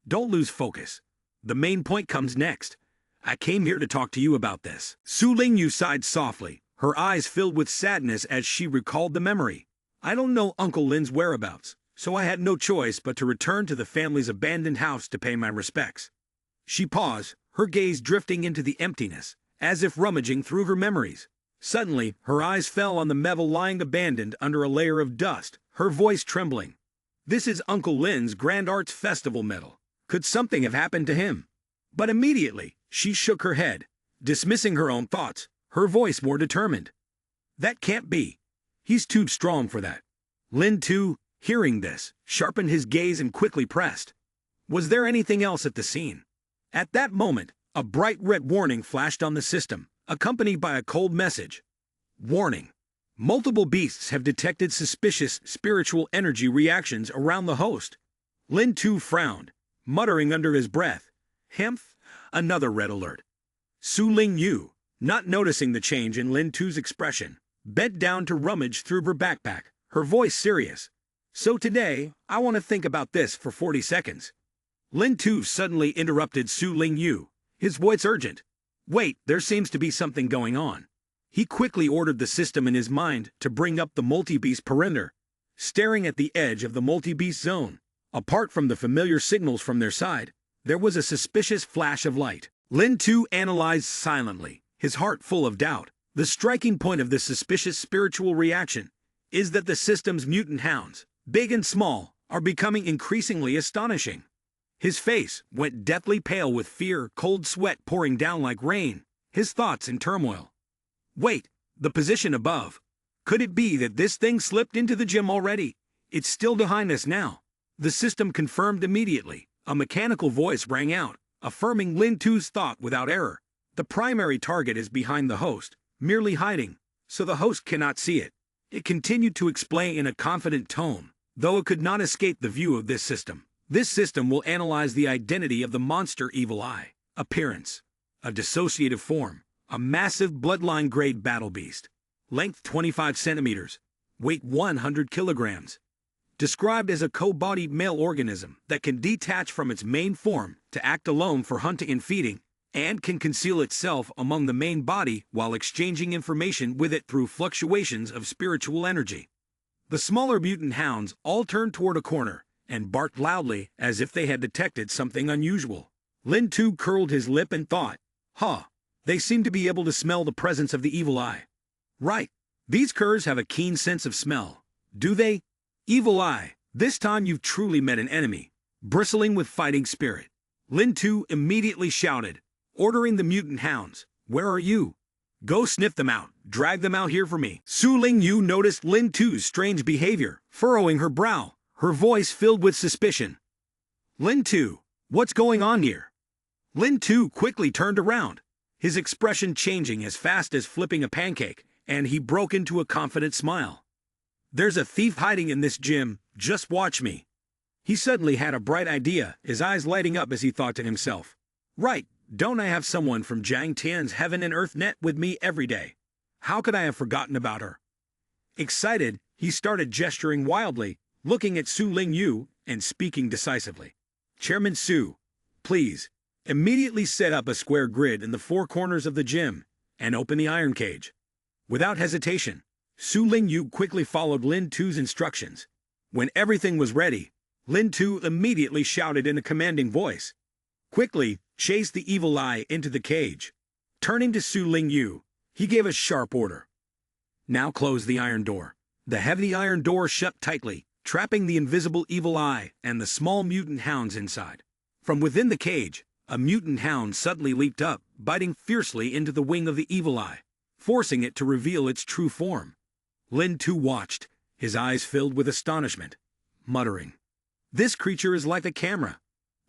Don't lose focus. The main point comes next. I came here to talk to you about this. Su Ling Yu sighed softly, her eyes filled with sadness as she recalled the memory. I don't know Uncle Lin's whereabouts, so I had no choice but to return to the family's abandoned house to pay my respects. She paused, her gaze drifting into the emptiness, as if rummaging through her memories. Suddenly, her eyes fell on the medal lying abandoned under a layer of dust, her voice trembling. This is Uncle Lin's Grand Arts Festival medal. Could something have happened to him? But immediately, she shook her head, dismissing her own thoughts, her voice more determined. That can't be. He's too strong for that. Lin Tu, hearing this, sharpened his gaze and quickly pressed. Was there anything else at the scene? At that moment, a bright red warning flashed on the system, accompanied by a cold message. Warning. Multiple beasts have detected suspicious spiritual energy reactions around the host. Lin Tu frowned, muttering under his breath. Hemph, another red alert. Su Ling Yu, not noticing the change in Lin Tu's expression, bent down to rummage through her backpack, her voice serious. So today, I want to think about this for 40 seconds. Lin Tu suddenly interrupted Su Ling Yu, his voice urgent. Wait, there seems to be something going on. He quickly ordered the system in his mind to bring up the multi-beast perimeter, staring at the edge of the multi-beast zone. Apart from the familiar signals from their side, there was a suspicious flash of light. Lin Tu analyzed silently, his heart full of doubt. The striking point of this suspicious spiritual reaction is that the system's mutant hounds, big and small, are becoming increasingly astonishing. His face went deathly pale with fear, cold sweat pouring down like rain, his thoughts in turmoil. Wait, the position above. Could it be that this thing slipped into the gym already? It's still behind us now. The system confirmed immediately. A mechanical voice rang out, affirming Lin Tu's thought without error. The primary target is behind the host, merely hiding, so the host cannot see it. It continued to explain in a confident tone, though it could not escape the view of this system. This system will analyze the identity of the monster Evil Eye. Appearance: a dissociative form, a massive bloodline-grade battle beast. Length 25 centimeters, weight 100 kilograms. Described as a co-bodied male organism that can detach from its main form to act alone for hunting and feeding, and can conceal itself among the main body while exchanging information with it through fluctuations of spiritual energy. The smaller mutant hounds all turned toward a corner and barked loudly as if they had detected something unusual. Lin Tu curled his lip and thought, they seem to be able to smell the presence of the Evil Eye. Right, these curs have a keen sense of smell, do they? Evil Eye, this time you've truly met an enemy, bristling with fighting spirit. Lin Tu immediately shouted, ordering the mutant hounds, "Where are you? Go sniff them out, drag them out here for me." Su Lingyu noticed Lin Tu's strange behavior, furrowing her brow, her voice filled with suspicion. "Lin Tu, what's going on here?" Lin Tu quickly turned around, his expression changing as fast as flipping a pancake, and he broke into a confident smile. "There's a thief hiding in this gym, just watch me." He suddenly had a bright idea, his eyes lighting up as he thought to himself, "Right, don't I have someone from Jiang Tian's Heaven and Earth Net with me every day? How could I have forgotten about her?" Excited, he started gesturing wildly, looking at Su Lingyu and speaking decisively. "Chairman Su, please, immediately set up a square grid in the four corners of the gym and open the iron cage." Without hesitation, Su Lingyu quickly followed Lin Tu's instructions. When everything was ready, Lin Tu immediately shouted in a commanding voice, "Quickly, chase the Evil Eye into the cage." Turning to Su Lingyu, he gave a sharp order. "Now close the iron door." The heavy iron door shut tightly, trapping the invisible Evil Eye and the small mutant hounds inside. From within the cage, a mutant hound suddenly leaped up, biting fiercely into the wing of the Evil Eye, forcing it to reveal its true form. Lin Tu watched, his eyes filled with astonishment, muttering, "This creature is like a camera."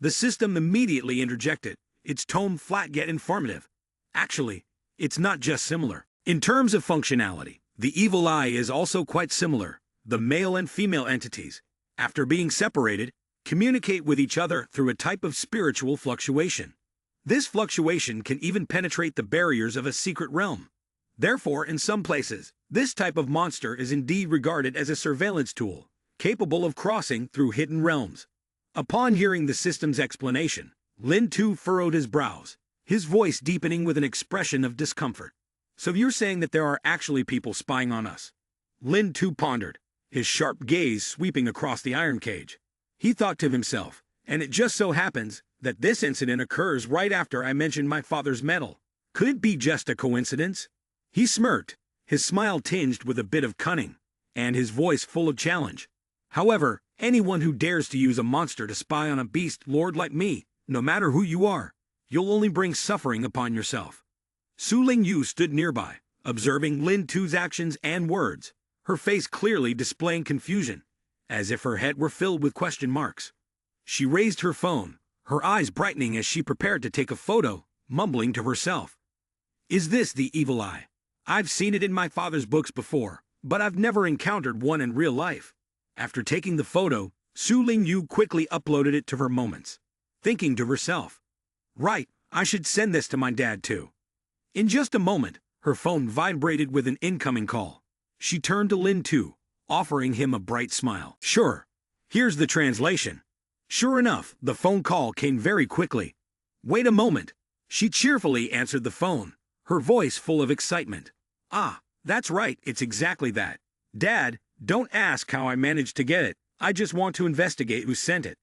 The system immediately interjected, its tone flat yet informative. "Actually, it's not just similar. In terms of functionality, the Evil Eye is also quite similar. The male and female entities, after being separated, communicate with each other through a type of spiritual fluctuation. This fluctuation can even penetrate the barriers of a secret realm. Therefore, in some places, this type of monster is indeed regarded as a surveillance tool, capable of crossing through hidden realms." Upon hearing the system's explanation, Lin Tu furrowed his brows, his voice deepening with an expression of discomfort. "So you're saying that there are actually people spying on us?" Lin Tu pondered, his sharp gaze sweeping across the iron cage. He thought to himself, and it just so happens that this incident occurs right after I mentioned my father's medal. Could it be just a coincidence? He smirked, his smile tinged with a bit of cunning, and his voice full of challenge. "However, anyone who dares to use a monster to spy on a beast lord like me, no matter who you are, you'll only bring suffering upon yourself." Su Lingyu stood nearby, observing Lin Tu's actions and words, her face clearly displaying confusion, as if her head were filled with question marks. She raised her phone, her eyes brightening as she prepared to take a photo, mumbling to herself, "Is this the Evil Eye? I've seen it in my father's books before, but I've never encountered one in real life." After taking the photo, Su Lingyu quickly uploaded it to her Moments, thinking to herself, "Right, I should send this to my dad too." In just a moment, her phone vibrated with an incoming call. She turned to Lin Tu, offering him a bright smile. "Sure, here's the translation." Sure enough, the phone call came very quickly. "Wait a moment." She cheerfully answered the phone, her voice full of excitement. "Ah, that's right, it's exactly that. Dad, don't ask how I managed to get it. I just want to investigate who sent it."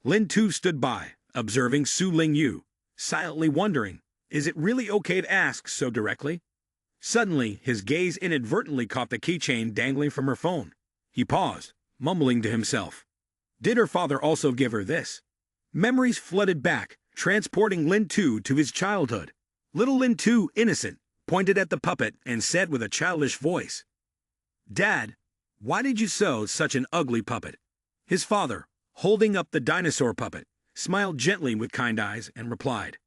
Lin Tu stood by, observing Su Ling Yu, silently wondering, is it really okay to ask so directly? Suddenly, his gaze inadvertently caught the keychain dangling from her phone. He paused, mumbling to himself. Did her father also give her this? Memories flooded back, transporting Lin Tu to his childhood. Little Lin Tu, innocent, pointed at the puppet and said with a childish voice, "Dad, why did you sew such an ugly puppet?" His father, holding up the dinosaur puppet, smiled gently with kind eyes and replied,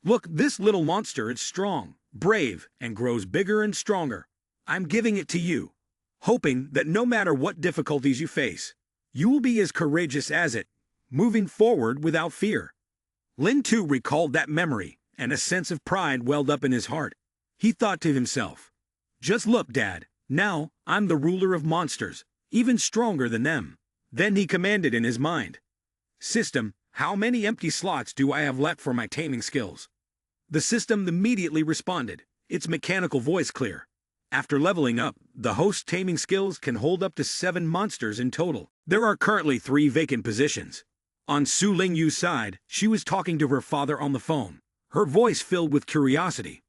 "Look, this little monster is strong, brave, and grows bigger and stronger. I'm giving it to you, hoping that no matter what difficulties you face, you will be as courageous as it, moving forward without fear." Lin Tu recalled that memory, and a sense of pride welled up in his heart. He thought to himself, "Just look, Dad, now I'm the ruler of monsters, even stronger than them." Then he commanded in his mind, "System, how many empty slots do I have left for my taming skills?" The system immediately responded, its mechanical voice clear. After leveling up, the host's taming skills can hold up to 7 monsters in total. There are currently 3 vacant positions. On Su Ling Yu's side, she was talking to her father on the phone, her voice filled with curiosity.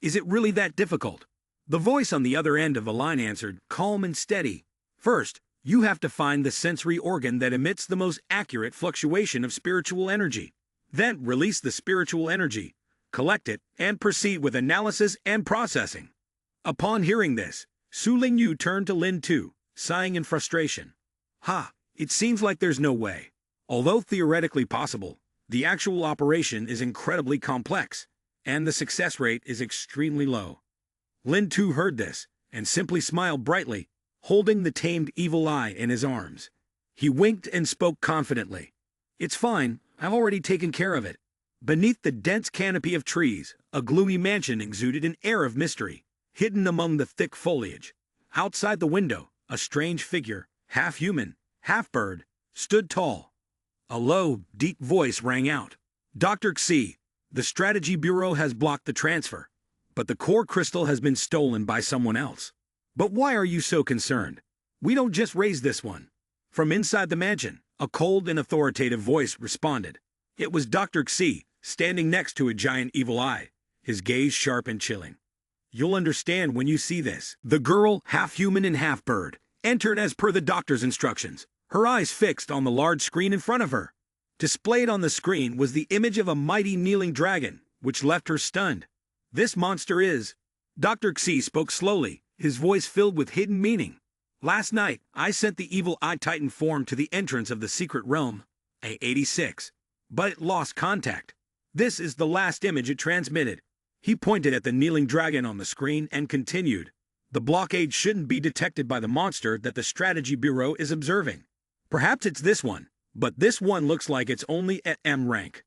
"Is it really that difficult?" The voice on the other end of the line answered, calm and steady. "First, you have to find the sensory organ that emits the most accurate fluctuation of spiritual energy. Then release the spiritual energy, collect it, and proceed with analysis and processing." Upon hearing this, Su Ling Yu turned to Lin Tu, sighing in frustration. It seems like there's no way. Although theoretically possible, the actual operation is incredibly complex, and the success rate is extremely low." Lin Tu heard this, and simply smiled brightly, holding the tamed evil eye in his arms. He winked and spoke confidently. "It's fine, I've already taken care of it." Beneath the dense canopy of trees, a gloomy mansion exuded an air of mystery, hidden among the thick foliage. Outside the window, a strange figure, half human, half bird, stood tall. A low, deep voice rang out. "Dr. Xi, the Strategy Bureau has blocked the transfer, but the core crystal has been stolen by someone else. But why are you so concerned? We don't just raise this one." From inside the mansion, a cold and authoritative voice responded. It was Dr. Xi, standing next to a giant evil eye, his gaze sharp and chilling. "You'll understand when you see this." The girl, half human and half bird, entered as per the doctor's instructions, her eyes fixed on the large screen in front of her. Displayed on the screen was the image of a mighty kneeling dragon, which left her stunned. "This monster is..." Dr. Xi spoke slowly, his voice filled with hidden meaning. "Last night, I sent the evil eye titan form to the entrance of the secret realm, A86, but it lost contact. This is the last image it transmitted." He pointed at the kneeling dragon on the screen and continued, "The blockade shouldn't be detected by the monster that the Strategy Bureau is observing. Perhaps it's this one, but this one looks like it's only at M rank."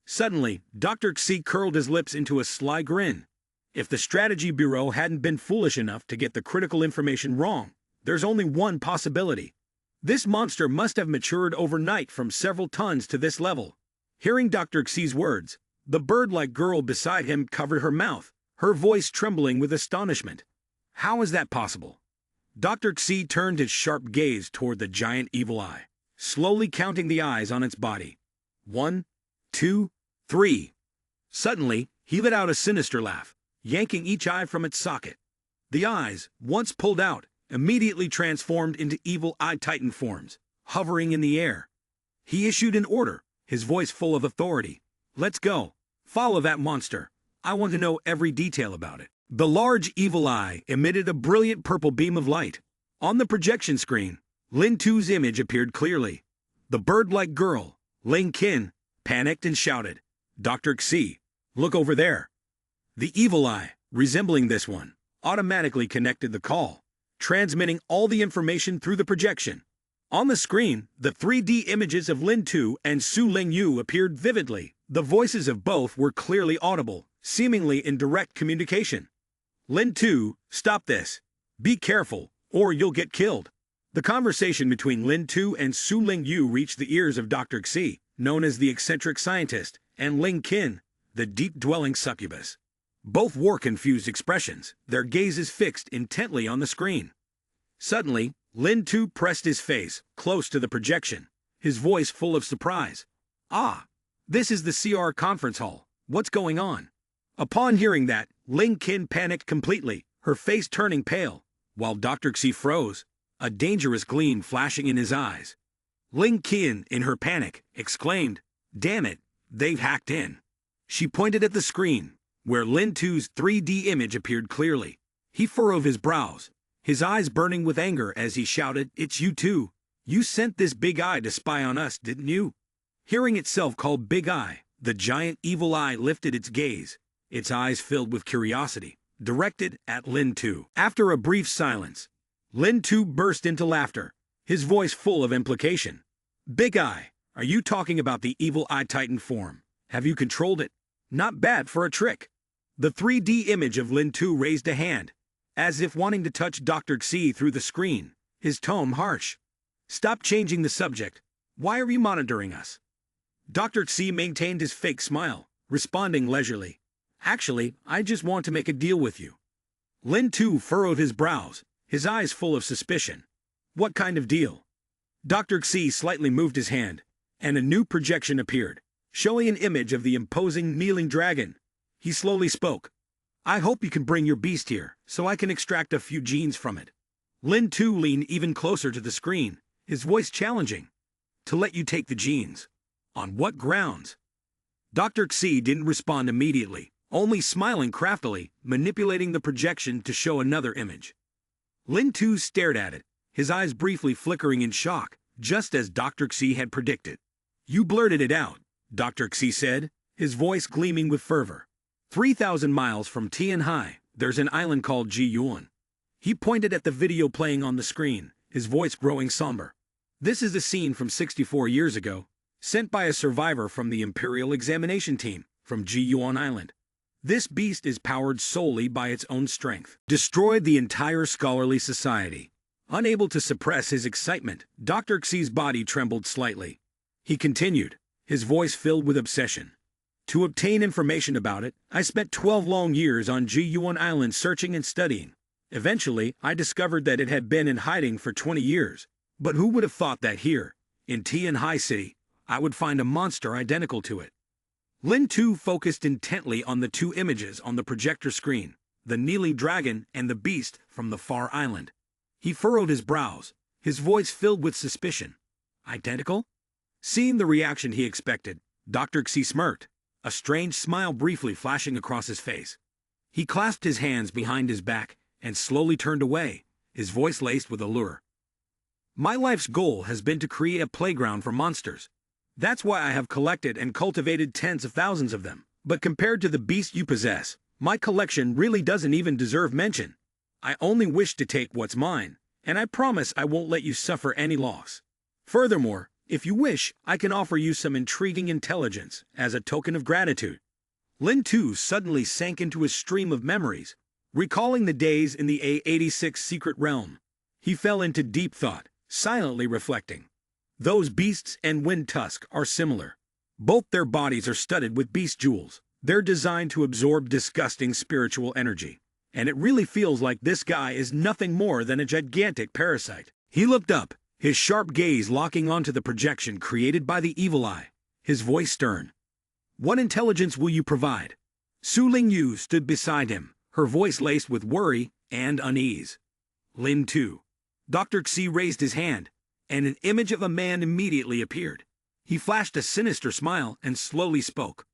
Suddenly, Dr. Xi curled his lips into a sly grin. If the Strategy Bureau hadn't been foolish enough to get the critical information wrong, there's only one possibility. This monster must have matured overnight from several tons to this level. Hearing Dr. Xi's words, the bird-like girl beside him covered her mouth, her voice trembling with astonishment. How is that possible? Dr. Xi turned his sharp gaze toward the giant evil eye, slowly counting the eyes on its body. 1, 2, 3. Suddenly, he let out a sinister laugh, yanking each eye from its socket. The eyes, once pulled out, immediately transformed into evil eye titan forms, hovering in the air. He issued an order, his voice full of authority. "Let's go. Follow that monster. I want to know every detail about it." The large evil eye emitted a brilliant purple beam of light. On the projection screen, Lin Tu's image appeared clearly. The bird-like girl, Ling Qin, panicked and shouted, "Dr. Xi, look over there." The evil eye, resembling this one, automatically connected the call, transmitting all the information through the projection. On the screen, the 3D images of Lin Tu and Su Ling Yu appeared vividly. The voices of both were clearly audible, seemingly in direct communication. "Lin Tu, stop this. Be careful, or you'll get killed." The conversation between Lin Tu and Su Ling Yu reached the ears of Dr. Xi, known as the eccentric scientist, and Ling Qin, the deep-dwelling succubus. Both wore confused expressions, their gazes fixed intently on the screen. Suddenly, Lin Tu pressed his face close to the projection, his voice full of surprise. "Ah, This is the CR conference hall. What's going on? Upon hearing that, Ling Qin panicked completely, her face turning pale, while Dr. Xi froze, a dangerous gleam flashing in his eyes. Ling Qin, in her panic, exclaimed, "Damn it, they've hacked in." She pointed at the screen, where Lin Tu's 3D image appeared clearly. He furrowed his brows, his eyes burning with anger as he shouted, "It's you too. You sent this big eye to spy on us, didn't you?" Hearing itself called Big Eye, the giant evil eye lifted its gaze, its eyes filled with curiosity, directed at Lin Tu. After a brief silence, Lin Tu burst into laughter, his voice full of implication. "Big Eye, are you talking about the evil eye titan form? Have you controlled it? Not bad for a trick." The 3D image of Lin Tu raised a hand, as if wanting to touch Dr. Xi through the screen, his tone harsh. "Stop changing the subject. Why are you monitoring us?" Dr. Xi maintained his fake smile, responding leisurely. "Actually, I just want to make a deal with you." Lin Tu furrowed his brows, his eyes full of suspicion. "What kind of deal?" Dr. Xi slightly moved his hand, and a new projection appeared, showing an image of the imposing kneeling dragon. He slowly spoke. "I hope you can bring your beast here, so I can extract a few genes from it." Lin Tu leaned even closer to the screen, his voice challenging. "To let you take the genes. On what grounds?" Dr. Xi didn't respond immediately, only smiling craftily, manipulating the projection to show another image. Lin Tu stared at it, his eyes briefly flickering in shock, just as Dr. Xi had predicted. "You blurted it out," Dr. Xi said, his voice gleaming with fervor. 3,000 miles from Tianhai, there's an island called Jiyuan." He pointed at the video playing on the screen, his voice growing somber. "This is a scene from 64 years ago, sent by a survivor from the Imperial Examination Team, from Jiyuan Island. This beast is powered solely by its own strength. Destroyed the entire scholarly society." Unable to suppress his excitement, Dr. Xi's body trembled slightly. He continued, his voice filled with obsession. "To obtain information about it, I spent 12 long years on Jiyuan Island searching and studying. Eventually, I discovered that it had been in hiding for 20 years. But who would have thought that here, in Tianhai City, I would find a monster identical to it?" Lin Tu focused intently on the two images on the projector screen, the kneeling dragon and the beast from the far island. He furrowed his brows, his voice filled with suspicion. "Identical?" Seeing the reaction he expected, Dr. Xi smirked, a strange smile briefly flashing across his face. He clasped his hands behind his back and slowly turned away, his voice laced with allure. "My life's goal has been to create a playground for monsters. That's why I have collected and cultivated tens of thousands of them. But compared to the beast you possess, my collection really doesn't even deserve mention. I only wish to take what's mine, and I promise I won't let you suffer any loss. Furthermore, if you wish, I can offer you some intriguing intelligence as a token of gratitude." Lin Tu suddenly sank into a stream of memories, recalling the days in the A86 secret realm. He fell into deep thought, silently reflecting. Those beasts and Wind Tusk are similar. Both their bodies are studded with beast jewels. They're designed to absorb disgusting spiritual energy. And it really feels like this guy is nothing more than a gigantic parasite. He looked up, his sharp gaze locking onto the projection created by the evil eye, his voice stern. "What intelligence will you provide?" Su Lingyu stood beside him, her voice laced with worry and unease. "Lin Tu." Dr. Xi raised his hand, and an image of a man immediately appeared. He flashed a sinister smile and slowly spoke.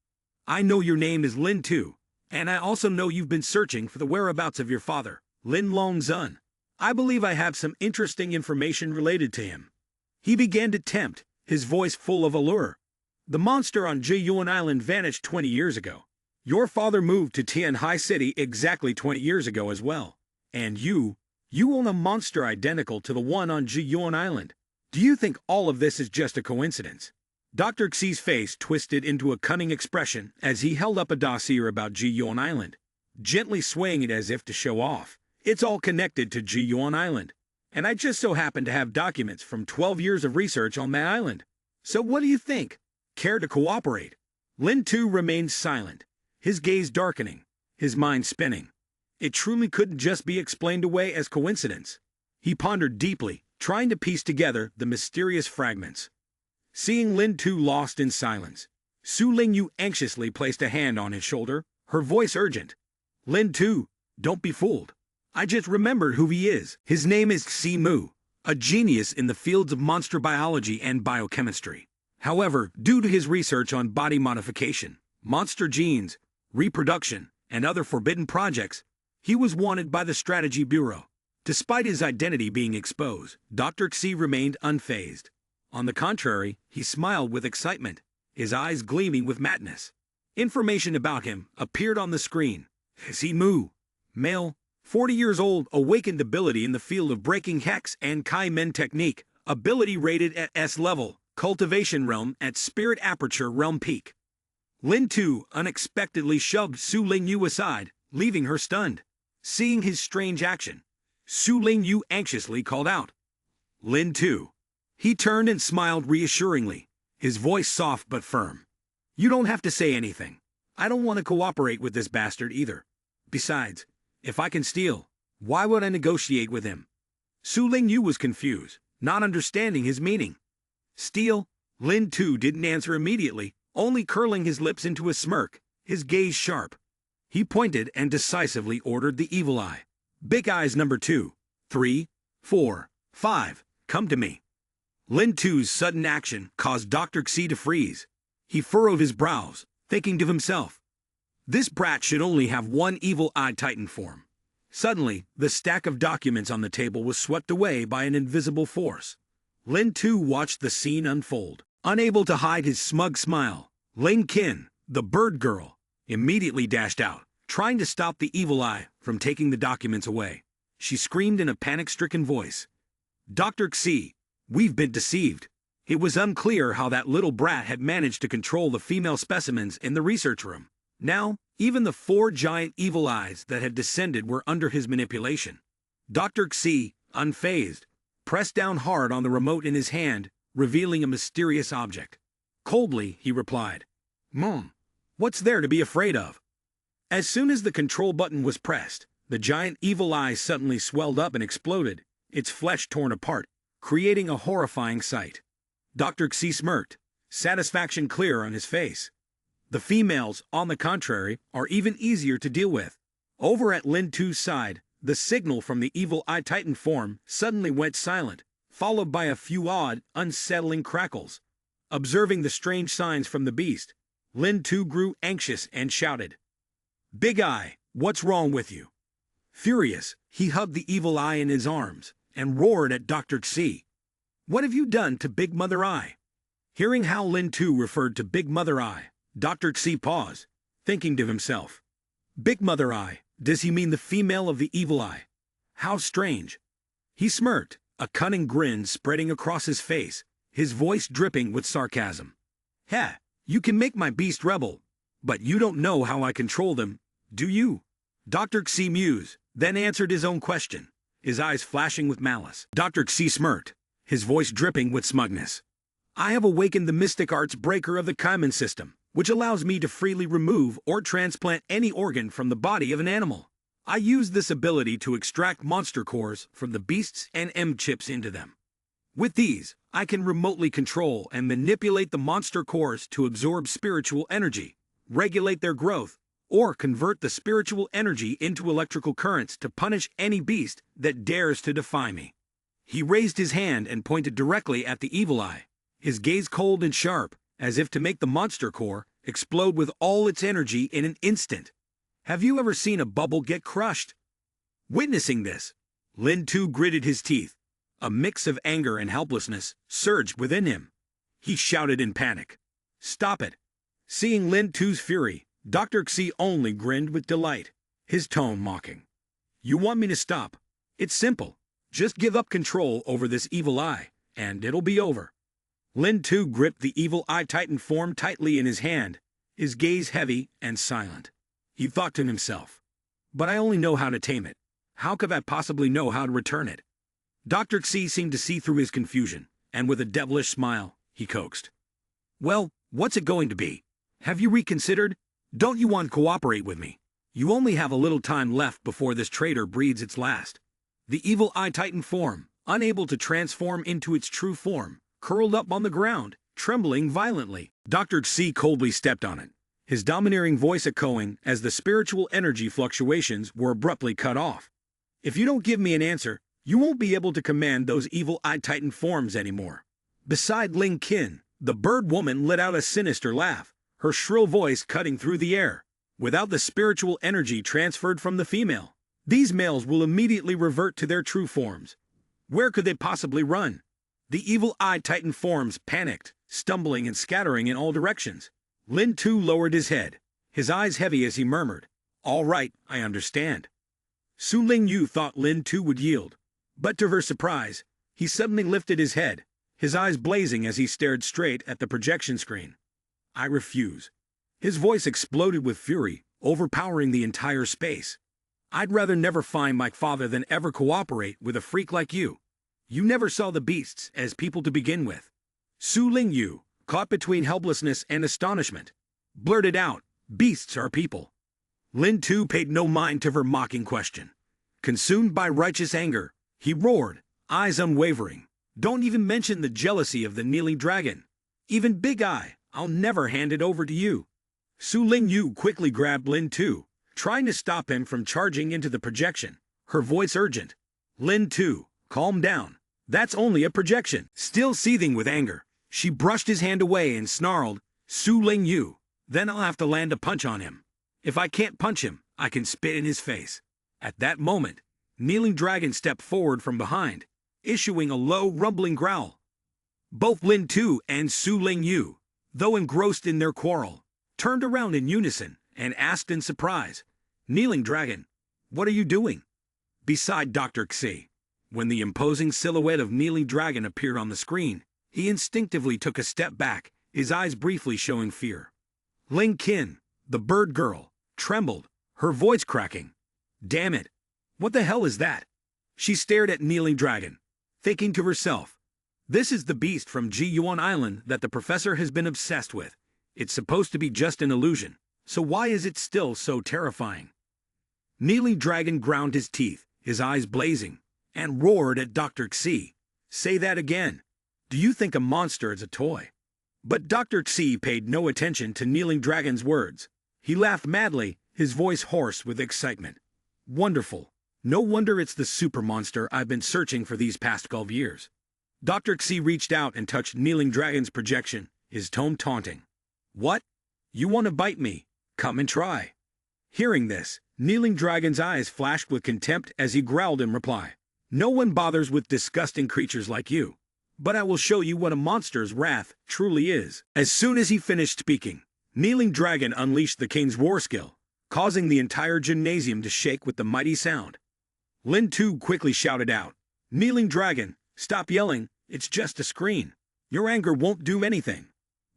"I know your name is Lin Tu, and I also know you've been searching for the whereabouts of your father, Lin Longzun. I believe I have some interesting information related to him." He began to tempt, his voice full of allure. "The monster on Jiyuan Island vanished 20 years ago. Your father moved to Tianhai City exactly 20 years ago as well. And you own a monster identical to the one on Jiyuan Island. Do you think all of this is just a coincidence?" Dr. Xi's face twisted into a cunning expression as he held up a dossier about Jiyuan Island, gently swaying it as if to show off. "It's all connected to Jiyuan Island, and I just so happen to have documents from 12 years of research on that island. So what do you think? Care to cooperate?" Lin Tu remained silent, his gaze darkening, his mind spinning. It truly couldn't just be explained away as coincidence. He pondered deeply, trying to piece together the mysterious fragments. Seeing Lin Tu lost in silence, Su Lingyu anxiously placed a hand on his shoulder, her voice urgent. Lin Tu, don't be fooled. I just remembered who he is. His name is Xi Mu, a genius in the fields of monster biology and biochemistry. However, due to his research on body modification, monster genes, reproduction, and other forbidden projects, he was wanted by the Strategy Bureau. Despite his identity being exposed, Dr. Xi remained unfazed. On the contrary, he smiled with excitement, his eyes gleaming with madness. Information about him appeared on the screen. Xi Mu, male, 40 years old, awakened ability in the field of breaking hex and Kai Men technique, ability rated at S level, cultivation realm at spirit aperture realm peak. Lin Tu unexpectedly shoved Su Lingyu aside, leaving her stunned. Seeing his strange action, Su Lingyu anxiously called out, Lin Tu. He turned and smiled reassuringly, his voice soft but firm. You don't have to say anything. I don't want to cooperate with this bastard either. Besides, if I can steal, why would I negotiate with him? Su Lingyu was confused, not understanding his meaning. Steal? Lin Tu didn't answer immediately, only curling his lips into a smirk, his gaze sharp. He pointed and decisively ordered the evil eye. Big eyes number 2, 3, 4, 5, come to me. Lin Tu's sudden action caused Dr. Xi to freeze. He furrowed his brows, thinking to himself, this brat should only have one evil eye titan form. Suddenly, the stack of documents on the table was swept away by an invisible force. Lin Tu watched the scene unfold. Unable to hide his smug smile, Ling Qin, the bird girl, immediately dashed out, trying to stop the evil eye from taking the documents away. She screamed in a panic-stricken voice, Dr. Xi, we've been deceived. It was unclear how that little brat had managed to control the female specimens in the research room. Now, even the 4 giant evil eyes that had descended were under his manipulation. Dr. Xi, unfazed, pressed down hard on the remote in his hand, revealing a mysterious object. Coldly, he replied, Mom, what's there to be afraid of? As soon as the control button was pressed, the giant evil eye suddenly swelled up and exploded, its flesh torn apart, creating a horrifying sight. Dr. Xi smirked, satisfaction clear on his face. The females, on the contrary, are even easier to deal with. Over at Lin Tu's side, the signal from the evil eye titan form suddenly went silent, followed by a few odd, unsettling crackles. Observing the strange signs from the beast, Lin Tu grew anxious and shouted, Big Eye, what's wrong with you? Furious, he hugged the evil eye in his arms and roared at Dr. Xi. What have you done to Big Mother Eye? Hearing how Lin Tu referred to Big Mother Eye, Dr. Xi paused, thinking to himself, Big Mother Eye, does he mean the female of the evil eye? How strange. He smirked, a cunning grin spreading across his face, his voice dripping with sarcasm. Heh, you can make my beast rebel, but you don't know how I control them, do you? Dr. Xi mused, then answered his own question, his eyes flashing with malice. Dr. Xi smirked, his voice dripping with smugness. I have awakened the mystic arts breaker of the Kaiman system, which allows me to freely remove or transplant any organ from the body of an animal. I use this ability to extract monster cores from the beasts and M-chips into them. With these, I can remotely control and manipulate the monster cores to absorb spiritual energy, regulate their growth, or convert the spiritual energy into electrical currents to punish any beast that dares to defy me. He raised his hand and pointed directly at the evil eye, his gaze cold and sharp, as if to make the monster core explode with all its energy in an instant. Have you ever seen a bubble get crushed? Witnessing this, Lin Tu gritted his teeth. A mix of anger and helplessness surged within him. He shouted in panic, Stop it! Seeing Lin Tu's fury, Dr. Xi only grinned with delight, his tone mocking. You want me to stop? It's simple. Just give up control over this evil eye, and it'll be over. Lin Tu gripped the evil eye titan form tightly in his hand, his gaze heavy and silent. He thought to himself, But I only know how to tame it. How could I possibly know how to return it? Dr. Xi seemed to see through his confusion, and with a devilish smile, he coaxed. Well, what's it going to be? Have you reconsidered? Don't you want to cooperate with me? You only have a little time left before this traitor breathes its last. The evil eye titan form, unable to transform into its true form, curled up on the ground, trembling violently. Dr. Xi coldly stepped on it, his domineering voice echoing as the spiritual energy fluctuations were abruptly cut off. If you don't give me an answer, you won't be able to command those evil-eye titan forms anymore. Beside Ling Qin, the bird woman let out a sinister laugh, her shrill voice cutting through the air. Without the spiritual energy transferred from the female, these males will immediately revert to their true forms. Where could they possibly run? The evil-eye titan forms panicked, stumbling and scattering in all directions. Lin Tu lowered his head, his eyes heavy as he murmured, "All right, I understand." Su Lingyu thought Lin Tu would yield, but to her surprise, he suddenly lifted his head, his eyes blazing as he stared straight at the projection screen. "I refuse." His voice exploded with fury, overpowering the entire space. "I'd rather never find my father than ever cooperate with a freak like you. You never saw the beasts as people to begin with." Su Lingyu, caught between helplessness and astonishment, blurted out, "Beasts are people." Lin Tu paid no mind to her mocking question. Consumed by righteous anger, he roared, eyes unwavering, "Don't even mention the jealousy of the kneeling dragon. Even Big Eye, I'll never hand it over to you." Su Lingyu quickly grabbed Lin Tu, trying to stop him from charging into the projection, her voice urgent. "Lin Tu, calm down. That's only a projection." Still seething with anger, she brushed his hand away and snarled, "Su Lingyu, then I'll have to land a punch on him. If I can't punch him, I can spit in his face." At that moment, Kneeling Dragon stepped forward from behind, issuing a low, rumbling growl. Both Lin Tu and Su Lingyu, though engrossed in their quarrel, turned around in unison and asked in surprise, "Kneeling Dragon, what are you doing?" Beside Dr. Xi, when the imposing silhouette of Kneeling Dragon appeared on the screen, he instinctively took a step back, his eyes briefly showing fear. Ling Qin, the bird girl, trembled, her voice cracking. "Damn it! What the hell is that?" She stared at Kneeling Dragon, thinking to herself, "This is the beast from Ji-Yuan Island that the professor has been obsessed with. It's supposed to be just an illusion, so why is it still so terrifying?" Kneeling Dragon ground his teeth, his eyes blazing, and roared at Dr. Xi, "Say that again. Do you think a monster is a toy?" But Dr. Xi paid no attention to Kneeling Dragon's words. He laughed madly, his voice hoarse with excitement. "Wonderful. No wonder it's the super monster I've been searching for these past 12 years." Dr. Xi reached out and touched Kneeling Dragon's projection, his tone taunting. "What? You want to bite me? Come and try." Hearing this, Kneeling Dragon's eyes flashed with contempt as he growled in reply, "No one bothers with disgusting creatures like you. But I will show you what a monster's wrath truly is." As soon as he finished speaking, Kneeling Dragon unleashed the king's roar skill, causing the entire gymnasium to shake with the mighty sound. Lin Tu quickly shouted out, "Kneeling Dragon, stop yelling, it's just a screen. Your anger won't do anything."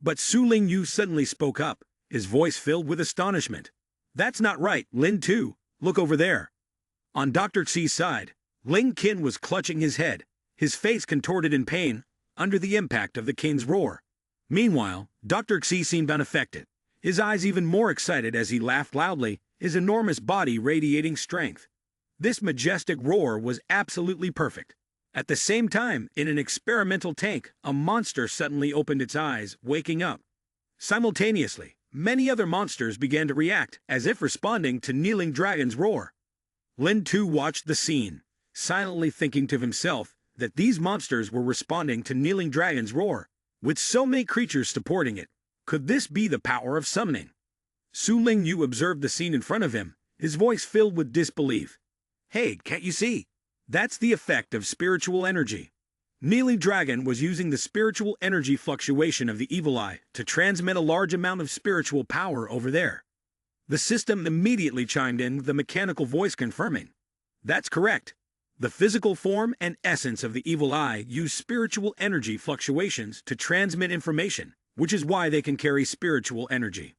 But Su Lingyu suddenly spoke up, his voice filled with astonishment. "That's not right, Lin Tu, look over there." On Dr. Xi's side, Ling Qin was clutching his head, his face contorted in pain, under the impact of the king's roar. Meanwhile, Dr. Xi seemed unaffected, his eyes even more excited as he laughed loudly, his enormous body radiating strength. This majestic roar was absolutely perfect. At the same time, in an experimental tank, a monster suddenly opened its eyes, waking up. Simultaneously, many other monsters began to react, as if responding to Kneeling Dragon's roar. Lin Tu watched the scene, silently thinking to himself that these monsters were responding to Kneeling Dragon's roar. With so many creatures supporting it, could this be the power of summoning? Su Lingyu observed the scene in front of him, his voice filled with disbelief. "Hey, can't you see? That's the effect of spiritual energy." Kneeling Dragon was using the spiritual energy fluctuation of the evil eye to transmit a large amount of spiritual power over there. The system immediately chimed in with the mechanical voice confirming, "That's correct. The physical form and essence of the evil eye use spiritual energy fluctuations to transmit information, which is why they can carry spiritual energy."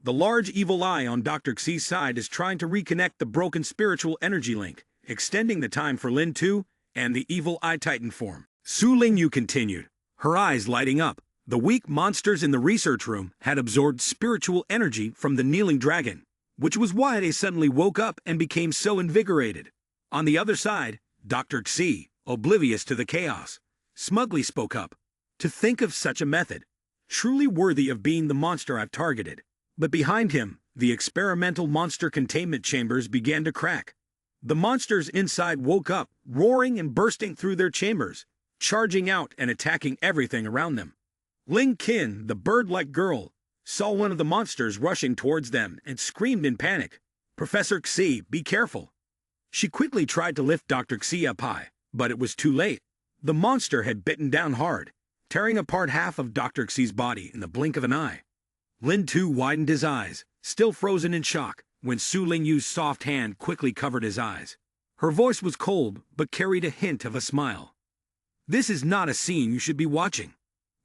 The large evil eye on Dr. Xi's side is trying to reconnect the broken spiritual energy link, extending the time for Lin Tu and the evil eye titan form. Su Lingyu continued, her eyes lighting up. The weak monsters in the research room had absorbed spiritual energy from the Kneeling Dragon, which was why they suddenly woke up and became so invigorated. On the other side, Dr. Xi, oblivious to the chaos, smugly spoke up. "To think of such a method. truly worthy of being the monster I've targeted. But behind him, the experimental monster containment chambers began to crack. The monsters inside woke up, roaring and bursting through their chambers, charging out and attacking everything around them. Ling Qin, the bird-like girl, saw one of the monsters rushing towards them and screamed in panic, "Professor Xi, be careful!" She quickly tried to lift Dr. Xi up high, but it was too late. The monster had bitten down hard, tearing apart half of Dr. Xi's body in the blink of an eye. Lin Tu widened his eyes, still frozen in shock, when Su Lingyu's soft hand quickly covered his eyes. Her voice was cold, but carried a hint of a smile. "This is not a scene you should be watching."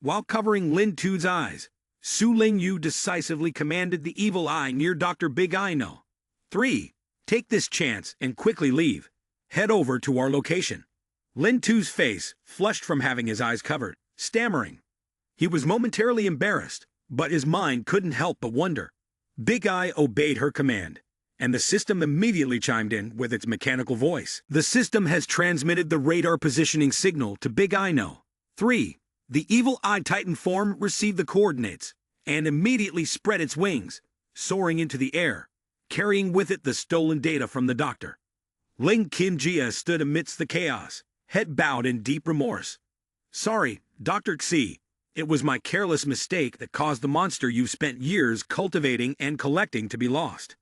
While covering Lin Tu's eyes, Su Lingyu decisively commanded the evil eye near Dr. Big Eye No. 3. Take this chance and quickly leave. Head over to our location. Lin Tu's face flushed from having his eyes covered, stammering. He was momentarily embarrassed, but his mind couldn't help but wonder. Big Eye obeyed her command, and the system immediately chimed in with its mechanical voice. The system has transmitted the radar positioning signal to Big Eye No. 3. The evil eye titan form received the coordinates and immediately spread its wings, soaring into the air, carrying with it the stolen data from the doctor. Ling Qinjia stood amidst the chaos, head bowed in deep remorse. "Sorry, Dr. Xi. It was my careless mistake that caused the monster you've spent years cultivating and collecting to be lost."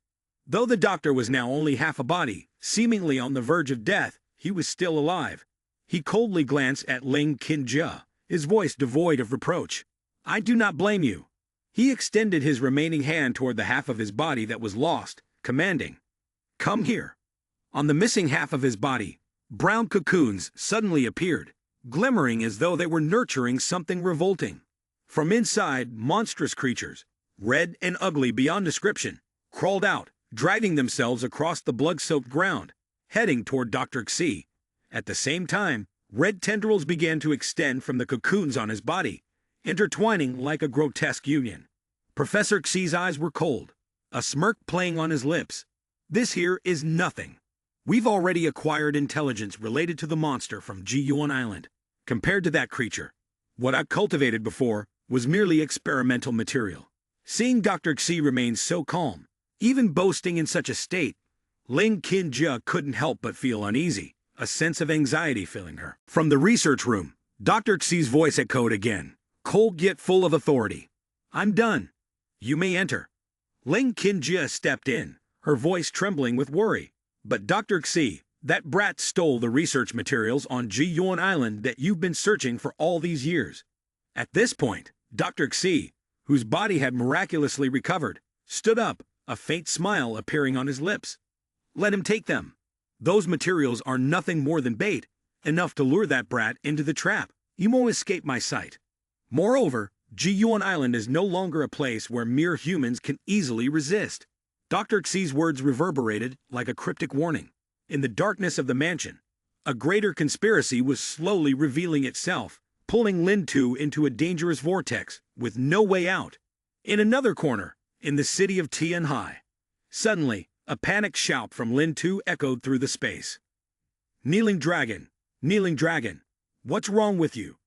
Though the doctor was now only half a body, seemingly on the verge of death, he was still alive. He coldly glanced at Ling Qinjia, his voice devoid of reproach. "I do not blame you." He extended his remaining hand toward the half of his body that was lost, commanding, "Come here." On the missing half of his body, brown cocoons suddenly appeared, glimmering as though they were nurturing something revolting. From inside, monstrous creatures, red and ugly beyond description, crawled out, dragging themselves across the blood-soaked ground, heading toward Dr. Xi. At the same time, red tendrils began to extend from the cocoons on his body, intertwining like a grotesque union. Professor Xi's eyes were cold, a smirk playing on his lips. "This here is nothing. We've already acquired intelligence related to the monster from Jiyuan Island. Compared to that creature, what I cultivated before was merely experimental material." Seeing Dr. Xi remain so calm, even boasting in such a state, Ling Qinjia couldn't help but feel uneasy, a sense of anxiety filling her. From the research room, Dr. Xi's voice echoed again, cold yet full of authority. "I'm done. You may enter." Ling Qinjia stepped in, her voice trembling with worry. "But Dr. Xi, that brat stole the research materials on Jiyuan Island that you've been searching for all these years." At this point, Dr. Xi, whose body had miraculously recovered, stood up, a faint smile appearing on his lips. "Let him take them. Those materials are nothing more than bait, enough to lure that brat into the trap. He won't escape my sight. Moreover, Jiyuan Island is no longer a place where mere humans can easily resist." Dr. Xi's words reverberated like a cryptic warning. In the darkness of the mansion, a greater conspiracy was slowly revealing itself, pulling Lin Tu into a dangerous vortex with no way out. In another corner, in the city of Tianhai, suddenly, a panicked shout from Lin Tu echoed through the space. "Kneeling Dragon! Kneeling Dragon! What's wrong with you?"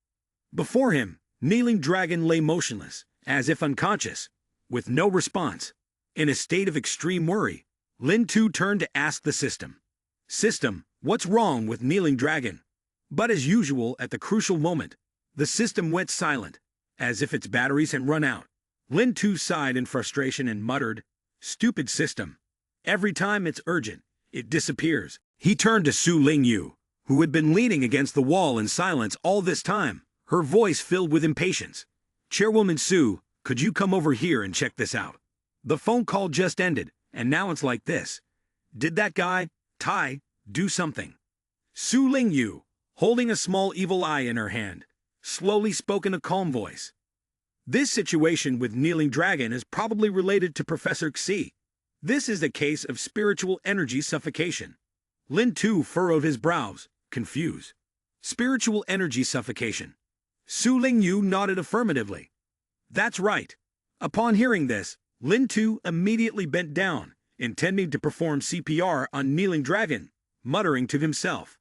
Before him, Kneeling Dragon lay motionless, as if unconscious, with no response. In a state of extreme worry, Lin Tu turned to ask the system. "System, what's wrong with Kneeling Dragon?" But as usual at the crucial moment, the system went silent, as if its batteries had run out. Lin Tu sighed in frustration and muttered, "Stupid system. Every time it's urgent, it disappears." He turned to Su Lingyu, who had been leaning against the wall in silence all this time, her voice filled with impatience. "Chairwoman Su, could you come over here and check this out? The phone call just ended, and now it's like this. Did that guy, Tai, do something?" Su Lingyu, holding a small evil eye in her hand, slowly spoke in a calm voice. "This situation with Kneeling Dragon is probably related to Professor Xi. This is a case of spiritual energy suffocation." Lin Tu furrowed his brows, confused. "Spiritual energy suffocation." Su Lingyu nodded affirmatively. "That's right." Upon hearing this, Lin Tu immediately bent down, intending to perform CPR on Kneeling Dragon, muttering to himself,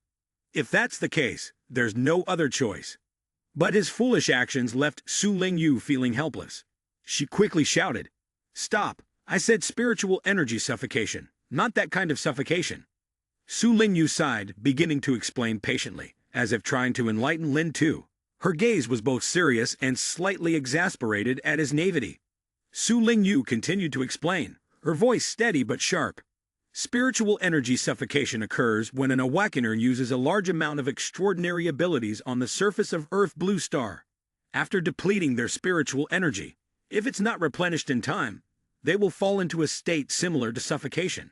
"If that's the case, there's no other choice." But his foolish actions left Su Lingyu feeling helpless. She quickly shouted, "Stop! I said spiritual energy suffocation, not that kind of suffocation." Su Lingyu sighed, beginning to explain patiently, as if trying to enlighten Lin Tu. Her gaze was both serious and slightly exasperated at his naivety. Su Lingyu continued to explain, her voice steady but sharp. Spiritual energy suffocation occurs when an awakener uses a large amount of extraordinary abilities on the surface of Earth Blue Star. After depleting their spiritual energy, if it's not replenished in time, they will fall into a state similar to suffocation.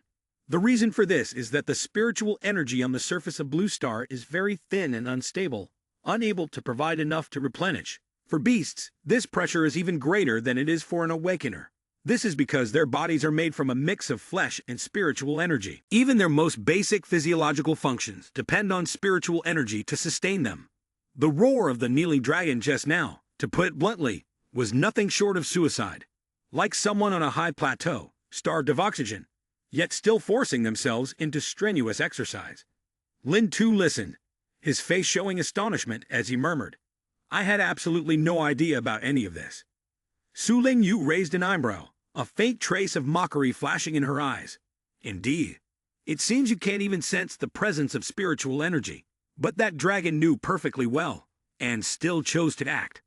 The reason for this is that the spiritual energy on the surface of Blue Star is very thin and unstable, unable to provide enough to replenish. For beasts, this pressure is even greater than it is for an awakener. This is because their bodies are made from a mix of flesh and spiritual energy. Even their most basic physiological functions depend on spiritual energy to sustain them. The roar of the kneeling dragon just now, to put it bluntly, was nothing short of suicide. Like someone on a high plateau, starved of oxygen, yet still forcing themselves into strenuous exercise. Lin Tu listened, his face showing astonishment as he murmured, "I had absolutely no idea about any of this." Su Lingyu raised an eyebrow, a faint trace of mockery flashing in her eyes. "Indeed. It seems you can't even sense the presence of spiritual energy. But that dragon knew perfectly well, and still chose to act."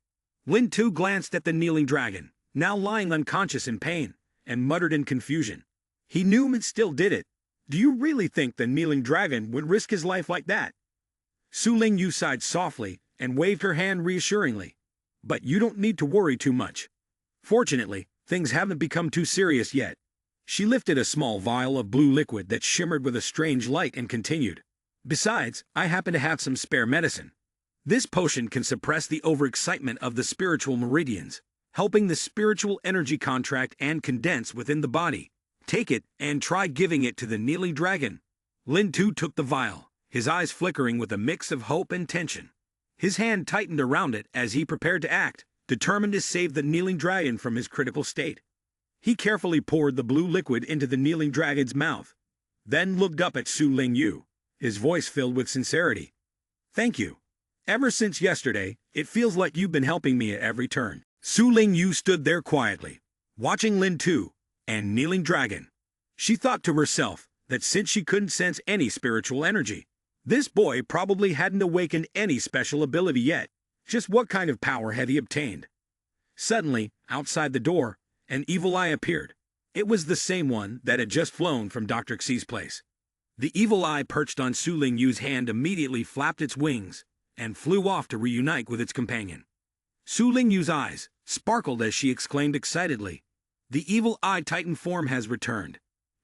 Lin Tu glanced at the kneeling dragon, now lying unconscious in pain, and muttered in confusion. He knew and still did it. Do you really think the kneeling dragon would risk his life like that? Su Lingyu sighed softly and waved her hand reassuringly. But you don't need to worry too much. Fortunately, things haven't become too serious yet. She lifted a small vial of blue liquid that shimmered with a strange light and continued. Besides, I happen to have some spare medicine. This potion can suppress the overexcitement of the spiritual meridians, helping the spiritual energy contract and condense within the body. Take it and try giving it to the kneeling dragon. Lin Tu took the vial, his eyes flickering with a mix of hope and tension. His hand tightened around it as he prepared to act, determined to save the kneeling dragon from his critical state. He carefully poured the blue liquid into the kneeling dragon's mouth, then looked up at Su Lingyu, his voice filled with sincerity. "Thank you. Ever since yesterday, it feels like you've been helping me at every turn." Su Lingyu stood there quietly, watching Lin Tu and kneeling dragon. She thought to herself that since she couldn't sense any spiritual energy, this boy probably hadn't awakened any special ability yet. Just what kind of power had he obtained? Suddenly, outside the door, an evil eye appeared. It was the same one that had just flown from Dr. Xi's place. The evil eye perched on Su Lingyu's hand immediately flapped its wings and flew off to reunite with its companion. Su Lingyu's eyes sparkled as she exclaimed excitedly, "The evil eye Titan form has returned."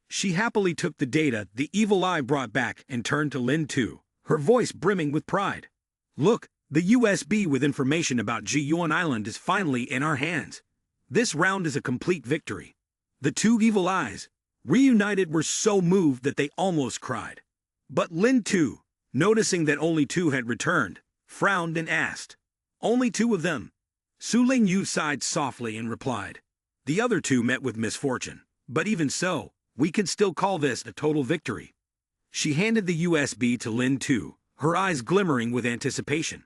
She happily took the data the evil eye brought back and turned to Lin Tu, her voice brimming with pride. "Look, the USB with information about Jiyuan Island is finally in our hands. This round is a complete victory." The two evil eyes, reunited, were so moved that they almost cried. But Lin Tu, noticing that only two had returned, frowned and asked, "Only two of them?" Su Lingyu sighed softly and replied, "The other two met with misfortune, but even so, we can still call this a total victory." She handed the USB to Lin Tu, her eyes glimmering with anticipation.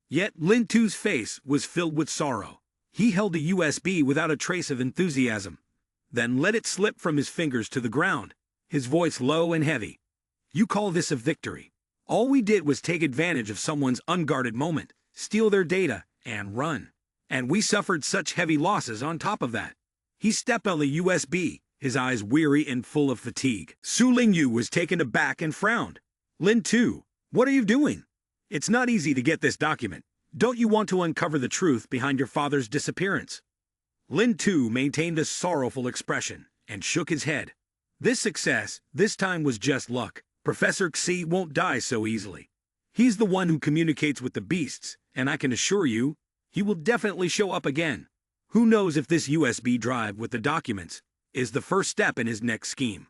Yet Lin Tu's face was filled with sorrow. He held the USB without a trace of enthusiasm, then let it slip from his fingers to the ground, his voice low and heavy. "You call this a victory? All we did was take advantage of someone's unguarded moment, steal their data, and run. And we suffered such heavy losses on top of that." He stepped on the USB, his eyes weary and full of fatigue. Su Lingyu was taken aback and frowned. "Lin Tu, what are you doing? It's not easy to get this document. Don't you want to uncover the truth behind your father's disappearance?" Lin Tu maintained a sorrowful expression and shook his head. "This success, this time, was just luck. Professor Xi won't die so easily. He's the one who communicates with the beasts, and I can assure you, he will definitely show up again. Who knows if this USB drive with the documents is the first step in his next scheme."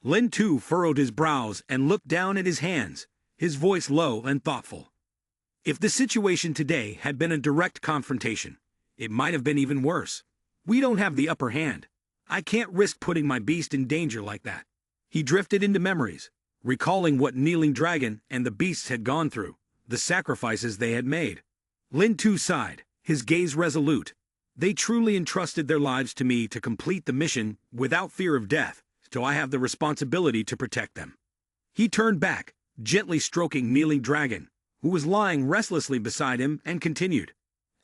Lin Tu furrowed his brows and looked down at his hands, his voice low and thoughtful. "If the situation today had been a direct confrontation, it might have been even worse. We don't have the upper hand. I can't risk putting my beast in danger like that." He drifted into memories, recalling what Kneeling Dragon and the beasts had gone through, the sacrifices they had made. Lin Tu sighed, his gaze resolute. They truly entrusted their lives to me to complete the mission without fear of death, so I have the responsibility to protect them. He turned back, gently stroking Kneeling Dragon, who was lying restlessly beside him, and continued.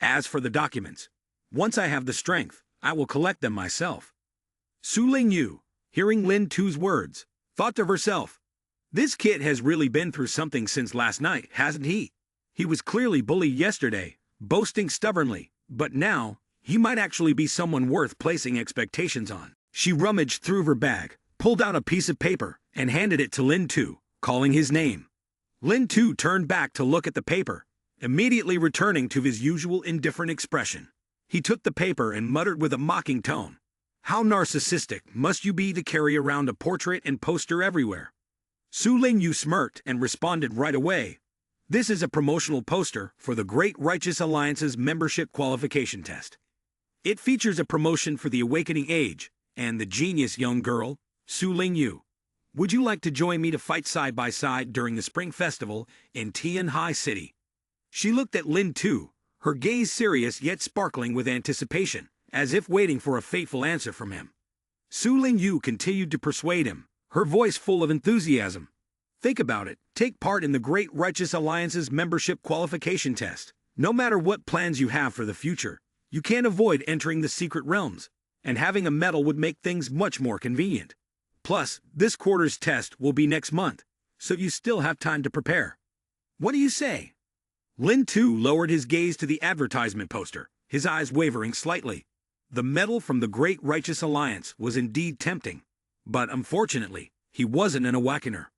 As for the documents, once I have the strength, I will collect them myself. Su Lingyu, hearing Lin Tu's words, thought to herself, this kid has really been through something since last night, hasn't he? He was clearly bullied yesterday, boasting stubbornly, but now, he might actually be someone worth placing expectations on. She rummaged through her bag, pulled out a piece of paper, and handed it to Lin Tu, calling his name. Lin Tu turned back to look at the paper, immediately returning to his usual indifferent expression. He took the paper and muttered with a mocking tone. How narcissistic must you be to carry around a portrait and poster everywhere? Su Lingyu smirked and responded right away. This is a promotional poster for the Great Righteous Alliance's membership qualification test. It features a promotion for the awakening age, and the genius young girl, Su Lingyu. Would you like to join me to fight side by side during the Spring Festival in Tianhai City? She looked at Lin Tu, her gaze serious yet sparkling with anticipation, as if waiting for a fateful answer from him. Su Lingyu continued to persuade him, her voice full of enthusiasm. Think about it, take part in the Great Righteous Alliance's membership qualification test. No matter what plans you have for the future, you can't avoid entering the secret realms, and having a medal would make things much more convenient. Plus, this quarter's test will be next month, so you still have time to prepare. What do you say? Lin Tu lowered his gaze to the advertisement poster, his eyes wavering slightly. The medal from the Great Righteous Alliance was indeed tempting, but unfortunately, he wasn't an awakener.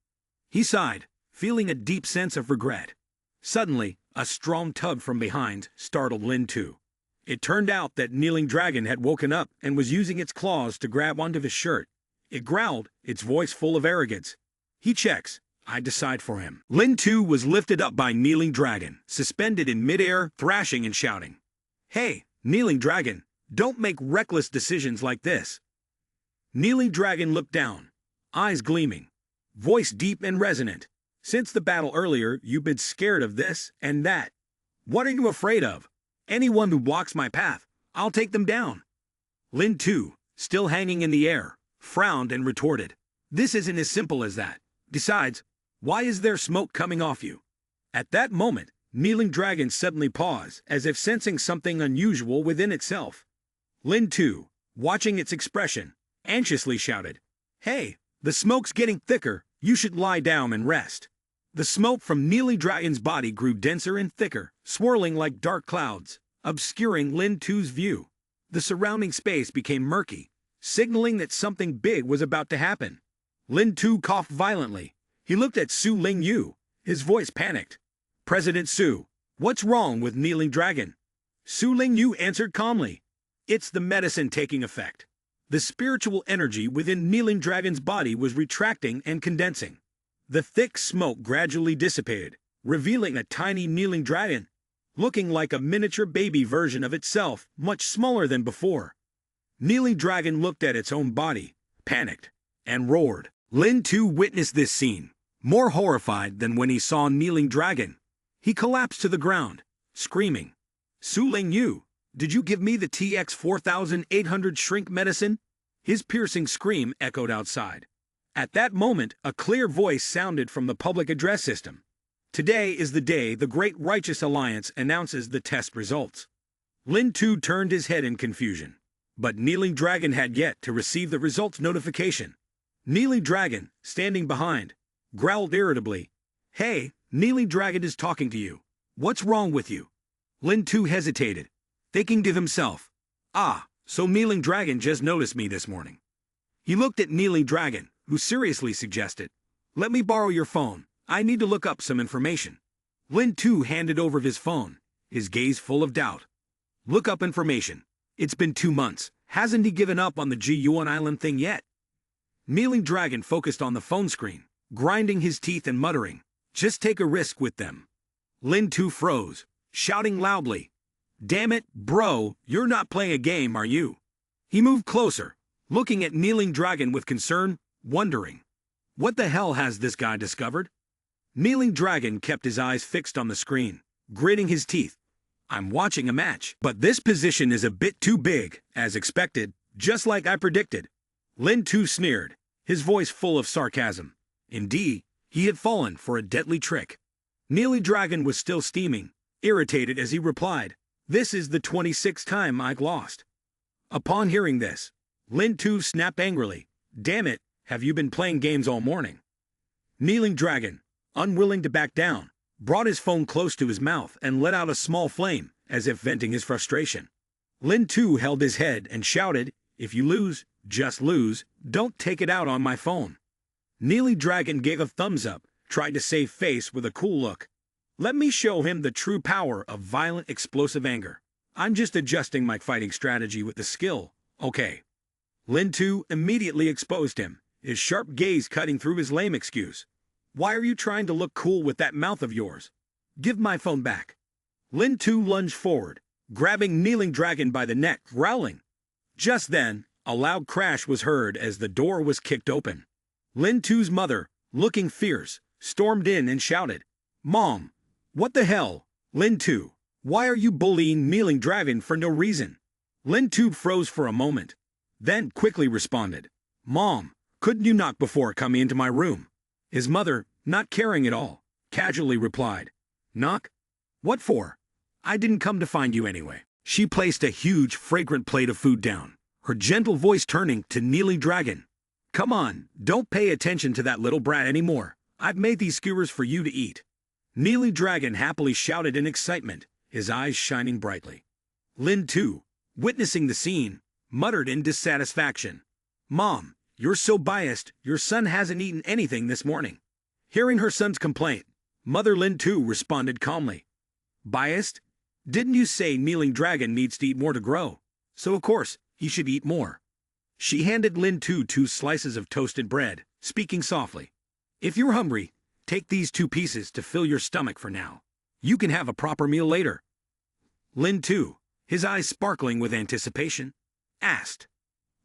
He sighed, feeling a deep sense of regret. Suddenly, a strong tug from behind startled Lin Tu. It turned out that Kneeling Dragon had woken up and was using its claws to grab onto his shirt. It growled, its voice full of arrogance. He checks. I decide for him. Lin Tu was lifted up by Kneeling Dragon, suspended in midair, thrashing and shouting. Hey, Kneeling Dragon, don't make reckless decisions like this. Kneeling Dragon looked down, eyes gleaming, voice deep and resonant. Since the battle earlier, you've been scared of this and that. What are you afraid of? Anyone who blocks my path, I'll take them down. Lin Tu, still hanging in the air, frowned and retorted. This isn't as simple as that. Besides, why is there smoke coming off you? At that moment, Kneeling Dragon suddenly paused, as if sensing something unusual within itself. Lin Tu, watching its expression, anxiously shouted, Hey, the smoke's getting thicker, you should lie down and rest. The smoke from Kneeling Dragon's body grew denser and thicker, swirling like dark clouds, obscuring Lin Tu's view. The surrounding space became murky, signaling that something big was about to happen. Lin Tu coughed violently. He looked at Su Lingyu, his voice panicked. President Su, what's wrong with Kneeling Dragon? Su Lingyu answered calmly. It's the medicine taking effect. The spiritual energy within Kneeling Dragon's body was retracting and condensing. The thick smoke gradually dissipated, revealing a tiny Kneeling Dragon, looking like a miniature baby version of itself, much smaller than before. Kneeling Dragon looked at its own body, panicked, and roared. Lin Tu witnessed this scene, more horrified than when he saw Kneeling Dragon. He collapsed to the ground, screaming, Su Lingyu, did you give me the TX 4800 shrink medicine? His piercing scream echoed outside. At that moment, a clear voice sounded from the public address system. Today is the day the Great Righteous Alliance announces the test results. Lin Tu turned his head in confusion, but Kneeling Dragon had yet to receive the results notification. Kneeling Dragon, standing behind, growled irritably. Hey, Kneeling Dragon is talking to you. What's wrong with you? Lin Tu hesitated, thinking to himself, so Kneeling Dragon just noticed me this morning. He looked at Kneeling Dragon, who seriously suggested, Let me borrow your phone. I need to look up some information. Lin Tu handed over his phone, his gaze full of doubt. Look up information. It's been 2 months. Hasn't he given up on the Ji-Yuan Island thing yet? Kneeling Dragon focused on the phone screen, grinding his teeth and muttering, Just take a risk with them. Lin Tu froze, shouting loudly, Damn it, bro, you're not playing a game, are you? He moved closer, looking at Kneeling Dragon with concern, wondering, what the hell has this guy discovered? Kneeling Dragon kept his eyes fixed on the screen, gritting his teeth. I'm watching a match. But this position is a bit too big, as expected, just like I predicted. Lin Tu sneered, his voice full of sarcasm. Indeed, he had fallen for a deadly trick. Neely Dragon was still steaming, irritated as he replied, "This is the 26th time I've lost." Upon hearing this, Lin Tu snapped angrily, "Damn it, have you been playing games all morning?" Kneeling Dragon, unwilling to back down, brought his phone close to his mouth and let out a small flame, as if venting his frustration. Lin Tu held his head and shouted, "If you lose, just lose, don't take it out on my phone." Neely Dragon gave a thumbs up, tried to save face with a cool look. "Let me show him the true power of violent, explosive anger. I'm just adjusting my fighting strategy with the skill, okay?" Lin Tu immediately exposed him, his sharp gaze cutting through his lame excuse. "Why are you trying to look cool with that mouth of yours? Give my phone back." Lin Tu lunged forward, grabbing Kneeling Dragon by the neck, growling. Just then, a loud crash was heard as the door was kicked open. Lin Tu's mother, looking fierce, stormed in and shouted, "Mom, what the hell? Lin Tu, why are you bullying Kneeling Dragon for no reason?" Lin Tu froze for a moment, then quickly responded, "Mom, couldn't you knock before coming into my room?" His mother, not caring at all, casually replied, "Knock? What for? I didn't come to find you anyway." She placed a huge, fragrant plate of food down, her gentle voice turning to Kneeling Dragon. "Come on, don't pay attention to that little brat anymore. I've made these skewers for you to eat." Kneeling Dragon happily shouted in excitement, his eyes shining brightly. Lin Tu, witnessing the scene, muttered in dissatisfaction, "Mom, you're so biased, your son hasn't eaten anything this morning." Hearing her son's complaint, Mother Lin Tu responded calmly, "Biased? Didn't you say Kneeling Dragon needs to eat more to grow? So of course, he should eat more." She handed Lin Tu 2 slices of toasted bread, speaking softly, "If you're hungry, take these 2 pieces to fill your stomach for now. You can have a proper meal later." Lin Tu, his eyes sparkling with anticipation, asked,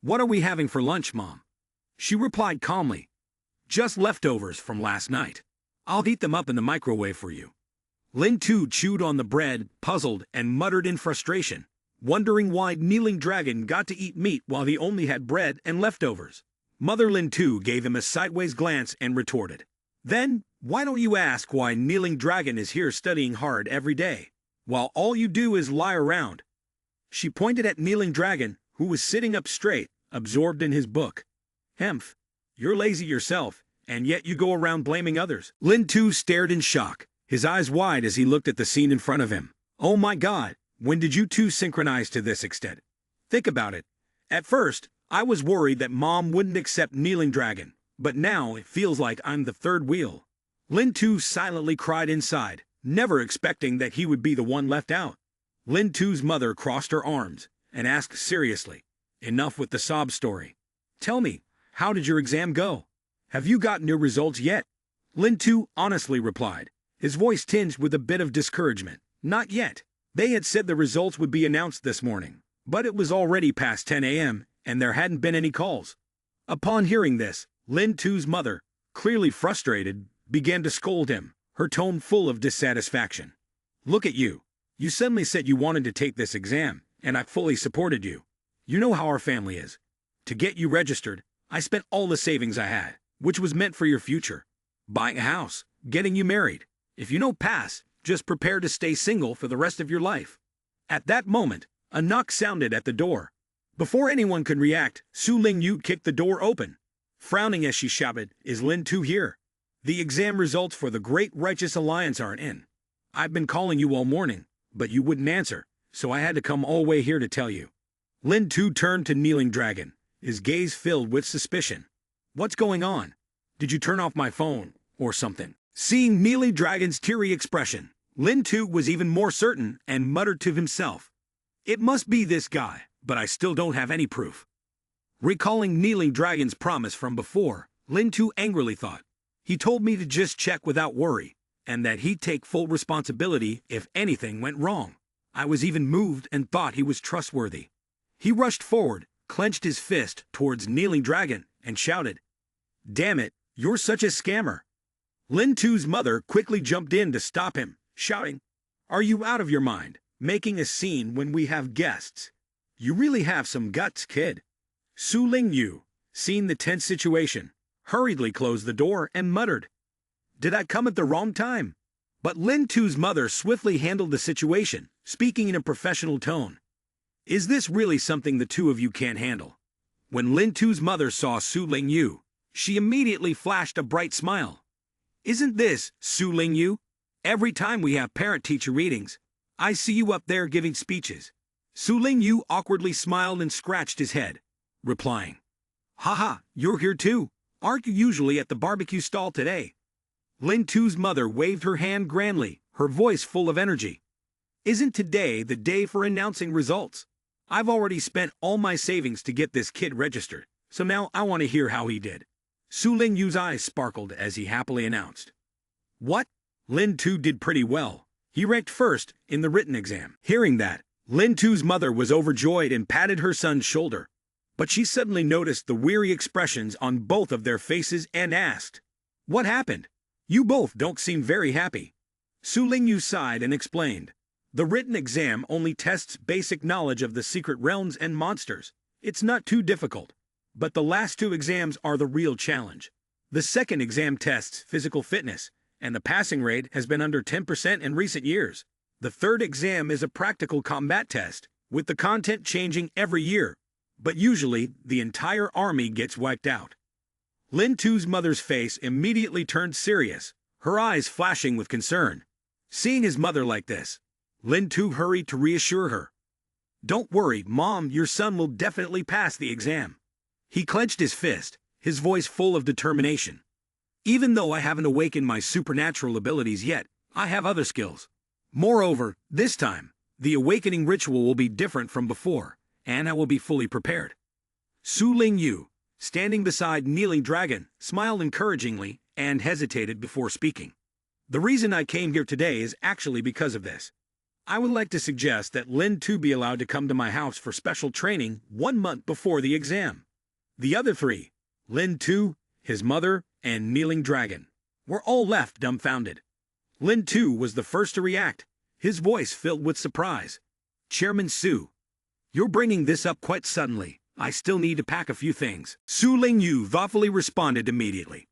"What are we having for lunch, Mom?" She replied calmly, "Just leftovers from last night. I'll heat them up in the microwave for you." Lin Tu chewed on the bread, puzzled, and muttered in frustration, wondering why Kneeling Dragon got to eat meat while he only had bread and leftovers. Mother Lin Tu gave him a sideways glance and retorted, "Then, why don't you ask why Kneeling Dragon is here studying hard every day, while all you do is lie around?" She pointed at Kneeling Dragon, who was sitting up straight, absorbed in his book. "Hemph, you're lazy yourself, and yet you go around blaming others." Lin Tu stared in shock, his eyes wide as he looked at the scene in front of him. "Oh my God, when did you two synchronize to this extent? Think about it. At first, I was worried that Mom wouldn't accept Kneeling Dragon, but now it feels like I'm the third wheel." Lin Tu silently cried inside, never expecting that he would be the one left out. Lin Tu's mother crossed her arms and asked seriously, "Enough with the sob story. Tell me, how did your exam go? Have you gotten your results yet?" Lin Tu honestly replied, his voice tinged with a bit of discouragement, "Not yet. They had said the results would be announced this morning, but it was already past 10 a.m., and there hadn't been any calls." Upon hearing this, Lin Tu's mother, clearly frustrated, began to scold him, her tone full of dissatisfaction. "Look at you. You suddenly said you wanted to take this exam, and I fully supported you. You know how our family is. To get you registered, I spent all the savings I had, which was meant for your future. Buying a house, getting you married. If you don't pass, just prepare to stay single for the rest of your life." At that moment, a knock sounded at the door. Before anyone could react, Su Ling Yu kicked the door open. Frowning as she shouted, "Is Lin Tu here? The exam results for the Great Righteous Alliance aren't in. I've been calling you all morning, but you wouldn't answer, so I had to come all the way here to tell you." Lin Tu turned to Kneeling Dragon, his gaze filled with suspicion. "What's going on? Did you turn off my phone, or something?" Seeing Kneeling Dragon's teary expression, Lin Tu was even more certain and muttered to himself, "It must be this guy, but I still don't have any proof." Recalling Kneeling Dragon's promise from before, Lin Tu angrily thought, "He told me to just check without worry, and that he'd take full responsibility if anything went wrong. I was even moved and thought he was trustworthy." He rushed forward, clenched his fist towards Kneeling Dragon, and shouted, "Damn it, you're such a scammer." Lin Tu's mother quickly jumped in to stop him, shouting, "Are you out of your mind? making a scene when we have guests. You really have some guts, kid. Su Lingyu, seeing the tense situation, hurriedly closed the door and muttered, "Did I come at the wrong time?" But Lin Tu's mother swiftly handled the situation, speaking in a professional tone. "Is this really something the two of you can't handle?" When Lin Tu's mother saw Su Lingyu, she immediately flashed a bright smile. "Isn't this, Su Lingyu? Every time we have parent-teacher meetings, I see you up there giving speeches." Su Lingyu awkwardly smiled and scratched his head, replying, "Haha, you're here too. Aren't you usually at the barbecue stall today?" Lin Tu's mother waved her hand grandly, her voice full of energy. "Isn't today the day for announcing results? I've already spent all my savings to get this kid registered, so now I want to hear how he did." Su Lingyu's eyes sparkled as he happily announced, "What? Lin Tu did pretty well. He ranked first in the written exam." Hearing that, Lin Tu's mother was overjoyed and patted her son's shoulder. But she suddenly noticed the weary expressions on both of their faces and asked, "What happened? You both don't seem very happy." Su Lingyu sighed and explained, "The written exam only tests basic knowledge of the secret realms and monsters. It's not too difficult. But the last two exams are the real challenge. The second exam tests physical fitness, and the passing rate has been under 10% in recent years. The third exam is a practical combat test, with the content changing every year, but usually the entire army gets wiped out." Lin Tu's mother's face immediately turned serious, her eyes flashing with concern. Seeing his mother like this, Lin Tu hurried to reassure her. "Don't worry, Mom, your son will definitely pass the exam." He clenched his fist, his voice full of determination. "Even though I haven't awakened my supernatural abilities yet, I have other skills. Moreover, this time, the awakening ritual will be different from before, and I will be fully prepared." Su Lingyu, standing beside Kneeling Dragon, smiled encouragingly and hesitated before speaking. "The reason I came here today is actually because of this. I would like to suggest that Lin Tu be allowed to come to my house for special training 1 month before the exam." The other three, Lin Tu, his mother, and Kneeling Dragon, were all left dumbfounded. Lin Tu was the first to react, his voice filled with surprise. "Chairman Su, you're bringing this up quite suddenly. I still need to pack a few things." Su Lingyu thoughtfully responded immediately.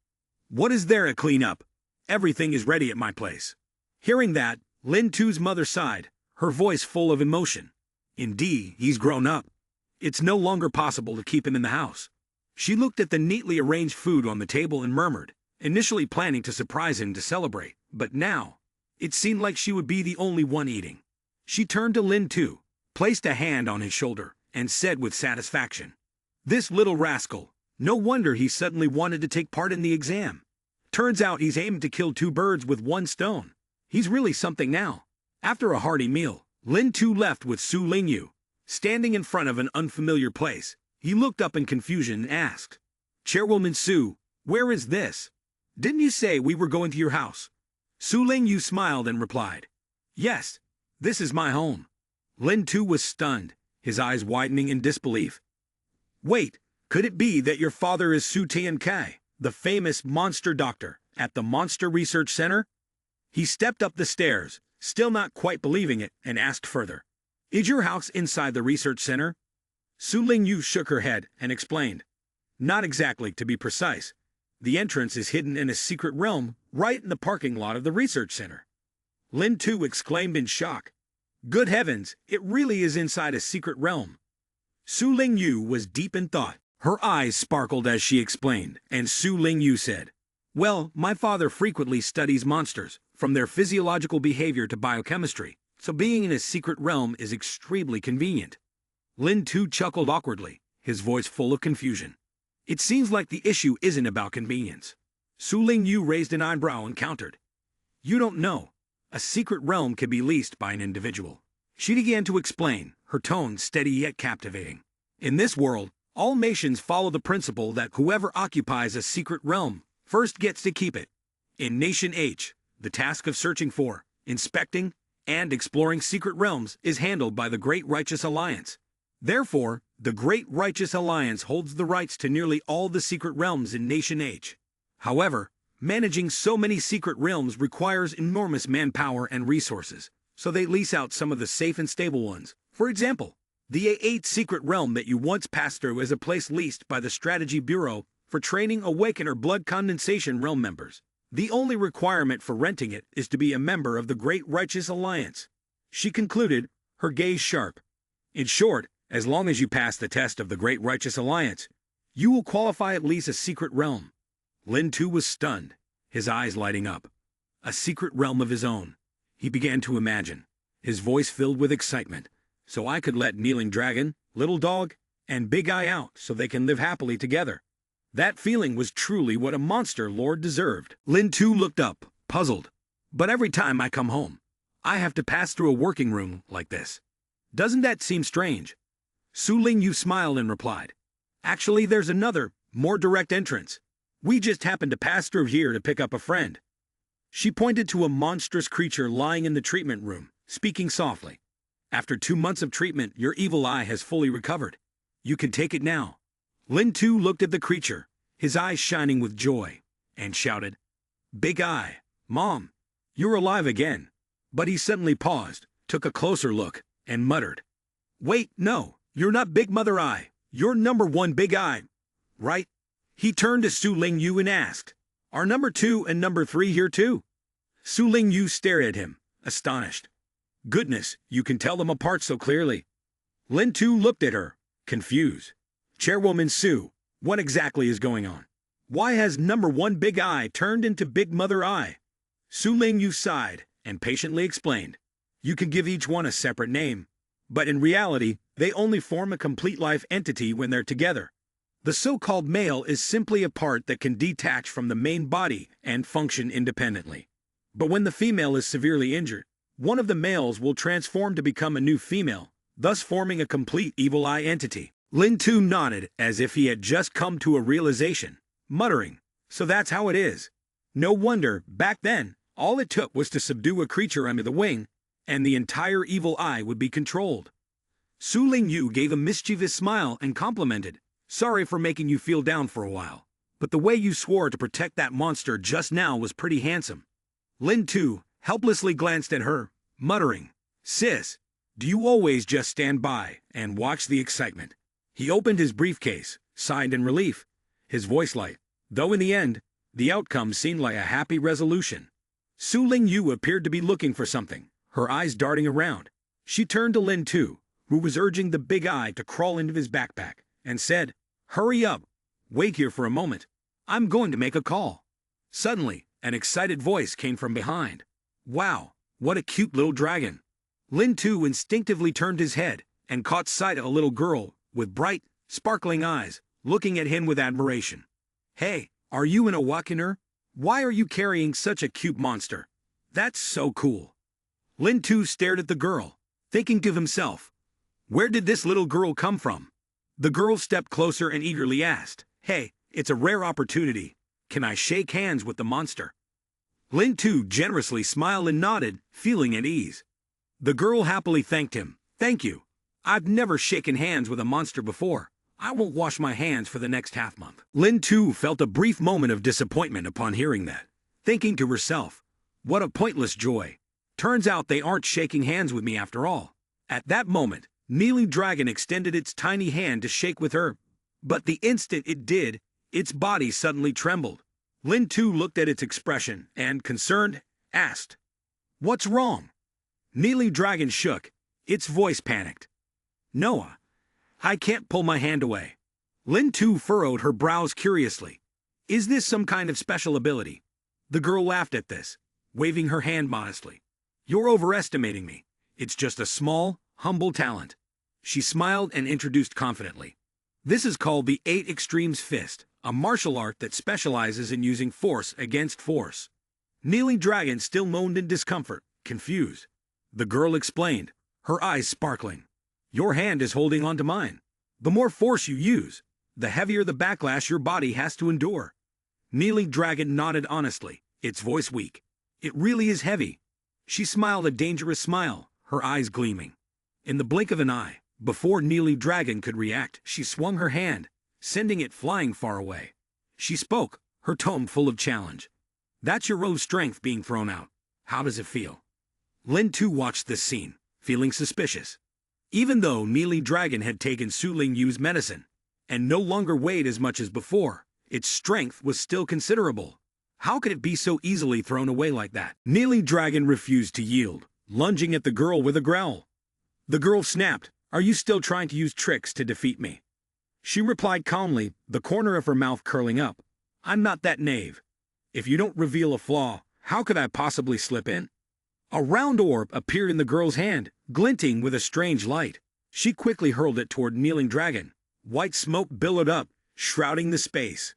"What is there to clean up? Everything is ready at my place." Hearing that, Lin Tu's mother sighed, her voice full of emotion. "Indeed, he's grown up. It's no longer possible to keep him in the house." She looked at the neatly arranged food on the table and murmured, initially planning to surprise him to celebrate, but now, it seemed like she would be the only one eating. She turned to Lin Tu, placed a hand on his shoulder, and said with satisfaction, "This little rascal, no wonder he suddenly wanted to take part in the exam. Turns out he's aimed to kill 2 birds with 1 stone. He's really something now." After a hearty meal, Lin Tu left with Su Lingyu. Standing in front of an unfamiliar place, he looked up in confusion and asked, "Chairwoman Su, where is this? Didn't you say we were going to your house?" Su Lingyu smiled and replied, "Yes, this is my home." Lin Tu was stunned, his eyes widening in disbelief. "Wait, could it be that your father is Su Tiankai, the famous monster doctor, at the Monster Research Center?" He stepped up the stairs, still not quite believing it, and asked further, "Is your house inside the research center?" Su Lingyu shook her head and explained, "Not exactly, to be precise. The entrance is hidden in a secret realm right in the parking lot of the research center." Lin Tu exclaimed in shock, "Good heavens, it really is inside a secret realm." Su Lingyu was deep in thought. Her eyes sparkled as she explained, and Su Lingyu said, "Well, my father frequently studies monsters, from their physiological behavior to biochemistry, so being in a secret realm is extremely convenient." Lin Tu chuckled awkwardly, his voice full of confusion. "It seems like the issue isn't about convenience." Su Lingyu raised an eyebrow and countered, "You don't know. A secret realm can be leased by an individual." She began to explain, her tone steady yet captivating. "In this world, all nations follow the principle that whoever occupies a secret realm first gets to keep it. In Nation H, the task of searching for, inspecting, and exploring secret realms is handled by the Great Righteous Alliance. Therefore, the Great Righteous Alliance holds the rights to nearly all the secret realms in Nation H. However, managing so many secret realms requires enormous manpower and resources, so they lease out some of the safe and stable ones. For example, the A8 secret realm that you once passed through is a place leased by the Strategy Bureau for training Awakener blood condensation realm members. The only requirement for renting it is to be a member of the Great Righteous Alliance. She concluded, her gaze sharp. In short, as long as you pass the test of the Great Righteous Alliance, you will qualify at least a secret realm. Lin too was stunned, his eyes lighting up. A secret realm of his own. He began to imagine, his voice filled with excitement. So I could let Kneeling Dragon, Little Dog, and Big Eye out so they can live happily together. That feeling was truly what a monster lord deserved. Lin too looked up, puzzled. But every time I come home, I have to pass through a working room like this. Doesn't that seem strange? Su Ling Yu smiled and replied, actually there's another, more direct entrance. We just happened to pass through here to pick up a friend. She pointed to a monstrous creature lying in the treatment room, speaking softly. After 2 months of treatment, your evil eye has fully recovered. You can take it now. Lin too looked at the creature, his eyes shining with joy, and shouted, Big Eye, Mom, you're alive again. But he suddenly paused, took a closer look, and muttered, Wait, no, you're not Big Mother Eye. You're number 1 Big Eye, right? He turned to Su Ling Yu and asked, Are number 2 and number 3 here too? Su Ling Yu stared at him, astonished. Goodness, you can tell them apart so clearly. Lin too looked at her, confused. Chairwoman Su, what exactly is going on? Why has number 1 Big Eye turned into Big Mother Eye? Su Ling Yu sighed and patiently explained. You can give each one a separate name, but in reality, they only form a complete life entity when they're together. The so-called male is simply a part that can detach from the main body and function independently. But when the female is severely injured, one of the males will transform to become a new female, thus forming a complete evil eye entity. Lin too nodded as if he had just come to a realization, muttering, So that's how it is. No wonder, back then, all it took was to subdue a creature under the wing, and the entire evil eye would be controlled. Su Ling Yu gave a mischievous smile and complimented, Sorry for making you feel down for a while, but the way you swore to protect that monster just now was pretty handsome. Lin too helplessly glanced at her, muttering, Sis, do you always just stand by and watch the excitement? He opened his briefcase, sighed in relief, his voice light, though in the end, the outcome seemed like a happy resolution. Su Ling Yu appeared to be looking for something, her eyes darting around. She turned to Lin too, who was urging the Big Eye to crawl into his backpack, and said, Hurry up, wait here for a moment. I'm going to make a call. Suddenly, an excited voice came from behind. Wow, what a cute little dragon. Lin too instinctively turned his head and caught sight of a little girl with bright, sparkling eyes, looking at him with admiration. Hey, are you an Awakener? Why are you carrying such a cute monster? That's so cool. Lin too stared at the girl, thinking to himself, Where did this little girl come from? The girl stepped closer and eagerly asked, Hey, it's a rare opportunity. Can I shake hands with the monster? Lin too generously smiled and nodded, feeling at ease. The girl happily thanked him. Thank you. I've never shaken hands with a monster before. I won't wash my hands for the next half-month. Lin too felt a brief moment of disappointment upon hearing that, thinking to herself, What a pointless joy. Turns out they aren't shaking hands with me after all. At that moment, Kneeling Dragon extended its tiny hand to shake with her. But the instant it did, its body suddenly trembled. Lin too looked at its expression and, concerned, asked, What's wrong? Kneeling Dragon shook, its voice panicked. Noah, I can't pull my hand away. Lin too furrowed her brows curiously. Is this some kind of special ability? The girl laughed at this, waving her hand modestly. You're overestimating me. It's just a small, humble talent. She smiled and introduced confidently. This is called the 8 Extremes Fist, a martial art that specializes in using force against force. Kneeling Dragon still moaned in discomfort, confused. The girl explained, her eyes sparkling. Your hand is holding on to mine. The more force you use, the heavier the backlash your body has to endure. Kneeling Dragon nodded honestly, its voice weak. It really is heavy. She smiled a dangerous smile, her eyes gleaming. In the blink of an eye, before Kneeling Dragon could react, she swung her hand, sending it flying far away. She spoke, her tone full of challenge. That's your raw strength being thrown out. How does it feel? Lin Tu watched this scene, feeling suspicious. Even though Mealy Dragon had taken Su Ling Yu's medicine, and no longer weighed as much as before, its strength was still considerable. How could it be so easily thrown away like that? Mealy Dragon refused to yield, lunging at the girl with a growl. The girl snapped, "Are you still trying to use tricks to defeat me?" She replied calmly, the corner of her mouth curling up, "I'm not that knave. If you don't reveal a flaw, how could I possibly slip in?" A round orb appeared in the girl's hand, glinting with a strange light. She quickly hurled it toward Kneeling Dragon. White smoke billowed up, shrouding the space.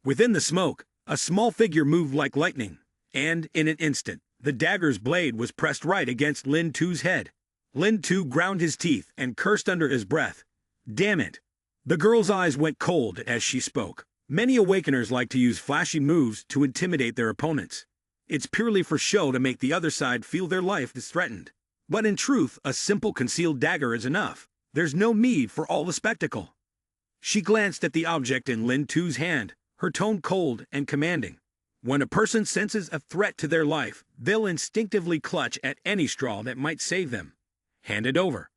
Within the smoke, a small figure moved like lightning, and, in an instant, the dagger's blade was pressed right against Lin Tu's head. Lin Tu ground his teeth and cursed under his breath. "Damn it!" The girl's eyes went cold as she spoke. Many Awakeners like to use flashy moves to intimidate their opponents. It's purely for show to make the other side feel their life is threatened. But in truth, a simple concealed dagger is enough. There's no need for all the spectacle. She glanced at the object in Lin Tu's hand, her tone cold and commanding. When a person senses a threat to their life, they'll instinctively clutch at any straw that might save them. "Hand it over."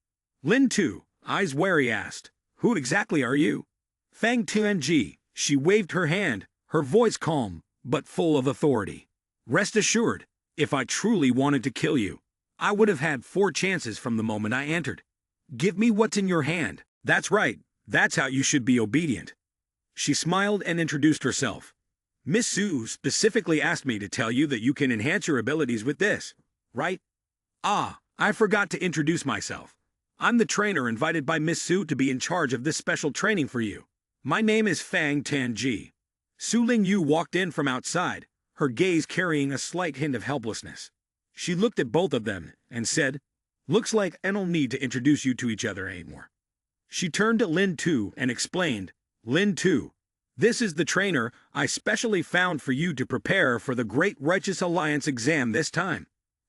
Lin Tu, eyes wary, asked, "Who exactly are you?" "Fang Tianji." She waved her hand, her voice calm, but full of authority. "Rest assured, if I truly wanted to kill you, I would have had 4 chances from the moment I entered. Give me what's in your hand." "That's right, that's how you should be obedient." She smiled and introduced herself. "Miss Su specifically asked me to tell you that you can enhance your abilities with this, right?" "Ah, I forgot to introduce myself. I'm the trainer invited by Miss Su to be in charge of this special training for you. My name is Fang Tianji." Su Ling Yu walked in from outside, her gaze carrying a slight hint of helplessness. She looked at both of them and said, "Looks like I don't need to introduce you to each other anymore." She turned to Lin Tu and explained, "Lin Tu, this is the trainer I specially found for you to prepare for the Great Righteous Alliance exam this time."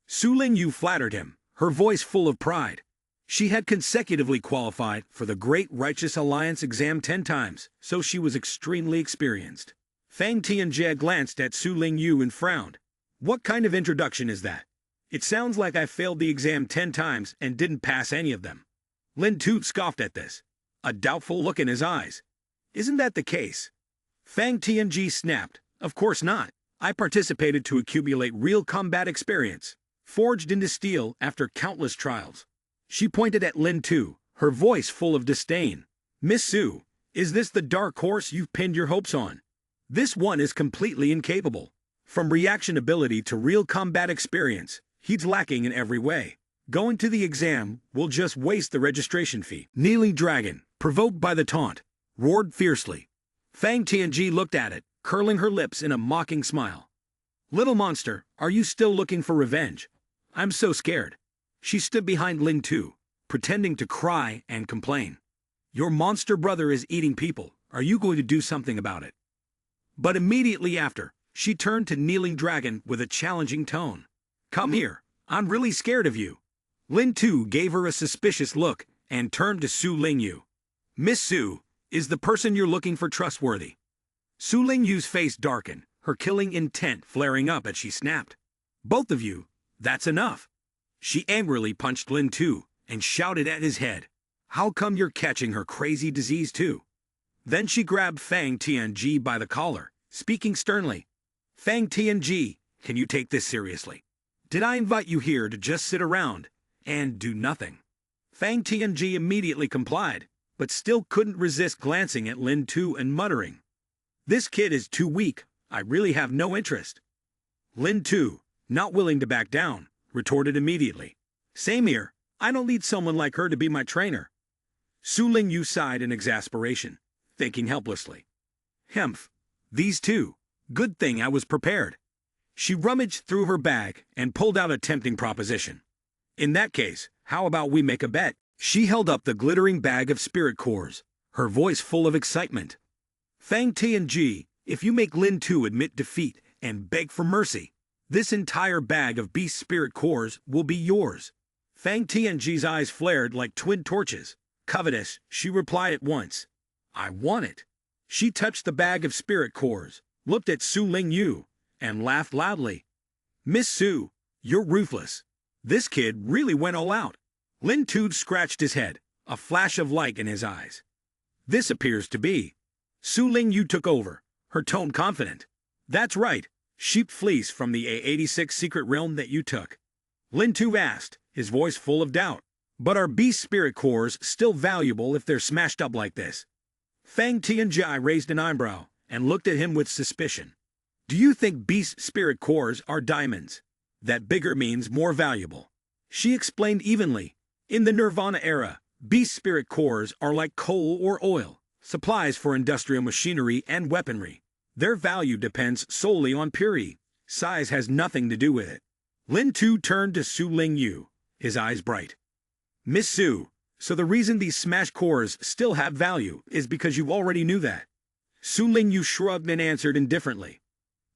Su Ling Yu flattered him, her voice full of pride. She had consecutively qualified for the Great Righteous Alliance exam 10 times, so she was extremely experienced. Fang Tianjie glanced at Su Ling Yu and frowned. "What kind of introduction is that? It sounds like I failed the exam 10 times and didn't pass any of them." Lin Tu scoffed at this, a doubtful look in his eyes. "Isn't that the case?" Fang Tianjie snapped, "Of course not. I participated to accumulate real combat experience, forged into steel after countless trials." She pointed at Lin Tu, her voice full of disdain. "Miss Su, is this the dark horse you've pinned your hopes on? This one is completely incapable. From reaction ability to real combat experience, he's lacking in every way. Going to the exam will just waste the registration fee." Kneeling Dragon, provoked by the taunt, roared fiercely. Fang Tianji looked at it, curling her lips in a mocking smile. "Little monster, are you still looking for revenge? I'm so scared." She stood behind Lin Tu, pretending to cry and complain. "Your monster brother is eating people. Are you going to do something about it?" But immediately after, she turned to Kneeling Dragon with a challenging tone. "Come here, I'm really scared of you." Lin Tu gave her a suspicious look and turned to Su Ling Yu. "Miss Su, is the person you're looking for trustworthy?" Su Ling Yu's face darkened, her killing intent flaring up as she snapped. "Both of you, that's enough." She angrily punched Lin Tu and shouted at his head, "How come you're catching her crazy disease too?" Then she grabbed Fang Tianji by the collar, speaking sternly. "Fang Tianji, can you take this seriously? Did I invite you here to just sit around and do nothing?" Fang Tianji immediately complied, but still couldn't resist glancing at Lin Tu and muttering, "This kid is too weak. I really have no interest." Lin Tu, not willing to back down, retorted immediately, "Same here. I don't need someone like her to be my trainer." Su Ling Yu sighed in exasperation, thinking helplessly, "Hemph, these two. Good thing I was prepared." She rummaged through her bag and pulled out a tempting proposition. "In that case, how about we make a bet?" She held up the glittering bag of spirit cores, her voice full of excitement. "Fang Tianji, if you make Lin Tu admit defeat and beg for mercy, this entire bag of beast spirit cores will be yours." Fang Tianji's eyes flared like twin torches. Covetous, she replied at once, "I want it." She touched the bag of spirit cores, looked at Su Ling Yu, and laughed loudly. "Miss Su, you're ruthless. This kid really went all out. Lin Tu scratched his head, a flash of light in his eyes. This appears to be. Su Lingyu took over, her tone confident. That's right, sheep fleece from the A86 secret realm that you took. Lin Tu asked, his voice full of doubt. But are beast spirit cores still valuable if they're smashed up like this? Fang Tianjai raised an eyebrow and looked at him with suspicion. Do you think beast spirit cores are diamonds? That bigger means more valuable. She explained evenly. In the Nirvana era, beast spirit cores are like coal or oil, supplies for industrial machinery and weaponry. Their value depends solely on purity. Size has nothing to do with it. Lin Tu turned to Su Lingyu, his eyes bright. Miss Su, so the reason these smash cores still have value is because you already knew that. Su Lingyu shrugged and answered indifferently.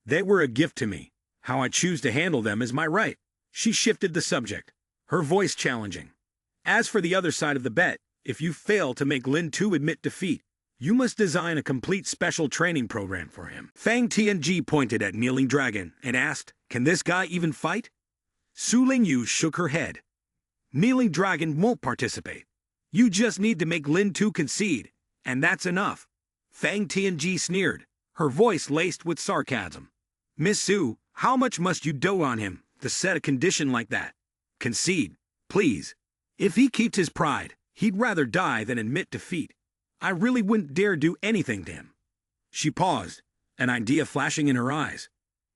They were a gift to me. How I choose to handle them is my right. She shifted the subject, her voice challenging. As for the other side of the bet, if you fail to make Lin Tu admit defeat, you must design a complete special training program for him. Fang Tianji pointed at Kneeling Dragon and asked, can this guy even fight? Su Lingyu shook her head. Kneeling Dragon won't participate. You just need to make Lin Tu concede, and that's enough. Fang Tianji sneered, her voice laced with sarcasm. Miss Su, how much must you dote on him to set a condition like that? Concede, please. If he keeps his pride, he'd rather die than admit defeat. I really wouldn't dare do anything to him. She paused, an idea flashing in her eyes.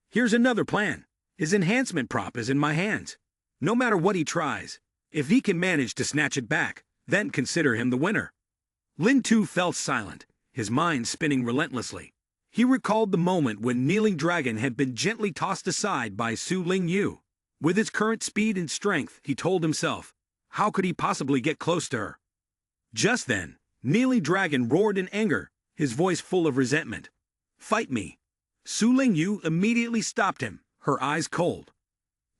Here's another plan. His enhancement prop is in my hands. No matter what he tries, if he can manage to snatch it back, then consider him the winner. Lin Tu fell silent, his mind spinning relentlessly. He recalled the moment when Kneeling Dragon had been gently tossed aside by Su Lingyu. With his current speed and strength, he told himself, how could he possibly get close to her? Just then, Kneeling Dragon roared in anger, his voice full of resentment. Fight me. Su Lingyu immediately stopped him, her eyes cold.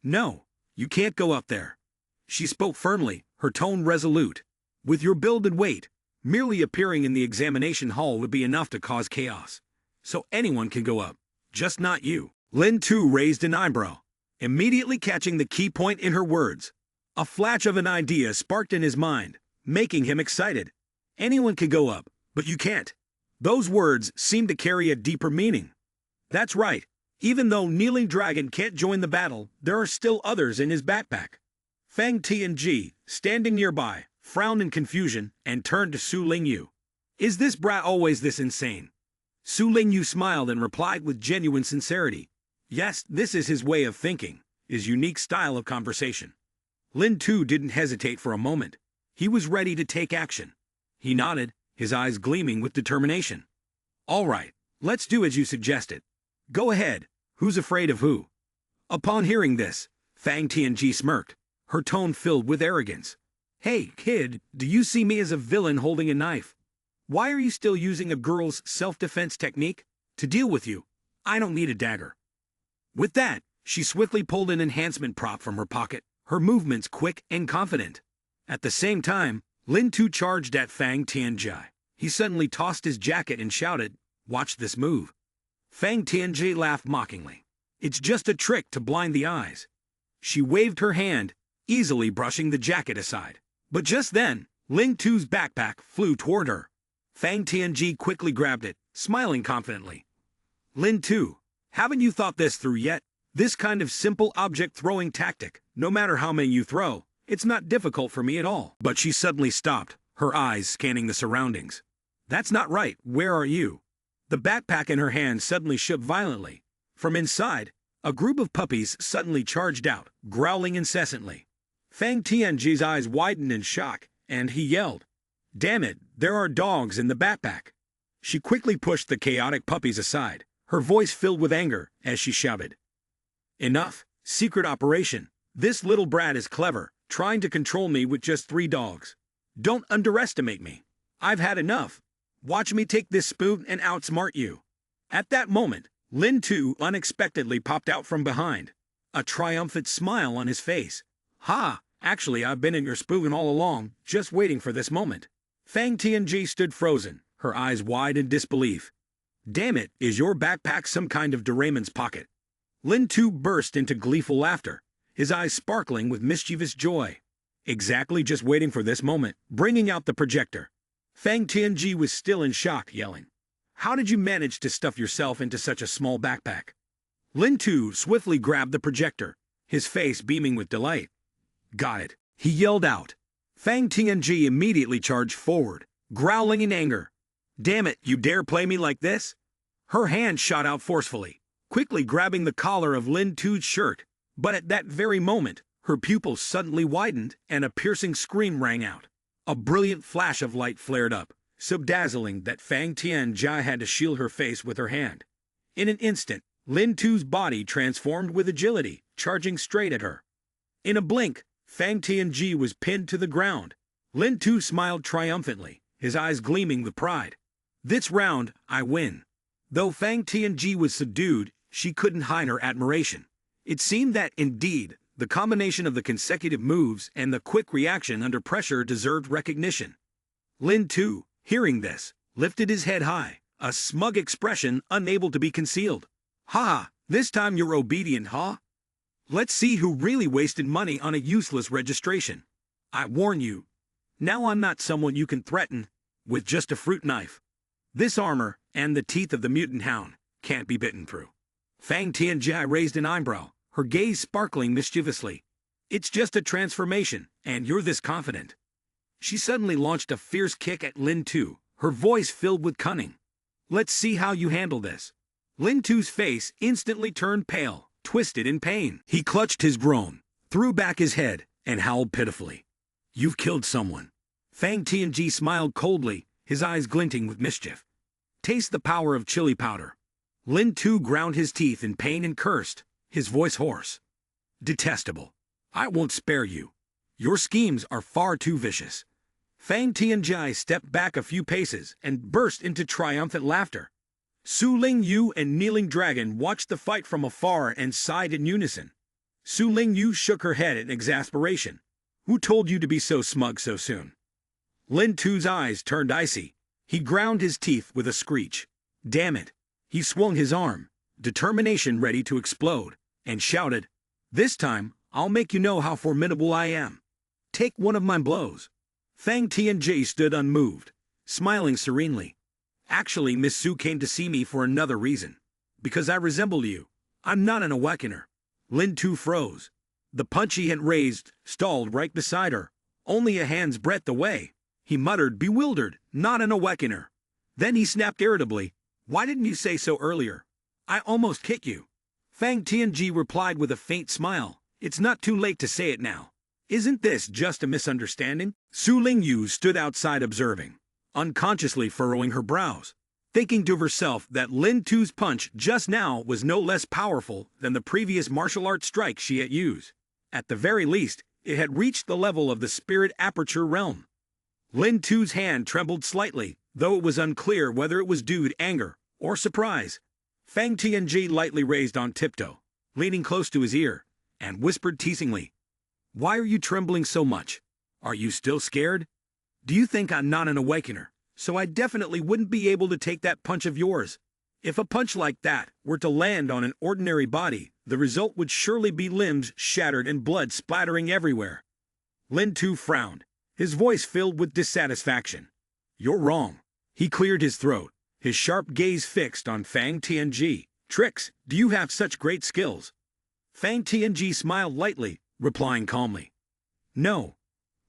No, you can't go up there. She spoke firmly, her tone resolute. With your build and weight, merely appearing in the examination hall would be enough to cause chaos. So anyone can go up, just not you. Lin Tu raised an eyebrow, immediately catching the key point in her words. A flash of an idea sparked in his mind, making him excited. Anyone can go up, but you can't. Those words seemed to carry a deeper meaning. That's right. Even though Kneeling Dragon can't join the battle, there are still others in his backpack. Fang Tianji, standing nearby, frowned in confusion and turned to Su Lingyu. Is this brat always this insane? Su Lingyu smiled and replied with genuine sincerity. Yes, this is his way of thinking, his unique style of conversation. Lin Tu didn't hesitate for a moment. He was ready to take action. He nodded, his eyes gleaming with determination. All right, let's do as you suggested. Go ahead, who's afraid of who? Upon hearing this, Fang Tianji smirked, her tone filled with arrogance. Hey, kid, do you see me as a villain holding a knife? Why are you still using a girl's self-defense technique? To deal with you, I don't need a dagger. With that, she swiftly pulled an enhancement prop from her pocket, her movements quick and confident. At the same time, Lin Tu charged at Fang Tianji. He suddenly tossed his jacket and shouted, watch this move. Fang Tianji laughed mockingly. It's just a trick to blind the eyes. She waved her hand, easily brushing the jacket aside. But just then, Lin Tu's backpack flew toward her. Fang Tianji quickly grabbed it, smiling confidently. Lin Tu, haven't you thought this through yet? This kind of simple object throwing tactic, no matter how many you throw, it's not difficult for me at all. But she suddenly stopped, her eyes scanning the surroundings. That's not right, where are you? The backpack in her hand suddenly shook violently. From inside, a group of puppies suddenly charged out, growling incessantly. Fang Tianji's eyes widened in shock, and he yelled, Damn it, there are dogs in the backpack. She quickly pushed the chaotic puppies aside, her voice filled with anger as she shouted. Enough, secret operation. This little brat is clever, trying to control me with just 3 dogs. Don't underestimate me. I've had enough. Watch me take this spoon and outsmart you. At that moment, Lin Tu unexpectedly popped out from behind, a triumphant smile on his face. Ha! Actually, I've been in your spoon all along, just waiting for this moment. Fang Tianji stood frozen, her eyes wide in disbelief. Damn it, is your backpack some kind of Doraemon's pocket? Lin Tu burst into gleeful laughter, his eyes sparkling with mischievous joy. Exactly, just waiting for this moment, bringing out the projector. Fang Tianji was still in shock, yelling, "How did you manage to stuff yourself into such a small backpack?" Lin Tu swiftly grabbed the projector, his face beaming with delight. "Got it," he yelled out. Fang Tianji immediately charged forward, growling in anger. "Damn it, you dare play me like this?" Her hand shot out forcefully, quickly grabbing the collar of Lin Tu's shirt. But at that very moment, her pupils suddenly widened and a piercing scream rang out. A brilliant flash of light flared up, so dazzling that Fang Tianji had to shield her face with her hand. In an instant, Lin Tu's body transformed with agility, charging straight at her. In a blink, Fang Tianji was pinned to the ground. Lin Tu smiled triumphantly, his eyes gleaming with pride. "This round, I win." Though Fang Tianji was subdued, she couldn't hide her admiration. It seemed that, indeed, the combination of the consecutive moves and the quick reaction under pressure deserved recognition. Lin Tu, hearing this, lifted his head high, a smug expression unable to be concealed. "Ha! This time you're obedient, huh? Let's see who really wasted money on a useless registration. I warn you, now I'm not someone you can threaten with just a fruit knife. This armor, and the teeth of the mutant hound, can't be bitten through." Fang Tianji raised an eyebrow, her gaze sparkling mischievously. "It's just a transformation, and you're this confident." She suddenly launched a fierce kick at Lin Tu, her voice filled with cunning. "Let's see how you handle this." Lin Tu's face instantly turned pale, twisted in pain. He clutched his groin, threw back his head, and howled pitifully. "You've killed someone." Fang Tianji smiled coldly, his eyes glinting with mischief. "Taste the power of chili powder." Lin Tu ground his teeth in pain and cursed, his voice hoarse. "Detestable. I won't spare you. Your schemes are far too vicious." Fang Tianji stepped back a few paces and burst into triumphant laughter. Su Ling Yu and Kneeling Dragon watched the fight from afar and sighed in unison. Su Ling Yu shook her head in exasperation. "Who told you to be so smug so soon?" Lin Tu's eyes turned icy. He ground his teeth with a screech. "Damn it!" He swung his arm, determination ready to explode, and shouted, "This time, I'll make you know how formidable I am. Take one of my blows." Fang Tianji stood unmoved, smiling serenely. "Actually, Miss Su came to see me for another reason. Because I resemble you. I'm not an awakener." Lin Tu froze. The punch he had raised stalled right beside her, only a hand's breadth away. He muttered, bewildered, "Not an awakener." Then he snapped irritably, "Why didn't you say so earlier? I almost kicked you." Fang Tianji replied with a faint smile, "It's not too late to say it now. Isn't this just a misunderstanding?" Su Ling Yu stood outside observing, unconsciously furrowing her brows, thinking to herself that Lin Tu's punch just now was no less powerful than the previous martial arts strike she had used. At the very least, it had reached the level of the spirit aperture realm. Lin Tu's hand trembled slightly, though it was unclear whether it was due to anger or surprise. Fang Tianji lightly raised on tiptoe, leaning close to his ear, and whispered teasingly, "Why are you trembling so much? Are you still scared? Do you think I'm not an awakener, so I definitely wouldn't be able to take that punch of yours? If a punch like that were to land on an ordinary body, the result would surely be limbs shattered and blood splattering everywhere." Lin Tu frowned, his voice filled with dissatisfaction. "You're wrong." He cleared his throat, his sharp gaze fixed on Fang Tianji. "Tricks, do you have such great skills?" Fang Tianji smiled lightly, replying calmly, "No.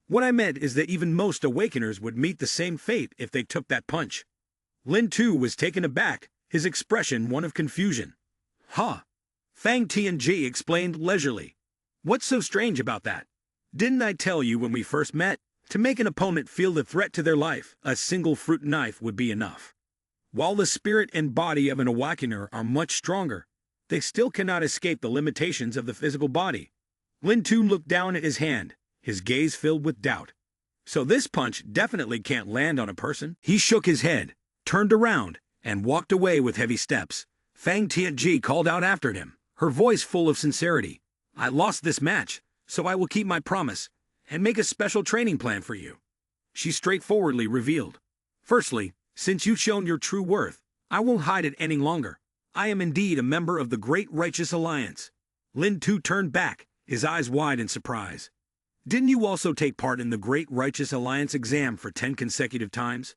What I meant is that even most awakeners would meet the same fate if they took that punch." Lin Tu was taken aback, his expression one of confusion. "Huh?" Fang Tianji explained leisurely. "What's so strange about that? Didn't I tell you when we first met? To make an opponent feel the threat to their life, a single fruit knife would be enough. While the spirit and body of an awakener are much stronger, they still cannot escape the limitations of the physical body." Lin Tu looked down at his hand, his gaze filled with doubt. "So this punch definitely can't land on a person?" He shook his head, turned around, and walked away with heavy steps. Fang Tianji called out after him, her voice full of sincerity, "I lost this match, so I will keep my promise and make a special training plan for you." She straightforwardly revealed, "Firstly, since you've shown your true worth, I won't hide it any longer. I am indeed a member of the Great Righteous Alliance." Lin Tu turned back, his eyes wide in surprise. Didn't you also take part in the Great Righteous Alliance exam for 10 consecutive times?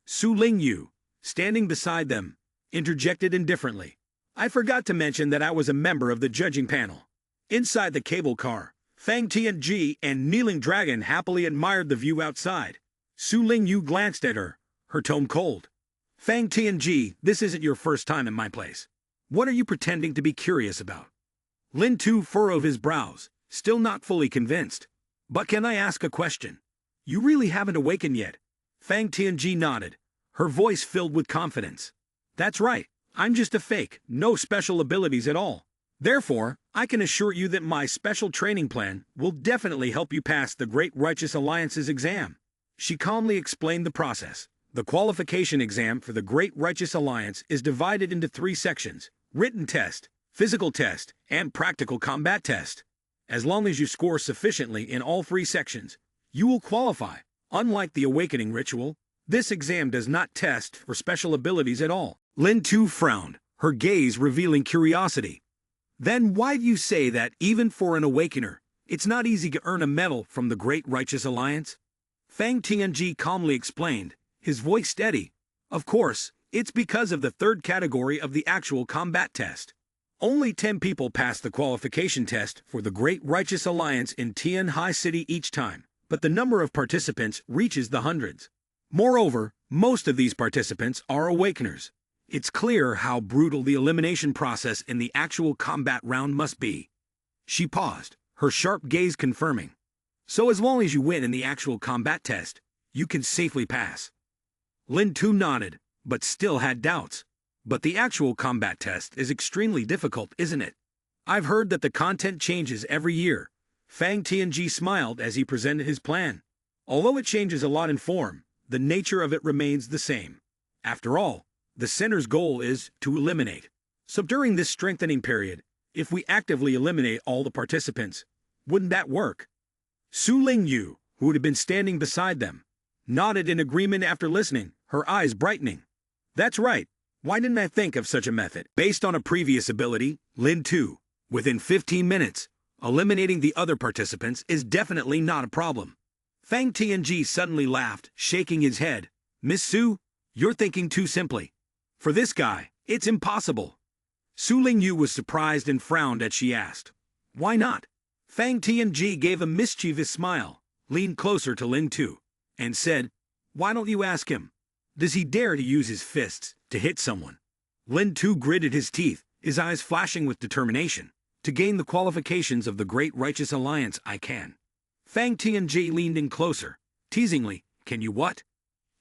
Su Lingyu, standing beside them, interjected indifferently. I forgot to mention that I was a member of the judging panel. Inside the cable car, Fang Tianji and Kneeling Dragon happily admired the view outside. Su Lingyu glanced at her, her tone cold. Fang Tianji, this isn't your first time in my place. What are you pretending to be curious about? Lin Tu furrowed his brows, still not fully convinced. But can I ask a question? You really haven't awakened yet. Fang Tianji nodded, her voice filled with confidence. That's right, I'm just a fake, no special abilities at all. Therefore, I can assure you that my special training plan will definitely help you pass the Great Righteous Alliance's exam. She calmly explained the process. The qualification exam for the Great Righteous Alliance is divided into 3 sections: written test, physical test, and practical combat test. As long as you score sufficiently in all 3 sections, you will qualify. Unlike the awakening ritual, this exam does not test for special abilities at all. Lin Tu frowned, her gaze revealing curiosity. Then why do you say that even for an awakener, it's not easy to earn a medal from the Great Righteous Alliance? Fang Tianji calmly explained, his voice steady. Of course, it's because of the 3rd category of the actual combat test. Only 10 people pass the qualification test for the Great Righteous Alliance in Tian Hai City each time, but the number of participants reaches the hundreds. Moreover, most of these participants are awakeners. It's clear how brutal the elimination process in the actual combat round must be. She paused, her sharp gaze confirming. So as long as you win in the actual combat test, you can safely pass. Lin Tu nodded, but still had doubts. But the actual combat test is extremely difficult, isn't it? I've heard that the content changes every year. Fang Tianji smiled as he presented his plan. Although it changes a lot in form, the nature of it remains the same. After all, the center's goal is to eliminate. So during this strengthening period, if we actively eliminate all the participants, wouldn't that work? Su Lingyu, who had been standing beside them, nodded in agreement after listening, her eyes brightening. That's right. Why didn't I think of such a method? Based on a previous ability, Lin Tu, within 15 minutes, eliminating the other participants is definitely not a problem. Fang Tianji suddenly laughed, shaking his head. Miss Su, you're thinking too simply. For this guy, it's impossible. Su Lingyu was surprised and frowned as she asked. Why not? Fang Tianji gave a mischievous smile, leaned closer to Lin Tu, and said, Why don't you ask him? Does he dare to use his fists to hit someone? Lin Tu gritted his teeth, his eyes flashing with determination. To gain the qualifications of the Great Righteous Alliance, I can. Fang Tianji leaned in closer, teasingly, Can you what?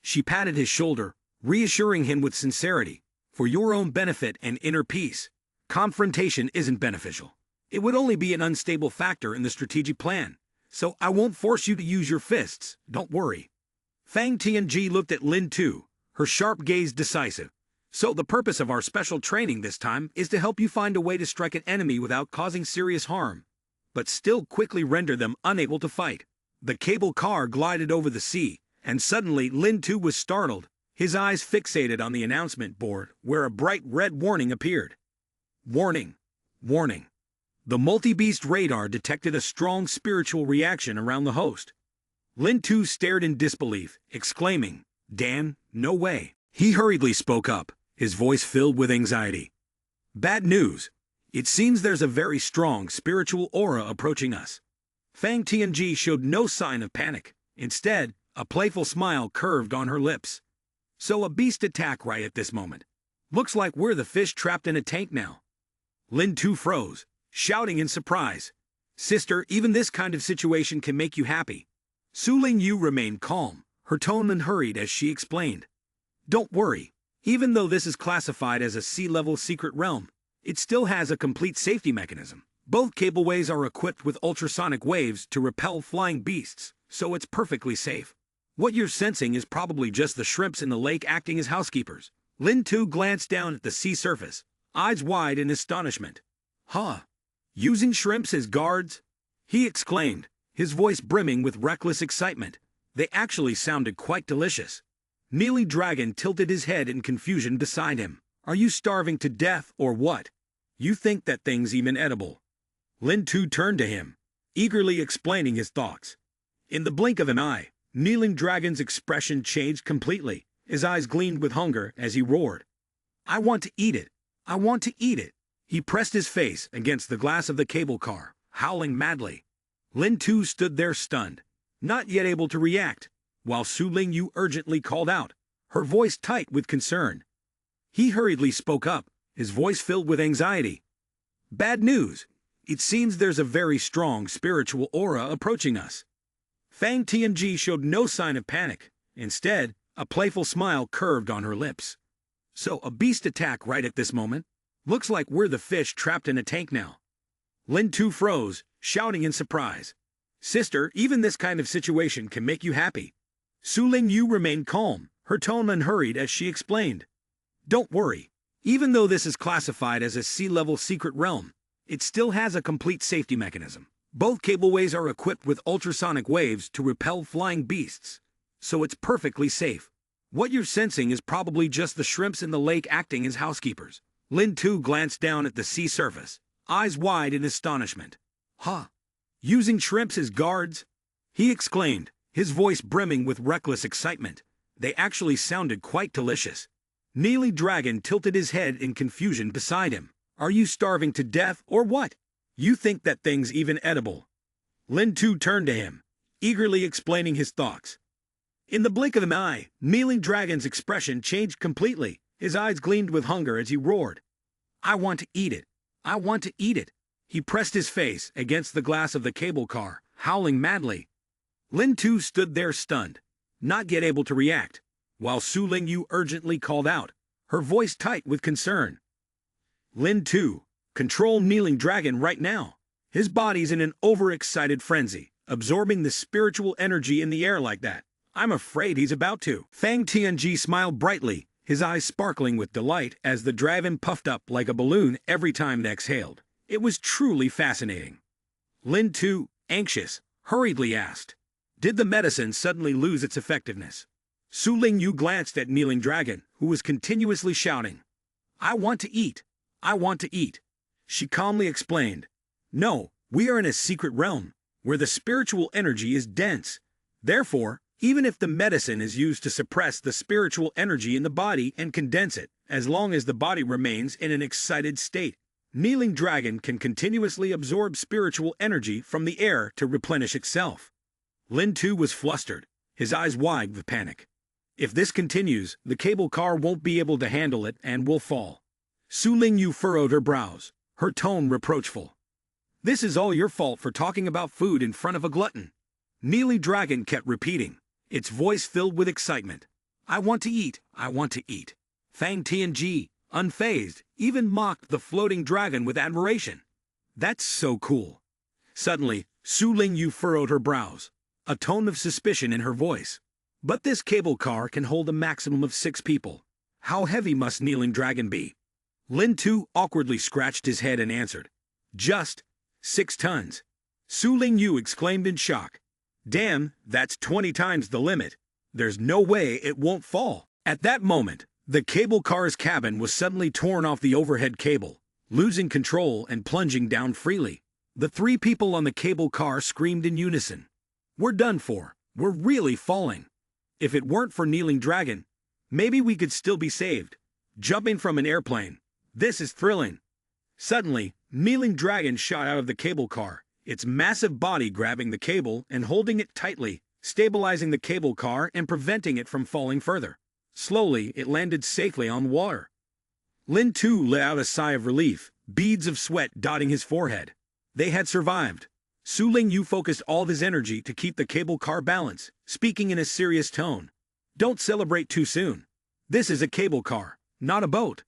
She patted his shoulder, reassuring him with sincerity. For your own benefit and inner peace, confrontation isn't beneficial. It would only be an unstable factor in the strategic plan. So I won't force you to use your fists, don't worry. Fang Tianji looked at Lin Tu, her sharp gaze decisive. So the purpose of our special training this time is to help you find a way to strike an enemy without causing serious harm, but still quickly render them unable to fight. The cable car glided over the sea, and suddenly Lin Tu was startled, his eyes fixated on the announcement board where a bright red warning appeared. Warning. Warning. The multi-beast radar detected a strong spiritual reaction around the host. Lin Tu stared in disbelief, exclaiming, Dan, no way. He hurriedly spoke up, his voice filled with anxiety. Bad news. It seems there's a very strong spiritual aura approaching us. Fang Tianji showed no sign of panic. Instead, a playful smile curved on her lips. So a beast attack right at this moment. Looks like we're the fish trapped in a tank now. Lin Tu froze, shouting in surprise. Sister, even this kind of situation can make you happy. Su Lingyu remained calm, her tone unhurried as she explained. Don't worry, even though this is classified as a sea-level secret realm, it still has a complete safety mechanism. Both cableways are equipped with ultrasonic waves to repel flying beasts, so it's perfectly safe. What you're sensing is probably just the shrimps in the lake acting as housekeepers. Lin Tu glanced down at the sea surface, eyes wide in astonishment. Huh? Using shrimps as guards? He exclaimed, his voice brimming with reckless excitement. They actually sounded quite delicious. Kneeling Dragon tilted his head in confusion beside him. Are you starving to death or what? You think that thing's even edible? Lin Tu turned to him, eagerly explaining his thoughts. In the blink of an eye, Kneeling Dragon's expression changed completely. His eyes gleamed with hunger as he roared. I want to eat it. I want to eat it. He pressed his face against the glass of the cable car, howling madly. Lin Tu stood there stunned, not yet able to react, while Su Lingyu urgently called out, her voice tight with concern. He hurriedly spoke up, his voice filled with anxiety. Bad news. It seems there's a very strong spiritual aura approaching us. Fang Tianji showed no sign of panic. Instead, a playful smile curved on her lips. So a beast attack right at this moment? Looks like we're the fish trapped in a tank now. Lin Tu froze, shouting in surprise. Sister, even this kind of situation can make you happy. Su Lingyu remained calm, her tone unhurried as she explained. Don't worry. Even though this is classified as a sea-level secret realm, it still has a complete safety mechanism. Both cableways are equipped with ultrasonic waves to repel flying beasts, so it's perfectly safe. What you're sensing is probably just the shrimps in the lake acting as housekeepers. Lin Tu glanced down at the sea surface, eyes wide in astonishment. Huh? Using shrimps as guards? He exclaimed, his voice brimming with reckless excitement. They actually sounded quite delicious. Kneeling Dragon tilted his head in confusion beside him. Are you starving to death or what? You think that thing's even edible? Lin Tu turned to him, eagerly explaining his thoughts. In the blink of an eye, Kneeling Dragon's expression changed completely. His eyes gleamed with hunger as he roared. I want to eat it. I want to eat it. He pressed his face against the glass of the cable car, howling madly. Lin Tu stood there stunned, not yet able to react, while Su Lingyu urgently called out, her voice tight with concern. Lin Tu, control Kneeling Dragon right now. His body's in an overexcited frenzy, absorbing the spiritual energy in the air like that. I'm afraid he's about to. Fang Tianji smiled brightly, his eyes sparkling with delight as the dragon puffed up like a balloon every time it exhaled. It was truly fascinating. Lin Tu, anxious, hurriedly asked, did the medicine suddenly lose its effectiveness? Su Lingyu glanced at Kneeling Dragon, who was continuously shouting, I want to eat. I want to eat. She calmly explained, no, we are in a secret realm, where the spiritual energy is dense. Therefore, even if the medicine is used to suppress the spiritual energy in the body and condense it, as long as the body remains in an excited state, Kneeling Dragon can continuously absorb spiritual energy from the air to replenish itself. Lin Tu was flustered, his eyes wide with panic. If this continues, the cable car won't be able to handle it and will fall. Su Lingyu furrowed her brows, her tone reproachful. This is all your fault for talking about food in front of a glutton. Kneeling Dragon kept repeating, its voice filled with excitement. I want to eat, I want to eat. Fang Tianji, unfazed, even mocked the floating dragon with admiration. That's so cool. Suddenly, Su Lingyu furrowed her brows, a tone of suspicion in her voice. But this cable car can hold a maximum of 6 people. How heavy must Kneeling Dragon be? Lin Tu awkwardly scratched his head and answered, just 6 tons. Su Lingyu exclaimed in shock. Damn, that's 20 times the limit. There's no way it won't fall. At that moment, the cable car's cabin was suddenly torn off the overhead cable, losing control and plunging down freely. The 3 people on the cable car screamed in unison. We're done for. We're really falling. If it weren't for Kneeling Dragon, maybe we could still be saved. Jumping from an airplane. This is thrilling. Suddenly, Kneeling Dragon shot out of the cable car, its massive body grabbing the cable and holding it tightly, stabilizing the cable car and preventing it from falling further. Slowly, it landed safely on water. Lin Tu let out a sigh of relief, beads of sweat dotting his forehead. They had survived. Su Lingyu focused all of his energy to keep the cable car balanced, speaking in a serious tone. Don't celebrate too soon. This is a cable car, not a boat.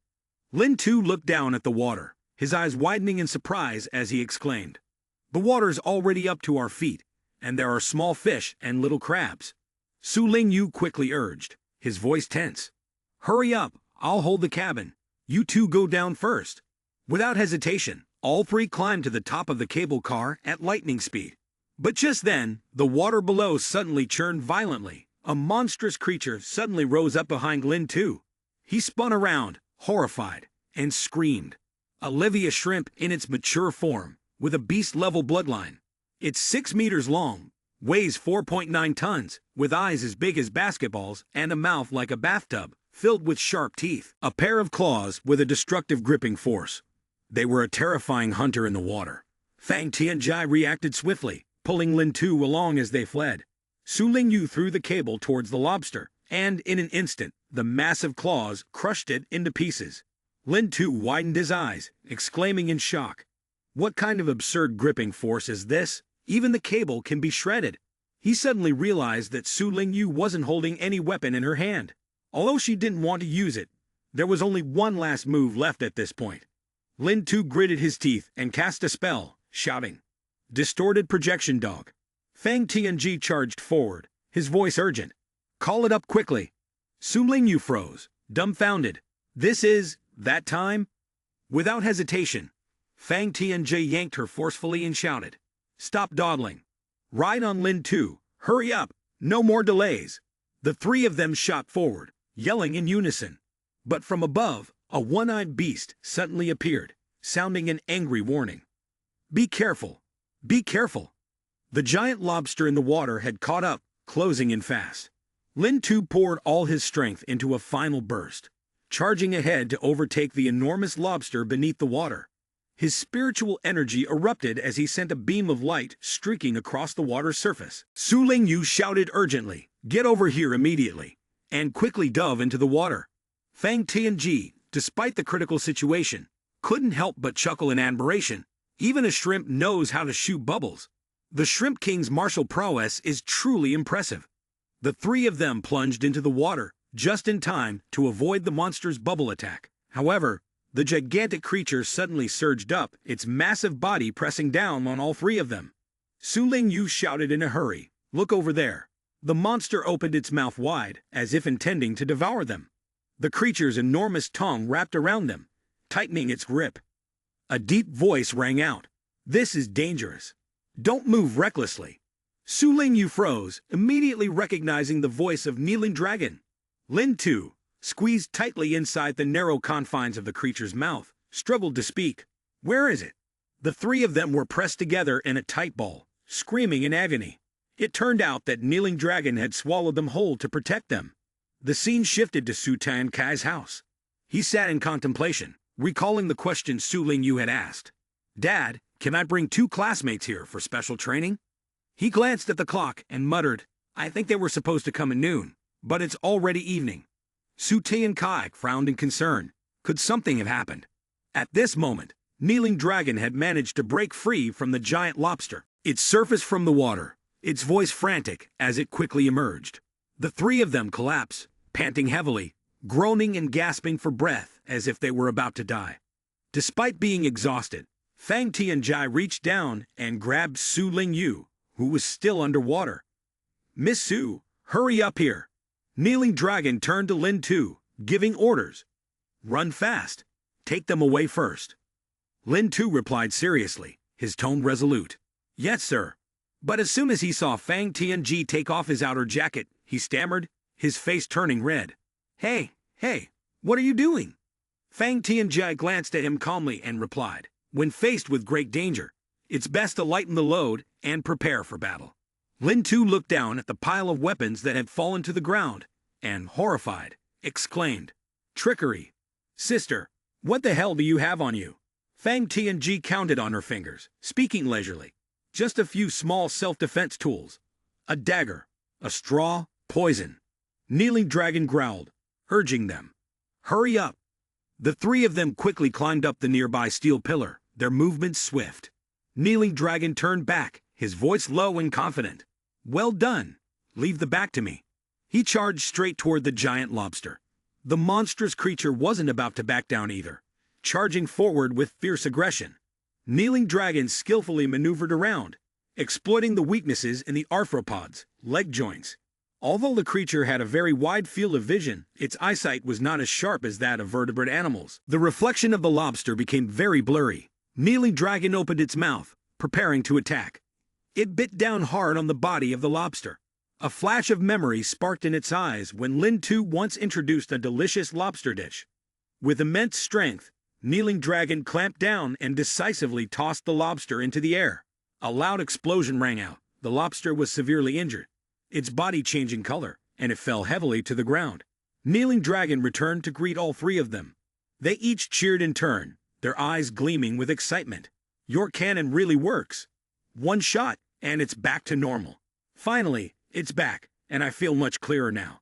Lin Tu looked down at the water, his eyes widening in surprise as he exclaimed. The water's already up to our feet, and there are small fish and little crabs. Su Lingyu quickly urged, his voice tense. Hurry up, I'll hold the cabin. You 2 go down first. Without hesitation, all 3 climbed to the top of the cable car at lightning speed. But just then, the water below suddenly churned violently. A monstrous creature suddenly rose up behind Lin Tu. He spun around, horrified, and screamed. A Livia shrimp in its mature form, with a beast-level bloodline. It's 6 meters long, weighs 4.9 tons, with eyes as big as basketballs and a mouth like a bathtub, filled with sharp teeth. A pair of claws with a destructive gripping force. They were a terrifying hunter in the water. Fang Tianjai reacted swiftly, pulling Lin Tu along as they fled. Su Lingyu threw the cable towards the lobster, and in an instant, the massive claws crushed it into pieces. Lin Tu widened his eyes, exclaiming in shock. What kind of absurd gripping force is this? Even the cable can be shredded. He suddenly realized that Su Lingyu wasn't holding any weapon in her hand. Although she didn't want to use it, there was only one last move left at this point. Lin Tu gritted his teeth and cast a spell, shouting, "Distorted projection dog." Fang Tianji charged forward, his voice urgent. "Call it up quickly." Su Lingyu froze, dumbfounded. "This is that time?" Without hesitation, Fang Tianji yanked her forcefully and shouted, "Stop dawdling. Ride on Lin Tu, hurry up, no more delays." The three of them shot forward, yelling in unison. But from above, a one-eyed beast suddenly appeared, sounding an angry warning. "Be careful! Be careful!" The giant lobster in the water had caught up, closing in fast. Lin Tu poured all his strength into a final burst, charging ahead to overtake the enormous lobster beneath the water. His spiritual energy erupted as he sent a beam of light streaking across the water's surface. Su Lingyu shouted urgently, "Get over here immediately," and quickly dove into the water. Fang Tianji, despite the critical situation, couldn't help but chuckle in admiration. Even a shrimp knows how to shoot bubbles. The Shrimp King's martial prowess is truly impressive. The three of them plunged into the water, just in time to avoid the monster's bubble attack. However, the gigantic creature suddenly surged up, its massive body pressing down on all three of them. Su Lingyu shouted in a hurry, "Look over there." The monster opened its mouth wide, as if intending to devour them. The creature's enormous tongue wrapped around them, tightening its grip. A deep voice rang out, "This is dangerous. Don't move recklessly." Su Lingyu froze, immediately recognizing the voice of Kneeling Dragon. Lin Tu, squeezed tightly inside the narrow confines of the creature's mouth, struggled to speak. "Where is it?" The three of them were pressed together in a tight ball, screaming in agony. It turned out that Kneeling Dragon had swallowed them whole to protect them. The scene shifted to Su Tiankai's house. He sat in contemplation, recalling the question Su Lingyu had asked. "Dad, can I bring 2 classmates here for special training?" He glanced at the clock and muttered, "I think they were supposed to come at noon, but it's already evening." Su Tiankai frowned in concern. Could something have happened? At this moment, Kneeling Dragon had managed to break free from the giant lobster. It surfaced from the water, its voice frantic as it quickly emerged. The three of them collapsed, panting heavily, groaning and gasping for breath as if they were about to die. Despite being exhausted, Fang Tianjai reached down and grabbed Su Lingyu, who was still underwater. "Miss Su, hurry up here." Kneeling Dragon turned to Lin Tu, giving orders. "Run fast. Take them away first." Lin Tu replied seriously, his tone resolute. "Yes, sir." But as soon as he saw Fang Tianji take off his outer jacket, he stammered, his face turning red. Hey, what are you doing?" Fang Tianji glanced at him calmly and replied, "When faced with great danger, it's best to lighten the load and prepare for battle." Lin Tu looked down at the pile of weapons that had fallen to the ground, and, horrified, exclaimed, "Trickery! Sister, what the hell do you have on you?" Fang Tianji counted on her fingers, speaking leisurely. "Just a few small self-defense tools. A dagger, a straw, poison." Kneeling Dragon growled, urging them, "Hurry up." The three of them quickly climbed up the nearby steel pillar, their movements swift. Kneeling Dragon turned back, his voice low and confident. "Well done. Leave the back to me." He charged straight toward the giant lobster. The monstrous creature wasn't about to back down either, charging forward with fierce aggression. Kneeling Dragon skillfully maneuvered around, exploiting the weaknesses in the arthropods, leg joints. Although the creature had a very wide field of vision, its eyesight was not as sharp as that of vertebrate animals. The reflection of the lobster became very blurry. Kneeling Dragon opened its mouth, preparing to attack. It bit down hard on the body of the lobster. A flash of memory sparked in its eyes when Lin Tu once introduced a delicious lobster dish. With immense strength, Kneeling Dragon clamped down and decisively tossed the lobster into the air. A loud explosion rang out. The lobster was severely injured, its body changing color, and it fell heavily to the ground. Kneeling Dragon returned to greet all three of them. They each cheered in turn, their eyes gleaming with excitement. Your cannon really works. One shot, and it's back to normal. Finally, it's back, and I feel much clearer now.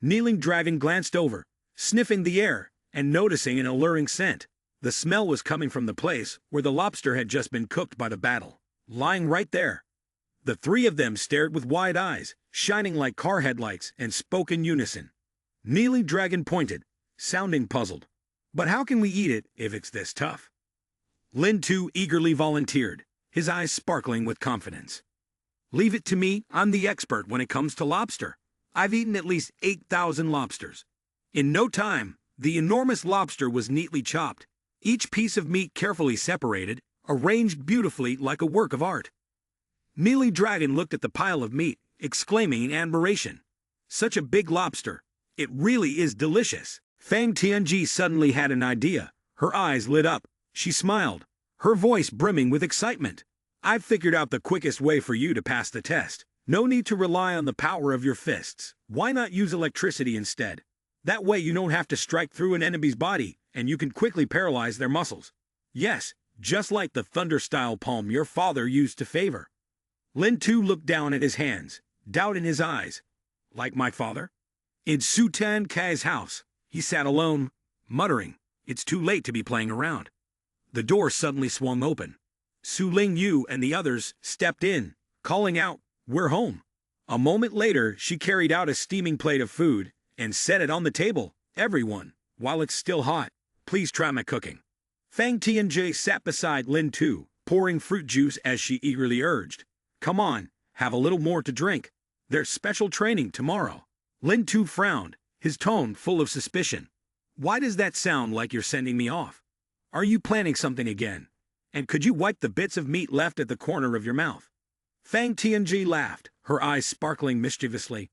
Kneeling Dragon glanced over, sniffing the air, and noticing an alluring scent. The smell was coming from the place where the lobster had just been cooked by the battle, lying right there. The three of them stared with wide eyes, shining like car headlights, and spoke in unison. Kneeling Dragon pointed, sounding puzzled. But how can we eat it if it's this tough? Lin Tu eagerly volunteered, his eyes sparkling with confidence. Leave it to me, I'm the expert when it comes to lobster. I've eaten at least 8,000 lobsters. In no time, the enormous lobster was neatly chopped, each piece of meat carefully separated, arranged beautifully like a work of art. Kneeling Dragon looked at the pile of meat, exclaiming in admiration. Such a big lobster. It really is delicious. Fang Tianji suddenly had an idea. Her eyes lit up. She smiled, her voice brimming with excitement. I've figured out the quickest way for you to pass the test. No need to rely on the power of your fists. Why not use electricity instead? That way you don't have to strike through an enemy's body, and you can quickly paralyze their muscles. Yes, just like the thunder-style palm your father used to favor. Lin Tu looked down at his hands, doubt in his eyes. Like my father? In Su Tan Kai's house, he sat alone, muttering, it's too late to be playing around. The door suddenly swung open. Su Ling Yu and the others stepped in, calling out, we're home. A moment later, she carried out a steaming plate of food and set it on the table. Everyone, while it's still hot, please try my cooking. Fang Tianjie sat beside Lin Tu, pouring fruit juice as she eagerly urged. Come on, have a little more to drink. There's special training tomorrow. Lin Tu frowned, his tone full of suspicion. Why does that sound like you're sending me off? Are you planning something again? And could you wipe the bits of meat left at the corner of your mouth? Fang Tianji laughed, her eyes sparkling mischievously.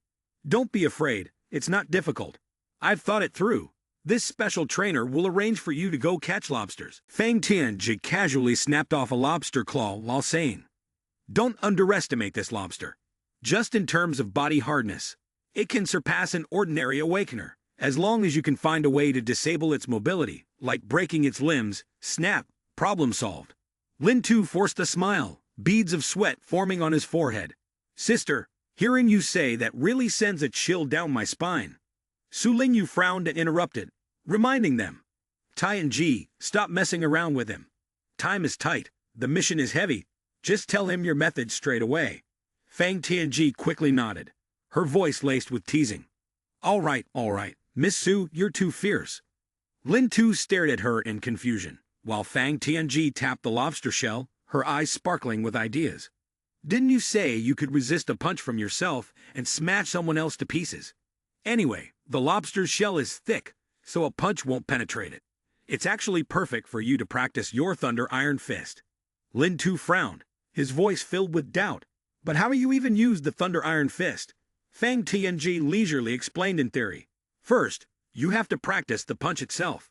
Don't be afraid, it's not difficult. I've thought it through. This special trainer will arrange for you to go catch lobsters. Fang Tianji casually snapped off a lobster claw while saying, don't underestimate this lobster. Just in terms of body hardness, it can surpass an ordinary awakener, as long as you can find a way to disable its mobility, like breaking its limbs. Snap, problem solved. Lin Tu forced a smile, beads of sweat forming on his forehead. Sister, hearing you say that really sends a chill down my spine. Su Lingyu frowned and interrupted, reminding them. Tianji, stop messing around with him. Time is tight, the mission is heavy. Just tell him your methods straight away. Fang Tianji quickly nodded, her voice laced with teasing. All right, Miss Su, you're too fierce. Lin Tu stared at her in confusion, while Fang Tianji tapped the lobster shell, her eyes sparkling with ideas. Didn't you say you could resist a punch from yourself and smash someone else to pieces? Anyway, the lobster's shell is thick, so a punch won't penetrate it. It's actually perfect for you to practice your Thunder Iron Fist. Lin Tu frowned, his voice filled with doubt. But how do you even use the Thunder Iron Fist? Fang Tianji leisurely explained in theory. First, you have to practice the punch itself.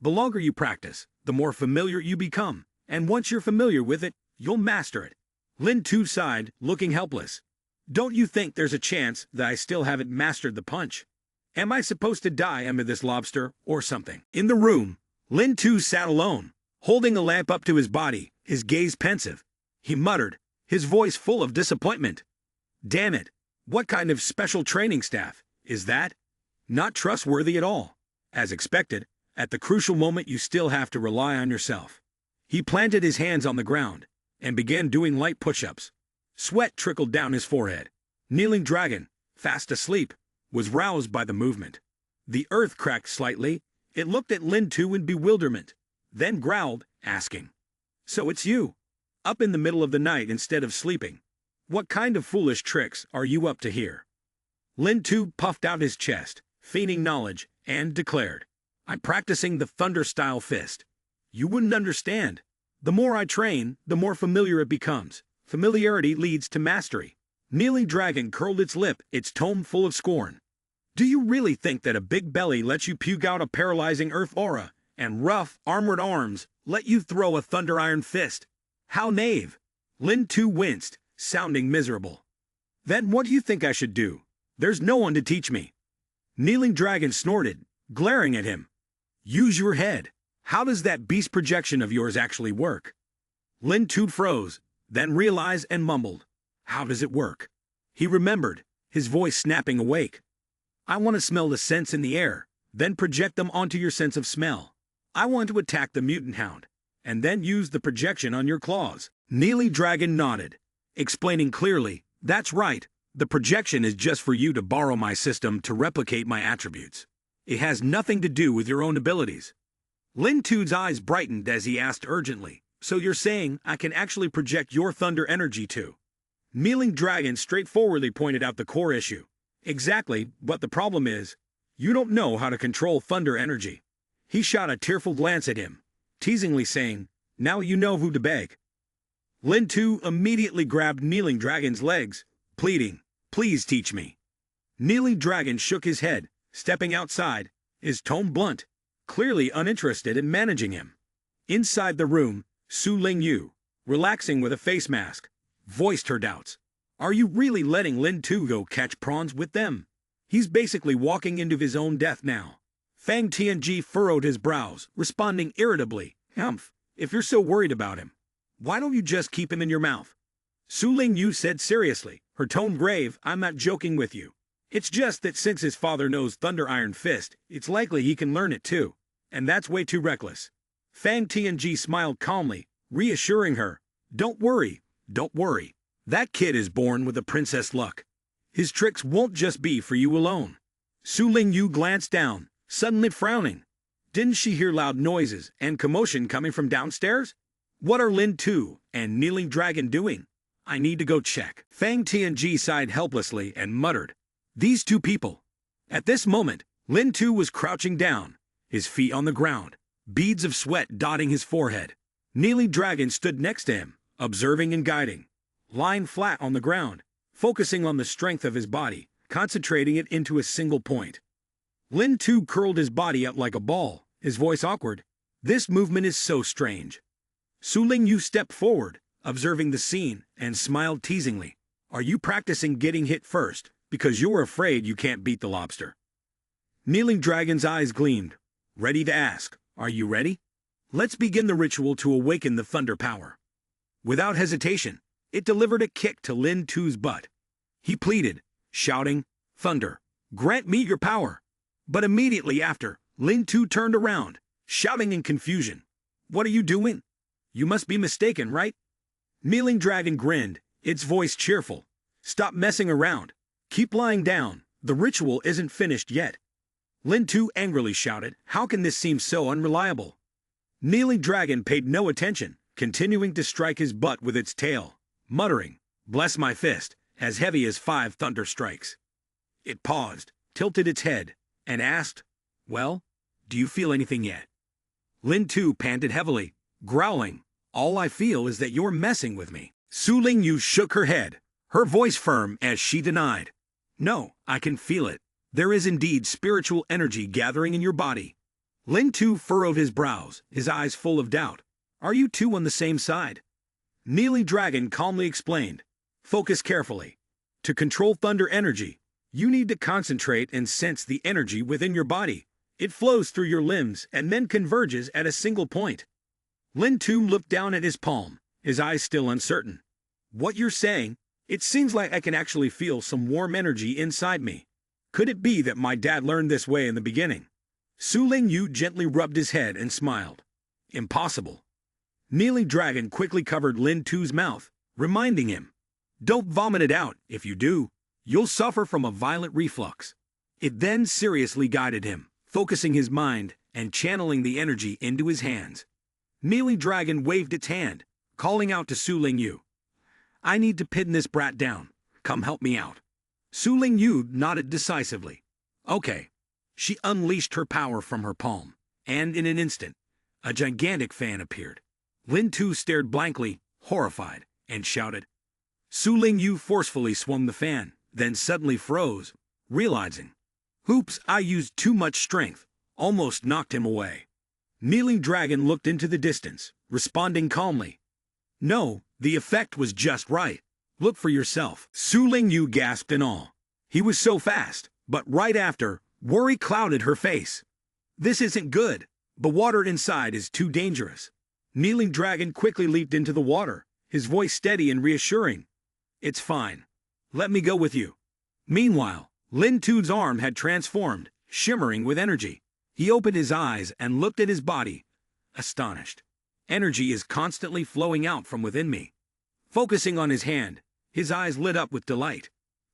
The longer you practice, the more familiar you become, and once you're familiar with it, you'll master it. Lin Tu sighed, looking helpless. Don't you think there's a chance that I still haven't mastered the punch? Am I supposed to die under this lobster, or something? In the room, Lin Tu sat alone, holding a lamp up to his body, his gaze pensive. He muttered, his voice full of disappointment. Damn it, what kind of special training staff is that? Not trustworthy at all. As expected, at the crucial moment you still have to rely on yourself. He planted his hands on the ground and began doing light push-ups. Sweat trickled down his forehead. Kneeling Dragon, fast asleep, was roused by the movement. The earth cracked slightly. It looked at Lin Tu in bewilderment, then growled, asking, So it's you? Up in the middle of the night instead of sleeping. What kind of foolish tricks are you up to here? Lin Tu puffed out his chest, feigning knowledge, and declared, I'm practicing the Thunder-style fist. You wouldn't understand. The more I train, the more familiar it becomes. Familiarity leads to mastery. Kneeling Dragon curled its lip, its tone full of scorn. Do you really think that a big belly lets you puke out a paralyzing earth aura, and rough, armored arms let you throw a thunder iron fist. How knave! Lin Tu winced, sounding miserable. Then what do you think I should do? There's no one to teach me. Kneeling Dragon snorted, glaring at him. Use your head. How does that beast projection of yours actually work? Lin Tu froze, then realized and mumbled. How does it work? He remembered, his voice snapping awake. I want to smell the scents in the air, then project them onto your sense of smell. I want to attack the mutant hound, and then use the projection on your claws. Kneeling Dragon nodded, explaining clearly, that's right, the projection is just for you to borrow my system to replicate my attributes. It has nothing to do with your own abilities. Lin Tu's eyes brightened as he asked urgently, so you're saying I can actually project your thunder energy too? Kneeling Dragon straightforwardly pointed out the core issue. Exactly, but the problem is, you don't know how to control thunder energy. He shot a tearful glance at him, teasingly saying, now you know who to beg. Lin Tu immediately grabbed Kneeling Dragon's legs, pleading, please teach me. Kneeling Dragon shook his head, stepping outside, his tone blunt, clearly uninterested in managing him. Inside the room, Su Lingyu, relaxing with a face mask, voiced her doubts. Are you really letting Lin Tu go catch prawns with them? He's basically walking into his own death now. Fang Tianji furrowed his brows, responding irritably, Humph, if you're so worried about him, why don't you just keep him in your mouth? Su Lingyu said seriously, her tone grave, I'm not joking with you. It's just that since his father knows Thunder Iron Fist, it's likely he can learn it too. And that's way too reckless. Fang Tianji smiled calmly, reassuring her, don't worry, don't worry. That kid is born with a princess luck. His tricks won't just be for you alone. Su Lingyu glanced down, suddenly frowning. Didn't she hear loud noises and commotion coming from downstairs? What are Lin Tu and Kneeling Dragon doing? I need to go check. Fang Tianji sighed helplessly and muttered, these two people. At this moment, Lin Tu was crouching down, his feet on the ground, beads of sweat dotting his forehead. Kneeling Dragon stood next to him, observing and guiding. Lying flat on the ground, focusing on the strength of his body, concentrating it into a single point. Lin Tu curled his body up like a ball, his voice awkward. This movement is so strange. Su Lingyu stepped forward, observing the scene, and smiled teasingly. Are you practicing getting hit first, because you're afraid you can't beat the lobster? Kneeling Dragon's eyes gleamed, ready to ask, are you ready? Let's begin the ritual to awaken the thunder power. Without hesitation, it delivered a kick to Lin Tu's butt. He pleaded, shouting, thunder, grant me your power. But immediately after, Lin Tu turned around, shouting in confusion. What are you doing? You must be mistaken, right? Kneeling Dragon grinned, its voice cheerful. Stop messing around. Keep lying down. The ritual isn't finished yet. Lin Tu angrily shouted, how can this seem so unreliable? Kneeling Dragon paid no attention, continuing to strike his butt with its tail, muttering, bless my fist, as heavy as 5 thunder strikes. It paused, tilted its head, and asked, well, do you feel anything yet? Lin Tu panted heavily, growling, all I feel is that you're messing with me. Su Lingyu shook her head, her voice firm as she denied. No, I can feel it. There is indeed spiritual energy gathering in your body. Lin Tu furrowed his brows, his eyes full of doubt. Are you two on the same side? Kneeling Dragon calmly explained. Focus carefully. To control thunder energy, you need to concentrate and sense the energy within your body. It flows through your limbs and then converges at a single point. Lin Tu looked down at his palm, his eyes still uncertain. What you're saying, it seems like I can actually feel some warm energy inside me. Could it be that my dad learned this way in the beginning? Su Lingyu gently rubbed his head and smiled. Impossible. Kneeling Dragon quickly covered Lin Tu's mouth, reminding him, don't vomit it out. If you do, you'll suffer from a violent reflux. It then seriously guided him, focusing his mind and channeling the energy into his hands. Kneeling Dragon waved its hand, calling out to Su Lingyu. I need to pin this brat down. Come help me out. Su Lingyu nodded decisively. Okay. She unleashed her power from her palm, and in an instant, a gigantic fan appeared. Lin Tu stared blankly, horrified, and shouted. Su Lingyu forcefully swung the fan, then suddenly froze, realizing, oops, I used too much strength, almost knocked him away. Kneeling Dragon looked into the distance, responding calmly. No, the effect was just right. Look for yourself. Su Lingyu gasped in awe. He was so fast, but right after, worry clouded her face. This isn't good. The water inside is too dangerous. Kneeling Dragon quickly leaped into the water, his voice steady and reassuring. It's fine. Let me go with you. Meanwhile, Lin Tu's arm had transformed, shimmering with energy. He opened his eyes and looked at his body, astonished. Energy is constantly flowing out from within me. Focusing on his hand, his eyes lit up with delight.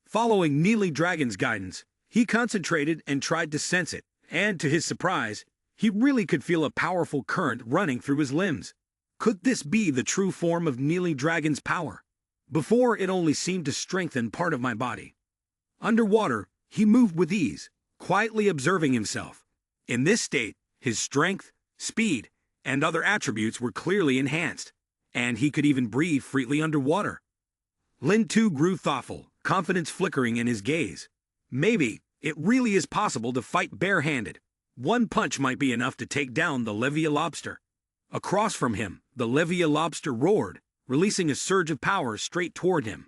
Following Kneeling Dragon's guidance, he concentrated and tried to sense it, and to his surprise, he really could feel a powerful current running through his limbs. Could this be the true form of Kneeling Dragon's power? Before, it only seemed to strengthen part of my body. Underwater, he moved with ease, quietly observing himself. In this state, his strength, speed, and other attributes were clearly enhanced, and he could even breathe freely underwater. Lin Tu grew thoughtful, confidence flickering in his gaze. Maybe it really is possible to fight barehanded. One punch might be enough to take down the Levia lobster. Across from him, the Levia lobster roared, releasing a surge of power straight toward him.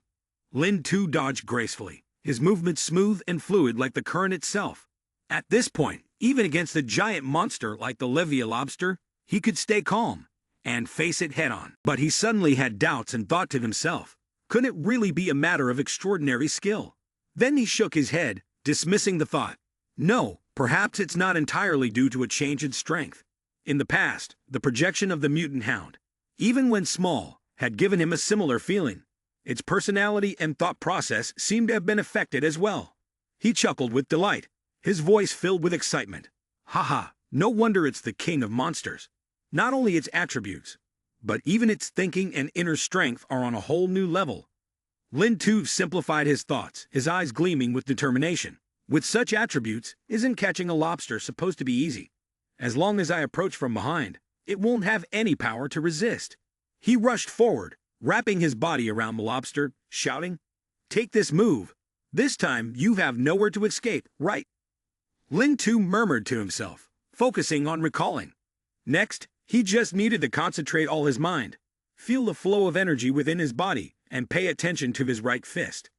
Lin Tu dodged gracefully, his movements smooth and fluid like the current itself. At this point, even against a giant monster like the Levia lobster, he could stay calm and face it head-on. But he suddenly had doubts and thought to himself, could it really be a matter of extraordinary skill? Then he shook his head, dismissing the thought. No, perhaps it's not entirely due to a change in strength. In the past, the projection of the mutant hound, even when small, had given him a similar feeling. Its personality and thought process seemed to have been affected as well. He chuckled with delight, his voice filled with excitement. Haha, no wonder it's the king of monsters. Not only its attributes, but even its thinking and inner strength are on a whole new level. Lin Tu simplified his thoughts, his eyes gleaming with determination. With such attributes, isn't catching a lobster supposed to be easy? As long as I approach from behind, it won't have any power to resist. He rushed forward, wrapping his body around the lobster, shouting, Take this move. This time you have nowhere to escape, right? Lin Tu murmured to himself, focusing on recalling. Next, he just needed to concentrate all his mind, feel the flow of energy within his body, and pay attention to his right fist.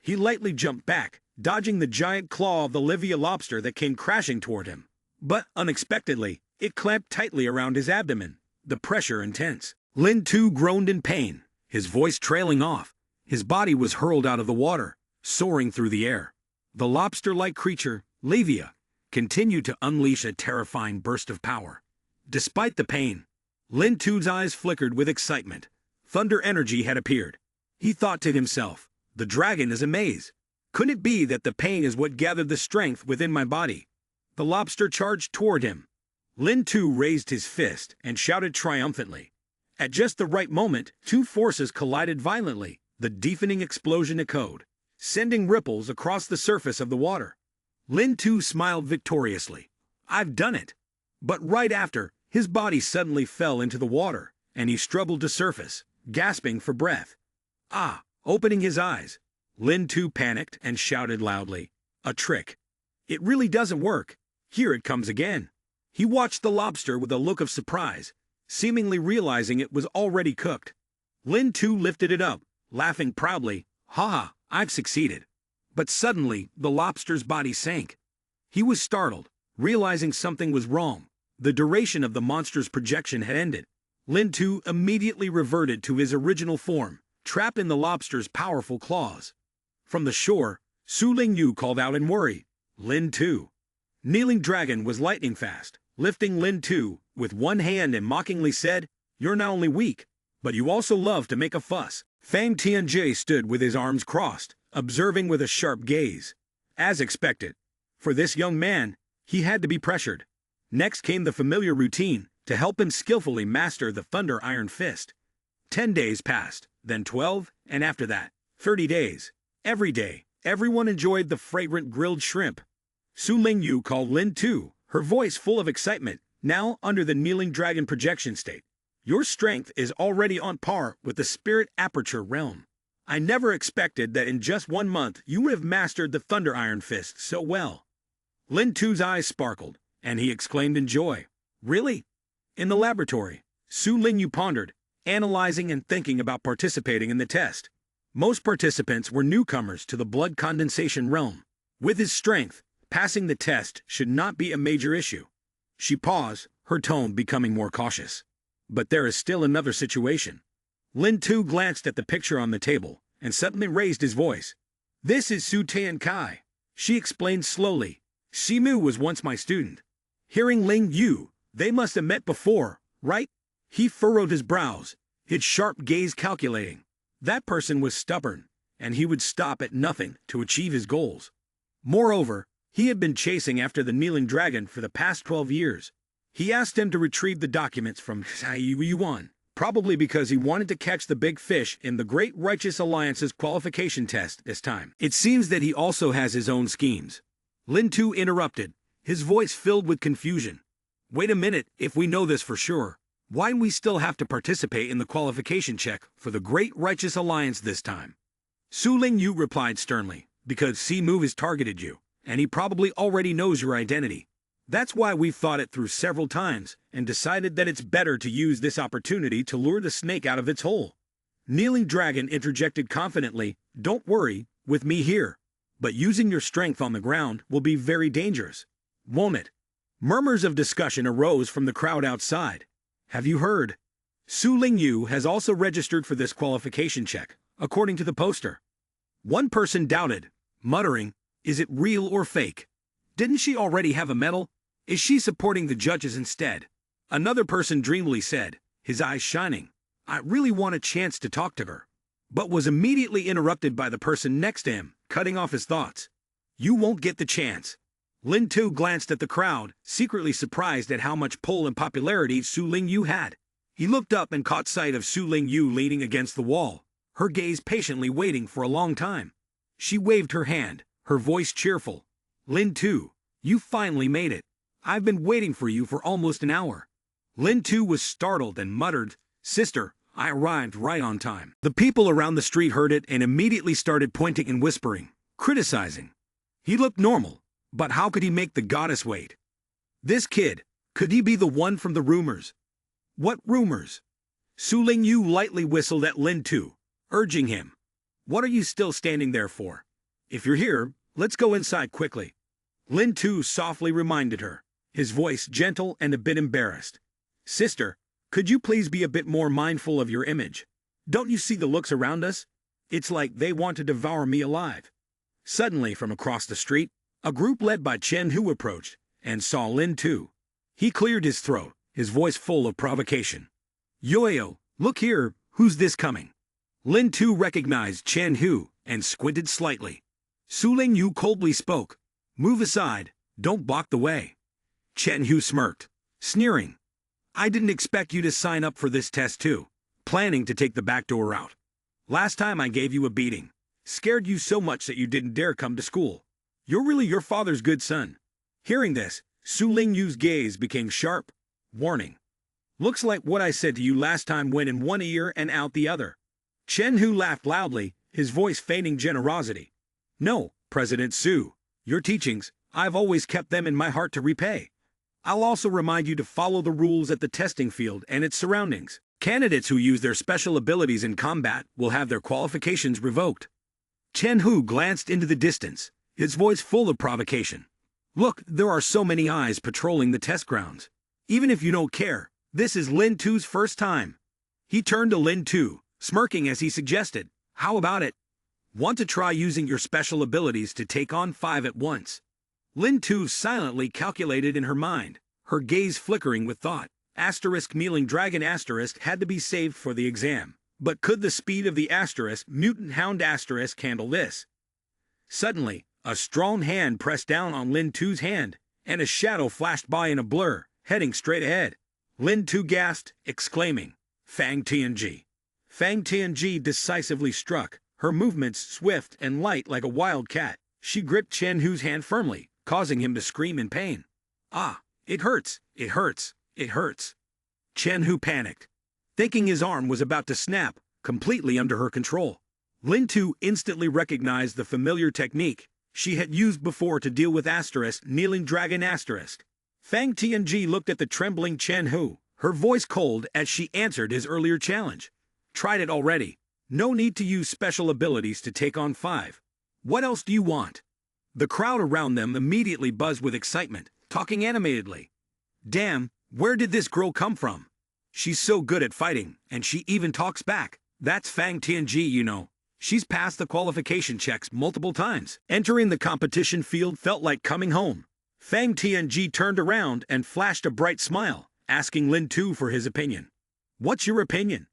He lightly jumped back, dodging the giant claw of the Levia lobster that came crashing toward him. But, unexpectedly, it clamped tightly around his abdomen, the pressure intense. Lin Tu groaned in pain, his voice trailing off. His body was hurled out of the water, soaring through the air. The lobster-like creature, Levia, continued to unleash a terrifying burst of power. Despite the pain, Lin Tu's eyes flickered with excitement. Thunder energy had appeared. He thought to himself, the dragon is a maze. Could it be that the pain is what gathered the strength within my body? The lobster charged toward him. Lin Tu raised his fist and shouted triumphantly. At just the right moment, two forces collided violently. The deafening explosion echoed, sending ripples across the surface of the water. Lin Tu smiled victoriously. I've done it. But right after, his body suddenly fell into the water, and he struggled to surface, gasping for breath. Opening his eyes, Lin Tu panicked and shouted loudly, a trick. It really doesn't work. Here it comes again. He watched the lobster with a look of surprise, seemingly realizing it was already cooked. Lin Tu lifted it up, laughing proudly. Ha! I've succeeded. But suddenly, the lobster's body sank. He was startled, realizing something was wrong. The duration of the monster's projection had ended. Lin Tu immediately reverted to his original form, trapped in the lobster's powerful claws. From the shore, Su Lingyu called out in worry, Lin Tu. Kneeling Dragon was lightning fast, lifting Lin Tu with one hand and mockingly said, You're not only weak, but you also love to make a fuss. Fang Tianjie stood with his arms crossed, observing with a sharp gaze. As expected, for this young man, he had to be pressured. Next came the familiar routine to help him skillfully master the Thunder Iron Fist. 10 days passed, then 12, and after that, 30 days. Every day, everyone enjoyed the fragrant grilled shrimp. Su Lingyu called Lin Tu, her voice full of excitement, now under the Kneeling Dragon projection state. Your strength is already on par with the Spirit Aperture realm. I never expected that in just 1 month you would have mastered the Thunder Iron Fist so well. Lin Tu's eyes sparkled, and he exclaimed in joy. Really? In the laboratory, Su Lingyu pondered, analyzing and thinking about participating in the test. Most participants were newcomers to the blood condensation realm. With his strength, passing the test should not be a major issue. She paused, her tone becoming more cautious. But there is still another situation. Lin Tu glanced at the picture on the table and suddenly raised his voice. This is Su Tian Kai. She explained slowly. Shimu was once my student. Hearing Ling Yu, they must have met before, right? He furrowed his brows, his sharp gaze calculating. That person was stubborn, and he would stop at nothing to achieve his goals. Moreover, he had been chasing after the kneeling dragon for the past 12 years. He asked him to retrieve the documents from Yuan, probably because he wanted to catch the big fish in the Great Righteous Alliance's qualification test this time. It seems that he also has his own schemes. Lin Tu interrupted, his voice filled with confusion. Wait a minute, if we know this for sure, why do we still have to participate in the qualification check for the Great Righteous Alliance this time? Su Lingyu replied sternly, because Simu has targeted you, and he probably already knows your identity. That's why we've thought it through several times and decided that it's better to use this opportunity to lure the snake out of its hole. Kneeling Dragon interjected confidently, don't worry, with me here. But using your strength on the ground will be very dangerous, won't it? Murmurs of discussion arose from the crowd outside. Have you heard? Su Lingyu has also registered for this qualification check, according to the poster. One person doubted, muttering, is it real or fake? Didn't she already have a medal? Is she supporting the judges instead? Another person dreamily said, his eyes shining, I really want a chance to talk to her. But was immediately interrupted by the person next to him, cutting off his thoughts. You won't get the chance. Lin Tu glanced at the crowd, secretly surprised at how much pull and popularity Su Lingyu had. He looked up and caught sight of Su Lingyu leaning against the wall, her gaze patiently waiting for a long time. She waved her hand, her voice cheerful. Lin Tu, you finally made it. I've been waiting for you for almost an hour. Lin Tu was startled and muttered, Sister, I arrived right on time. The people around the street heard it and immediately started pointing and whispering, criticizing. He looked normal, but how could he make the goddess wait? This kid, could he be the one from the rumors? What rumors? Su Lingyu lightly whistled at Lin Tu, urging him. What are you still standing there for? If you're here, let's go inside quickly. Lin Tu softly reminded her, his voice gentle and a bit embarrassed. Sister, could you please be a bit more mindful of your image? Don't you see the looks around us? It's like they want to devour me alive. Suddenly, from across the street, a group led by Chen Hu approached and saw Lin Tu. He cleared his throat, his voice full of provocation. Yo, look here, who's this coming? Lin Tu recognized Chen Hu and squinted slightly. Su Lingyu coldly spoke. Move aside, don't block the way. Chen Hu smirked, sneering. I didn't expect you to sign up for this test too, planning to take the back door route. Last time I gave you a beating, scared you so much that you didn't dare come to school. You're really your father's good son. Hearing this, Su Lingyu's gaze became sharp, warning. Looks like what I said to you last time went in one ear and out the other. Chen Hu laughed loudly, his voice feigning generosity. No, President Su, your teachings, I've always kept them in my heart to repay. I'll also remind you to follow the rules at the testing field and its surroundings. Candidates who use their special abilities in combat will have their qualifications revoked. Chen Hu glanced into the distance, his voice full of provocation. Look, there are so many eyes patrolling the test grounds. Even if you don't care, this is Lin Tu's first time. He turned to Lin Tu, smirking as he suggested, how about it? Want to try using your special abilities to take on 5 at once? Lin Tu silently calculated in her mind, her gaze flickering with thought. Kneeling dragon asterisk had to be saved for the exam. But could the speed of the asterisk mutant hound asterisk handle this? Suddenly, a strong hand pressed down on Lin Tu's hand, and a shadow flashed by in a blur, heading straight ahead. Lin Tu gasped, exclaiming, Fang Tianji. Fang Tianji decisively struck, her movements swift and light like a wild cat. She gripped Chen Hu's hand firmly, causing him to scream in pain. Ah, it hurts, it hurts, it hurts. Chen Hu panicked, thinking his arm was about to snap, completely under her control. Lin Tu instantly recognized the familiar technique she had used before to deal with kneeling dragon asterisk. Fang Tianji looked at the trembling Chen Hu, her voice cold as she answered his earlier challenge. Tried it already. No need to use special abilities to take on 5. What else do you want? The crowd around them immediately buzzed with excitement, talking animatedly. Damn, where did this girl come from? She's so good at fighting, and she even talks back. That's Fang Tianji, you know. She's passed the qualification checks multiple times. Entering the competition field felt like coming home. Fang Tianji turned around and flashed a bright smile, asking Lin Tu for his opinion. What's your opinion?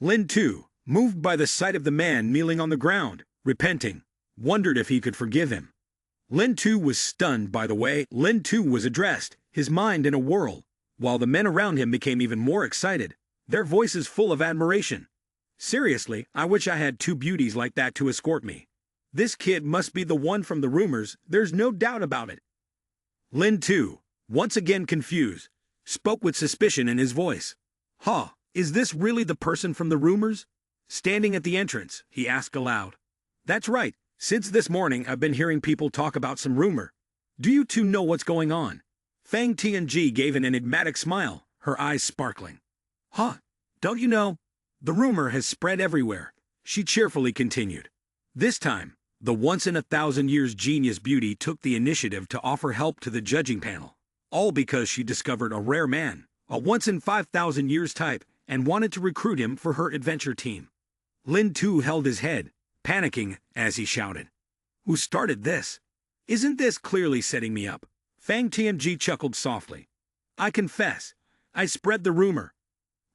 Lin Tu, moved by the sight of the man kneeling on the ground, repenting, wondered if he could forgive him. Lin Tu was stunned by the way Lin Tu was addressed, his mind in a whirl, while the men around him became even more excited, their voices full of admiration. Seriously, I wish I had 2 beauties like that to escort me. This kid must be the one from the rumors, there's no doubt about it. Lin Tu, once again confused, spoke with suspicion in his voice. Huh, is this really the person from the rumors? Standing at the entrance, he asked aloud. That's right, since this morning I've been hearing people talk about some rumor. Do you two know what's going on? Fang Tianji gave an enigmatic smile, her eyes sparkling. Huh, don't you know? The rumor has spread everywhere, she cheerfully continued. This time, the once-in-a-thousand-years genius beauty took the initiative to offer help to the judging panel, all because she discovered a rare man, a once-in-5,000-years type, and wanted to recruit him for her adventure team. Lin Tu held his head, panicking as he shouted. Who started this? Isn't this clearly setting me up? Fang Tianji chuckled softly. I confess, I spread the rumor.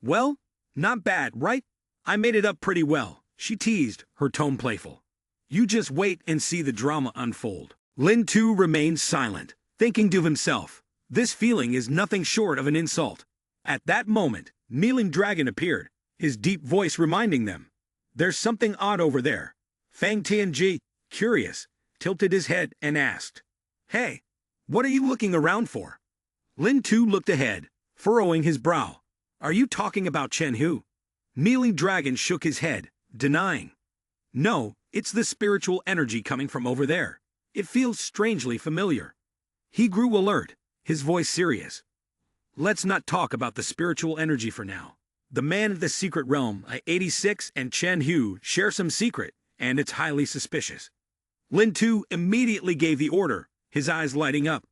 Well, not bad, right? I made it up pretty well, she teased, her tone playful. You just wait and see the drama unfold. Lin Tu remained silent, thinking to himself, this feeling is nothing short of an insult. At that moment, Kneeling Dragon appeared, his deep voice reminding them. There's something odd over there. Fang Tianji, curious, tilted his head and asked. Hey, what are you looking around for? Lin Tu looked ahead, furrowing his brow. Are you talking about Chen Hu? Kneeling Dragon shook his head, denying. No, it's the spiritual energy coming from over there. It feels strangely familiar. He grew alert, his voice serious. Let's not talk about the spiritual energy for now. The man of the secret realm, 86 and Chen Hu, share some secret, and it's highly suspicious. Lin Tu immediately gave the order, his eyes lighting up.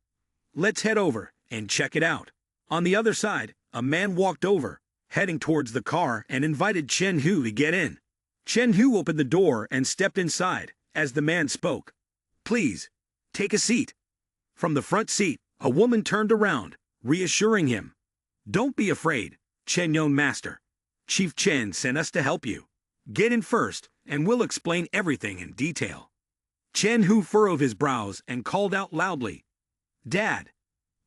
Let's head over and check it out. On the other side, a man walked over, heading towards the car and invited Chen Hu to get in. Chen Hu opened the door and stepped inside, as the man spoke. Please, take a seat. From the front seat, a woman turned around, reassuring him. Don't be afraid, Chen Yon Master. Chief Chen sent us to help you. Get in first, and we'll explain everything in detail. Chen Hu furrowed his brows and called out loudly. Dad.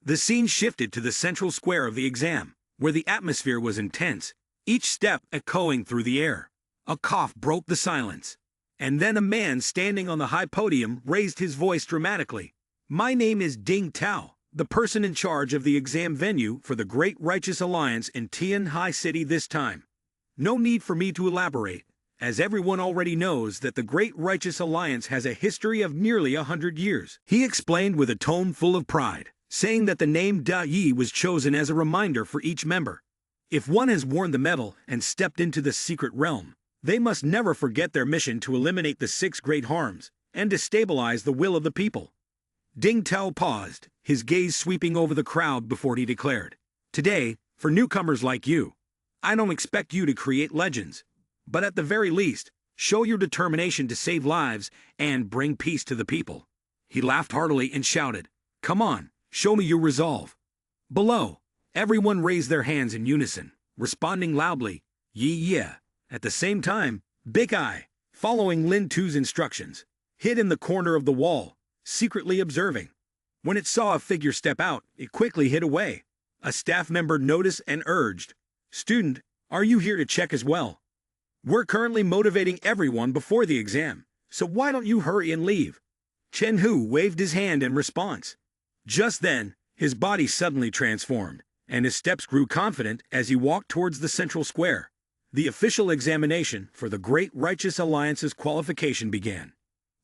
The scene shifted to the central square of the exam, where the atmosphere was intense, each step echoing through the air. A cough broke the silence. And then a man standing on the high podium raised his voice dramatically. My name is Ding Tao, the person in charge of the exam venue for the Great Righteous Alliance in Tian Hai City this time. No need for me to elaborate, as everyone already knows that the Great Righteous Alliance has a history of nearly 100 years. He explained with a tone full of pride, saying that the name Da Yi was chosen as a reminder for each member. If one has worn the medal and stepped into the secret realm, they must never forget their mission to eliminate the 6 great harms and destabilize the will of the people. Ding Tao paused, his gaze sweeping over the crowd before he declared, Today, for newcomers like you, I don't expect you to create legends, but at the very least, show your determination to save lives and bring peace to the people. He laughed heartily and shouted, Come on, show me your resolve. Below, everyone raised their hands in unison, responding loudly, yeah. At the same time, Big Eye, following Lin Tu's instructions, hid in the corner of the wall, secretly observing. When it saw a figure step out, it quickly hid away. A staff member noticed and urged, Student, are you here to check as well? We're currently motivating everyone before the exam, so why don't you hurry and leave? Chen Hu waved his hand in response. Just then, his body suddenly transformed, and his steps grew confident as he walked towards the central square. The official examination for the Great Righteous Alliance's qualification began.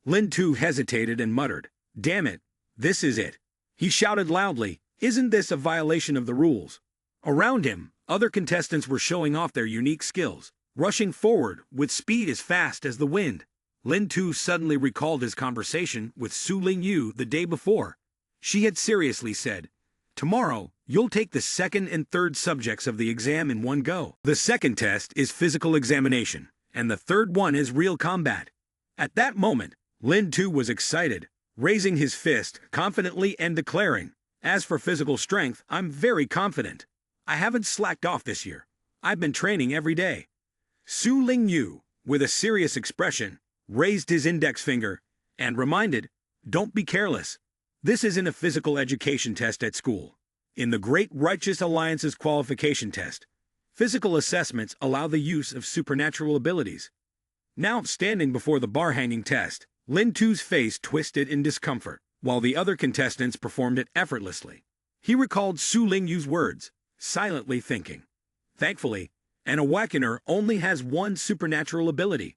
Lin Tu hesitated and muttered, Damn it, this is it. He shouted loudly, Isn't this a violation of the rules? Around him, other contestants were showing off their unique skills, rushing forward with speed as fast as the wind. Lin Tu suddenly recalled his conversation with Su Lingyu the day before. She had seriously said, "Tomorrow, you'll take the second and third subjects of the exam in one go. The second test is physical examination, and the third one is real combat." At that moment, Lin Tu was excited, raising his fist confidently and declaring, "As for physical strength, I'm very confident. I haven't slacked off this year. I've been training every day." Su Lingyu, with a serious expression, raised his index finger and reminded, "Don't be careless. This isn't a physical education test at school. In the Great Righteous Alliance's qualification test, physical assessments allow the use of supernatural abilities." Now, standing before the bar-hanging test, Lin Tu's face twisted in discomfort, while the other contestants performed it effortlessly. He recalled Su Lingyu's words, silently thinking, "Thankfully, an Awakener only has one supernatural ability."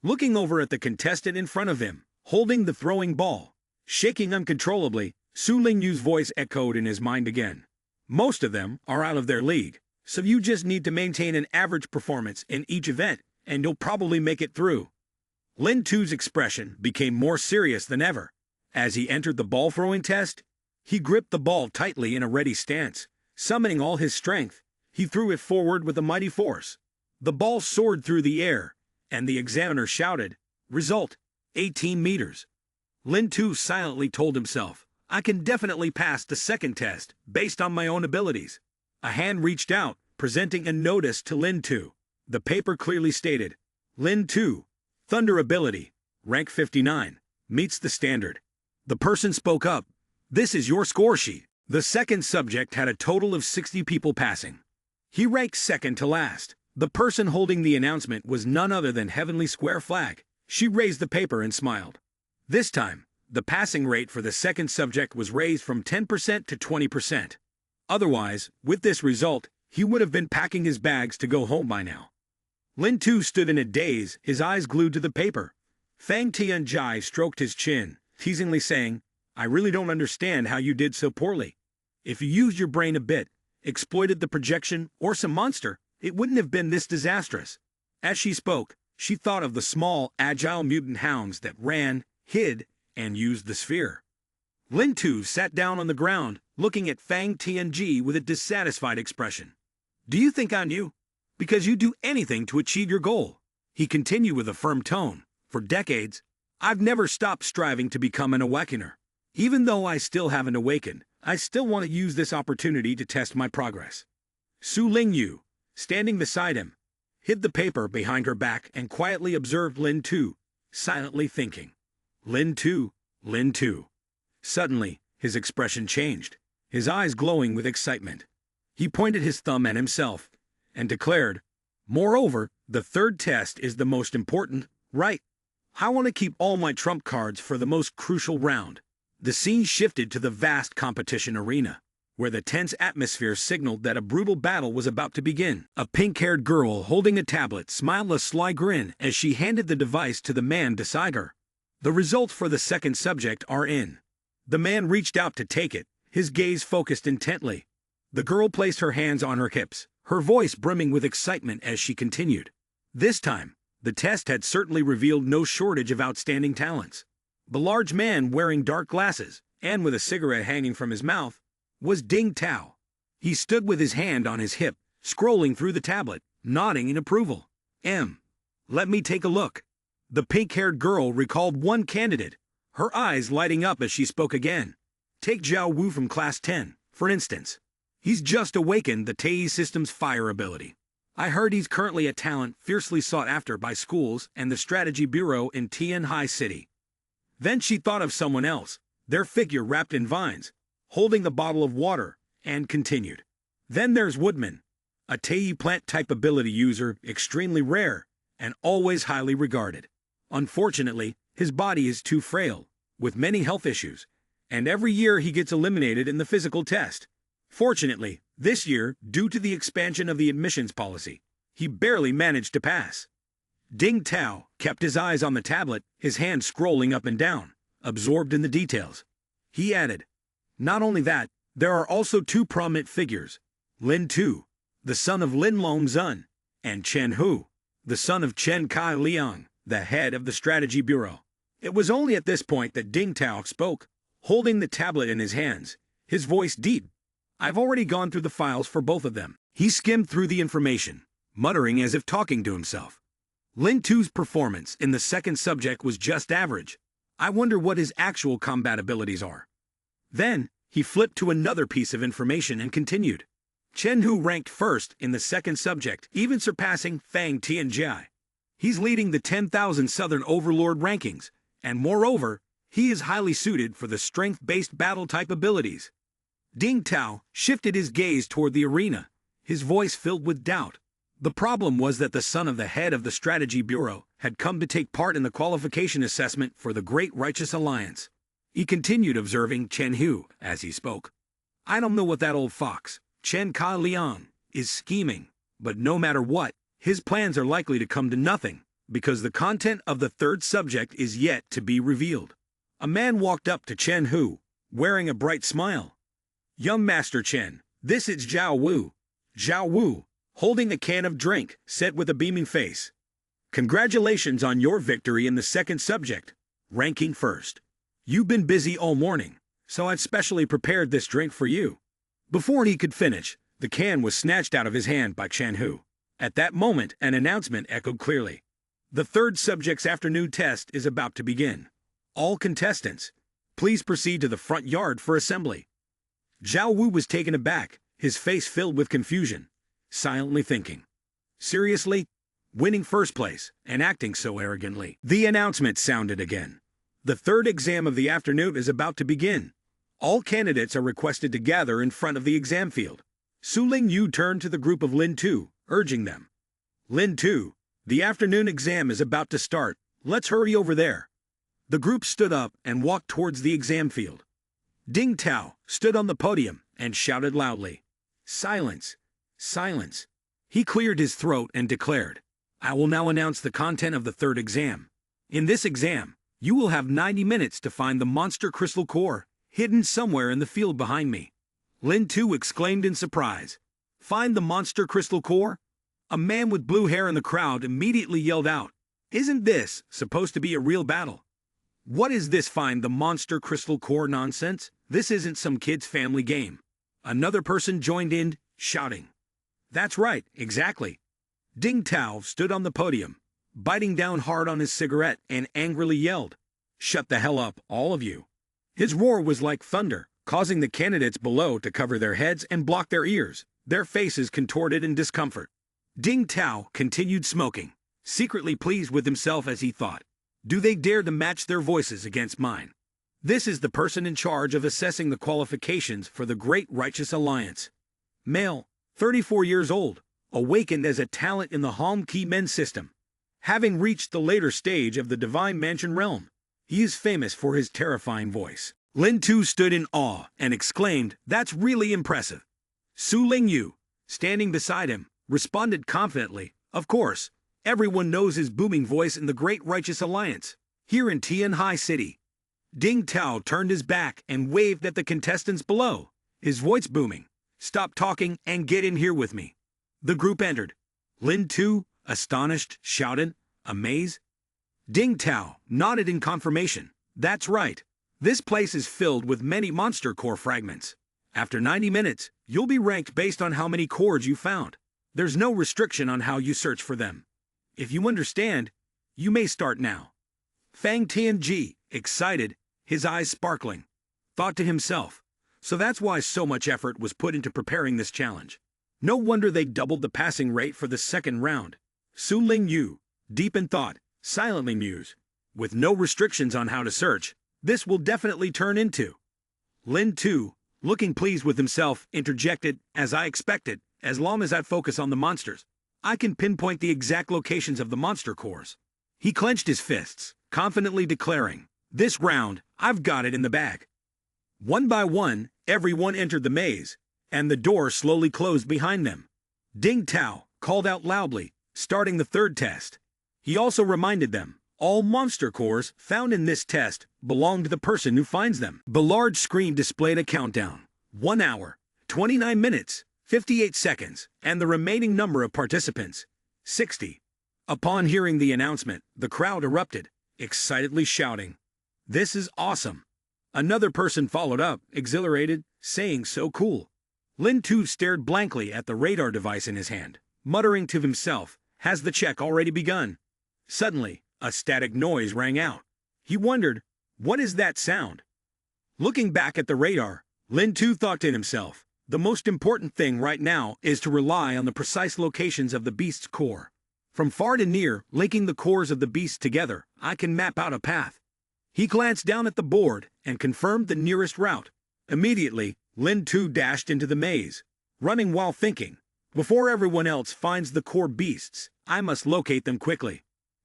Looking over at the contestant in front of him, holding the throwing ball, shaking uncontrollably, Su Lingyu's voice echoed in his mind again. "Most of them are out of their league, so you just need to maintain an average performance in each event, and you'll probably make it through." Lin Tu's expression became more serious than ever. As he entered the ball-throwing test, he gripped the ball tightly in a ready stance. Summoning all his strength, he threw it forward with a mighty force. The ball soared through the air, and the examiner shouted, "Result, 18 meters." Lin Tu silently told himself, "I can definitely pass the second test, based on my own abilities." A hand reached out, presenting a notice to Lin Tu. The paper clearly stated, "Lin Tu, Thunder Ability, rank 59, meets the standard." The person spoke up, "This is your score sheet." The second subject had a total of 60 people passing. He ranked second to last. The person holding the announcement was none other than Heavenly Square Flag. She raised the paper and smiled. This time, the passing rate for the second subject was raised from 10% to 20%. Otherwise, with this result, he would have been packing his bags to go home by now. Lin Tu stood in a daze, his eyes glued to the paper. Fang Tianjai stroked his chin, teasingly saying, "I really don't understand how you did so poorly. If you used your brain a bit, exploited the projection, or some monster, it wouldn't have been this disastrous." As she spoke, she thought of the small, agile mutant hounds that ran, hid, and used the sphere. Lin Tu sat down on the ground, looking at Fang Tianji with a dissatisfied expression. "Do you think I knew? Because you do anything to achieve your goal." He continued with a firm tone, "For decades, I've never stopped striving to become an Awakener. Even though I still haven't awakened, I still want to use this opportunity to test my progress." Su Lingyu, standing beside him, hid the paper behind her back and quietly observed Lin Tu, silently thinking, "Lin Tu, Lin Tu." Suddenly, his expression changed, his eyes glowing with excitement. He pointed his thumb at himself and declared, "Moreover, the third test is the most important, right? I want to keep all my trump cards for the most crucial round." The scene shifted to the vast competition arena, where the tense atmosphere signaled that a brutal battle was about to begin. A pink-haired girl holding a tablet smiled a sly grin as she handed the device to the man beside her. "The results for the second subject are in." The man reached out to take it, his gaze focused intently. The girl placed her hands on her hips, her voice brimming with excitement as she continued. This time, the test had certainly revealed no shortage of outstanding talents. The large man wearing dark glasses, and with a cigarette hanging from his mouth, was Ding Tao. He stood with his hand on his hip, scrolling through the tablet, nodding in approval. Let me take a look." The pink-haired girl recalled one candidate, her eyes lighting up as she spoke again. "Take Zhao Wu from Class 10, for instance. He's just awakened the Tei System's fire ability. I heard he's currently a talent fiercely sought after by schools and the Strategy Bureau in Tianhai City." Then she thought of someone else, their figure wrapped in vines, holding the bottle of water, and continued. "Then there's Woodman, a Tei plant-type ability user, extremely rare, and always highly regarded. Unfortunately, his body is too frail, with many health issues, and every year he gets eliminated in the physical test. Fortunately, this year, due to the expansion of the admissions policy, he barely managed to pass." Ding Tao kept his eyes on the tablet, his hand scrolling up and down, absorbed in the details. He added, "Not only that, there are also two prominent figures, Lin Tu, the son of Lin Long Zun, and Chen Hu, the son of Chen Kai Liang, the head of the Strategy Bureau. It was only at this point that Ding Tao spoke, holding the tablet in his hands, his voice deep. I've already gone through the files for both of them. He skimmed through the information, muttering as if talking to himself. Lin Tu's performance in the second subject was just average. I wonder what his actual combat abilities are. Then, he flipped to another piece of information and continued. Chen Hu ranked first in the second subject, even surpassing Fang Tianjia. He's leading the 10,000 Southern Overlord rankings, and moreover, he is highly suited for the strength-based battle-type abilities. Ding Tao shifted his gaze toward the arena, his voice filled with doubt. The problem was that the son of the head of the Strategy Bureau had come to take part in the qualification assessment for the Great Righteous Alliance. He continued observing Chen Hu as he spoke. I don't know what that old fox, Chen Kai Liang, is scheming, but no matter what, his plans are likely to come to nothing, because the content of the third subject is yet to be revealed. A man walked up to Chen Hu, wearing a bright smile. Young Master Chen, this is Zhao Wu. Zhao Wu, holding a can of drink, said with a beaming face. Congratulations on your victory in the second subject, ranking first. You've been busy all morning, so I've specially prepared this drink for you. Before he could finish, the can was snatched out of his hand by Chen Hu. At that moment, an announcement echoed clearly. The third subject's afternoon test is about to begin. All contestants, please proceed to the front yard for assembly. Zhao Wu was taken aback, his face filled with confusion, silently thinking. Seriously? Winning first place, and acting so arrogantly. The announcement sounded again. The third exam of the afternoon is about to begin. All candidates are requested to gather in front of the exam field. Su Ling Yu turned to the group of Lin Tu, urging them. Lin Tu, the afternoon exam is about to start. Let's hurry over there. The group stood up and walked towards the exam field. Ding Tao stood on the podium and shouted loudly. Silence! Silence! He cleared his throat and declared, I will now announce the content of the third exam. In this exam, you will have 90 minutes to find the monster crystal core, hidden somewhere in the field behind me. Lin Tu exclaimed in surprise. Find the monster crystal core? A man with blue hair in the crowd immediately yelled out. Isn't this supposed to be a real battle? What is this find the monster crystal core nonsense? This isn't some kid's family game. Another person joined in, shouting. That's right, exactly. Ding Tao stood on the podium, biting down hard on his cigarette, and angrily yelled, Shut the hell up, all of you. His roar was like thunder, causing the candidates below to cover their heads and block their ears, their faces contorted in discomfort. Ding Tao continued smoking, secretly pleased with himself as he thought, Do they dare to match their voices against mine? This is the person in charge of assessing the qualifications for the Great Righteous Alliance. Male, 34 years old, awakened as a talent in the Hom Ki Men system. Having reached the later stage of the Divine Mansion realm, he is famous for his terrifying voice. Lin Tu stood in awe and exclaimed, That's really impressive. Su Ling Yu, standing beside him, responded confidently, Of course, everyone knows his booming voice in the Great Righteous Alliance, here in Tianhai City. Ding Tao turned his back and waved at the contestants below, his voice booming. Stop talking and get in here with me. The group entered. Lin Tu, astonished, shouted, Amaze? Ding Tao nodded in confirmation. That's right. This place is filled with many monster core fragments. After 90 minutes, you'll be ranked based on how many cores you found. There's no restriction on how you search for them. If you understand, you may start now. Fang Tianji, excited, his eyes sparkling, thought to himself, so that's why so much effort was put into preparing this challenge. No wonder they doubled the passing rate for the second round. Su Ling Yu, deep in thought, silently mused, with no restrictions on how to search, this will definitely turn into. Lin Tu, looking pleased with himself, interjected, as I expected, as long as I focus on the monsters, I can pinpoint the exact locations of the monster cores. He clenched his fists, confidently declaring, This round, I've got it in the bag. One by one, everyone entered the maze, and the door slowly closed behind them. Ding Tao called out loudly, starting the third test. He also reminded them, all monster cores found in this test belong to the person who finds them. The large screen displayed a countdown. 1 hour, 29 minutes, 58 seconds, and the remaining number of participants, 60. Upon hearing the announcement, the crowd erupted, excitedly shouting, "This is awesome!" Another person followed up, exhilarated, saying, "So cool." Lin Tu stared blankly at the radar device in his hand, muttering to himself, "Has the check already begun?" Suddenly, a static noise rang out. He wondered, what is that sound? Looking back at the radar, Lin Tu thought to himself, the most important thing right now is to rely on the precise locations of the beast's core. From far to near, linking the cores of the beast together, I can map out a path. He glanced down at the board and confirmed the nearest route. Immediately, Lin Tu dashed into the maze, running while thinking, "Before everyone else finds the core beasts, I must locate them quickly."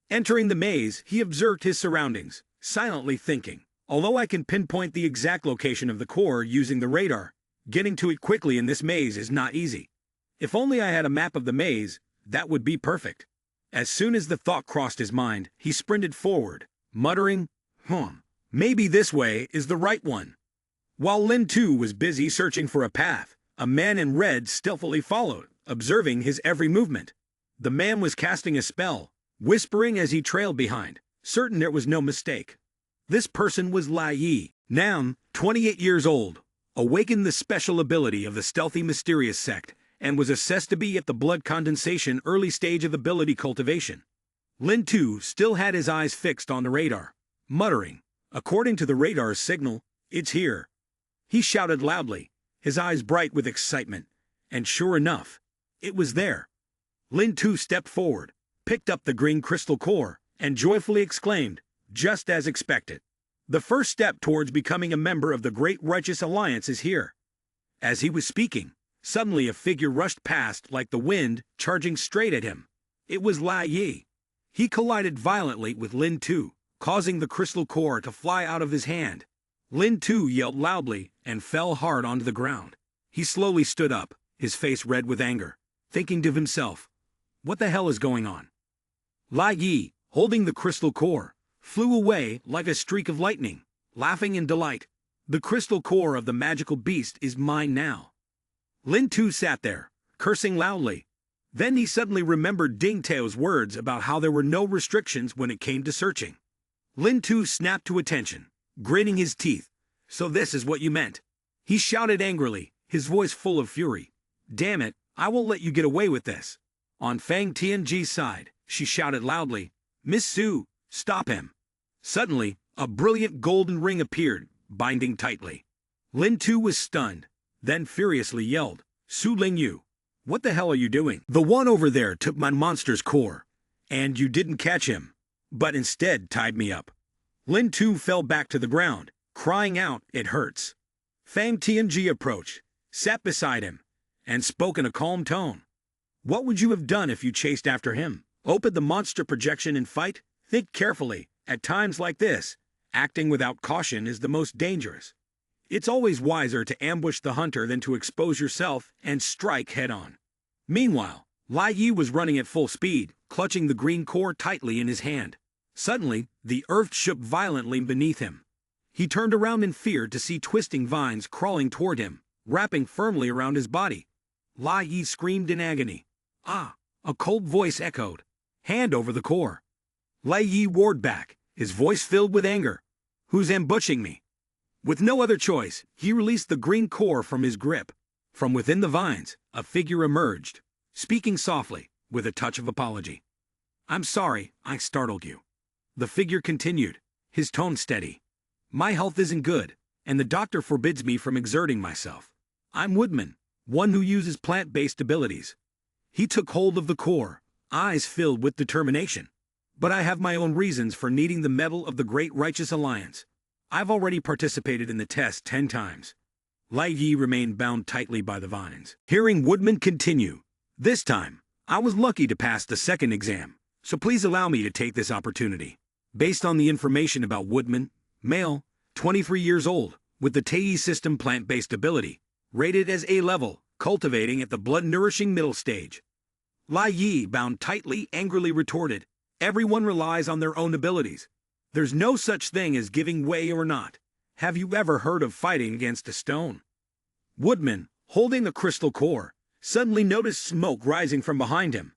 Entering the maze, he observed his surroundings, silently thinking, "Although I can pinpoint the exact location of the core using the radar, getting to it quickly in this maze is not easy. If only I had a map of the maze, that would be perfect." As soon as the thought crossed his mind, he sprinted forward, muttering, Maybe this way is the right one." While Lin Tu was busy searching for a path, a man in red stealthily followed, observing his every movement. The man was casting a spell, whispering as he trailed behind, certain there was no mistake. This person was Lai Yi, now 28 years old, awakened the special ability of the stealthy mysterious sect, and was assessed to be at the blood condensation early stage of ability cultivation. Lin Tu still had his eyes fixed on the radar, muttering, "According to the radar's signal, it's here." He shouted loudly, his eyes bright with excitement, and sure enough, it was there. Lin Tu stepped forward, picked up the green crystal core, and joyfully exclaimed, "Just as expected. The first step towards becoming a member of the Great Righteous Alliance is here." As he was speaking, suddenly a figure rushed past like the wind, charging straight at him. It was Lai Yi. He collided violently with Lin Tu, causing the crystal core to fly out of his hand. Lin Tu yelled loudly and fell hard onto the ground. He slowly stood up, his face red with anger, thinking to himself, "What the hell is going on?" Lai Yi, holding the crystal core, flew away like a streak of lightning, laughing in delight. "The crystal core of the magical beast is mine now." Lin Tu sat there, cursing loudly. Then he suddenly remembered Ding Tao's words about how there were no restrictions when it came to searching. Lin Tu snapped to attention, gritting his teeth. "So this is what you meant." He shouted angrily, his voice full of fury. "Damn it, I won't let you get away with this." On Fang Tianji's side, she shouted loudly, "Miss Su, stop him." Suddenly, a brilliant golden ring appeared, binding tightly. Lin Tu was stunned, then furiously yelled, "Su Lingyu, what the hell are you doing? The one over there took my monster's core, and you didn't catch him, but instead tied me up." Lin Tu fell back to the ground, crying out, "It hurts." Fang Tianji approached, sat beside him, and spoke in a calm tone. "What would you have done if you chased after him? Open the monster projection and fight? Think carefully. At times like this, acting without caution is the most dangerous. It's always wiser to ambush the hunter than to expose yourself and strike head-on." Meanwhile, Lai Yi was running at full speed, clutching the green core tightly in his hand. Suddenly, the earth shook violently beneath him. He turned around in fear to see twisting vines crawling toward him, wrapping firmly around his body. Lai Yi screamed in agony. "Ah!" A cold voice echoed. "Hand over the core." Lai Yi roared back, his voice filled with anger. "Who's ambushing me?" With no other choice, he released the green core from his grip. From within the vines, a figure emerged, speaking softly, with a touch of apology. "I'm sorry, I startled you." The figure continued, his tone steady. "My health isn't good, and the doctor forbids me from exerting myself. I'm Woodman, one who uses plant-based abilities." He took hold of the core, eyes filled with determination. "But I have my own reasons for needing the metal of the Great Righteous Alliance. I've already participated in the test 10 times. Lai Yi remained bound tightly by the vines. Hearing Woodman continue, "This time, I was lucky to pass the second exam, so please allow me to take this opportunity." Based on the information about Woodman, male, 23 years old, with the Tei system plant-based ability, rated as A-level, cultivating at the blood-nourishing middle stage. Lai Yi, bound tightly, angrily retorted, "Everyone relies on their own abilities. There's no such thing as giving way or not. Have you ever heard of fighting against a stone?" Woodman, holding the crystal core, suddenly noticed smoke rising from behind him.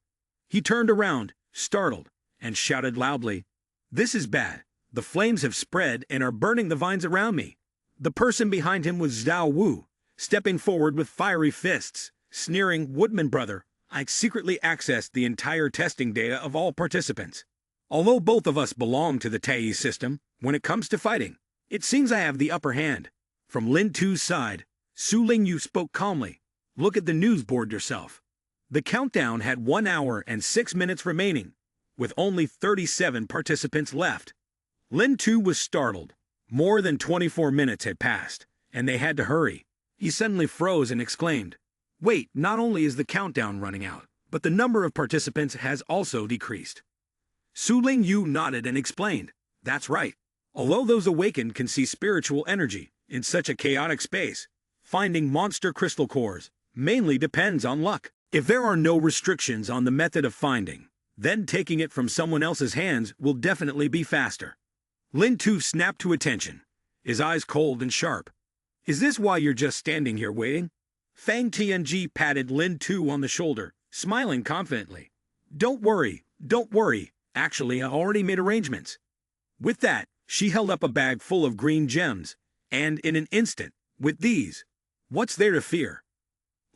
He turned around, startled, and shouted loudly, "This is bad. The flames have spread and are burning the vines around me." The person behind him was Zhao Wu, stepping forward with fiery fists, sneering, "Woodman brother, I secretly accessed the entire testing data of all participants. Although both of us belong to the Tai system, when it comes to fighting, it seems I have the upper hand." From Lin Tu's side, Su Lingyu spoke calmly, "Look at the news board yourself." The countdown had 1 hour and 6 minutes remaining, with only 37 participants left. Lin Tu was startled. More than 24 minutes had passed, and they had to hurry. He suddenly froze and exclaimed, "Wait, not only is the countdown running out, but the number of participants has also decreased." Su Lingyu nodded and explained, "That's right. Although those awakened can see spiritual energy in such a chaotic space, finding monster crystal cores mainly depends on luck. If there are no restrictions on the method of finding, then taking it from someone else's hands will definitely be faster." Lin Tu snapped to attention, his eyes cold and sharp. "Is this why you're just standing here waiting?" Fang Tianji patted Lin Tu on the shoulder, smiling confidently. Don't worry. Actually, I already made arrangements." With that, she held up a bag full of green gems, and in an instant, with these, "What's there to fear?"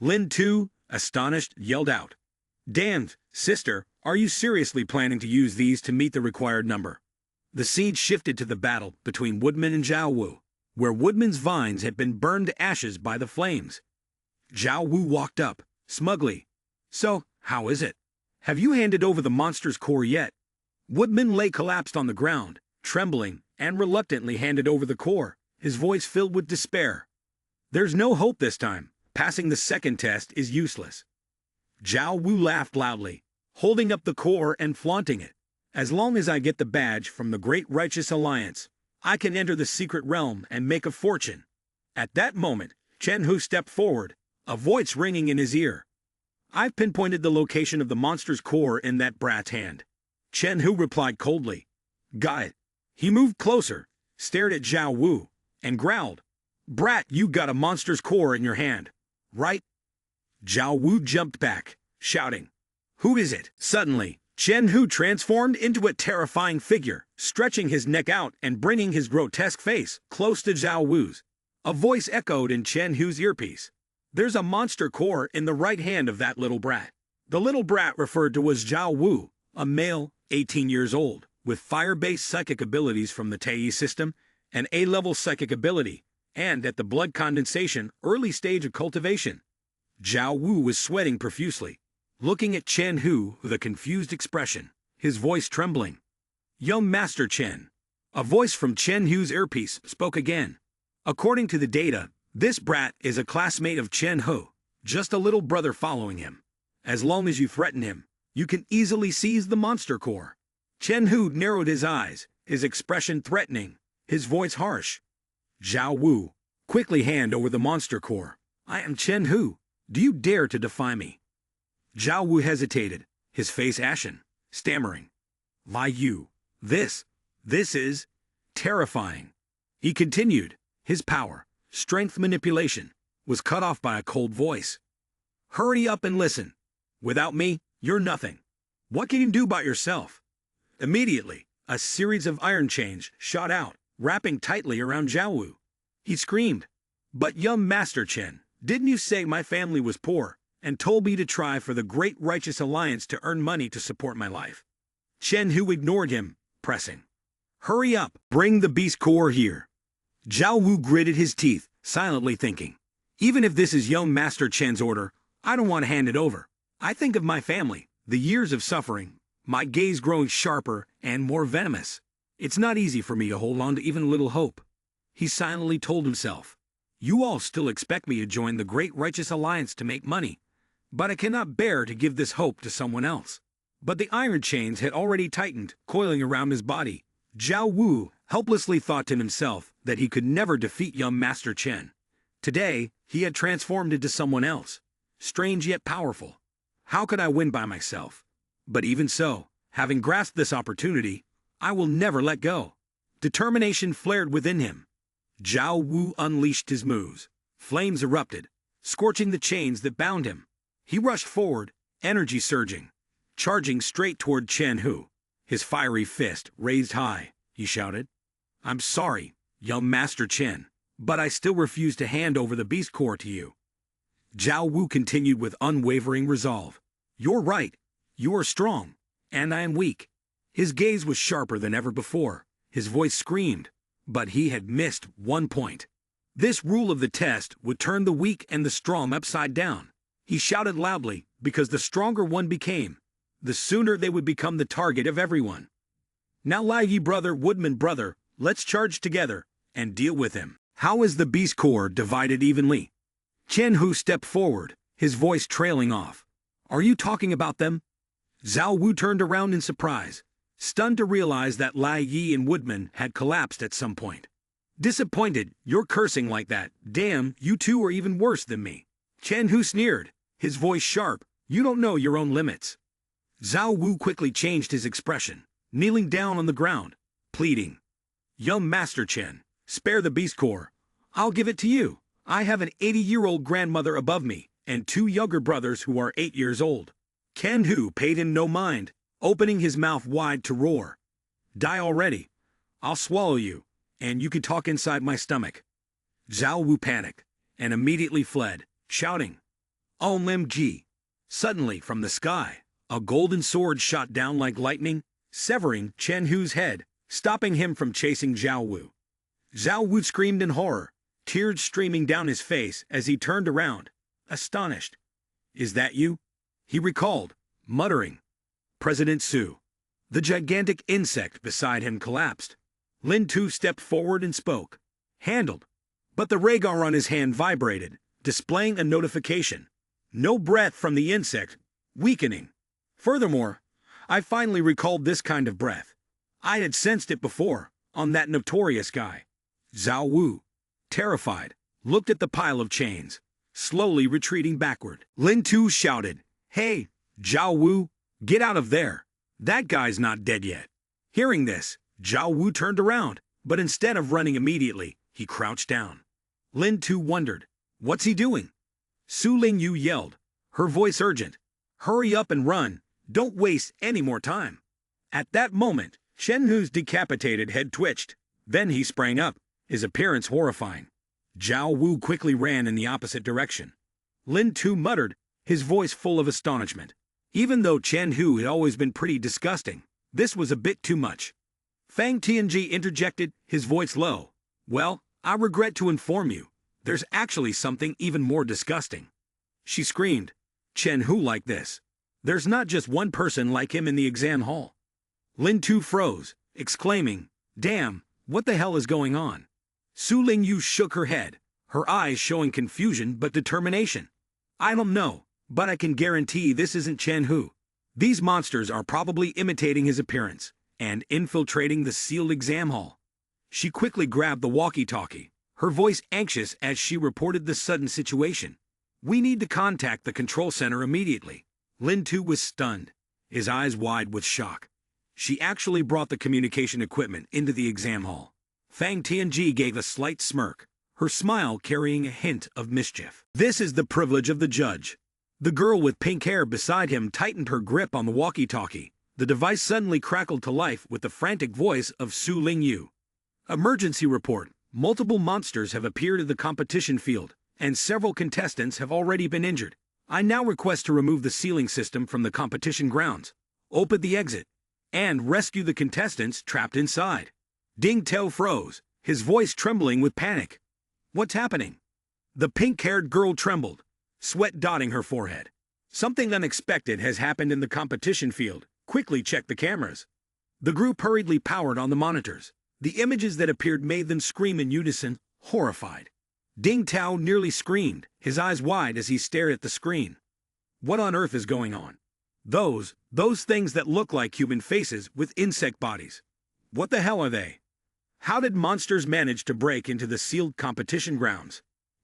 Lin Tu, astonished, yelled out, "Damn, sister, are you seriously planning to use these to meet the required number?" The scene shifted to the battle between Woodman and Zhao Wu, where Woodman's vines had been burned to ashes by the flames. Zhao Wu walked up, smugly. "So, how is it? Have you handed over the monster's core yet?" Woodman lay collapsed on the ground, trembling, and reluctantly handed over the core, his voice filled with despair. "There's no hope this time. Passing the second test is useless." Zhao Wu laughed loudly, holding up the core and flaunting it. "As long as I get the badge from the Great Righteous Alliance, I can enter the secret realm and make a fortune." At that moment, Chen Hu stepped forward, a voice ringing in his ear. "I've pinpointed the location of the monster's core in that brat's hand." Chen Hu replied coldly, "Got it." He moved closer, stared at Zhao Wu, and growled, "Brat, you got a monster's core in your hand, right?" Zhao Wu jumped back, shouting, "Who is it?" Suddenly, Chen Hu transformed into a terrifying figure, stretching his neck out and bringing his grotesque face close to Zhao Wu's. A voice echoed in Chen Hu's earpiece, "There's a monster core in the right hand of that little brat." The little brat referred to was Zhao Wu, a male, 18 years old, with fire-based psychic abilities from the Tai system, an A-level psychic ability, and at the blood condensation early stage of cultivation. Zhao Wu was sweating profusely, looking at Chen Hu with a confused expression, his voice trembling. "Young Master Chen." A voice from Chen Hu's earpiece spoke again. "According to the data, this brat is a classmate of Chen Hu, just a little brother following him. As long as you threaten him, you can easily seize the monster core." Chen Hu narrowed his eyes, his expression threatening, his voice harsh. "Zhao Wu, quickly hand over the monster core. I am Chen Hu. Do you dare to defy me?" Zhao Wu hesitated, his face ashen, stammering, "Lie you. This is terrifying." He continued, his power, strength manipulation, was cut off by a cold voice. "Hurry up and listen. Without me, you're nothing. What can you do by yourself?" Immediately, a series of iron chains shot out, wrapping tightly around Zhao Wu. He screamed, "But young Master Chen, didn't you say my family was poor, and told me to try for the Great Righteous Alliance to earn money to support my life?" Chen Hu ignored him, pressing, "Hurry up, bring the beast core here." Zhao Wu gritted his teeth, silently thinking, "Even if this is young Master Chen's order, I don't want to hand it over. I think of my family, the years of suffering, my gaze growing sharper and more venomous. It's not easy for me to hold on to even a little hope." He silently told himself, "You all still expect me to join the Great Righteous Alliance to make money, but I cannot bear to give this hope to someone else." But the iron chains had already tightened, coiling around his body. Zhao Wu helplessly thought to himself that he could never defeat young Master Chen. Today, he had transformed into someone else, strange yet powerful. How could I win by myself? But even so, having grasped this opportunity, I will never let go. Determination flared within him. Zhao Wu unleashed his moves. Flames erupted, scorching the chains that bound him. He rushed forward, energy surging, charging straight toward Chen Hu. His fiery fist raised high, he shouted. "I'm sorry, young Master Chen, but I still refuse to hand over the beast core to you." Zhao Wu continued with unwavering resolve. "You're right. You are strong, and I am weak." His gaze was sharper than ever before. His voice screamed, but he had missed one point. This rule of the test would turn the weak and the strong upside down. He shouted loudly, because the stronger one became, the sooner they would become the target of everyone. "Now, Lai Yi brother, Woodman brother, let's charge together and deal with him." "How is the beast core divided evenly?" Chen Hu stepped forward, his voice trailing off. "Are you talking about them?" Zhao Wu turned around in surprise, stunned to realize that Lai Yi and Woodman had collapsed at some point. "Disappointed, you're cursing like that. Damn, you two are even worse than me." Chen Hu sneered, his voice sharp. "You don't know your own limits." Zhao Wu quickly changed his expression, kneeling down on the ground, pleading. "Young Master Chen, spare the beast core. I'll give it to you. I have an 80-year-old grandmother above me, and 2 younger brothers who are 8 years old." Chen Hu paid him no mind, opening his mouth wide to roar. "Die already. I'll swallow you, and you can talk inside my stomach." Zhao Wu panicked, and immediately fled, shouting, "OMG!" Suddenly, from the sky, a golden sword shot down like lightning, severing Chen Hu's head, stopping him from chasing Zhao Wu. Zhao Wu screamed in horror, tears streaming down his face as he turned around, astonished. "Is that you?" he recalled, muttering. President Su. The gigantic insect beside him collapsed. Lin Tu stepped forward and spoke. "Handled." But the Rhaegar on his hand vibrated, displaying a notification. "No breath from the insect, weakening." Furthermore, I finally recalled this kind of breath. I had sensed it before, on that notorious guy. Zhao Wu, terrified, looked at the pile of chains, slowly retreating backward. Lin Tu shouted, "Hey, Zhao Wu, get out of there. That guy's not dead yet." Hearing this, Zhao Wu turned around, but instead of running immediately, he crouched down. Lin Tu wondered, "What's he doing?" Su Lingyu yelled, her voice urgent, "Hurry up and run, don't waste any more time." At that moment, Chen Hu's decapitated head twitched. Then he sprang up, his appearance horrifying. Zhao Wu quickly ran in the opposite direction. Lin Tu muttered, his voice full of astonishment. Even though Chen Hu had always been pretty disgusting, this was a bit too much. Fang Tianji interjected, his voice low. "Well, I regret to inform you, there's actually something even more disgusting." She screamed, "Chen Hu like this? There's not just one person like him in the exam hall." Lin Tu froze, exclaiming, "Damn, what the hell is going on?" Su Lingyu shook her head, her eyes showing confusion but determination. "I don't know, but I can guarantee this isn't Chen Hu. These monsters are probably imitating his appearance and infiltrating the sealed exam hall." She quickly grabbed the walkie-talkie, her voice anxious as she reported the sudden situation. "We need to contact the control center immediately." Lin Tu was stunned, his eyes wide with shock. She actually brought the communication equipment into the exam hall. Fang Tianji gave a slight smirk, her smile carrying a hint of mischief. "This is the privilege of the judge." The girl with pink hair beside him tightened her grip on the walkie-talkie. The device suddenly crackled to life with the frantic voice of Su Lingyu. "Emergency report. Multiple monsters have appeared in the competition field, and several contestants have already been injured. I now request to remove the sealing system from the competition grounds, open the exit, and rescue the contestants trapped inside." Ding Tao froze, his voice trembling with panic. "What's happening?" The pink-haired girl trembled, sweat dotting her forehead. "Something unexpected has happened in the competition field. Quickly check the cameras." The group hurriedly powered on the monitors. The images that appeared made them scream in unison, horrified. Ding Tao nearly screamed, his eyes wide as he stared at the screen. What on earth is going on? Those things that look like human faces with insect bodies. What the hell are they? How did monsters manage to break into the sealed competition grounds?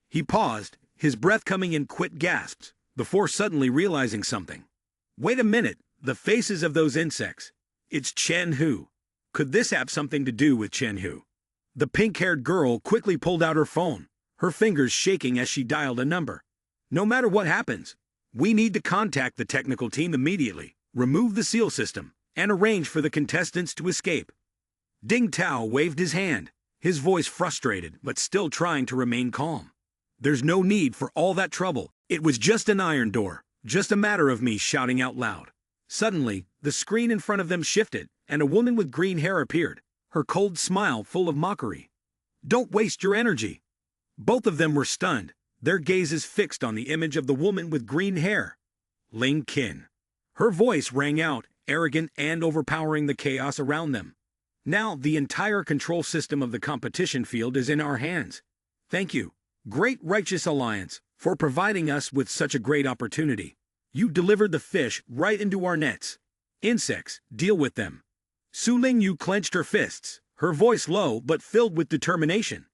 He paused, his breath coming in quick gasps, before suddenly realizing something. Wait a minute, the faces of those insects. It's Chen Hu. Could this have something to do with Chen Hu? The pink-haired girl quickly pulled out her phone, her fingers shaking as she dialed a number. "No matter what happens, We need to contact the technical team immediately, remove the seal system, and arrange for the contestants to escape. Ding Tao waved his hand, his voice frustrated but still trying to remain calm. There's no need for all that trouble. It was just an iron door, just a matter of me shouting out loud. Suddenly, the screen in front of them shifted, and a woman with green hair appeared, her cold smile full of mockery. Don't waste your energy. Both of them were stunned, their gazes fixed on the image of the woman with green hair. Ling Qin. Her voice rang out, arrogant and overpowering the chaos around them. Now the entire control system of the competition field is in our hands. Thank you, Great Righteous Alliance, for providing us with such a great opportunity. You delivered the fish right into our nets. Insects, deal with them. Su Lingyu clenched her fists, her voice low but filled with determination.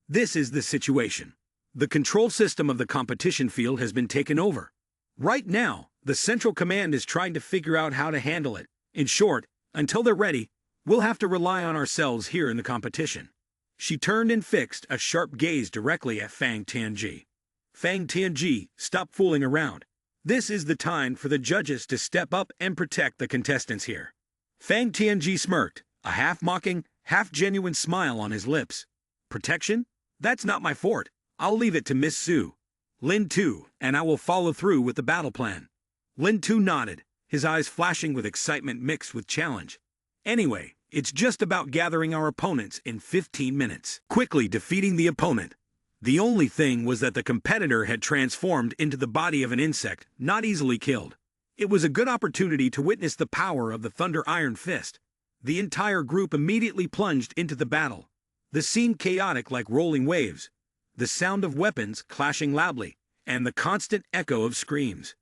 This is the situation. The control system of the competition field has been taken over. Right now, the Central Command is trying to figure out how to handle it. In short, until they're ready, we'll have to rely on ourselves here in the competition. She turned and fixed a sharp gaze directly at Fang Tianji. Fang Tianji, stop fooling around. This is the time for the judges to step up and protect the contestants here. Fang Tianji smirked, a half-mocking, half-genuine smile on his lips. Protection? That's not my fort. I'll leave it to Miss Su. Lin Tu, and I will follow through with the battle plan. Lin Tu nodded, his eyes flashing with excitement mixed with challenge. Anyway, it's just about gathering our opponents in 15 minutes. Quickly defeating the opponent. The only thing was that the competitor had transformed into the body of an insect, not easily killed. It was a good opportunity to witness the power of the Thunder Iron Fist. The entire group immediately plunged into the battle. The scene chaotic like rolling waves, the sound of weapons clashing loudly, and the constant echo of screams.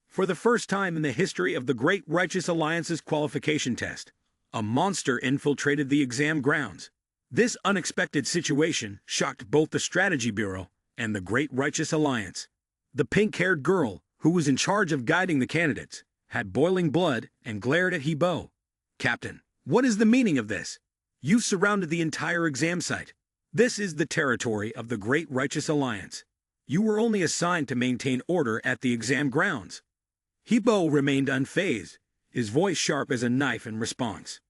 For the first time in the history of the Great Righteous Alliance's qualification test, a monster infiltrated the exam grounds. This unexpected situation shocked both the Strategy Bureau and the Great Righteous Alliance. The pink-haired girl, who was in charge of guiding the candidates, had boiling blood and glared at Hebo. Captain, what is the meaning of this? You've surrounded the entire exam site. This is the territory of the Great Righteous Alliance. You were only assigned to maintain order at the exam grounds. Hebo remained unfazed, his voice sharp as a knife in response.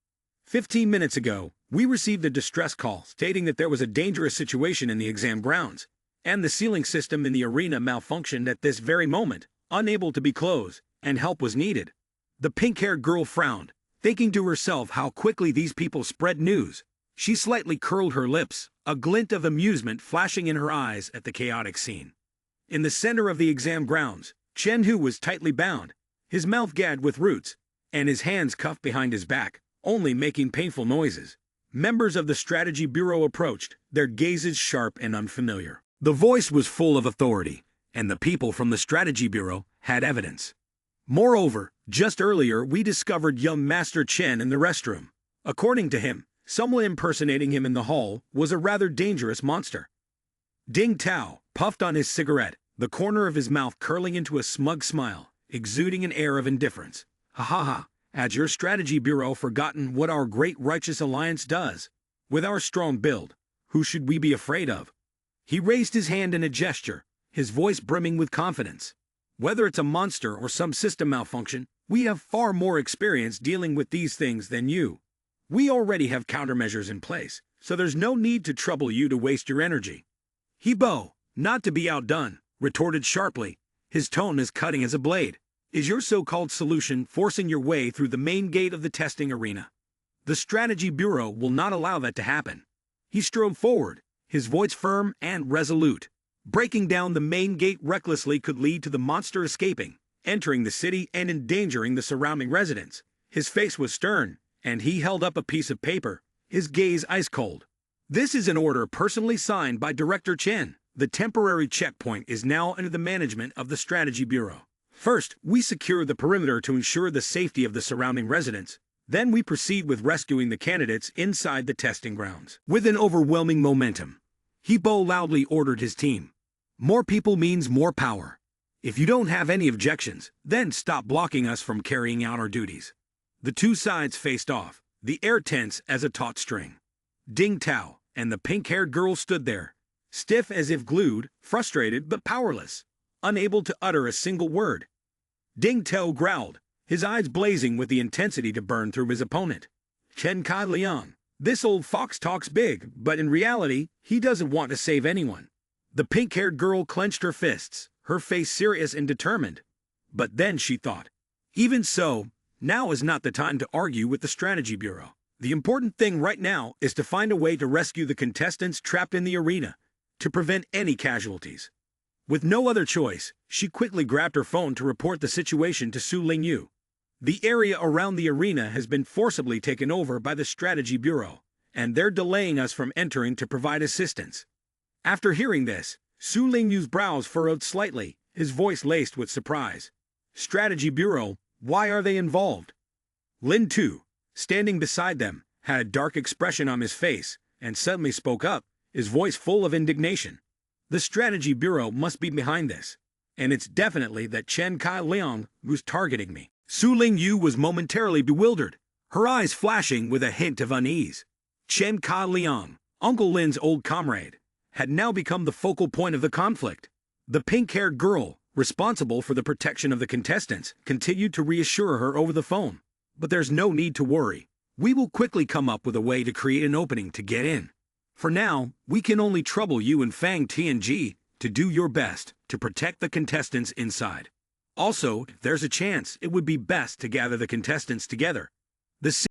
15 minutes ago, we received a distress call stating that there was a dangerous situation in the exam grounds, and the sealing system in the arena malfunctioned at this very moment, unable to be closed, and help was needed. The pink-haired girl frowned, thinking to herself how quickly these people spread news. She slightly curled her lips, a glint of amusement flashing in her eyes at the chaotic scene. In the center of the exam grounds, Chen Hu was tightly bound, his mouth gagged with roots, and his hands cuffed behind his back, only making painful noises. Members of the Strategy Bureau approached, their gazes sharp and unfamiliar. The voice was full of authority, and the people from the Strategy Bureau had evidence. Moreover, just earlier we discovered young Master Chen in the restroom. According to him, someone impersonating him in the hall was a rather dangerous monster. Ding Tao puffed on his cigarette, the corner of his mouth curling into a smug smile, exuding an air of indifference. Ha ha ha. Has your Strategy Bureau forgotten what our Great Righteous Alliance does? With our strong build, who should we be afraid of? He raised his hand in a gesture, his voice brimming with confidence. Whether it's a monster or some system malfunction, we have far more experience dealing with these things than you. We already have countermeasures in place, so there's no need to trouble you to waste your energy. Hebo, not to be outdone, retorted sharply, his tone as cutting as a blade. Is your so-called solution forcing your way through the main gate of the testing arena? The Strategy Bureau will not allow that to happen. He strode forward, his voice firm and resolute. Breaking down the main gate recklessly could lead to the monster escaping, entering the city and endangering the surrounding residents. His face was stern, and he held up a piece of paper, his gaze ice-cold. This is an order personally signed by Director Chen. The temporary checkpoint is now under the management of the Strategy Bureau. First, we secure the perimeter to ensure the safety of the surrounding residents. Then we proceed with rescuing the candidates inside the testing grounds. With an overwhelming momentum, Hebo loudly ordered his team. More people means more power. If you don't have any objections, then stop blocking us from carrying out our duties. The two sides faced off, the air tense as a taut string. Ding Tao and the pink-haired girl stood there, stiff as if glued, frustrated but powerless, unable to utter a single word. Ding Tao growled, his eyes blazing with the intensity to burn through his opponent. Chen Kai Liang, this old fox talks big, but in reality, he doesn't want to save anyone. The pink-haired girl clenched her fists, her face serious and determined. But then she thought, even so, now is not the time to argue with the Strategy Bureau. The important thing right now is to find a way to rescue the contestants trapped in the arena, to prevent any casualties. With no other choice, she quickly grabbed her phone to report the situation to Su Lingyu. The area around the arena has been forcibly taken over by the Strategy Bureau, and they're delaying us from entering to provide assistance. After hearing this, Su Lingyu's brows furrowed slightly, his voice laced with surprise. Strategy Bureau, why are they involved? Lin Tu, standing beside them, had a dark expression on his face, and suddenly spoke up, his voice full of indignation. The Strategy Bureau must be behind this, and it's definitely that Chen Kai Liang who's targeting me. Su Lingyu was momentarily bewildered, her eyes flashing with a hint of unease. Chen Kai Liang, Uncle Lin's old comrade, had now become the focal point of the conflict. The pink-haired girl, responsible for the protection of the contestants, continued to reassure her over the phone. But there's no need to worry. We will quickly come up with a way to create an opening to get in. For now, we can only trouble you and Fang TNG to do your best to protect the contestants inside. Also, if there's a chance, it would be best to gather the contestants together. The